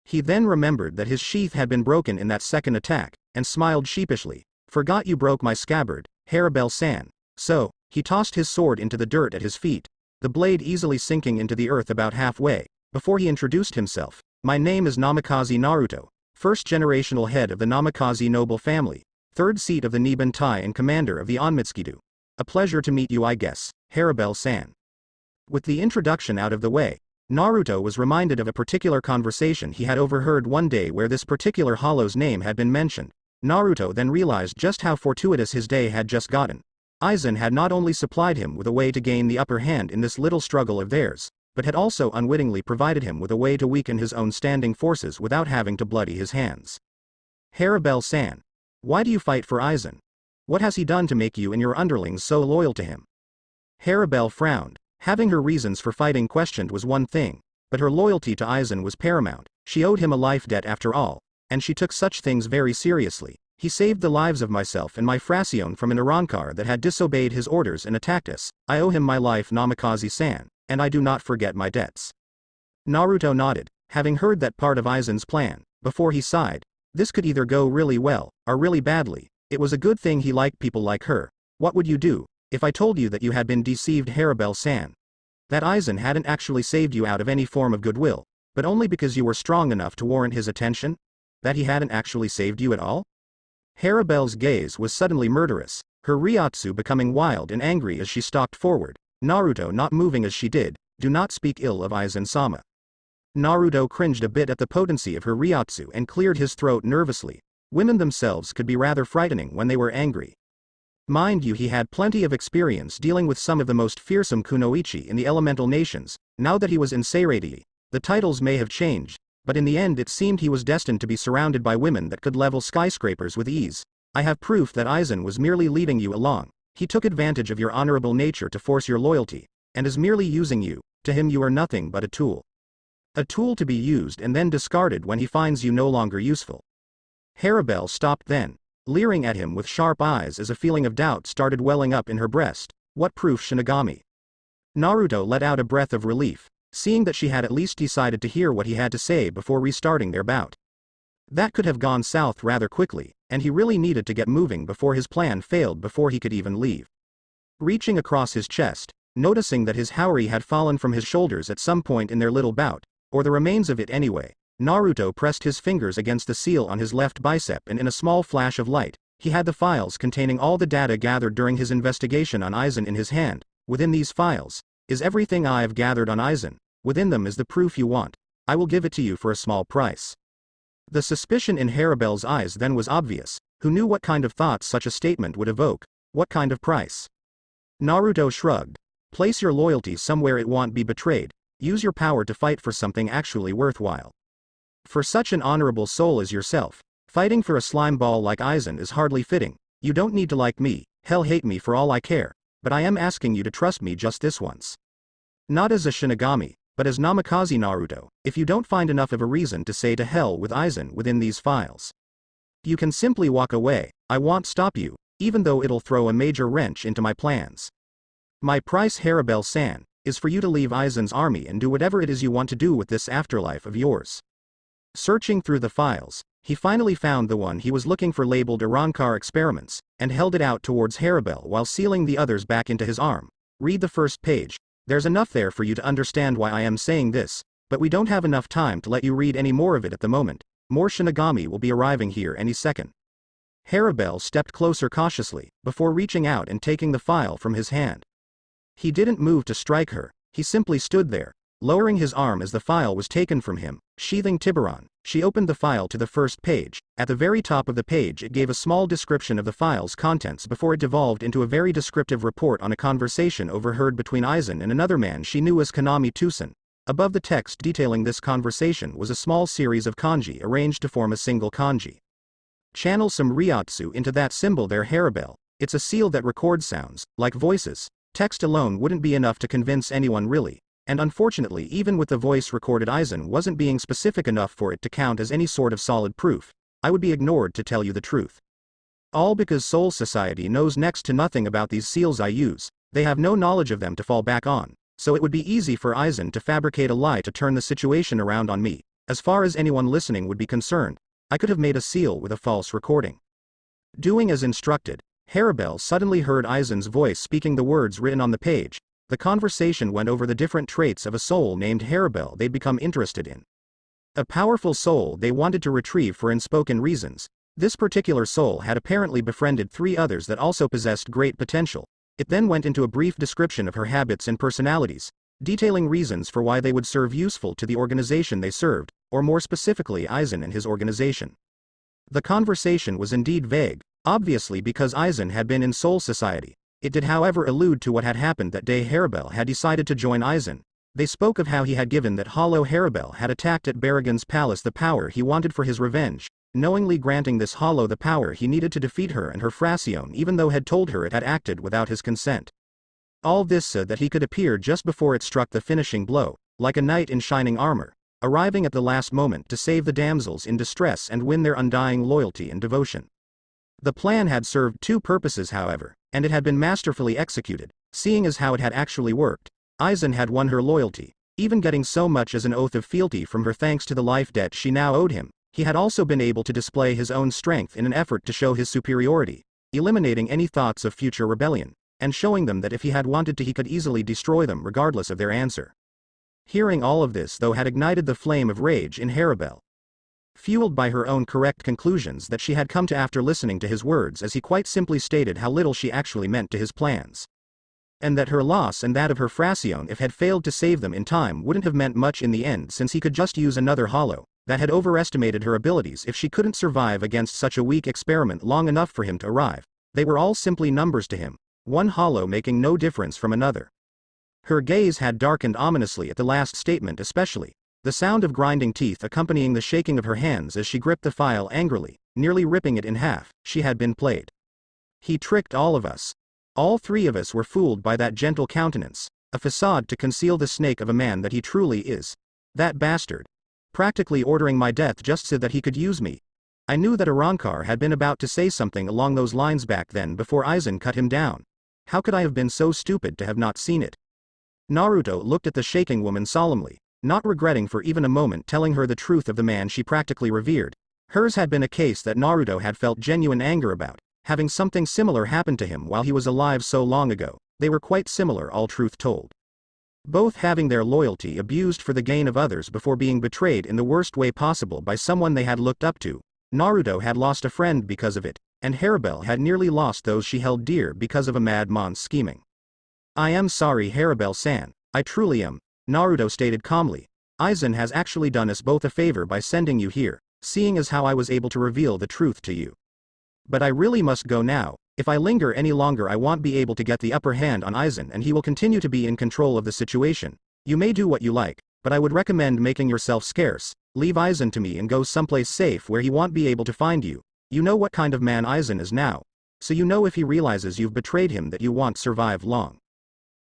He then remembered that his sheath had been broken in that second attack, and smiled sheepishly. Forgot you broke my scabbard, Haribel-san. So, he tossed his sword into the dirt at his feet, the blade easily sinking into the earth about halfway, before he introduced himself. My name is Namikaze Naruto, first generational head of the Namikaze noble family, third seat of the Nibantai and commander of the Onmitsukido. A pleasure to meet you, I guess, Haribel-san. With the introduction out of the way, Naruto was reminded of a particular conversation he had overheard one day where this particular hollow's name had been mentioned. Naruto then realized just how fortuitous his day had just gotten. Aizen had not only supplied him with a way to gain the upper hand in this little struggle of theirs, but had also unwittingly provided him with a way to weaken his own standing forces without having to bloody his hands. Haribel-san, why do you fight for Aizen? What has he done to make you and your underlings so loyal to him? Haribel frowned. Having her reasons for fighting questioned was one thing, but her loyalty to Aizen was paramount. She owed him a life debt after all, and she took such things very seriously. He saved the lives of myself and my Fracione from an Arankar that had disobeyed his orders and attacked us. I owe him my life, Namikaze-san, and I do not forget my debts. Naruto nodded, having heard that part of Aizen's plan, before he sighed. This could either go really well, or really badly. It was a good thing he liked people like her. What would you do if I told you that you had been deceived, Haribel-san? That Aizen hadn't actually saved you out of any form of goodwill, but only because you were strong enough to warrant his attention? That he hadn't actually saved you at all? Haribel's gaze was suddenly murderous, her Ryotsu becoming wild and angry as she stalked forward, Naruto not moving as she did. Do not speak ill of Aizen-sama. Naruto cringed a bit at the potency of her Ryotsu and cleared his throat nervously. Women themselves could be rather frightening when they were angry. Mind you, he had plenty of experience dealing with some of the most fearsome kunoichi in the elemental nations. Now that he was in Seireiti, the titles may have changed, but in the end it seemed he was destined to be surrounded by women that could level skyscrapers with ease. I have proof that Aizen was merely leading you along. He took advantage of your honorable nature to force your loyalty, and is merely using you. To him you are nothing but a tool. A tool to be used and then discarded when he finds you no longer useful. Haribel stopped then, leering at him with sharp eyes as a feeling of doubt started welling up in her breast. What proof, Shinigami? Naruto let out a breath of relief, seeing that she had at least decided to hear what he had to say before restarting their bout. That could have gone south rather quickly, and he really needed to get moving before his plan failed before he could even leave. Reaching across his chest, noticing that his haori had fallen from his shoulders at some point in their little bout, or the remains of it anyway, Naruto pressed his fingers against the seal on his left bicep, and in a small flash of light, he had the files containing all the data gathered during his investigation on Aizen in his hand. Within these files is everything I've gathered on Aizen. Within them is the proof you want. I will give it to you for a small price. The suspicion in Haribel's eyes then was obvious. Who knew what kind of thoughts such a statement would evoke? What kind of price? Naruto shrugged. Place your loyalty somewhere it won't be betrayed. Use your power to fight for something actually worthwhile. For such an honorable soul as yourself, fighting for a slime ball like Aizen is hardly fitting. You don't need to like me, hell hate me for all I care, but I am asking you to trust me just this once. Not as a Shinigami, but as Namikaze Naruto. If you don't find enough of a reason to say to hell with Aizen within these files, you can simply walk away. I won't stop you, even though it'll throw a major wrench into my plans. My price, Haribel-san, is for you to leave Aizen's army and do whatever it is you want to do with this afterlife of yours. Searching through the files, he finally found the one he was looking for, labeled Arankar Experiments, and held it out towards Haribel while sealing the others back into his arm. Read the first page. There's enough there for you to understand why I am saying this, but we don't have enough time to let you read any more of it at the moment. More Shinigami will be arriving here any second. Harabel stepped closer cautiously, before reaching out and taking the file from his hand. He didn't move to strike her, he simply stood there, lowering his arm as the file was taken from him. Sheathing Tiburon, she opened the file to the first page. At the very top of the page it gave a small description of the file's contents before it devolved into a very descriptive report on a conversation overheard between Aizen and another man she knew as Kanami Tusen. Above the text detailing this conversation was a small series of kanji arranged to form a single kanji. Channel some ryotsu into that symbol there, Harabel. It's a seal that records sounds, like voices. Text alone wouldn't be enough to convince anyone really. And unfortunately even with the voice recorded Aizen wasn't being specific enough for it to count as any sort of solid proof. I would be ignored to tell you the truth. All because Soul Society knows next to nothing about these seals I use, they have no knowledge of them to fall back on, so it would be easy for Aizen to fabricate a lie to turn the situation around on me. As far as anyone listening would be concerned, I could have made a seal with a false recording. Doing as instructed, Harabel suddenly heard Aizen's voice speaking the words written on the page. The conversation went over the different traits of a soul named Harabel they'd become interested in. A powerful soul they wanted to retrieve for unspoken reasons. This particular soul had apparently befriended 3 others that also possessed great potential. It then went into a brief description of her habits and personalities, detailing reasons for why they would serve useful to the organization they served, or more specifically Aizen and his organization. The conversation was indeed vague, obviously because Aizen had been in Soul Society. It did however allude to what had happened that day Harabel had decided to join Aizen. They spoke of how he had given that hollow Harabel had attacked at Baragon's palace the power he wanted for his revenge, knowingly granting this hollow the power he needed to defeat her and her Fracione even though had told her it had acted without his consent. All this so that he could appear just before it struck the finishing blow, like a knight in shining armor, arriving at the last moment to save the damsels in distress and win their undying loyalty and devotion. The plan had served 2 purposes however, and it had been masterfully executed, seeing as how it had actually worked. Aizen had won her loyalty, even getting so much as an oath of fealty from her thanks to the life debt she now owed him. He had also been able to display his own strength in an effort to show his superiority, eliminating any thoughts of future rebellion, and showing them that if he had wanted to he could easily destroy them regardless of their answer. Hearing all of this though had ignited the flame of rage in Harabel. Fueled by her own correct conclusions that she had come to after listening to his words as he quite simply stated how little she actually meant to his plans. And that her loss and that of her Fracione if had failed to save them in time wouldn't have meant much in the end since he could just use another hollow, that had overestimated her abilities if she couldn't survive against such a weak experiment long enough for him to arrive. They were all simply numbers to him, one hollow making no difference from another. Her gaze had darkened ominously at the last statement especially, the sound of grinding teeth accompanying the shaking of her hands as she gripped the file angrily, nearly ripping it in half. She had been played. He tricked all of us. All 3 of us were fooled by that gentle countenance, a facade to conceal the snake of a man that he truly is. That bastard. Practically ordering my death just so that he could use me. I knew that Arrancar had been about to say something along those lines back then before Aizen cut him down. How could I have been so stupid to have not seen it? Naruto looked at the shaking woman solemnly, not regretting for even a moment telling her the truth of the man she practically revered. Hers had been a case that Naruto had felt genuine anger about, having something similar happen to him while he was alive so long ago. They were quite similar, all truth told. Both having their loyalty abused for the gain of others before being betrayed in the worst way possible by someone they had looked up to. Naruto had lost a friend because of it, and Harabel had nearly lost those she held dear because of a madman's scheming. I am sorry Harabel-san, I truly am, Naruto stated calmly. Aizen has actually done us both a favor by sending you here, seeing as how I was able to reveal the truth to you. But I really must go now. If I linger any longer I won't be able to get the upper hand on Aizen and he will continue to be in control of the situation. You may do what you like, but I would recommend making yourself scarce. Leave Aizen to me and go someplace safe where he won't be able to find you. You know what kind of man Aizen is now. So you know if he realizes you've betrayed him that you won't survive long.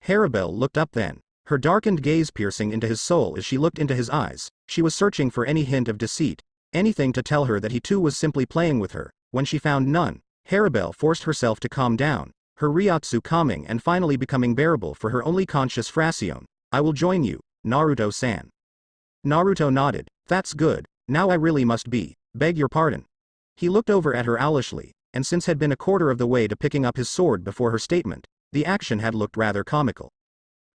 Harabel looked up then, her darkened gaze piercing into his soul as she looked into his eyes. She was searching for any hint of deceit, anything to tell her that he too was simply playing with her. When she found none, Harabel forced herself to calm down, her Ryotsu calming and finally becoming bearable for her only conscious Fracione. I will join you, Naruto-san. Naruto nodded. That's good, now I really must beg your pardon. He looked over at her owlishly, and since had been a quarter of the way to picking up his sword before her statement, The action had looked rather comical.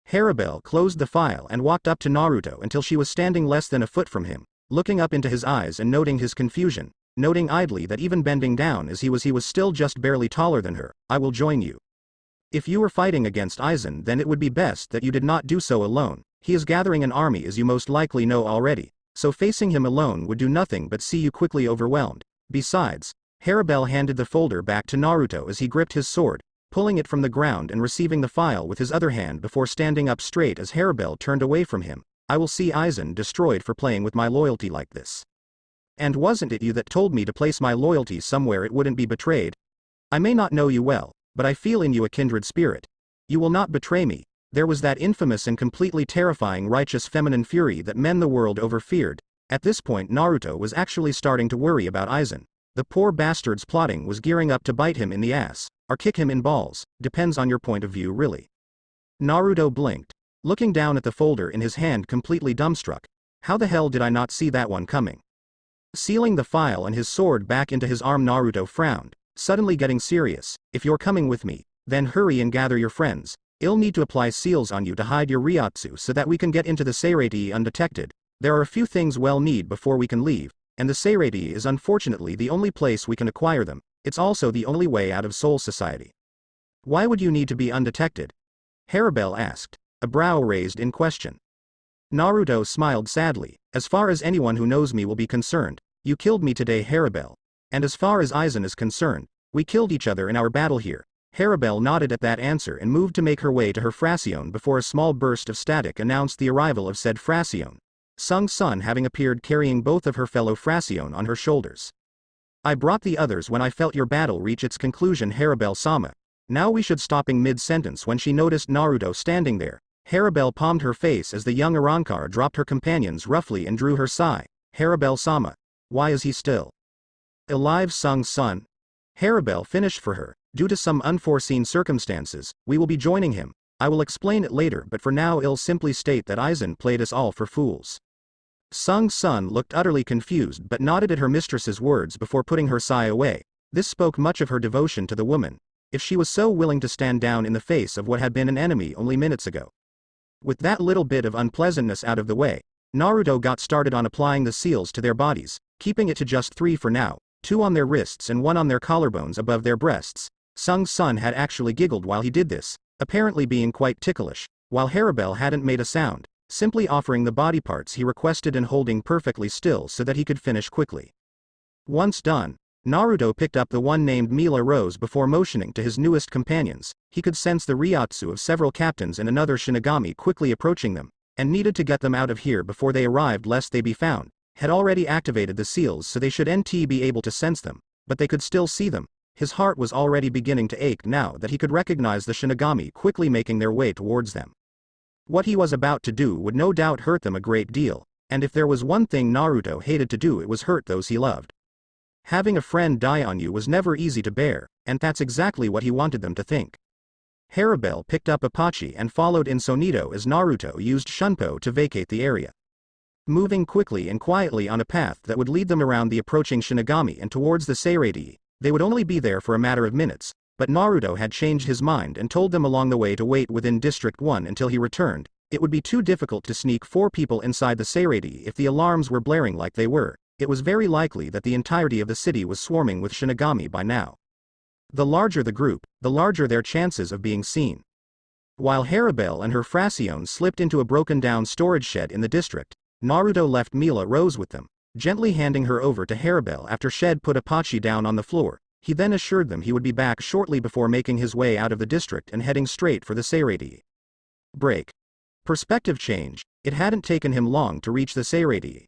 Harabel closed the file and walked up to Naruto until she was standing less than a foot from him, looking up into his eyes and noting his confusion, noting idly that even bending down as he was still just barely taller than her. I will join you. If you were fighting against Aizen, then it would be best that you did not do so alone. He is gathering an army, as you most likely know already, so facing him alone would do nothing but see you quickly overwhelmed. Besides, Harabel handed the folder back to Naruto as he gripped his sword, pulling it from the ground and receiving the file with his other hand before standing up straight as Harabel turned away from him. I will see Aizen destroyed for playing with my loyalty like this. And wasn't it you that told me to place my loyalty somewhere it wouldn't be betrayed? I may not know you well, but I feel in you a kindred spirit. You will not betray me. There was that infamous and completely terrifying righteous feminine fury that men the world over feared. At this point Naruto was actually starting to worry about Aizen. The poor bastard's plotting was gearing up to bite him in the ass, or kick him in balls, depends on your point of view really. Naruto blinked, looking down at the folder in his hand completely dumbstruck. How the hell did I not see that one coming? Sealing the file and his sword back into his arm, Naruto frowned, suddenly getting serious. If you're coming with me, then hurry and gather your friends. I'll need to apply seals on you to hide your Ryotsu so that we can get into the Seireitei undetected. There are a few things we'll need before we can leave, and the Seireitei is unfortunately the only place we can acquire them. It's also the only way out of Soul Society. Why would you need to be undetected? Harabel asked, a brow raised in question. Naruto smiled sadly. As far as anyone who knows me will be concerned, you killed me today, Harabel. And as far as Aizen is concerned, we killed each other in our battle here. Harabel nodded at that answer and moved to make her way to her Fracione before a small burst of static announced the arrival of said Fracione. Sung Sun having appeared carrying both of her fellow Fracione on her shoulders. I brought the others when I felt your battle reach its conclusion, Harabel-sama. Now we should stopping mid-sentence when she noticed Naruto standing there. Harabel palmed her face as the young Arrancar dropped her companions roughly and drew her sigh. Harabel-sama. Why is he still alive, Sung Sun? Harabel finished for her. Due to some unforeseen circumstances, we will be joining him. I will explain it later, but for now I'll simply state that Aizen played us all for fools. Sung Sun looked utterly confused but nodded at her mistress's words before putting her sigh away. This spoke much of her devotion to the woman, if she was so willing to stand down in the face of what had been an enemy only minutes ago. With that little bit of unpleasantness out of the way, Naruto got started on applying the seals to their bodies, keeping it to just 3 for now, 2 on their wrists and 1 on their collarbones above their breasts. Sung Sun had actually giggled while he did this, apparently being quite ticklish, while Harabel hadn't made a sound, simply offering the body parts he requested and holding perfectly still so that he could finish quickly. Once done, Naruto picked up the one named Mila Rose before motioning to his newest companions. He could sense the Ryotsu of several captains and another Shinigami quickly approaching them, and needed to get them out of here before they arrived lest they be found. Had already activated the seals so they should be able to sense them, but they could still see them. His heart was already beginning to ache now that he could recognize the Shinigami quickly making their way towards them. What he was about to do would no doubt hurt them a great deal, and if there was one thing Naruto hated to do, it was hurt those he loved. Having a friend die on you was never easy to bear, and that's exactly what he wanted them to think. Harabel picked up Apache and followed Insonito as Naruto used Shunpo to vacate the area. Moving quickly and quietly on a path that would lead them around the approaching Shinigami and towards the Seireitei, they would only be there for a matter of minutes, but Naruto had changed his mind and told them along the way to wait within District 1 until he returned. It would be too difficult to sneak 4 people inside the Seireitei if the alarms were blaring like they were. It was very likely that the entirety of the city was swarming with Shinigami by now. The larger the group, the larger their chances of being seen. While Harabel and her Fracione slipped into a broken-down storage shed in the district, Naruto left Mila Rose with them, gently handing her over to Harabel after Shed put Apache down on the floor. He then assured them he would be back shortly before making his way out of the district and heading straight for the Seireitei. Break. Perspective change. It hadn't taken him long to reach the Seireitei.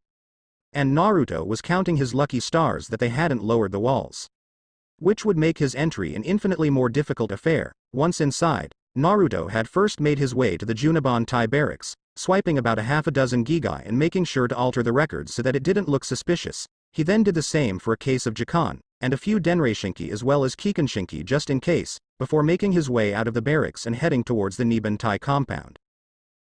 And Naruto was counting his lucky stars that they hadn't lowered the walls, which would make his entry an infinitely more difficult affair. Once inside, Naruto had first made his way to the Junaban Tai barracks, swiping about a half a dozen Gigai and making sure to alter the records so that it didn't look suspicious. He then did the same for a case of Jikan, and a few Denreishinki as well as Kikanshinki just in case, before making his way out of the barracks and heading towards the Niban Tai compound.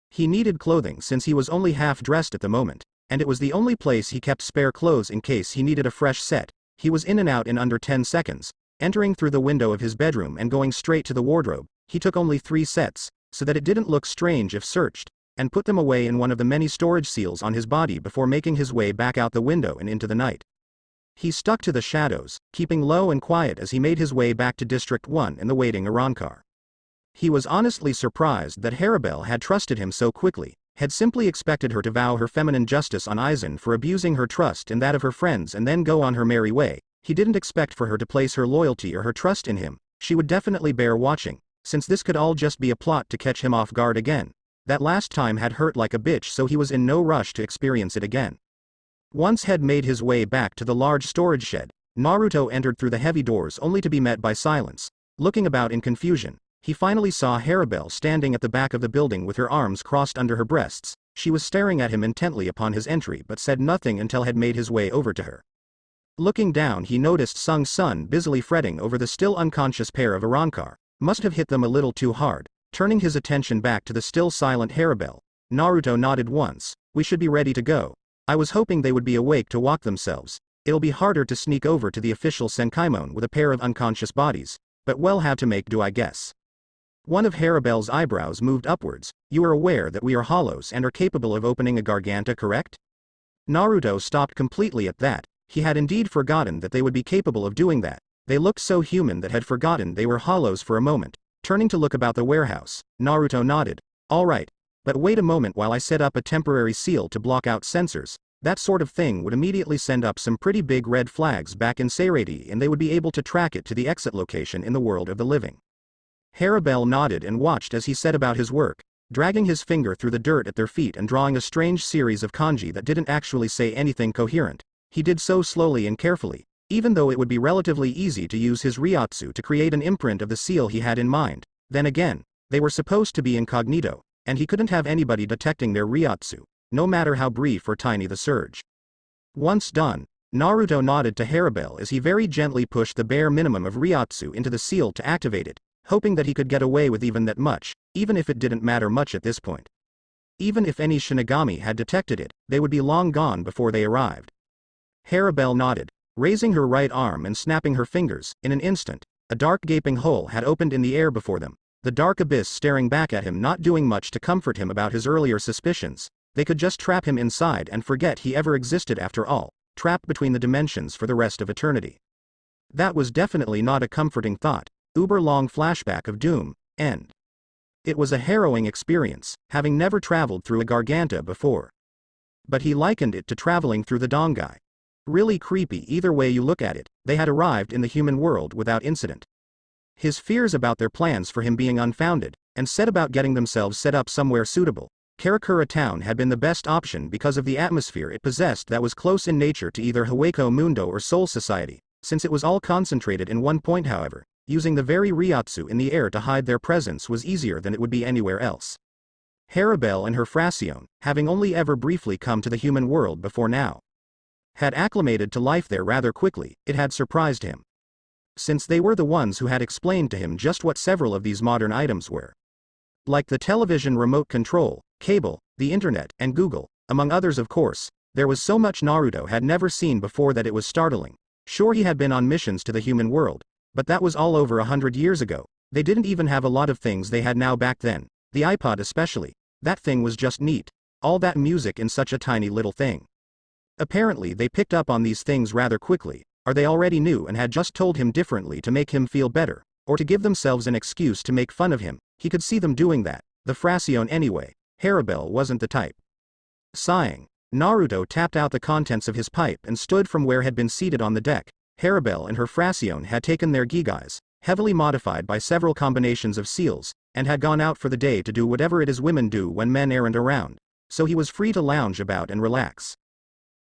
He needed clothing since he was only half dressed at the moment, and it was the only place he kept spare clothes in case he needed a fresh set. He was in and out in under 10 seconds, entering through the window of his bedroom and going straight to the wardrobe, He took only 3 sets, so that it didn't look strange if searched, and put them away in one of the many storage seals on his body before making his way back out the window and into the night. He stuck to the shadows, keeping low and quiet as he made his way back to District 1 in the waiting Arankar. He was honestly surprised that Haribel had trusted him so quickly, had simply expected her to vow her feminine justice on Aizen for abusing her trust and that of her friends and then go on her merry way. He didn't expect for her to place her loyalty or her trust in him. She would definitely bear watching, since this could all just be a plot to catch him off guard again. That last time had hurt like a bitch, so he was in no rush to experience it again. Once had made his way back to the large storage shed, Naruto entered through the heavy doors only to be met by silence. Looking about in confusion, he finally saw Haribel standing at the back of the building with her arms crossed under her breasts. She was staring at him intently upon his entry but said nothing until had made his way over to her. Looking down, he noticed Sung's son busily fretting over the still unconscious pair of Arankar. Must have hit them a little too hard. Turning his attention back to the still silent Haribel, Naruto nodded once. We should be ready to go. I was hoping they would be awake to walk themselves. It'll be harder to sneak over to the official Senkaimon with a pair of unconscious bodies, but we'll have to make do, I guess. One of Haribel's eyebrows moved upwards. You are aware that we are hollows and are capable of opening a garganta, correct? Naruto stopped completely at that. He had indeed forgotten that they would be capable of doing that. They looked so human that had forgotten they were hollows for a moment. Turning to look about the warehouse, Naruto nodded. All right. But wait a moment while I set up a temporary seal to block out sensors. That sort of thing would immediately send up some pretty big red flags back in Seirei and they would be able to track it to the exit location in the world of the living. Haribel nodded and watched as he set about his work, dragging his finger through the dirt at their feet and drawing a strange series of kanji that didn't actually say anything coherent. He did so slowly and carefully, even though it would be relatively easy to use his Ryotsu to create an imprint of the seal he had in mind. Then again, they were supposed to be incognito, and he couldn't have anybody detecting their Ryotsu, no matter how brief or tiny the surge. Once done, Naruto nodded to Haribel as he very gently pushed the bare minimum of Ryotsu into the seal to activate it, hoping that he could get away with even that much, even if it didn't matter much at this point. Even if any Shinigami had detected it, they would be long gone before they arrived. Haribel nodded, raising her right arm and snapping her fingers. In an instant, a dark gaping hole had opened in the air before them, the dark abyss staring back at him, not doing much to comfort him about his earlier suspicions. They could just trap him inside and forget he ever existed after all, trapped between the dimensions for the rest of eternity. That was definitely not a comforting thought. Uber-long flashback of doom, end. It was a harrowing experience, having never traveled through a garganta before. But he likened it to traveling through the Dongai. Really creepy either way you look at it. They had arrived in the human world without incident. His fears about their plans for him being unfounded, and set about getting themselves set up somewhere suitable. Karakura Town had been the best option because of the atmosphere it possessed that was close in nature to either Hueco Mundo or Soul Society. Since it was all concentrated in one point, however, using the very Ryotsu in the air to hide their presence was easier than it would be anywhere else. Haribel and her Fracione, having only ever briefly come to the human world before now, had acclimated to life there rather quickly. It had surprised him, since they were the ones who had explained to him just what several of these modern items were. Like the television remote control, cable, the internet, and Google, among others of course, there was so much Naruto had never seen before that it was startling. Sure, he had been on missions to the human world, but that was all over 100 years ago. They didn't even have a lot of things they had now back then, the iPod especially. That thing was just neat. All that music in such a tiny little thing. Apparently they picked up on these things rather quickly, or they already knew and had just told him differently to make him feel better, or to give themselves an excuse to make fun of him. He could see them doing that. The Fracione anyway. Haribel wasn't the type. Sighing, Naruto tapped out the contents of his pipe and stood from where had been seated on the deck. Haribel and her Fracione had taken their gigais, heavily modified by several combinations of seals, and had gone out for the day to do whatever it is women do when men aren't around, so he was free to lounge about and relax.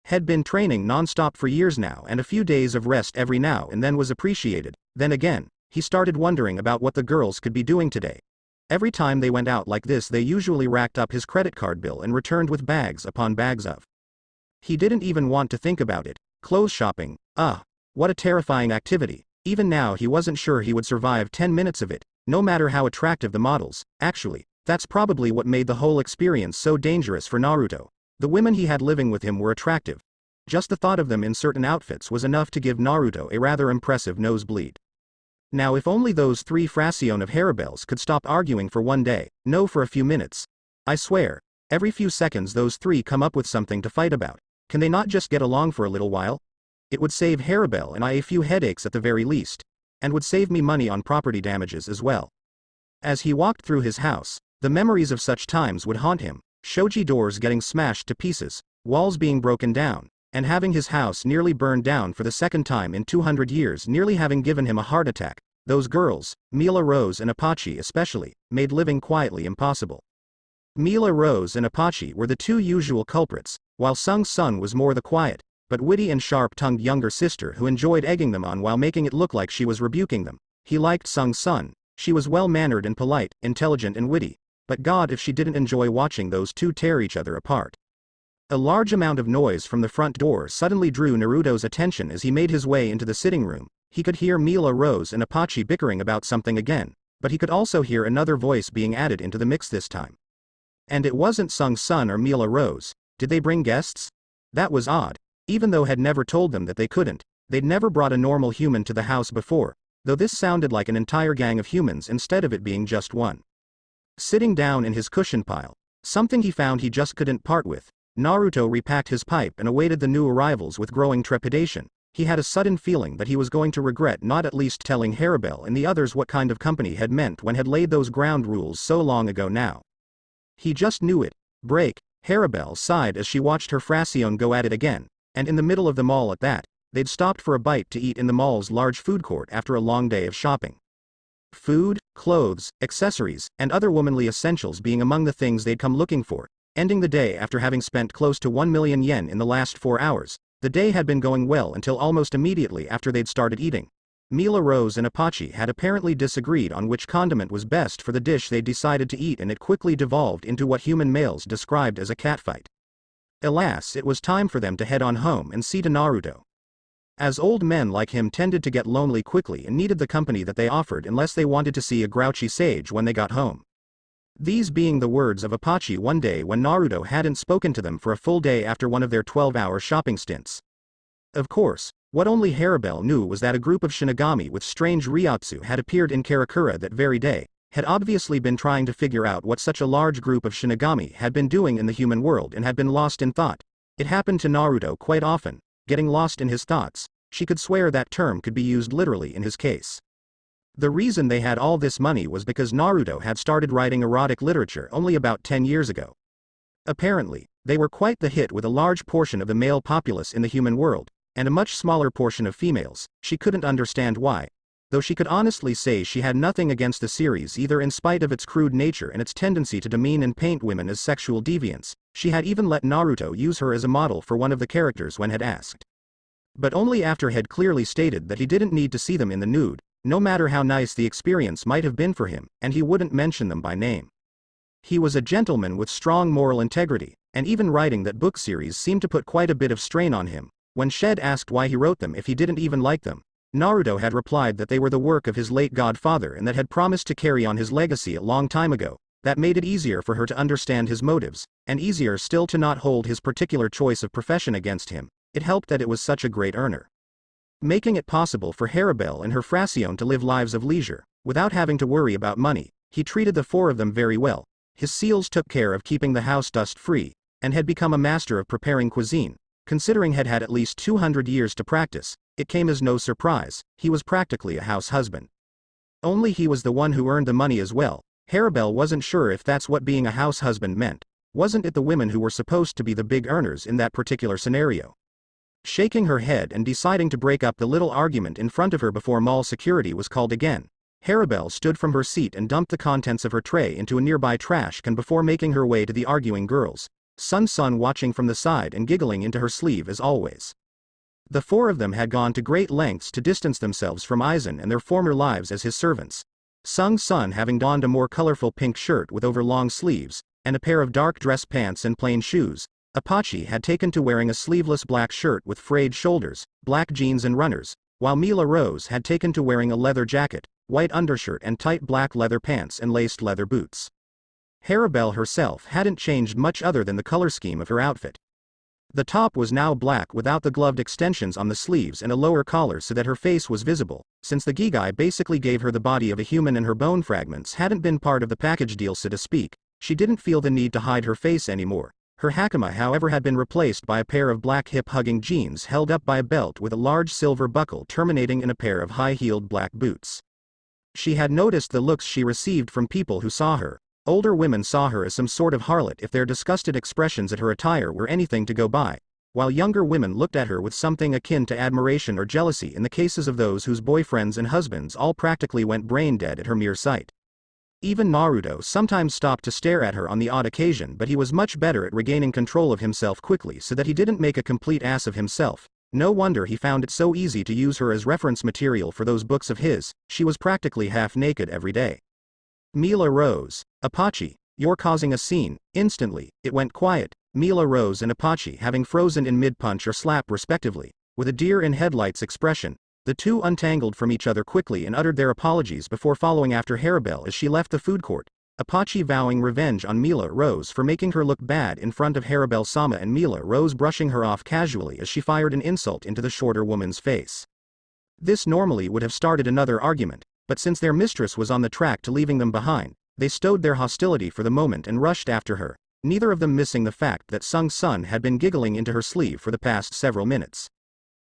Had been training non-stop for years now, and a few days of rest every now and then was appreciated. Then again, he started wondering about what the girls could be doing today. Every time they went out like this, they usually racked up his credit card bill and returned with bags upon bags of. He didn't even want to think about it. Clothes shopping, what a terrifying activity. Even now he wasn't sure he would survive 10 minutes of it, no matter how attractive the models. Actually, that's probably what made the whole experience so dangerous for Naruto. The women he had living with him were attractive. Just the thought of them in certain outfits was enough to give Naruto a rather impressive nosebleed. Now if only those three Fracione of Haribels could stop arguing for one day, no for a few minutes. I swear, every few seconds those three come up with something to fight about. Can they not just get along for a little while? It would save Haribel and I a few headaches at the very least. And would save me money on property damages as well. As he walked through his house, the memories of such times would haunt him, shoji doors getting smashed to pieces, walls being broken down, and having his house nearly burned down for the second time in 200 years nearly having given him a heart attack. Those girls, Mila Rose and Apache especially, made living quietly impossible. Mila Rose and Apache were the two usual culprits, while Sung Sun was more the quiet, but witty and sharp-tongued younger sister who enjoyed egging them on while making it look like she was rebuking them. He liked Sung Sun, she was well-mannered and polite, intelligent and witty, but God if she didn't enjoy watching those two tear each other apart. A large amount of noise from the front door suddenly drew Naruto's attention as he made his way into the sitting room. He could hear Mila Rose and Apache bickering about something again, but he could also hear another voice being added into the mix this time. And it wasn't Sung Sun or Mila Rose. Did they bring guests? That was odd. Even though had never told them that they couldn't, they'd never brought a normal human to the house before, though this sounded like an entire gang of humans instead of it being just one. Sitting down in his cushion pile, something he found he just couldn't part with, Naruto repacked his pipe and awaited the new arrivals with growing trepidation. He had a sudden feeling that he was going to regret not at least telling Haribel and the others what kind of company had meant when had laid those ground rules so long ago now. He just knew it. Break. Haribel sighed as she watched her Fracione go at it again, and in the middle of the mall at that. They'd stopped for a bite to eat in the mall's large food court after a long day of shopping. Food, clothes, accessories, and other womanly essentials being among the things they'd come looking for, ending the day after having spent close to 1 million yen in the last 4 hours. The day had been going well until almost immediately after they'd started eating. Mila Rose and Apache had apparently disagreed on which condiment was best for the dish they'd decided to eat, and it quickly devolved into what human males described as a catfight. Alas, it was time for them to head on home and see to Naruto. As old men like him tended to get lonely quickly and needed the company that they offered unless they wanted to see a grouchy sage when they got home. These being the words of Apache one day when Naruto hadn't spoken to them for a full day after one of their 12-hour shopping stints. Of course, what only Haribel knew was that a group of Shinigami with strange Ryotsu had appeared in Karakura that very day, had obviously been trying to figure out what such a large group of Shinigami had been doing in the human world and had been lost in thought. It happened to Naruto quite often, getting lost in his thoughts. She could swear that term could be used literally in his case. The reason they had all this money was because Naruto had started writing erotic literature only about 10 years ago. Apparently, they were quite the hit with a large portion of the male populace in the human world, and a much smaller portion of females. She couldn't understand why, though she could honestly say she had nothing against the series either, in spite of its crude nature and its tendency to demean and paint women as sexual deviants. She had even let Naruto use her as a model for one of the characters when had asked. But only after had clearly stated that he didn't need to see them in the nude, no matter how nice the experience might have been for him, and he wouldn't mention them by name. He was a gentleman with strong moral integrity, and even writing that book series seemed to put quite a bit of strain on him. When Shed asked why he wrote them if he didn't even like them, Naruto had replied that they were the work of his late godfather and that had promised to carry on his legacy a long time ago. That made it easier for her to understand his motives, and easier still to not hold his particular choice of profession against him. It helped that it was such a great earner, making it possible for Haribel and her Fracione to live lives of leisure, without having to worry about money. He treated the four of them very well. His seals took care of keeping the house dust-free, and had become a master of preparing cuisine. Considering had had at least 200 years to practice, it came as no surprise. He was practically a house husband. Only he was the one who earned the money as well. Haribel wasn't sure if that's what being a house husband meant. Wasn't it the women who were supposed to be the big earners in that particular scenario? Shaking her head and deciding to break up the little argument in front of her before mall security was called again, Haribel stood from her seat and dumped the contents of her tray into a nearby trash can before making her way to the arguing girls. Sun watching from the side and giggling into her sleeve as always. The four of them had gone to great lengths to distance themselves from Aizen and their former lives as his servants. Sung Sun having donned a more colorful pink shirt with over long sleeves, and a pair of dark dress pants and plain shoes. Apache had taken to wearing a sleeveless black shirt with frayed shoulders, black jeans and runners, while Mila Rose had taken to wearing a leather jacket, white undershirt and tight black leather pants and laced leather boots. Haribel herself hadn't changed much other than the color scheme of her outfit. The top was now black without the gloved extensions on the sleeves and a lower collar so that her face was visible. Since the Gigai basically gave her the body of a human and her bone fragments hadn't been part of the package deal so to speak, she didn't feel the need to hide her face anymore. Her hakama however had been replaced by a pair of black hip-hugging jeans held up by a belt with a large silver buckle terminating in a pair of high-heeled black boots. She had noticed the looks she received from people who saw her. Older women saw her as some sort of harlot if their disgusted expressions at her attire were anything to go by, while younger women looked at her with something akin to admiration or jealousy in the cases of those whose boyfriends and husbands all practically went brain dead at her mere sight. Even Naruto sometimes stopped to stare at her on the odd occasion, but he was much better at regaining control of himself quickly so that he didn't make a complete ass of himself. No wonder he found it so easy to use her as reference material for those books of his. She was practically half naked every day. Mila rose. Apache, you're causing a scene. Instantly, it went quiet, Mila rose and Apache having frozen in mid-punch or slap respectively, with a deer in headlights expression. The two untangled from each other quickly and uttered their apologies before following after Haribel as she left the food court. Apache vowing revenge on Mila Rose for making her look bad in front of Haribel-sama and Mila Rose brushing her off casually as she fired an insult into the shorter woman's face. This normally would have started another argument, but since their mistress was on the track to leaving them behind, they stowed their hostility for the moment and rushed after her, neither of them missing the fact that Sung Sun had been giggling into her sleeve for the past several minutes.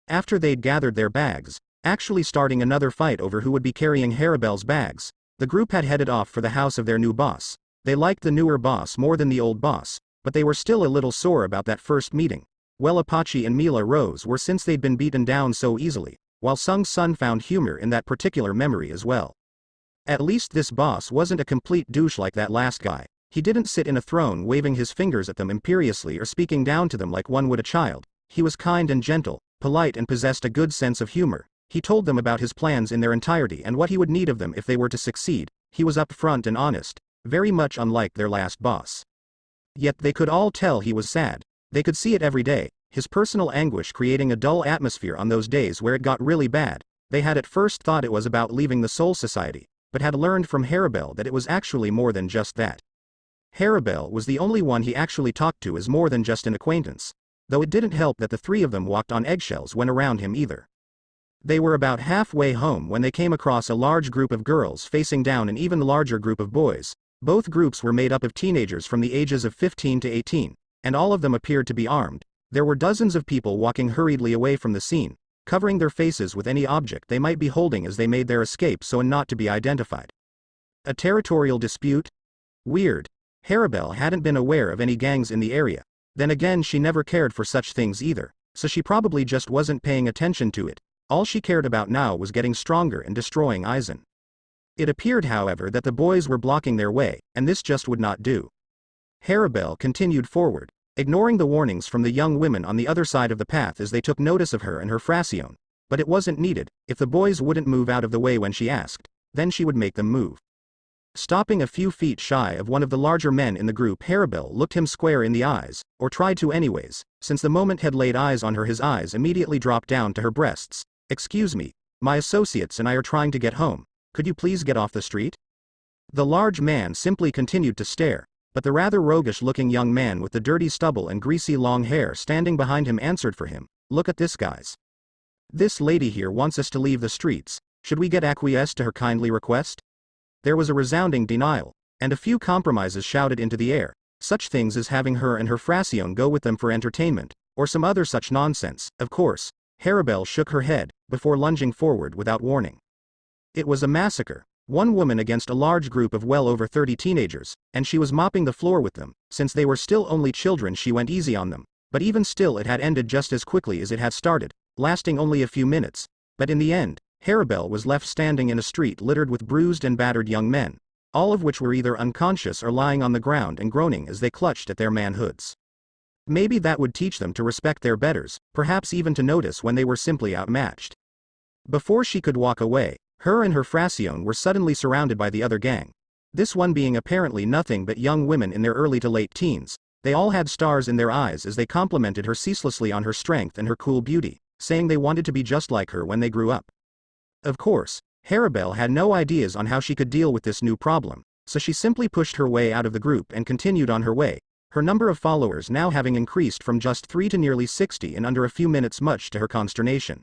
After they'd gathered their bags, actually starting another fight over who would be carrying Haribel's bags, the group had headed off for the house of their new boss. They liked the newer boss more than the old boss, but they were still a little sore about that first meeting. Well, Apache and Mila Rose were since they'd been beaten down so easily, while Sung Sun found humor in that particular memory as well. At least this boss wasn't a complete douche like that last guy. He didn't sit in a throne waving his fingers at them imperiously or speaking down to them like one would a child. He was kind and gentle, polite and possessed a good sense of humor. He told them about his plans in their entirety and what he would need of them if they were to succeed. He was upfront and honest, very much unlike their last boss. Yet they could all tell he was sad. They could see it every day, his personal anguish creating a dull atmosphere on those days where it got really bad. They had at first thought it was about leaving the Soul Society, but had learned from Haribel that it was actually more than just that. Haribel was the only one he actually talked to as more than just an acquaintance, though it didn't help that the three of them walked on eggshells when around him either. They were about halfway home when they came across a large group of girls facing down an even larger group of boys. Both groups were made up of teenagers from the ages of 15 to 18, and all of them appeared to be armed. There were dozens of people walking hurriedly away from the scene, covering their faces with any object they might be holding as they made their escape so as not to be identified. A territorial dispute? Weird. Haribel hadn't been aware of any gangs in the area. Then again, she never cared for such things either, so she probably just wasn't paying attention to it. All she cared about now was getting stronger and destroying Aizen. It appeared, however, that the boys were blocking their way, and this just would not do. Haribel continued forward, ignoring the warnings from the young women on the other side of the path as they took notice of her and her fraction. But it wasn't needed. If the boys wouldn't move out of the way when she asked, then she would make them move. Stopping a few feet shy of one of the larger men in the group, Haribel looked him square in the eyes, or tried to anyways. Since the moment had laid eyes on her, his eyes immediately dropped down to her breasts. "Excuse me, my associates and I are trying to get home. Could you please get off the street?" The large man simply continued to stare, but the rather roguish-looking young man with the dirty stubble and greasy long hair standing behind him answered for him. "Look at this, guys. This lady here wants us to leave the streets. Should we get acquiesced to her kindly request?" There was a resounding denial, and a few compromises shouted into the air, such things as having her and her fraction go with them for entertainment, or some other such nonsense. Of course, Haribel shook her head, before lunging forward without warning. It was a massacre, one woman against a large group of well over 30 teenagers, and she was mopping the floor with them. Since they were still only children, she went easy on them, but even still it had ended just as quickly as it had started, lasting only a few minutes. But in the end, Haribel was left standing in a street littered with bruised and battered young men, all of which were either unconscious or lying on the ground and groaning as they clutched at their manhoods. Maybe that would teach them to respect their betters, perhaps even to notice when they were simply outmatched. Before she could walk away, her and her fraction were suddenly surrounded by the other gang. This one being apparently nothing but young women in their early to late teens. They all had stars in their eyes as they complimented her ceaselessly on her strength and her cool beauty, saying they wanted to be just like her when they grew up. Of course, Haribel had no ideas on how she could deal with this new problem, so she simply pushed her way out of the group and continued on her way. her number of followers now having increased from just 3 to nearly 60 in under a few minutes, much to her consternation.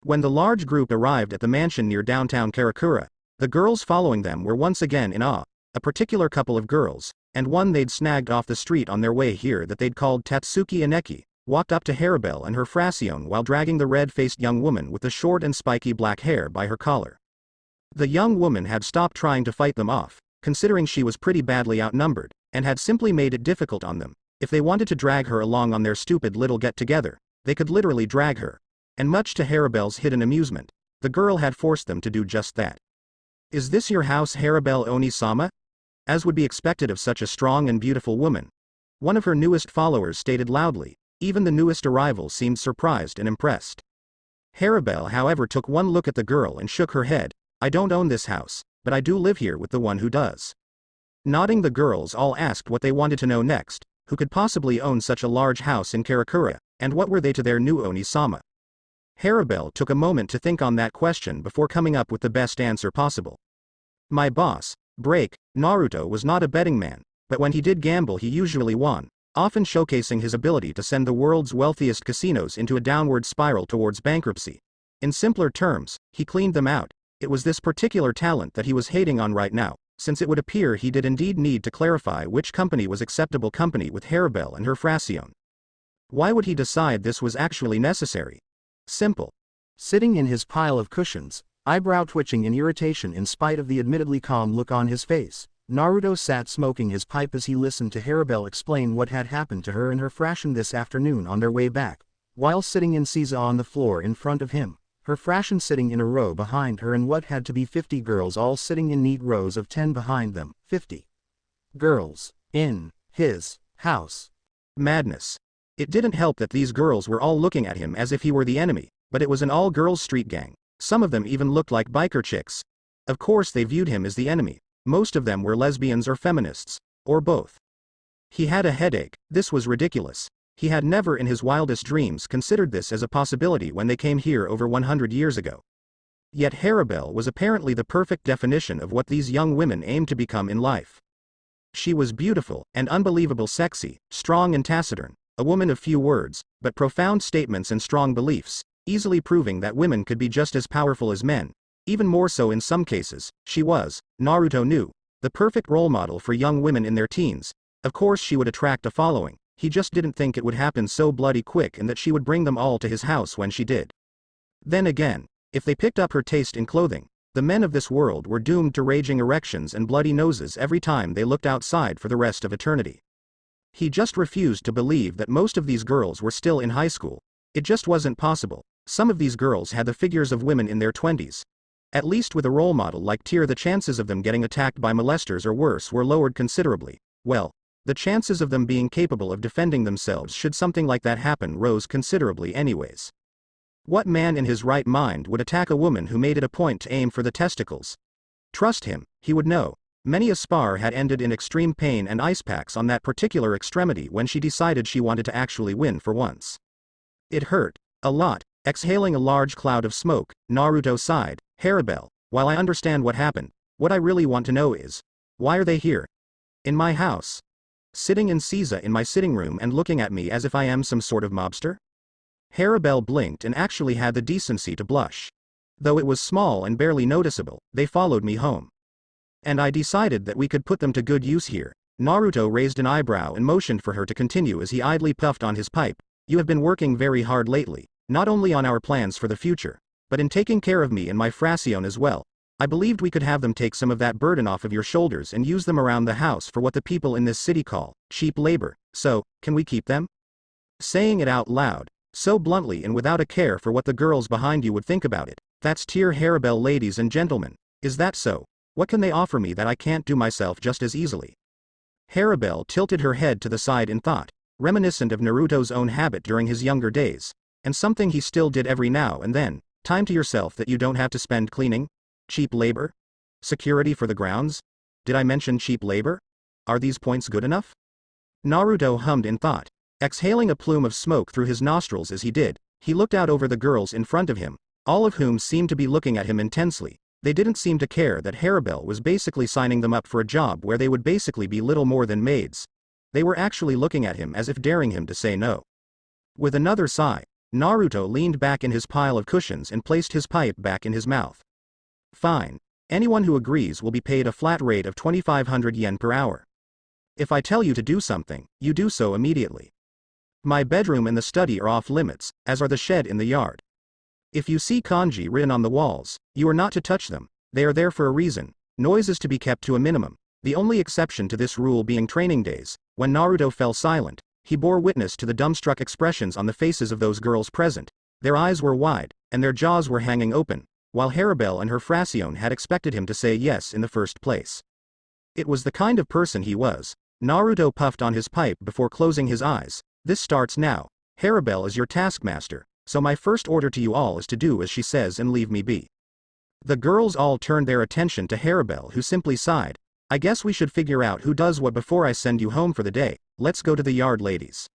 When the large group arrived at the mansion near downtown Karakura, the girls following them were once again in awe, a particular couple of girls, and one they'd snagged off the street on their way here that they'd called Tatsuki Aneki, walked up to Haribel and her Fracione while dragging the red-faced young woman with the short and spiky black hair by her collar. The young woman had stopped trying to fight them off, considering she was pretty badly outnumbered, and had simply made it difficult on them. If they wanted to drag her along on their stupid little get-together, they could literally drag her. And much to Haribel's hidden amusement, the girl had forced them to do just that. "Is this your house, Haribel Oni-sama?" As would be expected of such a strong and beautiful woman, one of her newest followers stated loudly. Even the newest arrival seemed surprised and impressed. Haribel, however, took one look at the girl and shook her head. "I don't own this house, but I do live here with the one who does." Nodding, the girls all asked what they wanted to know next. Who could possibly own such a large house in Karakura, and what were they to their new Oni-sama? Haribel took a moment to think on that question before coming up with the best answer possible. "My boss, Break, Naruto, was not a betting man, but when he did gamble he usually won, often showcasing his ability to send the world's wealthiest casinos into a downward spiral towards bankruptcy. In simpler terms, he cleaned them out. It was this particular talent that he was hating on right now, since it would appear he did indeed need to clarify which company was acceptable company with Haribel and her Fracione. Why would he decide this was actually necessary? Simple. Sitting in his pile of cushions, eyebrow twitching in irritation in spite of the admittedly calm look on his face, Naruto sat smoking his pipe as he listened to Haribel explain what had happened to her and her Fracione this afternoon on their way back, while sitting in Caesar on the floor in front of him, her Fracione sitting in a row behind her and what had to be 50 girls all sitting in neat rows of 10 behind them. 50 girls in his house. Madness. It didn't help that these girls were all looking at him as if he were the enemy, but it was an all-girls street gang. Some of them even looked like biker chicks. Of course they viewed him as the enemy. Most of them were lesbians or feminists, or both. He had a headache. This was ridiculous. He had never in his wildest dreams considered this as a possibility when they came here over 100 years ago. Yet Haribel was apparently the perfect definition of what these young women aimed to become in life. She was beautiful, and unbelievable sexy, strong and taciturn, a woman of few words, but profound statements and strong beliefs, easily proving that women could be just as powerful as men, even more so in some cases. She was, Naruto knew, the perfect role model for young women in their teens. Of course she would attract a following. He just didn't think it would happen so bloody quick and that she would bring them all to his house when she did. Then again, if they picked up her taste in clothing, the men of this world were doomed to raging erections and bloody noses every time they looked outside for the rest of eternity. He just refused to believe that most of these girls were still in high school. It just wasn't possible. Some of these girls had the figures of women in their 20s. At least with a role model like Tyr, the chances of them getting attacked by molesters or worse were lowered considerably. Well, the chances of them being capable of defending themselves should something like that happen rose considerably anyways. What man in his right mind would attack a woman who made it a point to aim for the testicles? Trust him, he would know. Many a spar had ended in extreme pain and ice packs on that particular extremity when she decided she wanted to actually win for once. It hurt. A lot. Exhaling a large cloud of smoke, Naruto sighed. Haribel, while I understand what happened, what I really want to know is, why are they here? In my house? Sitting in Caesar in my sitting room and looking at me as if I am some sort of mobster? Haribel blinked and actually had the decency to blush. Though it was small and barely noticeable, they followed me home. And I decided that we could put them to good use here. Naruto raised an eyebrow and motioned for her to continue as he idly puffed on his pipe. You have been working very hard lately, not only on our plans for the future, but in taking care of me and my Fracione as well. I believed we could have them take some of that burden off of your shoulders and use them around the house for what the people in this city call cheap labor. So, can we keep them? Saying it out loud, so bluntly and without a care for what the girls behind you would think about it. That's Tyr Haribel, ladies and gentlemen. Is that so? What can they offer me that I can't do myself just as easily? Haribel tilted her head to the side in thought, reminiscent of Naruto's own habit during his younger days, and something he still did every now and then. Time to yourself that you don't have to spend cleaning? Cheap labor? Security for the grounds? Did I mention cheap labor? Are these points good enough? Naruto hummed in thought, exhaling a plume of smoke through his nostrils as he did. He looked out over the girls in front of him, all of whom seemed to be looking at him intensely. They didn't seem to care that Haribel was basically signing them up for a job where they would basically be little more than maids. They were actually looking at him as if daring him to say no. With another sigh, Naruto leaned back in his pile of cushions and placed his pipe back in his mouth. Fine. Anyone who agrees will be paid a flat rate of 2,500 yen per hour. If I tell you to do something, you do so immediately. My bedroom and the study are off limits, as are the shed in the yard. If you see kanji written on the walls, you are not to touch them. They are there for a reason. Noise is to be kept to a minimum. The only exception to this rule being training days. When Naruto fell silent, he bore witness to the dumbstruck expressions on the faces of those girls present. Their eyes were wide, and their jaws were hanging open, while Haribel and her Fraccione had expected him to say yes in the first place. It was the kind of person he was. Naruto puffed on his pipe before closing his eyes. This starts now. Haribel is your taskmaster, so my first order to you all is to do as she says and leave me be. The girls all turned their attention to Haribel, who simply sighed. I guess we should figure out who does what before I send you home for the day. Let's go to the yard, ladies.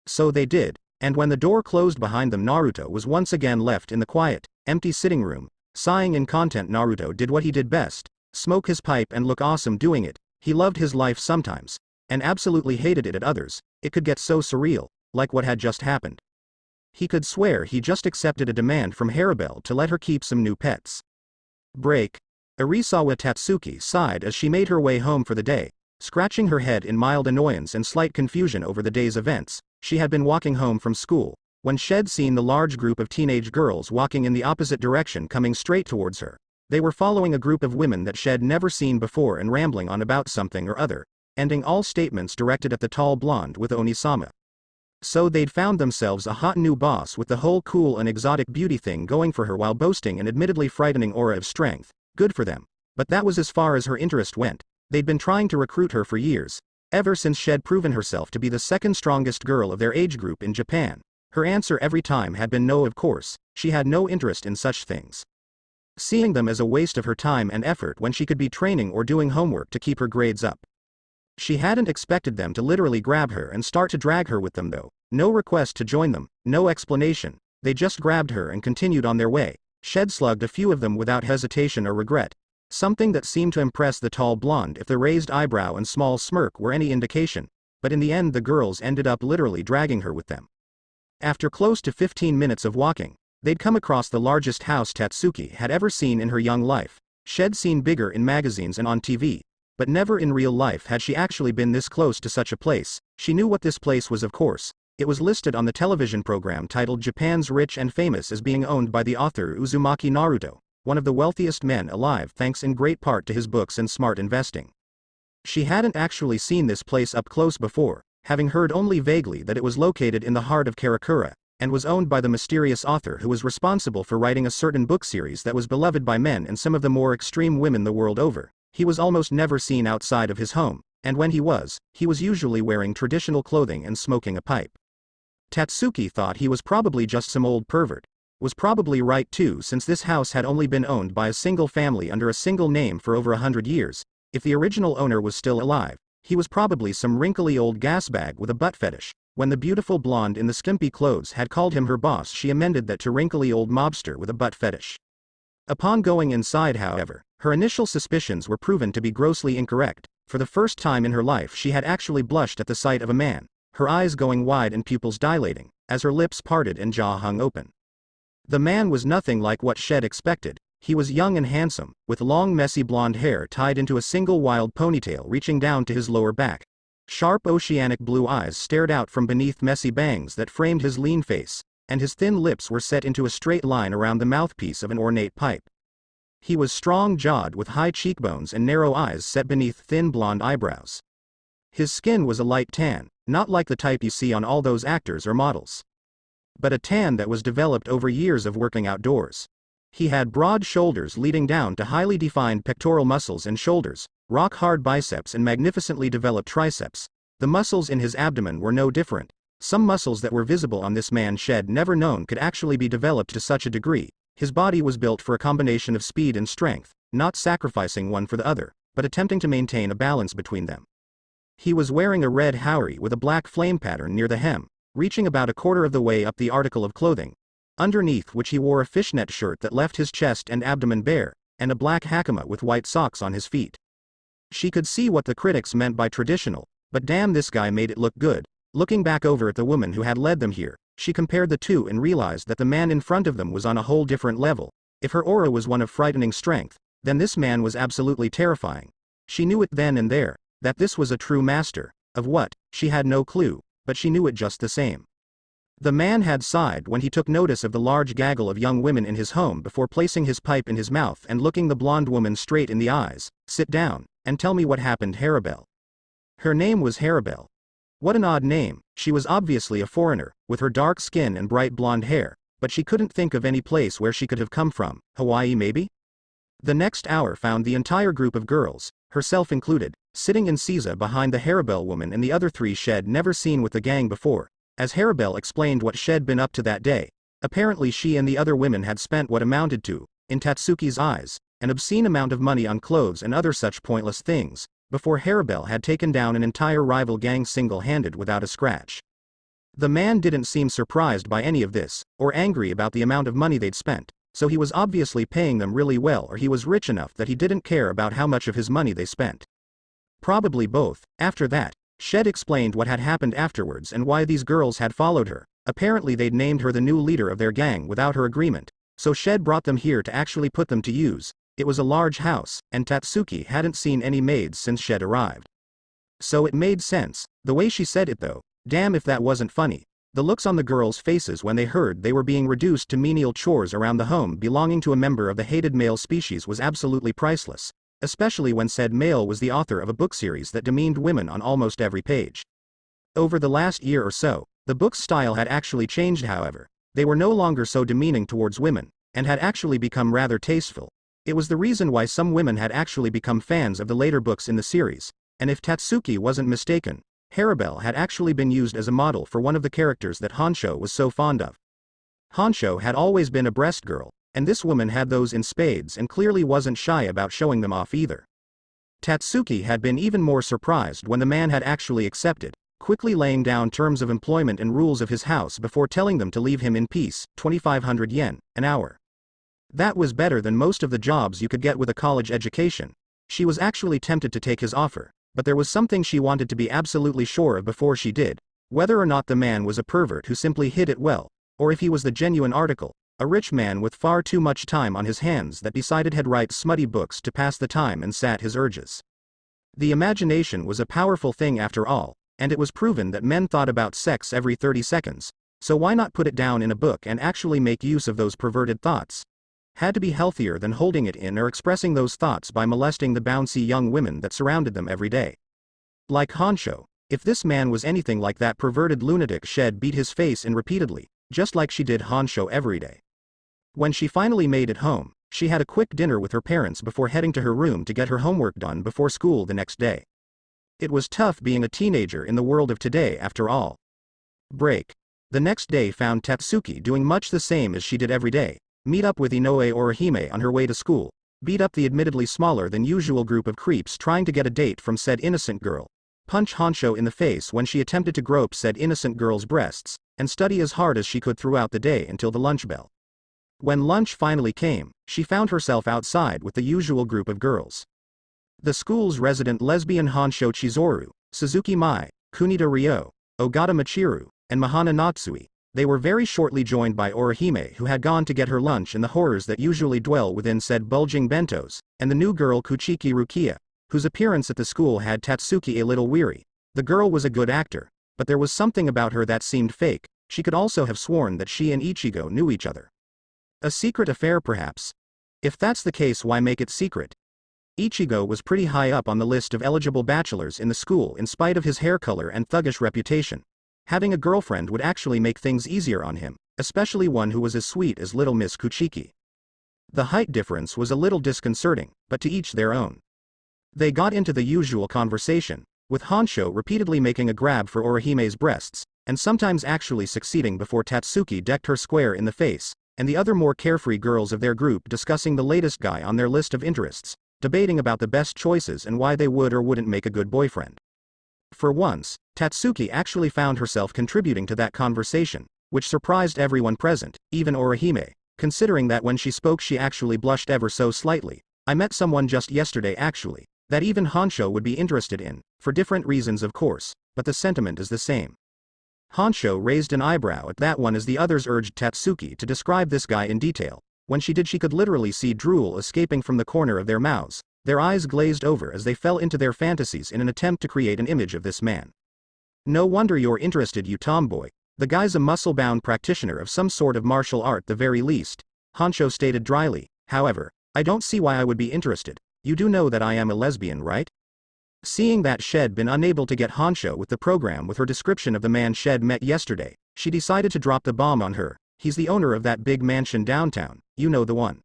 So they did, and when the door closed behind them, Naruto was once again left in the quiet, empty sitting room. Sighing in content, Naruto did what he did best, smoke his pipe and look awesome doing it. He loved his life sometimes, and absolutely hated it at others. It could get so surreal, like what had just happened. He could swear he just accepted a demand from Haribel to let her keep some new pets. Break. Arisawa Tatsuki sighed as she made her way home for the day, scratching her head in mild annoyance and slight confusion over the day's events. She had been walking home from school, when she'd seen the large group of teenage girls walking in the opposite direction coming straight towards her. They were following a group of women that she'd never seen before and rambling on about something or other, ending all statements directed at the tall blonde with Onisama. So they'd found themselves a hot new boss with the whole cool and exotic beauty thing going for her while boasting an admittedly frightening aura of strength. Good for them. But that was as far as her interest went. They'd been trying to recruit her for years, ever since she'd proven herself to be the second strongest girl of their age group in Japan. Her answer every time had been no, of course. She had no interest in such things, seeing them as a waste of her time and effort when she could be training or doing homework to keep her grades up. She hadn't expected them to literally grab her and start to drag her with them though. No request to join them, no explanation. They just grabbed her and continued on their way. She'd slugged a few of them without hesitation or regret, something that seemed to impress the tall blonde if the raised eyebrow and small smirk were any indication, but in the end the girls ended up literally dragging her with them. After close to 15 minutes of walking, they'd come across the largest house Tatsuki had ever seen in her young life. She'd seen bigger in magazines and on TV, but never in real life had she actually been this close to such a place. She knew what this place was, of course. It was listed on the television program titled Japan's Rich and Famous as being owned by the author Uzumaki Naruto, one of the wealthiest men alive thanks in great part to his books and smart investing. She hadn't actually seen this place up close before, having heard only vaguely that it was located in the heart of Karakura, and was owned by the mysterious author who was responsible for writing a certain book series that was beloved by men and some of the more extreme women the world over. He was almost never seen outside of his home, and when he was usually wearing traditional clothing and smoking a pipe. Tatsuki thought he was probably just some old pervert. Was probably right too, since this house had only been owned by a single family under a single name for over 100 years. If the original owner was still alive, he was probably some wrinkly old gasbag with a butt fetish. When the beautiful blonde in the skimpy clothes had called him her boss, she amended that to wrinkly old mobster with a butt fetish. Upon going inside, however, her initial suspicions were proven to be grossly incorrect. For the first time in her life she had actually blushed at the sight of a man, her eyes going wide and pupils dilating, as her lips parted and jaw hung open. The man was nothing like what she'd expected. He was young and handsome, with long messy blonde hair tied into a single wild ponytail reaching down to his lower back. Sharp oceanic blue eyes stared out from beneath messy bangs that framed his lean face, and his thin lips were set into a straight line around the mouthpiece of an ornate pipe. He was strong-jawed with high cheekbones and narrow eyes set beneath thin blonde eyebrows. His skin was a light tan, not like the type you see on all those actors or models, but a tan that was developed over years of working outdoors. He had broad shoulders leading down to highly defined pectoral muscles and shoulders, rock-hard biceps and magnificently developed triceps. The muscles in his abdomen were no different. Some muscles that were visible on this man she'd never known could actually be developed to such a degree. His body was built for a combination of speed and strength, not sacrificing one for the other, but attempting to maintain a balance between them. He was wearing a red haori with a black flame pattern near the hem, reaching about a quarter of the way up the article of clothing, underneath which he wore a fishnet shirt that left his chest and abdomen bare, and a black hakama with white socks on his feet. She could see what the critics meant by traditional, But damn, this guy made it look good. Looking back over at the woman who had led them here, she compared the two and realized that the man in front of them was on a whole different level. If her aura was one of frightening strength, then this man was absolutely terrifying. She knew it then and there, that this was a true master. Of what, she had no clue, but she knew it just the same. The man had sighed when he took notice of the large gaggle of young women in his home before placing his pipe in his mouth and looking the blonde woman straight in the eyes. Sit down, and tell me what happened, Harabelle. Her name was Harabelle. What an odd name. She was obviously a foreigner, with her dark skin and bright blonde hair, but she couldn't think of any place where she could have come from. Hawaii maybe? The next hour found the entire group of girls, herself included, sitting in Caesar behind the Harabelle woman and the other three Shed never seen with the gang before. As Harabelle explained what Shed been up to that day, apparently she and the other women had spent what amounted to, in Tatsuki's eyes, an obscene amount of money on clothes and other such pointless things, before Harabelle had taken down an entire rival gang single-handed without a scratch. The man didn't seem surprised by any of this, or angry about the amount of money they'd spent, so he was obviously paying them really well, or he was rich enough that he didn't care about how much of his money they spent. Probably both. After that, Shed explained what had happened afterwards and why these girls had followed her. Apparently they'd named her the new leader of their gang without her agreement, so Shed brought them here to actually put them to use. It was a large house, and Tatsuki hadn't seen any maids since Shed arrived. So it made sense, the way she said it though. Damn if that wasn't funny. The looks on the girls' faces when they heard they were being reduced to menial chores around the home belonging to a member of the hated male species was absolutely priceless. Especially when said male was the author of a book series that demeaned women on almost every page. Over the last year or so, the book's style had actually changed, however. They were no longer so demeaning towards women, and had actually become rather tasteful. It was the reason why some women had actually become fans of the later books in the series, and if Tatsuki wasn't mistaken, Harabelle had actually been used as a model for one of the characters that Honsho was so fond of. Honsho had always been a breast girl, and this woman had those in spades and clearly wasn't shy about showing them off either. Tatsuki had been even more surprised when the man had actually accepted, quickly laying down terms of employment and rules of his house before telling them to leave him in peace. 2,500 yen, an hour. That was better than most of the jobs you could get with a college education. She was actually tempted to take his offer, but there was something she wanted to be absolutely sure of before she did, whether or not the man was a pervert who simply hid it well, or if he was the genuine article. A rich man with far too much time on his hands that decided he'd write smutty books to pass the time and sat his urges. The imagination was a powerful thing after all, and it was proven that men thought about sex every 30 seconds, so why not put it down in a book and actually make use of those perverted thoughts? Had to be healthier than holding it in or expressing those thoughts by molesting the bouncy young women that surrounded them every day. Like Honsho, if this man was anything like that perverted lunatic, Shed beat his face in repeatedly, just like she did Honsho every day. When she finally made it home, she had a quick dinner with her parents before heading to her room to get her homework done before school the next day. It was tough being a teenager in the world of today after all. Break. The next day found Tatsuki doing much the same as she did every day, meet up with Inoue Orihime on her way to school, beat up the admittedly smaller than usual group of creeps trying to get a date from said innocent girl, punch Honsho in the face when she attempted to grope said innocent girl's breasts, and study as hard as she could throughout the day until the lunch bell. When lunch finally came, she found herself outside with the usual group of girls. The school's resident lesbian Honsho Chizoru, Suzuki Mai, Kunita Ryo, Ogata Michiru, and Mahana Natsui. They were very shortly joined by Orihime, who had gone to get her lunch and the horrors that usually dwell within said bulging bentos, and the new girl Kuchiki Rukia, whose appearance at the school had Tatsuki a little weary. The girl was a good actor, but there was something about her that seemed fake. She could also have sworn that she and Ichigo knew each other. A secret affair perhaps? If that's the case, why make it secret? Ichigo was pretty high up on the list of eligible bachelors in the school in spite of his hair color and thuggish reputation. Having a girlfriend would actually make things easier on him, especially one who was as sweet as little Miss Kuchiki. The height difference was a little disconcerting, but to each their own. They got into the usual conversation, with Honsho repeatedly making a grab for Orihime's breasts, and sometimes actually succeeding before Tatsuki decked her square in the face, and the other more carefree girls of their group discussing the latest guy on their list of interests, debating about the best choices and why they would or wouldn't make a good boyfriend. For once, Tatsuki actually found herself contributing to that conversation, which surprised everyone present, even Orihime, considering that when she spoke she actually blushed ever so slightly. I met someone just yesterday actually, that even Honsho would be interested in, for different reasons of course, but the sentiment is the same. Honsho raised an eyebrow at that one as the others urged Tatsuki to describe this guy in detail. When she did, she could literally see drool escaping from the corner of their mouths. Their eyes glazed over as they fell into their fantasies in an attempt to create an image of this man. No wonder you're interested, you tomboy. The guy's a muscle-bound practitioner of some sort of martial art the very least, Honsho stated dryly. However, I don't see why I would be interested. You do know that I am a lesbian, right? Seeing that Shed been unable to get Honsho with the program with her description of the man Shed met yesterday, she decided to drop the bomb on her. He's the owner of that big mansion downtown, you know the one.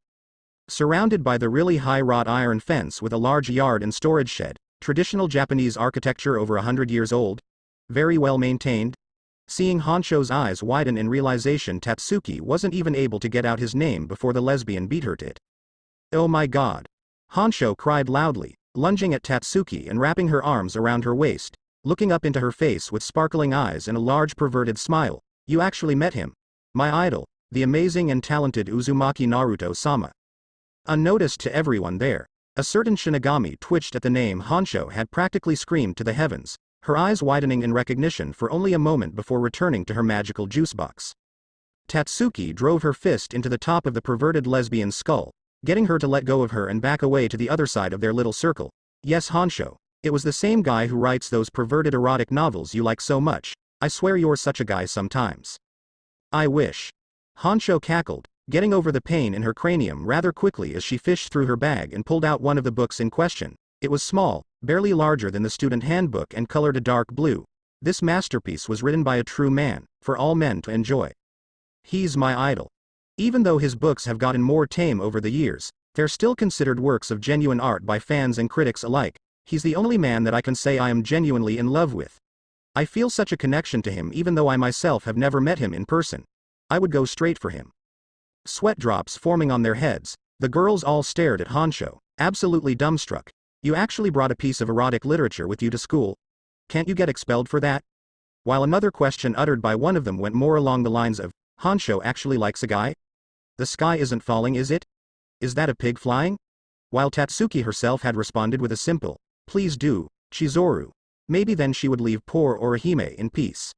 Surrounded by the really high wrought iron fence with a large yard and storage shed, traditional Japanese architecture over 100 years old. Very well maintained. Seeing Honsho's eyes widen in realization, Tatsuki wasn't even able to get out his name before the lesbian beat her to it. Oh my god. Honsho cried loudly, lunging at Tatsuki and wrapping her arms around her waist, looking up into her face with sparkling eyes and a large perverted smile. You actually met him. My idol, the amazing and talented Uzumaki Naruto-sama. Unnoticed to everyone there, a certain Shinigami twitched at the name Honsho had practically screamed to the heavens, her eyes widening in recognition for only a moment before returning to her magical juice box. Tatsuki drove her fist into the top of the perverted lesbian's skull, getting her to let go of her and back away to the other side of their little circle. Yes, Honsho, it was the same guy who writes those perverted erotic novels you like so much. I swear you're such a guy sometimes. I wish. Honsho cackled, getting over the pain in her cranium rather quickly as she fished through her bag and pulled out one of the books in question. It was small, barely larger than the student handbook and colored a dark blue. This masterpiece was written by a true man, for all men to enjoy. He's my idol. Even though his books have gotten more tame over the years, they're still considered works of genuine art by fans and critics alike. He's the only man that I can say I am genuinely in love with. I feel such a connection to him even though I myself have never met him in person. I would go straight for him. Sweat drops forming on their heads, the girls all stared at Honsho, absolutely dumbstruck. You actually brought a piece of erotic literature with you to school? Can't you get expelled for that? While another question uttered by one of them went more along the lines of, Honsho actually likes a guy? The sky isn't falling, is it? Is that a pig flying? While Tatsuki herself had responded with a simple, please do, Chizuru. Maybe then she would leave poor Orihime in peace.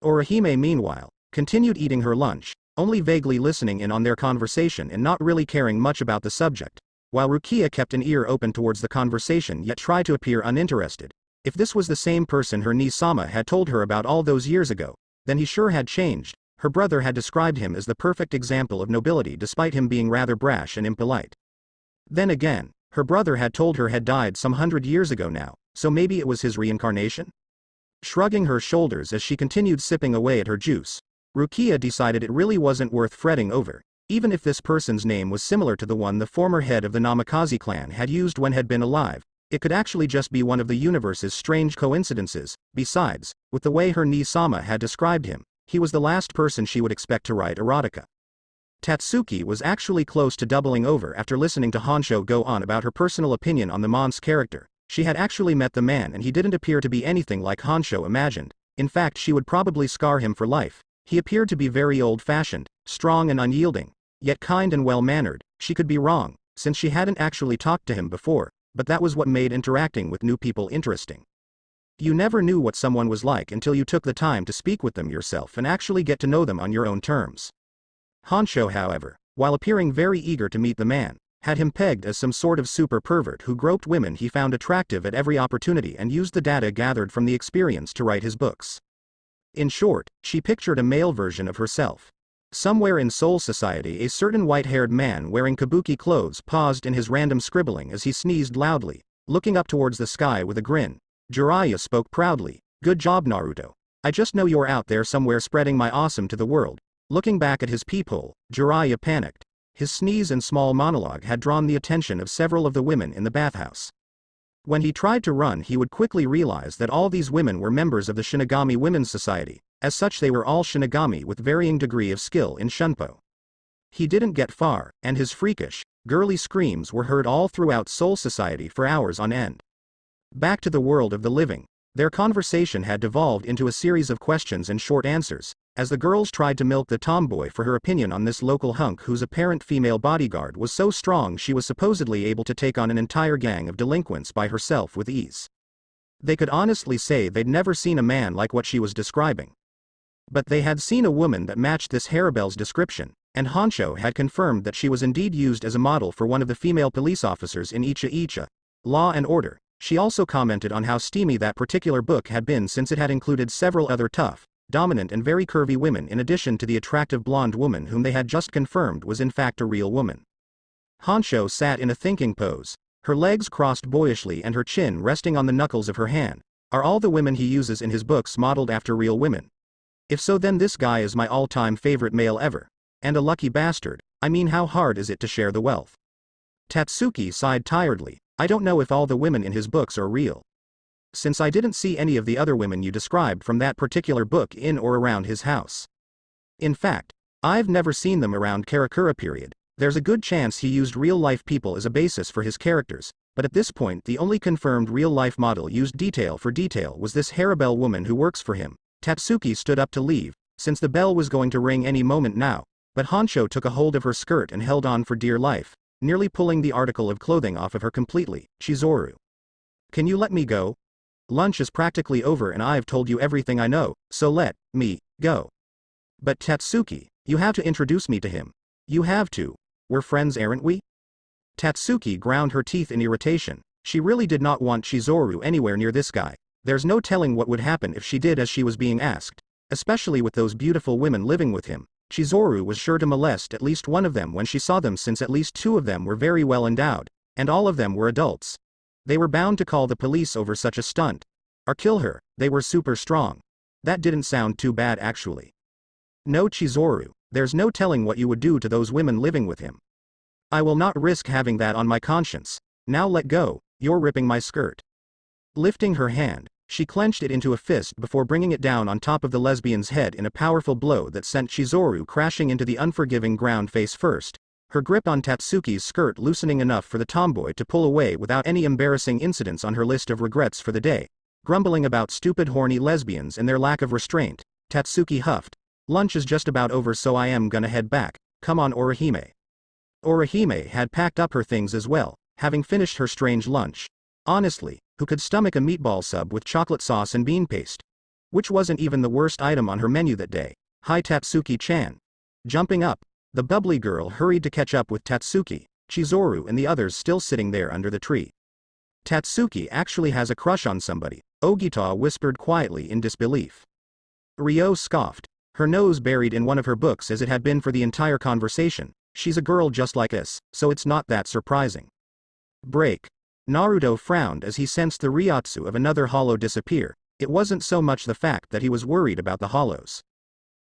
Orihime meanwhile, continued eating her lunch, only vaguely listening in on their conversation and not really caring much about the subject, while Rukia kept an ear open towards the conversation yet tried to appear uninterested. If this was the same person her Ni-sama had told her about all those years ago, then he sure had changed. Her brother had described him as the perfect example of nobility despite him being rather brash and impolite. Then again, her brother had told her had died some 100 years ago now, so maybe it was his reincarnation? Shrugging her shoulders as she continued sipping away at her juice, Rukia decided it really wasn't worth fretting over, even if this person's name was similar to the one the former head of the Namikaze clan had used when had been alive. It could actually just be one of the universe's strange coincidences. Besides, with the way her Ni-sama had described him, he was the last person she would expect to write erotica. Tatsuki was actually close to doubling over after listening to Honsho go on about her personal opinion on the Mon's character. She had actually met the man and he didn't appear to be anything like Honsho imagined. In fact, she would probably scar him for life. He appeared to be very old-fashioned, strong and unyielding, yet kind and well-mannered. She could be wrong, since she hadn't actually talked to him before, but that was what made interacting with new people interesting. You never knew what someone was like until you took the time to speak with them yourself and actually get to know them on your own terms. Honsho, however, while appearing very eager to meet the man, had him pegged as some sort of super pervert who groped women he found attractive at every opportunity and used the data gathered from the experience to write his books. In short, she pictured a male version of herself. Somewhere in Soul Society, a certain white-haired man wearing kabuki clothes paused in his random scribbling as he sneezed loudly, looking up towards the sky with a grin. Jiraiya spoke proudly, "Good job, Naruto. I just know you're out there somewhere spreading my awesome to the world." Looking back at his peephole, Jiraiya panicked. His sneeze and small monologue had drawn the attention of several of the women in the bathhouse. When he tried to run, he would quickly realize that all these women were members of the Shinigami Women's Society. As such, they were all Shinigami with varying degree of skill in Shunpo. He didn't get far, and his freakish, girly screams were heard all throughout Soul Society for hours on end. Back to the world of the living, their conversation had devolved into a series of questions and short answers. as the girls tried to milk the tomboy for her opinion on this local hunk whose apparent female bodyguard was so strong she was supposedly able to take on an entire gang of delinquents by herself with ease. They could honestly say they'd never seen a man like what she was describing. But they had seen a woman that matched this Harabelle's description, and Honcho had confirmed that she was indeed used as a model for one of the female police officers in Icha Icha, Law and Order. She also commented on how steamy that particular book had been since it had included several other tough, dominant and very curvy women in addition to the attractive blonde woman whom they had just confirmed was in fact a real woman. Honcho sat in a thinking pose, her legs crossed boyishly and her chin resting on the knuckles of her hand. Are all the women he uses in his books modeled after real women? If so, then this guy is my all-time favorite male ever. And a lucky bastard. I mean, how hard is it to share the wealth? Tatsuki sighed tiredly. I don't know if all the women in his books are real. Since I didn't see any of the other women you described from that particular book in or around his house. In fact, I've never seen them around Karakura period. There's a good chance he used real-life people as a basis for his characters, but at this point the only confirmed real-life model used detail for detail was this Harabelle woman who works for him. Tatsuki stood up to leave, since the bell was going to ring any moment now, but Honcho took a hold of her skirt and held on for dear life, nearly pulling the article of clothing off of her completely. Chizuru. Can you let me go? Lunch is practically over and I've told you everything I know, so let me go. But Tatsuki, you have to introduce me to him. You have to. We're friends, aren't we? Tatsuki ground her teeth in irritation. She really did not want Chizuru anywhere near this guy. There's no telling what would happen if she did as she was being asked, especially with those beautiful women living with him. Chizuru was sure to molest at least one of them when she saw them, since at least two of them were very well endowed, and all of them were adults. They were bound to call the police over such a stunt. Or kill her. They were super strong. That didn't sound too bad actually. No, Chizuru, there's no telling what you would do to those women living with him. I will not risk having that on my conscience. Now let go, you're ripping my skirt. Lifting her hand, she clenched it into a fist before bringing it down on top of the lesbian's head in a powerful blow that sent Chizuru crashing into the unforgiving ground face first, her grip on Tatsuki's skirt loosening enough for the tomboy to pull away without any embarrassing incidents on her list of regrets for the day. Grumbling about stupid horny lesbians and their lack of restraint, Tatsuki huffed. Lunch is just about over, so I am gonna head back. Come on, Orihime. Orihime had packed up her things as well, having finished her strange lunch. Honestly, who could stomach a meatball sub with chocolate sauce and bean paste? Which wasn't even the worst item on her menu that day. Hi Tatsuki-chan. Jumping up, the bubbly girl hurried to catch up with Tatsuki, Chizuru and the others still sitting there under the tree. Tatsuki actually has a crush on somebody, Ogita whispered quietly in disbelief. Ryo scoffed, her nose buried in one of her books as it had been for the entire conversation. She's a girl just like us, so it's not that surprising. Break. Naruto frowned as he sensed the Ryotsu of another hollow disappear. It wasn't so much the fact that he was worried about the hollows.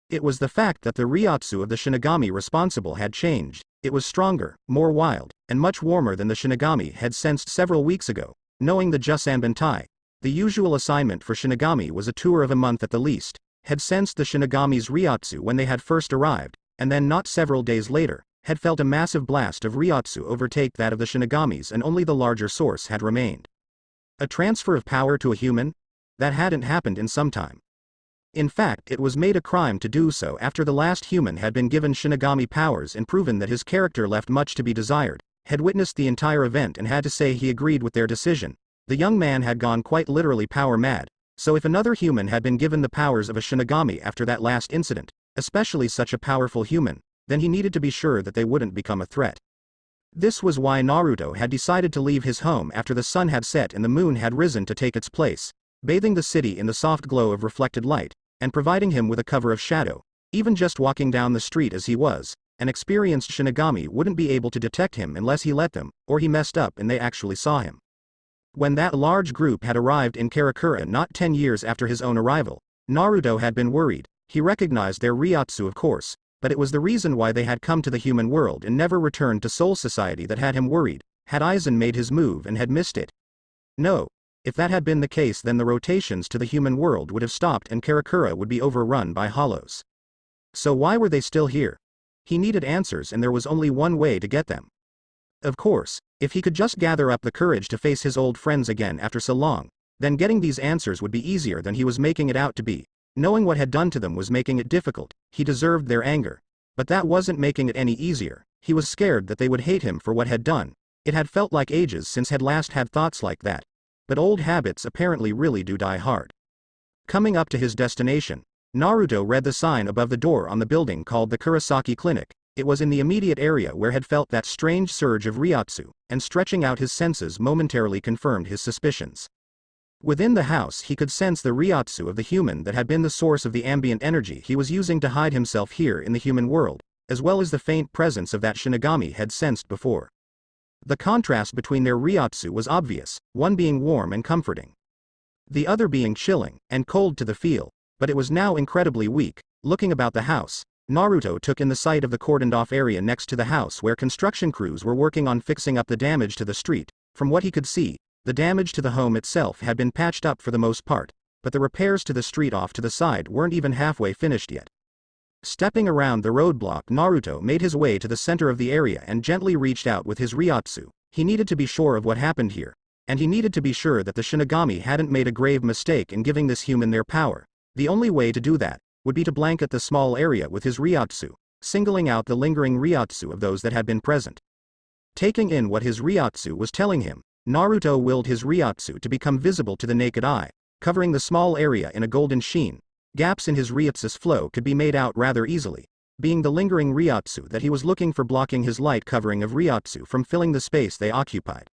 It was the fact that the Ryotsu of the Shinigami responsible had changed. It was stronger, more wild, and much warmer than the Shinigami had sensed several weeks ago. Knowing the Jusanbantai, the usual assignment for Shinigami was a tour of a month at the least, had sensed the Shinigami's Ryotsu when they had first arrived, and then not several days later, had felt a massive blast of Ryotsu overtake that of the Shinigamis, and only the larger source had remained. A transfer of power to a human? That hadn't happened in some time. In fact, it was made a crime to do so after the last human had been given Shinigami powers and proven that his character left much to be desired, had witnessed the entire event and had to say he agreed with their decision. The young man had gone quite literally power mad, so if another human had been given the powers of a Shinigami after that last incident, especially such a powerful human, then he needed to be sure that they wouldn't become a threat. This was why Naruto had decided to leave his home after the sun had set and the moon had risen to take its place, bathing the city in the soft glow of reflected light, and providing him with a cover of shadow. Even just walking down the street as he was, an experienced Shinigami wouldn't be able to detect him unless he let them, or he messed up and they actually saw him. When that large group had arrived in Karakura not 10 years after his own arrival, Naruto had been worried. He recognized their Ryotsu of course, but it was the reason why they had come to the human world and never returned to Soul Society that had him worried. Had Aizen made his move and had missed it? No. If that had been the case, then the rotations to the human world would have stopped and Karakura would be overrun by hollows. So why were they still here? He needed answers and there was only one way to get them. Of course, if he could just gather up the courage to face his old friends again after so long, then getting these answers would be easier than he was making it out to be. Knowing what had done to them was making it difficult, he deserved their anger. But that wasn't making it any easier. He was scared that they would hate him for what had done. It had felt like ages since had last had thoughts like that. But old habits apparently really do die hard. Coming up to his destination, Naruto read the sign above the door on the building called the Kurosaki Clinic. It was in the immediate area where had felt that strange surge of Ryotsu, and stretching out his senses momentarily confirmed his suspicions. Within the house he could sense the Ryotsu of the human that had been the source of the ambient energy he was using to hide himself here in the human world, as well as the faint presence of that Shinigami had sensed before. The contrast between their Ryotsu was obvious, one being warm and comforting, the other being chilling and cold to the feel, but it was now incredibly weak. Looking about the house, Naruto took in the sight of the cordoned-off area next to the house where construction crews were working on fixing up the damage to the street. From what he could see, the damage to the home itself had been patched up for the most part, but the repairs to the street off to the side weren't even halfway finished yet. Stepping around the roadblock, Naruto made his way to the center of the area and gently reached out with his Ryotsu. He needed to be sure of what happened here, and he needed to be sure that the Shinigami hadn't made a grave mistake in giving this human their power. The only way to do that would be to blanket the small area with his Ryotsu, singling out the lingering Ryotsu of those that had been present. Taking in what his Ryotsu was telling him, Naruto willed his Ryotsu to become visible to the naked eye, covering the small area in a golden sheen. Gaps in his Ryotsu's flow could be made out rather easily, being the lingering Ryotsu that he was looking for blocking his light covering of Ryotsu from filling the space they occupied.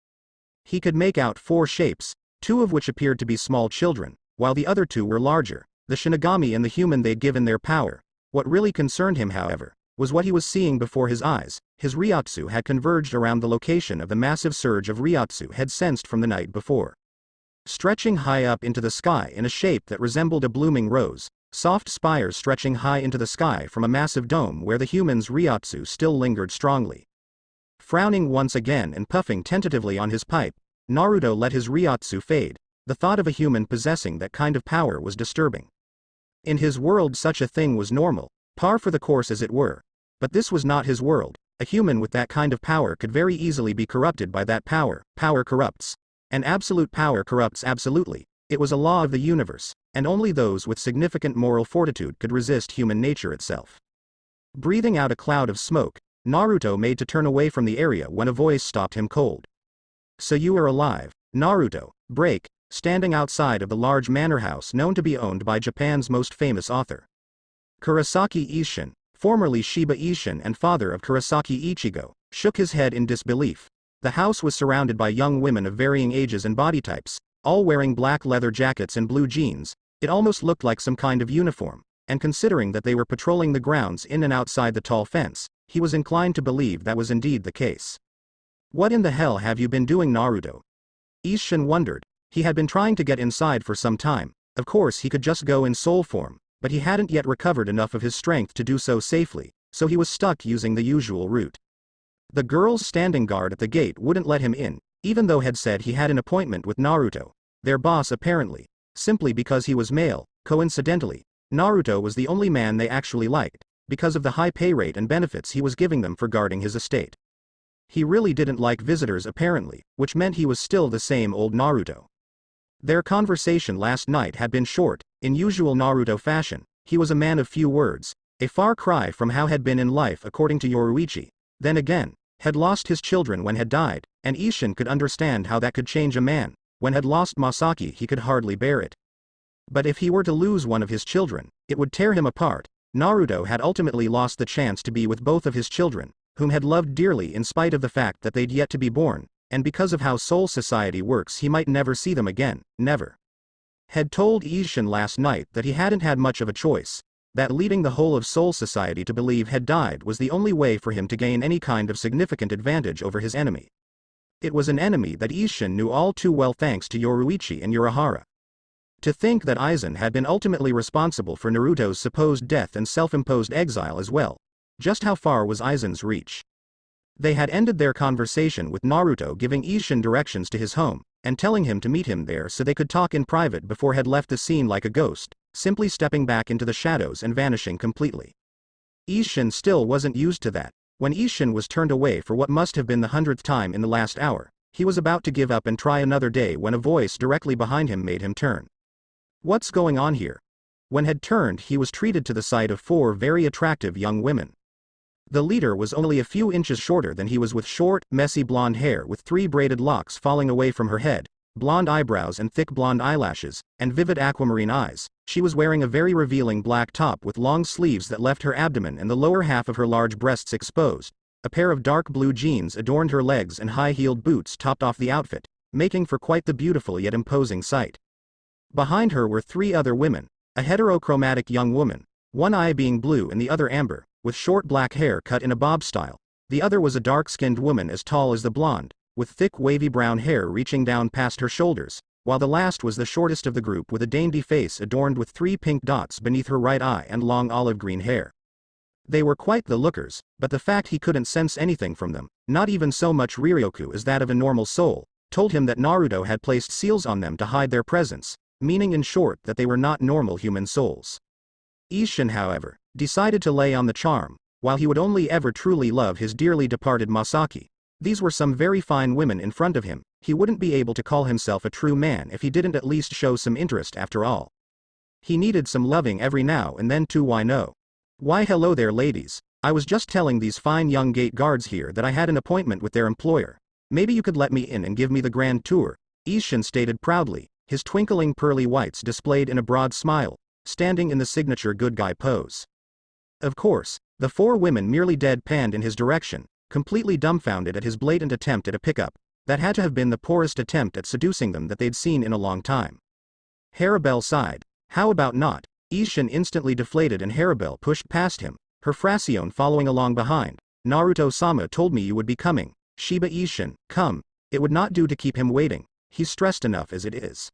He could make out 4 shapes, 2 of which appeared to be small children, while the other 2 were larger, the Shinigami and the human they'd given their power. What really concerned him, however, was what he was seeing before his eyes. His Ryotsu had converged around the location of the massive surge of Ryotsu had sensed from the night before. Stretching high up into the sky in a shape that resembled a blooming rose, soft spires stretching high into the sky from a massive dome where the human's Ryotsu still lingered strongly. Frowning once again and puffing tentatively on his pipe, Naruto let his Ryotsu fade. The thought of a human possessing that kind of power was disturbing. In his world such a thing was normal, par for the course as it were. But this was not his world. A human with that kind of power could very easily be corrupted by that power. Power corrupts. And absolute power corrupts absolutely. It was a law of the universe, and only those with significant moral fortitude could resist human nature itself. Breathing out a cloud of smoke, Naruto made to turn away from the area when a voice stopped him cold. "So you are alive, Naruto." Break, standing outside of the large manor house known to be owned by Japan's most famous author, Kurosaki Isshin, formerly Shiba Isshin and father of Kurosaki Ichigo, shook his head in disbelief. The house was surrounded by young women of varying ages and body types, all wearing black leather jackets and blue jeans. It almost looked like some kind of uniform, and considering that they were patrolling the grounds in and outside the tall fence, he was inclined to believe that was indeed the case. "What in the hell have you been doing, Naruto?" Isshin wondered. He had been trying to get inside for some time. Of course he could just go in soul form, but he hadn't yet recovered enough of his strength to do so safely, so he was stuck using the usual route. The girls standing guard at the gate wouldn't let him in, even though had said he had an appointment with Naruto, their boss apparently, simply because he was male. Coincidentally, Naruto was the only man they actually liked, because of the high pay rate and benefits he was giving them for guarding his estate. He really didn't like visitors apparently, which meant he was still the same old Naruto. Their conversation last night had been short. In usual Naruto fashion, he was a man of few words, a far cry from how had been in life according to Yoruichi. Then again, had lost his children when had died, and Isshin could understand how that could change a man. When had lost Masaki he could hardly bear it. But if he were to lose one of his children, it would tear him apart. Naruto had ultimately lost the chance to be with both of his children, whom had loved dearly in spite of the fact that they'd yet to be born, and because of how soul society works he might never see them again, never. Had told Isshin last night that he hadn't had much of a choice, that leading the whole of soul society to believe had died was the only way for him to gain any kind of significant advantage over his enemy. It was an enemy that Isshin knew all too well thanks to Yoruichi and Urahara. To think that Aizen had been ultimately responsible for Naruto's supposed death and self-imposed exile as well. Just how far was Aizen's reach? They had ended their conversation with Naruto giving Isshin directions to his home, and telling him to meet him there so they could talk in private before had left the scene like a ghost, simply stepping back into the shadows and vanishing completely. Isshin still wasn't used to that. When Isshin was turned away for what must have been the 100th time in the last hour, he was about to give up and try another day when a voice directly behind him made him turn. "What's going on here?" When head turned, he was treated to the sight of 4 very attractive young women. The leader was only a few inches shorter than he was, with short, messy blonde hair with 3 braided locks falling away from her head, blonde eyebrows and thick blonde eyelashes, and vivid aquamarine eyes. She was wearing a very revealing black top with long sleeves that left her abdomen and the lower half of her large breasts exposed. A pair of dark blue jeans adorned her legs and high-heeled boots topped off the outfit, making for quite the beautiful yet imposing sight. Behind her were 3 other women, a heterochromatic young woman, one eye being blue and the other amber, with short black hair cut in a bob style. The other was a dark-skinned woman as tall as the blonde, with thick wavy brown hair reaching down past her shoulders, while the last was the shortest of the group with a dainty face adorned with 3 pink dots beneath her right eye and long olive green hair. They were quite the lookers, but the fact he couldn't sense anything from them, not even so much Ryoku as that of a normal soul, told him that Naruto had placed seals on them to hide their presence, meaning in short that they were not normal human souls. Isshin, however, decided to lay on the charm, while he would only ever truly love his dearly departed Masaki. These were some very fine women in front of him. He wouldn't be able to call himself a true man if he didn't at least show some interest after all. He needed some loving every now and then too. Why no? Why hello there ladies, I was just telling these fine young gate guards here that I had an appointment with their employer. Maybe you could let me in and give me the grand tour, Isshin stated proudly, his twinkling pearly whites displayed in a broad smile, standing in the signature good guy pose. Of course, the 4 women merely deadpanned in his direction, completely dumbfounded at his blatant attempt at a pickup. That had to have been the poorest attempt at seducing them that they'd seen in a long time. Harabelle sighed. How about not? Isshin instantly deflated and Harabelle pushed past him, her Fraccione following along behind. Naruto-sama told me you would be coming. Shiba Isshin, come. It would not do to keep him waiting. He's stressed enough as it is.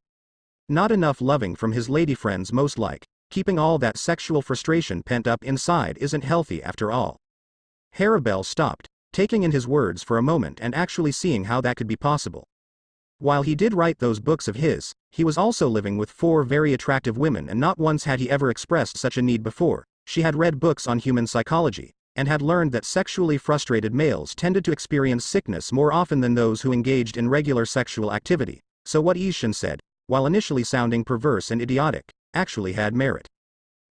Not enough loving from his lady friends most like. Keeping all that sexual frustration pent up inside isn't healthy after all. Harabelle stopped, taking in his words for a moment and actually seeing how that could be possible. While he did write those books of his, he was also living with 4 very attractive women, and not once had he ever expressed such a need before. She had read books on human psychology, and had learned that sexually frustrated males tended to experience sickness more often than those who engaged in regular sexual activity. So what Isshin said, while initially sounding perverse and idiotic, actually had merit.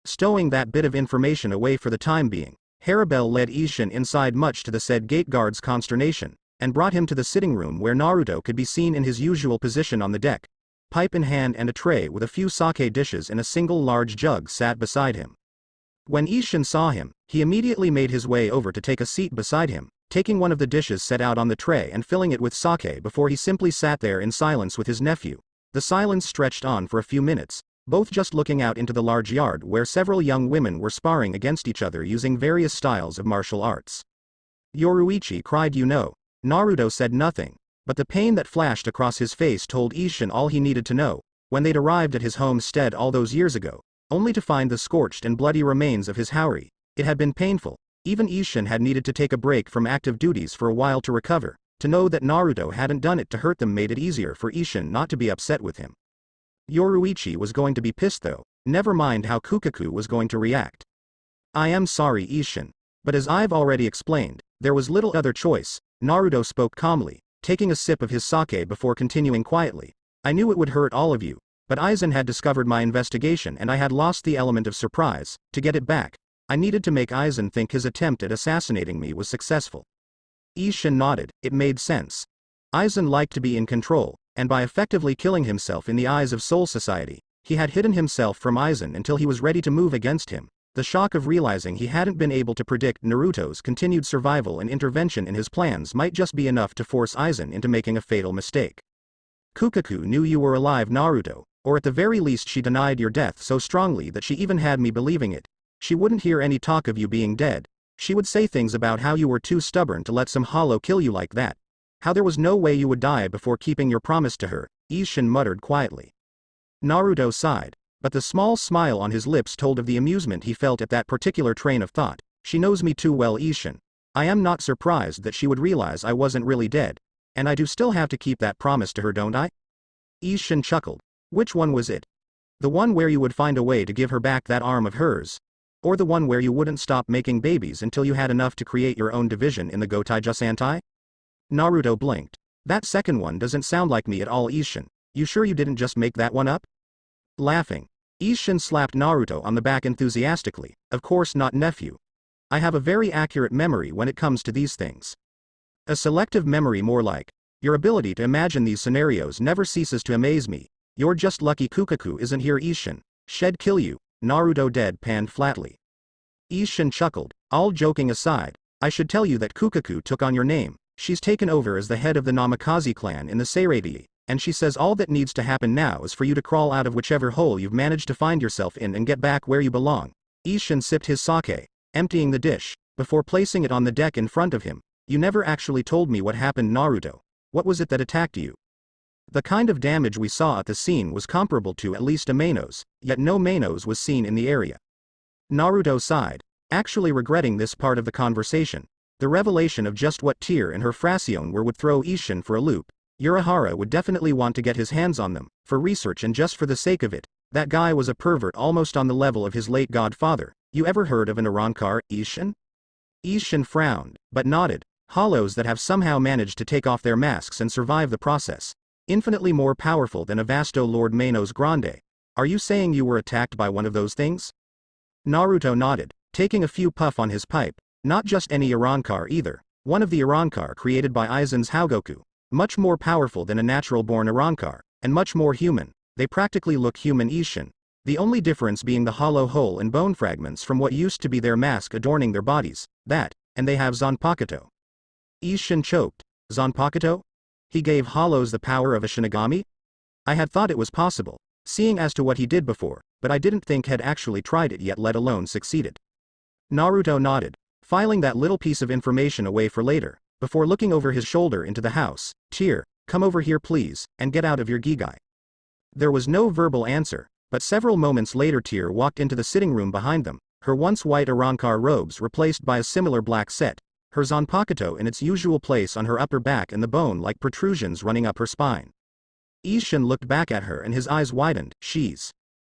Stowing that bit of information away for the time being, Harabelle led Isshin inside much to the said gate guard's consternation, and brought him to the sitting room where Naruto could be seen in his usual position on the deck. Pipe in hand and a tray with a few sake dishes in a single large jug sat beside him. When Isshin saw him, he immediately made his way over to take a seat beside him, taking one of the dishes set out on the tray and filling it with sake before he simply sat there in silence with his nephew. The silence stretched on for a few minutes, both just looking out into the large yard where several young women were sparring against each other using various styles of martial arts. Yoruichi cried, you know. Naruto said nothing, but the pain that flashed across his face told Isshin all he needed to know. When they'd arrived at his homestead all those years ago, only to find the scorched and bloody remains of his Haori, it had been painful. Even Isshin had needed to take a break from active duties for a while to recover. To know that Naruto hadn't done it to hurt them made it easier for Isshin not to be upset with him. Yoruichi was going to be pissed though, never mind how Kukaku was going to react. I am sorry Isshin, but as I've already explained, there was little other choice. Naruto spoke calmly, taking a sip of his sake before continuing quietly. I knew it would hurt all of you, but Aizen had discovered my investigation and I had lost the element of surprise. To get it back, I needed to make Aizen think his attempt at assassinating me was successful. Isshin nodded. It made sense. Aizen liked to be in control, and by effectively killing himself in the eyes of Soul Society, he had hidden himself from Aizen until he was ready to move against him. The shock of realizing he hadn't been able to predict Naruto's continued survival and intervention in his plans might just be enough to force Aizen into making a fatal mistake. Kukaku knew you were alive, Naruto, or at the very least she denied your death so strongly that she even had me believing it. She wouldn't hear any talk of you being dead. She would say things about how you were too stubborn to let some hollow kill you like that. How there was no way you would die before keeping your promise to her, Isshin muttered quietly. Naruto sighed, but the small smile on his lips told of the amusement he felt at that particular train of thought. She knows me too well, Isshin. I am not surprised that she would realize I wasn't really dead. And I do still have to keep that promise to her, don't I? Isshin chuckled. Which one was it? The one where you would find a way to give her back that arm of hers? Or the one where you wouldn't stop making babies until you had enough to create your own division in the Gotaija Sentai? Naruto blinked. That second one doesn't sound like me at all, Isshin. You sure you didn't just make that one up? Laughing, Isshin slapped Naruto on the back enthusiastically. Of course not, nephew. I have a very accurate memory when it comes to these things. A selective memory, more like. Your ability to imagine these scenarios never ceases to amaze me. You're just lucky Kukaku isn't here. Isshin. Shed kill you, Naruto deadpanned flatly. Isshin chuckled. All joking aside, I should tell you that Kukaku took on your name. She's taken over as the head of the Namikaze clan in the Seirei, and she says all that needs to happen now is for you to crawl out of whichever hole you've managed to find yourself in and get back where you belong. Isshin sipped his sake, emptying the dish, before placing it on the deck in front of him. You never actually told me what happened, Naruto. What was it that attacked you? The kind of damage we saw at the scene was comparable to at least a Manos, yet no Manos was seen in the area. Naruto sighed, actually regretting this part of the conversation. The revelation of just what Tear and her Frazione were would throw Isshin for a loop. Urahara would definitely want to get his hands on them, for research and just for the sake of it. That guy was a pervert almost on the level of his late godfather. You ever heard of an Arankar, Isshin? Isshin frowned, but nodded. Hollows that have somehow managed to take off their masks and survive the process. Infinitely more powerful than a Vasto Lord Manos Grande. Are you saying you were attacked by one of those things? Naruto nodded, taking a few puff on his pipe. Not just any Arankar either. One of the Arankar created by Aizen's Haugoku. Much more powerful than a natural-born Arankar, and much more human. They practically look human, Isshin. The only difference being the hollow hole and bone fragments from what used to be their mask adorning their bodies. That, and they have Zanpakuto. Isshin choked. Zanpakuto? He gave hollows the power of a Shinigami? I had thought it was possible, seeing as to what he did before, but I didn't think had actually tried it yet, let alone succeeded. Naruto nodded, filing that little piece of information away for later, before looking over his shoulder into the house. Tear, come over here please, and get out of your gigai. There was no verbal answer, but several moments later Tear walked into the sitting room behind them, her once white Arankar robes replaced by a similar black set, her Zanpakuto in its usual place on her upper back and the bone-like protrusions running up her spine. Isshin looked back at her and his eyes widened. She's.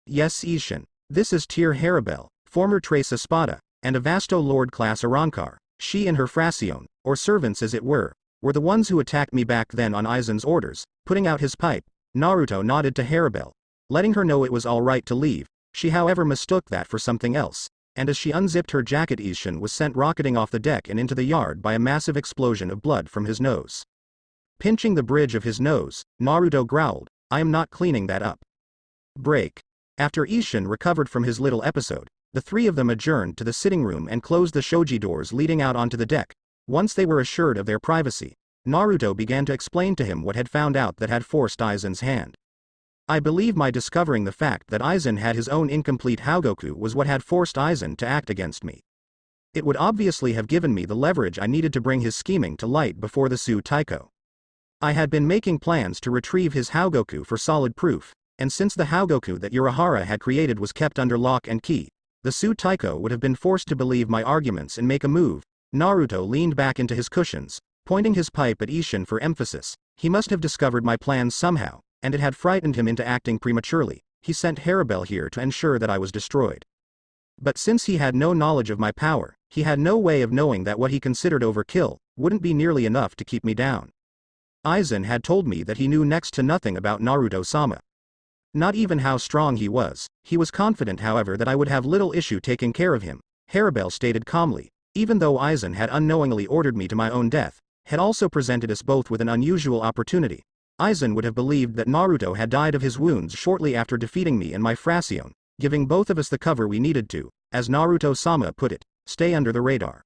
Yes, Isshin. This is Tear Haribel, former Trace Espada, and a Vasto Lord-class Arankar. She and her Frazione, or servants as it were the ones who attacked me back then on Aizen's orders. Putting out his pipe, Naruto nodded to Haribel, letting her know it was alright to leave. She however mistook that for something else, and as she unzipped her jacket Isshin was sent rocketing off the deck and into the yard by a massive explosion of blood from his nose. Pinching the bridge of his nose, Naruto growled, I am not cleaning that up. Break. After Isshin recovered from his little episode, the three of them adjourned to the sitting room and closed the shoji doors leading out onto the deck. Once they were assured of their privacy, Naruto began to explain to him what had found out that had forced Aizen's hand. I believe my discovering the fact that Aizen had his own incomplete Haugoku was what had forced Aizen to act against me. It would obviously have given me the leverage I needed to bring his scheming to light before the Su Taiko. I had been making plans to retrieve his Haugoku for solid proof, and since the Haugoku that Urahara had created was kept under lock and key, the Su Taiko would have been forced to believe my arguments and make a move. Naruto leaned back into his cushions, pointing his pipe at Isshin for emphasis. He must have discovered my plans somehow, and it had frightened him into acting prematurely. He sent Haribel here to ensure that I was destroyed. But since he had no knowledge of my power, he had no way of knowing that what he considered overkill wouldn't be nearly enough to keep me down. Aizen had told me that he knew next to nothing about Naruto-sama. Not even how strong he was. He was confident however that I would have little issue taking care of him. Haribel stated calmly, even though Aizen had unknowingly ordered me to my own death, had also presented us both with an unusual opportunity. Aizen would have believed that Naruto had died of his wounds shortly after defeating me and my Frazione, giving both of us the cover we needed to, as Naruto-sama put it, stay under the radar.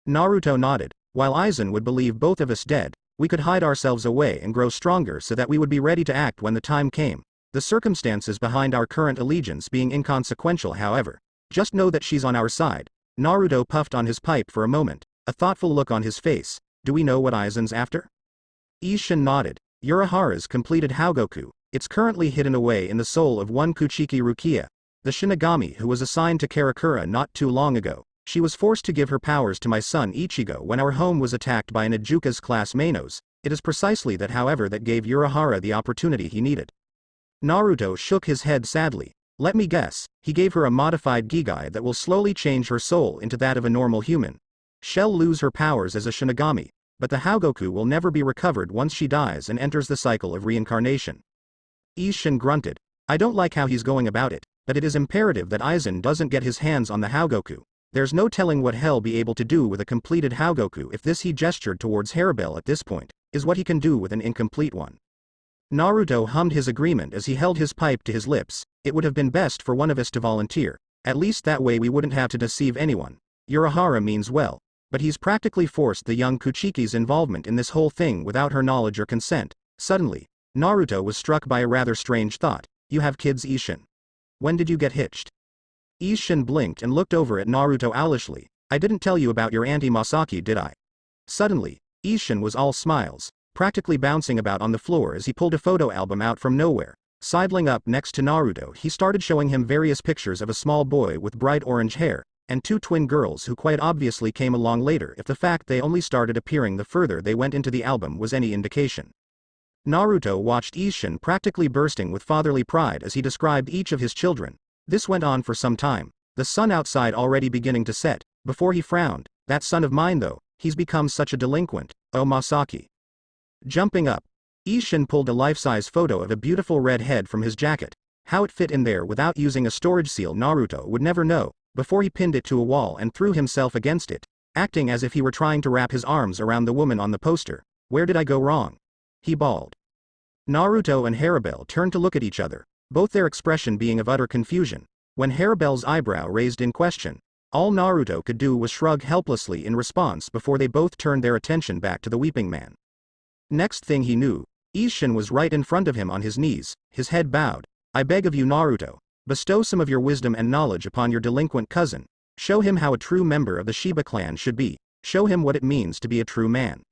Naruto nodded. While Aizen would believe both of us dead, we could hide ourselves away and grow stronger so that we would be ready to act when the time came. The circumstances behind our current allegiance being inconsequential however. Just know that she's on our side. Naruto puffed on his pipe for a moment, a thoughtful look on his face. Do we know what Aizen's after? Isshin nodded. Urahara's completed Haugoku. It's currently hidden away in the soul of one Kuchiki Rukia, the Shinigami who was assigned to Karakura not too long ago. She was forced to give her powers to my son Ichigo when our home was attacked by an Ajuka's class Manos. It is precisely that however that gave Urahara the opportunity he needed. Naruto shook his head sadly. Let me guess, he gave her a modified Gigai that will slowly change her soul into that of a normal human. She'll lose her powers as a Shinigami, but the Haugoku will never be recovered once she dies and enters the cycle of reincarnation. Isshin grunted. I don't like how he's going about it. but it is imperative that Aizen doesn't get his hands on the Haugoku. There's no telling what he'll be able to do with a completed Haugoku if this he gestured towards Harabel at this point, is what he can do with an incomplete one. Naruto hummed his agreement as he held his pipe to his lips. It would have been best for one of us to volunteer, at least that way we wouldn't have to deceive anyone. Urahara means well, but he's practically forced the young Kuchiki's involvement in this whole thing without her knowledge or consent. Suddenly, Naruto was struck by a rather strange thought. You have kids, Isshin. When did you get hitched? Isshin blinked and looked over at Naruto owlishly. I didn't tell you about your Auntie Masaki, did I? Suddenly, Isshin was all smiles, practically bouncing about on the floor as he pulled a photo album out from nowhere. Sidling up next to Naruto, he started showing him various pictures of a small boy with bright orange hair, and two twin girls who quite obviously came along later if the fact they only started appearing the further they went into the album was any indication. Naruto watched Isshin practically bursting with fatherly pride as he described each of his children. This went on for some time, the sun outside already beginning to set, before he frowned. That son of mine though, he's become such a delinquent. Oh Masaki. Jumping up, Isshin pulled a life-size photo of a beautiful red head from his jacket. How it fit in there without using a storage seal Naruto would never know, before he pinned it to a wall and threw himself against it, acting as if he were trying to wrap his arms around the woman on the poster. Where did I go wrong? He bawled. Naruto and Harabel turned to look at each other, both their expression being of utter confusion. When Harabel's eyebrow raised in question, all Naruto could do was shrug helplessly in response before they both turned their attention back to the weeping man. Next thing he knew, Isshin was right in front of him on his knees, his head bowed. I beg of you Naruto, bestow some of your wisdom and knowledge upon your delinquent cousin. Show him how a true member of the Shiba clan should be. Show him what it means to be a true man.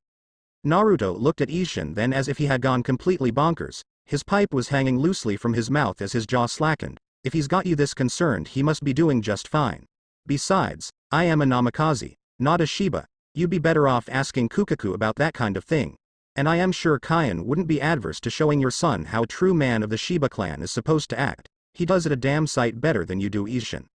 Naruto looked at Isshin then as if he had gone completely bonkers. His pipe was hanging loosely from his mouth as his jaw slackened. If he's got you this concerned, he must be doing just fine. Besides, I am a Namikaze, not a Shiba. You'd be better off asking Kukaku about that kind of thing. And I am sure Kaion wouldn't be adverse to showing your son how a true man of the Shiba clan is supposed to act. He does it a damn sight better than you do, Isshin.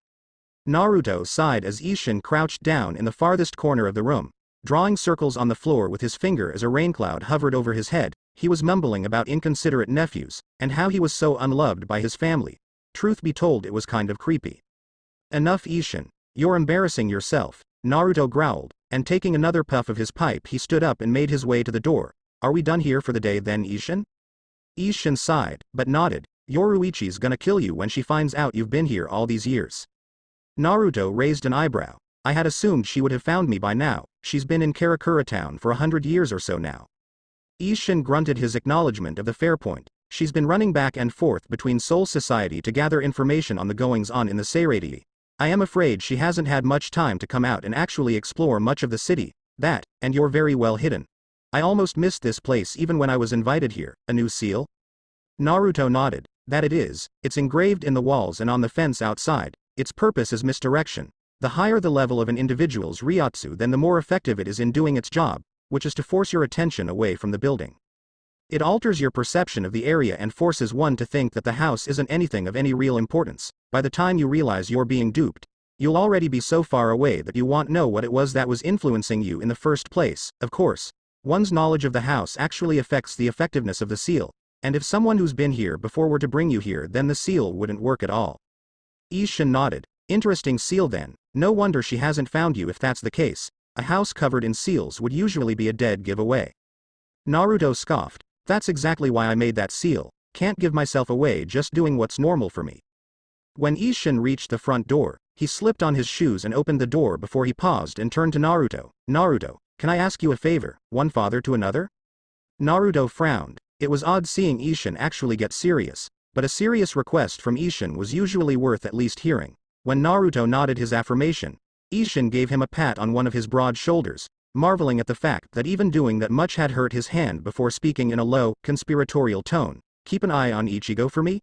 Naruto sighed as Isshin crouched down in the farthest corner of the room, drawing circles on the floor with his finger as a raincloud hovered over his head. He was mumbling about inconsiderate nephews, and how he was so unloved by his family. Truth be told, it was kind of creepy. Enough, Isshin. You're embarrassing yourself, Naruto growled, and taking another puff of his pipe he stood up and made his way to the door. Are we done here for the day then, Isshin? Isshin sighed, but nodded. Yoruichi's gonna kill you when she finds out you've been here all these years. Naruto raised an eyebrow. I had assumed she would have found me by now. She's been in Karakura town for 100 years or so now. Isshin grunted his acknowledgement of the fair point. She's been running back and forth between Soul Society to gather information on the goings-on in the Seireitei. I am afraid she hasn't had much time to come out and actually explore much of the city. That, and you're very well hidden. I almost missed this place even when I was invited here. A new seal? Naruto nodded. That it is. It's engraved in the walls and on the fence outside. Its purpose is misdirection. The higher the level of an individual's ryotsu, then the more effective it is in doing its job, which is to force your attention away from the building. It alters your perception of the area and forces one to think that the house isn't anything of any real importance. By the time you realize you're being duped, you'll already be so far away that you won't know what it was that was influencing you in the first place. Of course, one's knowledge of the house actually affects the effectiveness of the seal, and if someone who's been here before were to bring you here, then the seal wouldn't work at all. Isshin nodded. Interesting seal then. No wonder she hasn't found you if that's the case. A house covered in seals would usually be a dead giveaway. Naruto scoffed. That's exactly why I made that seal. Can't give myself away just doing what's normal for me. When Isshin reached the front door, he slipped on his shoes and opened the door before he paused and turned to Naruto. Naruto, can I ask you a favor, one father to another? Naruto frowned. It was odd seeing Isshin actually get serious, but a serious request from Isshin was usually worth at least hearing. When Naruto nodded his affirmation, Isshin gave him a pat on one of his broad shoulders, marveling at the fact that even doing that much had hurt his hand before speaking in a low, conspiratorial tone. Keep an eye on Ichigo for me?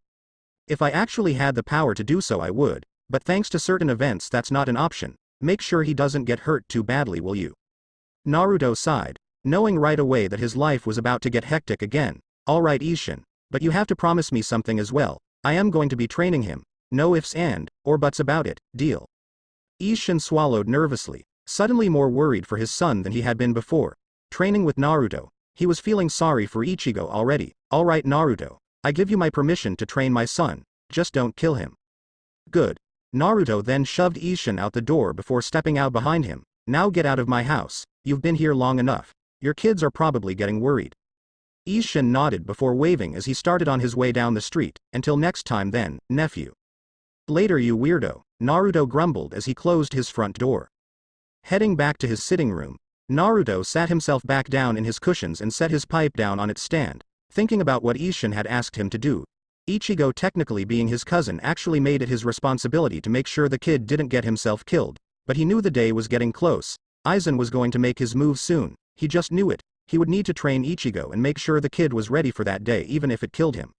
If I actually had the power to do so I would, but thanks to certain events that's not an option. Make sure he doesn't get hurt too badly, will you? Naruto sighed, knowing right away that his life was about to get hectic again. Alright Isshin, but you have to promise me something as well. I am going to be training him. No ifs and, or buts about it, deal? Isshin swallowed nervously, suddenly more worried for his son than he had been before. Training with Naruto. He was feeling sorry for Ichigo already. Alright Naruto, I give you my permission to train my son, just don't kill him. Good. Naruto then shoved Isshin out the door before stepping out behind him. Now get out of my house, you've been here long enough. Your kids are probably getting worried. Isshin nodded before waving as he started on his way down the street. Until next time then, nephew. Later you weirdo, Naruto grumbled as he closed his front door. Heading back to his sitting room, Naruto sat himself back down in his cushions and set his pipe down on its stand, thinking about what Isshin had asked him to do. Ichigo, technically being his cousin, actually made it his responsibility to make sure the kid didn't get himself killed, but he knew the day was getting close. Aizen was going to make his move soon, he just knew it. He would need to train Ichigo and make sure the kid was ready for that day even if it killed him.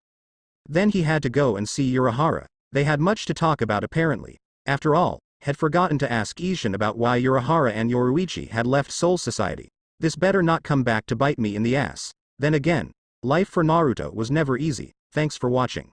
Then he had to go and see Urahara. They had much to talk about apparently. After all, had forgotten to ask Isshin about why Urahara and Yoruichi had left Soul Society. This better not come back to bite me in the ass. Then again, life for Naruto was never easy. Thanks for watching.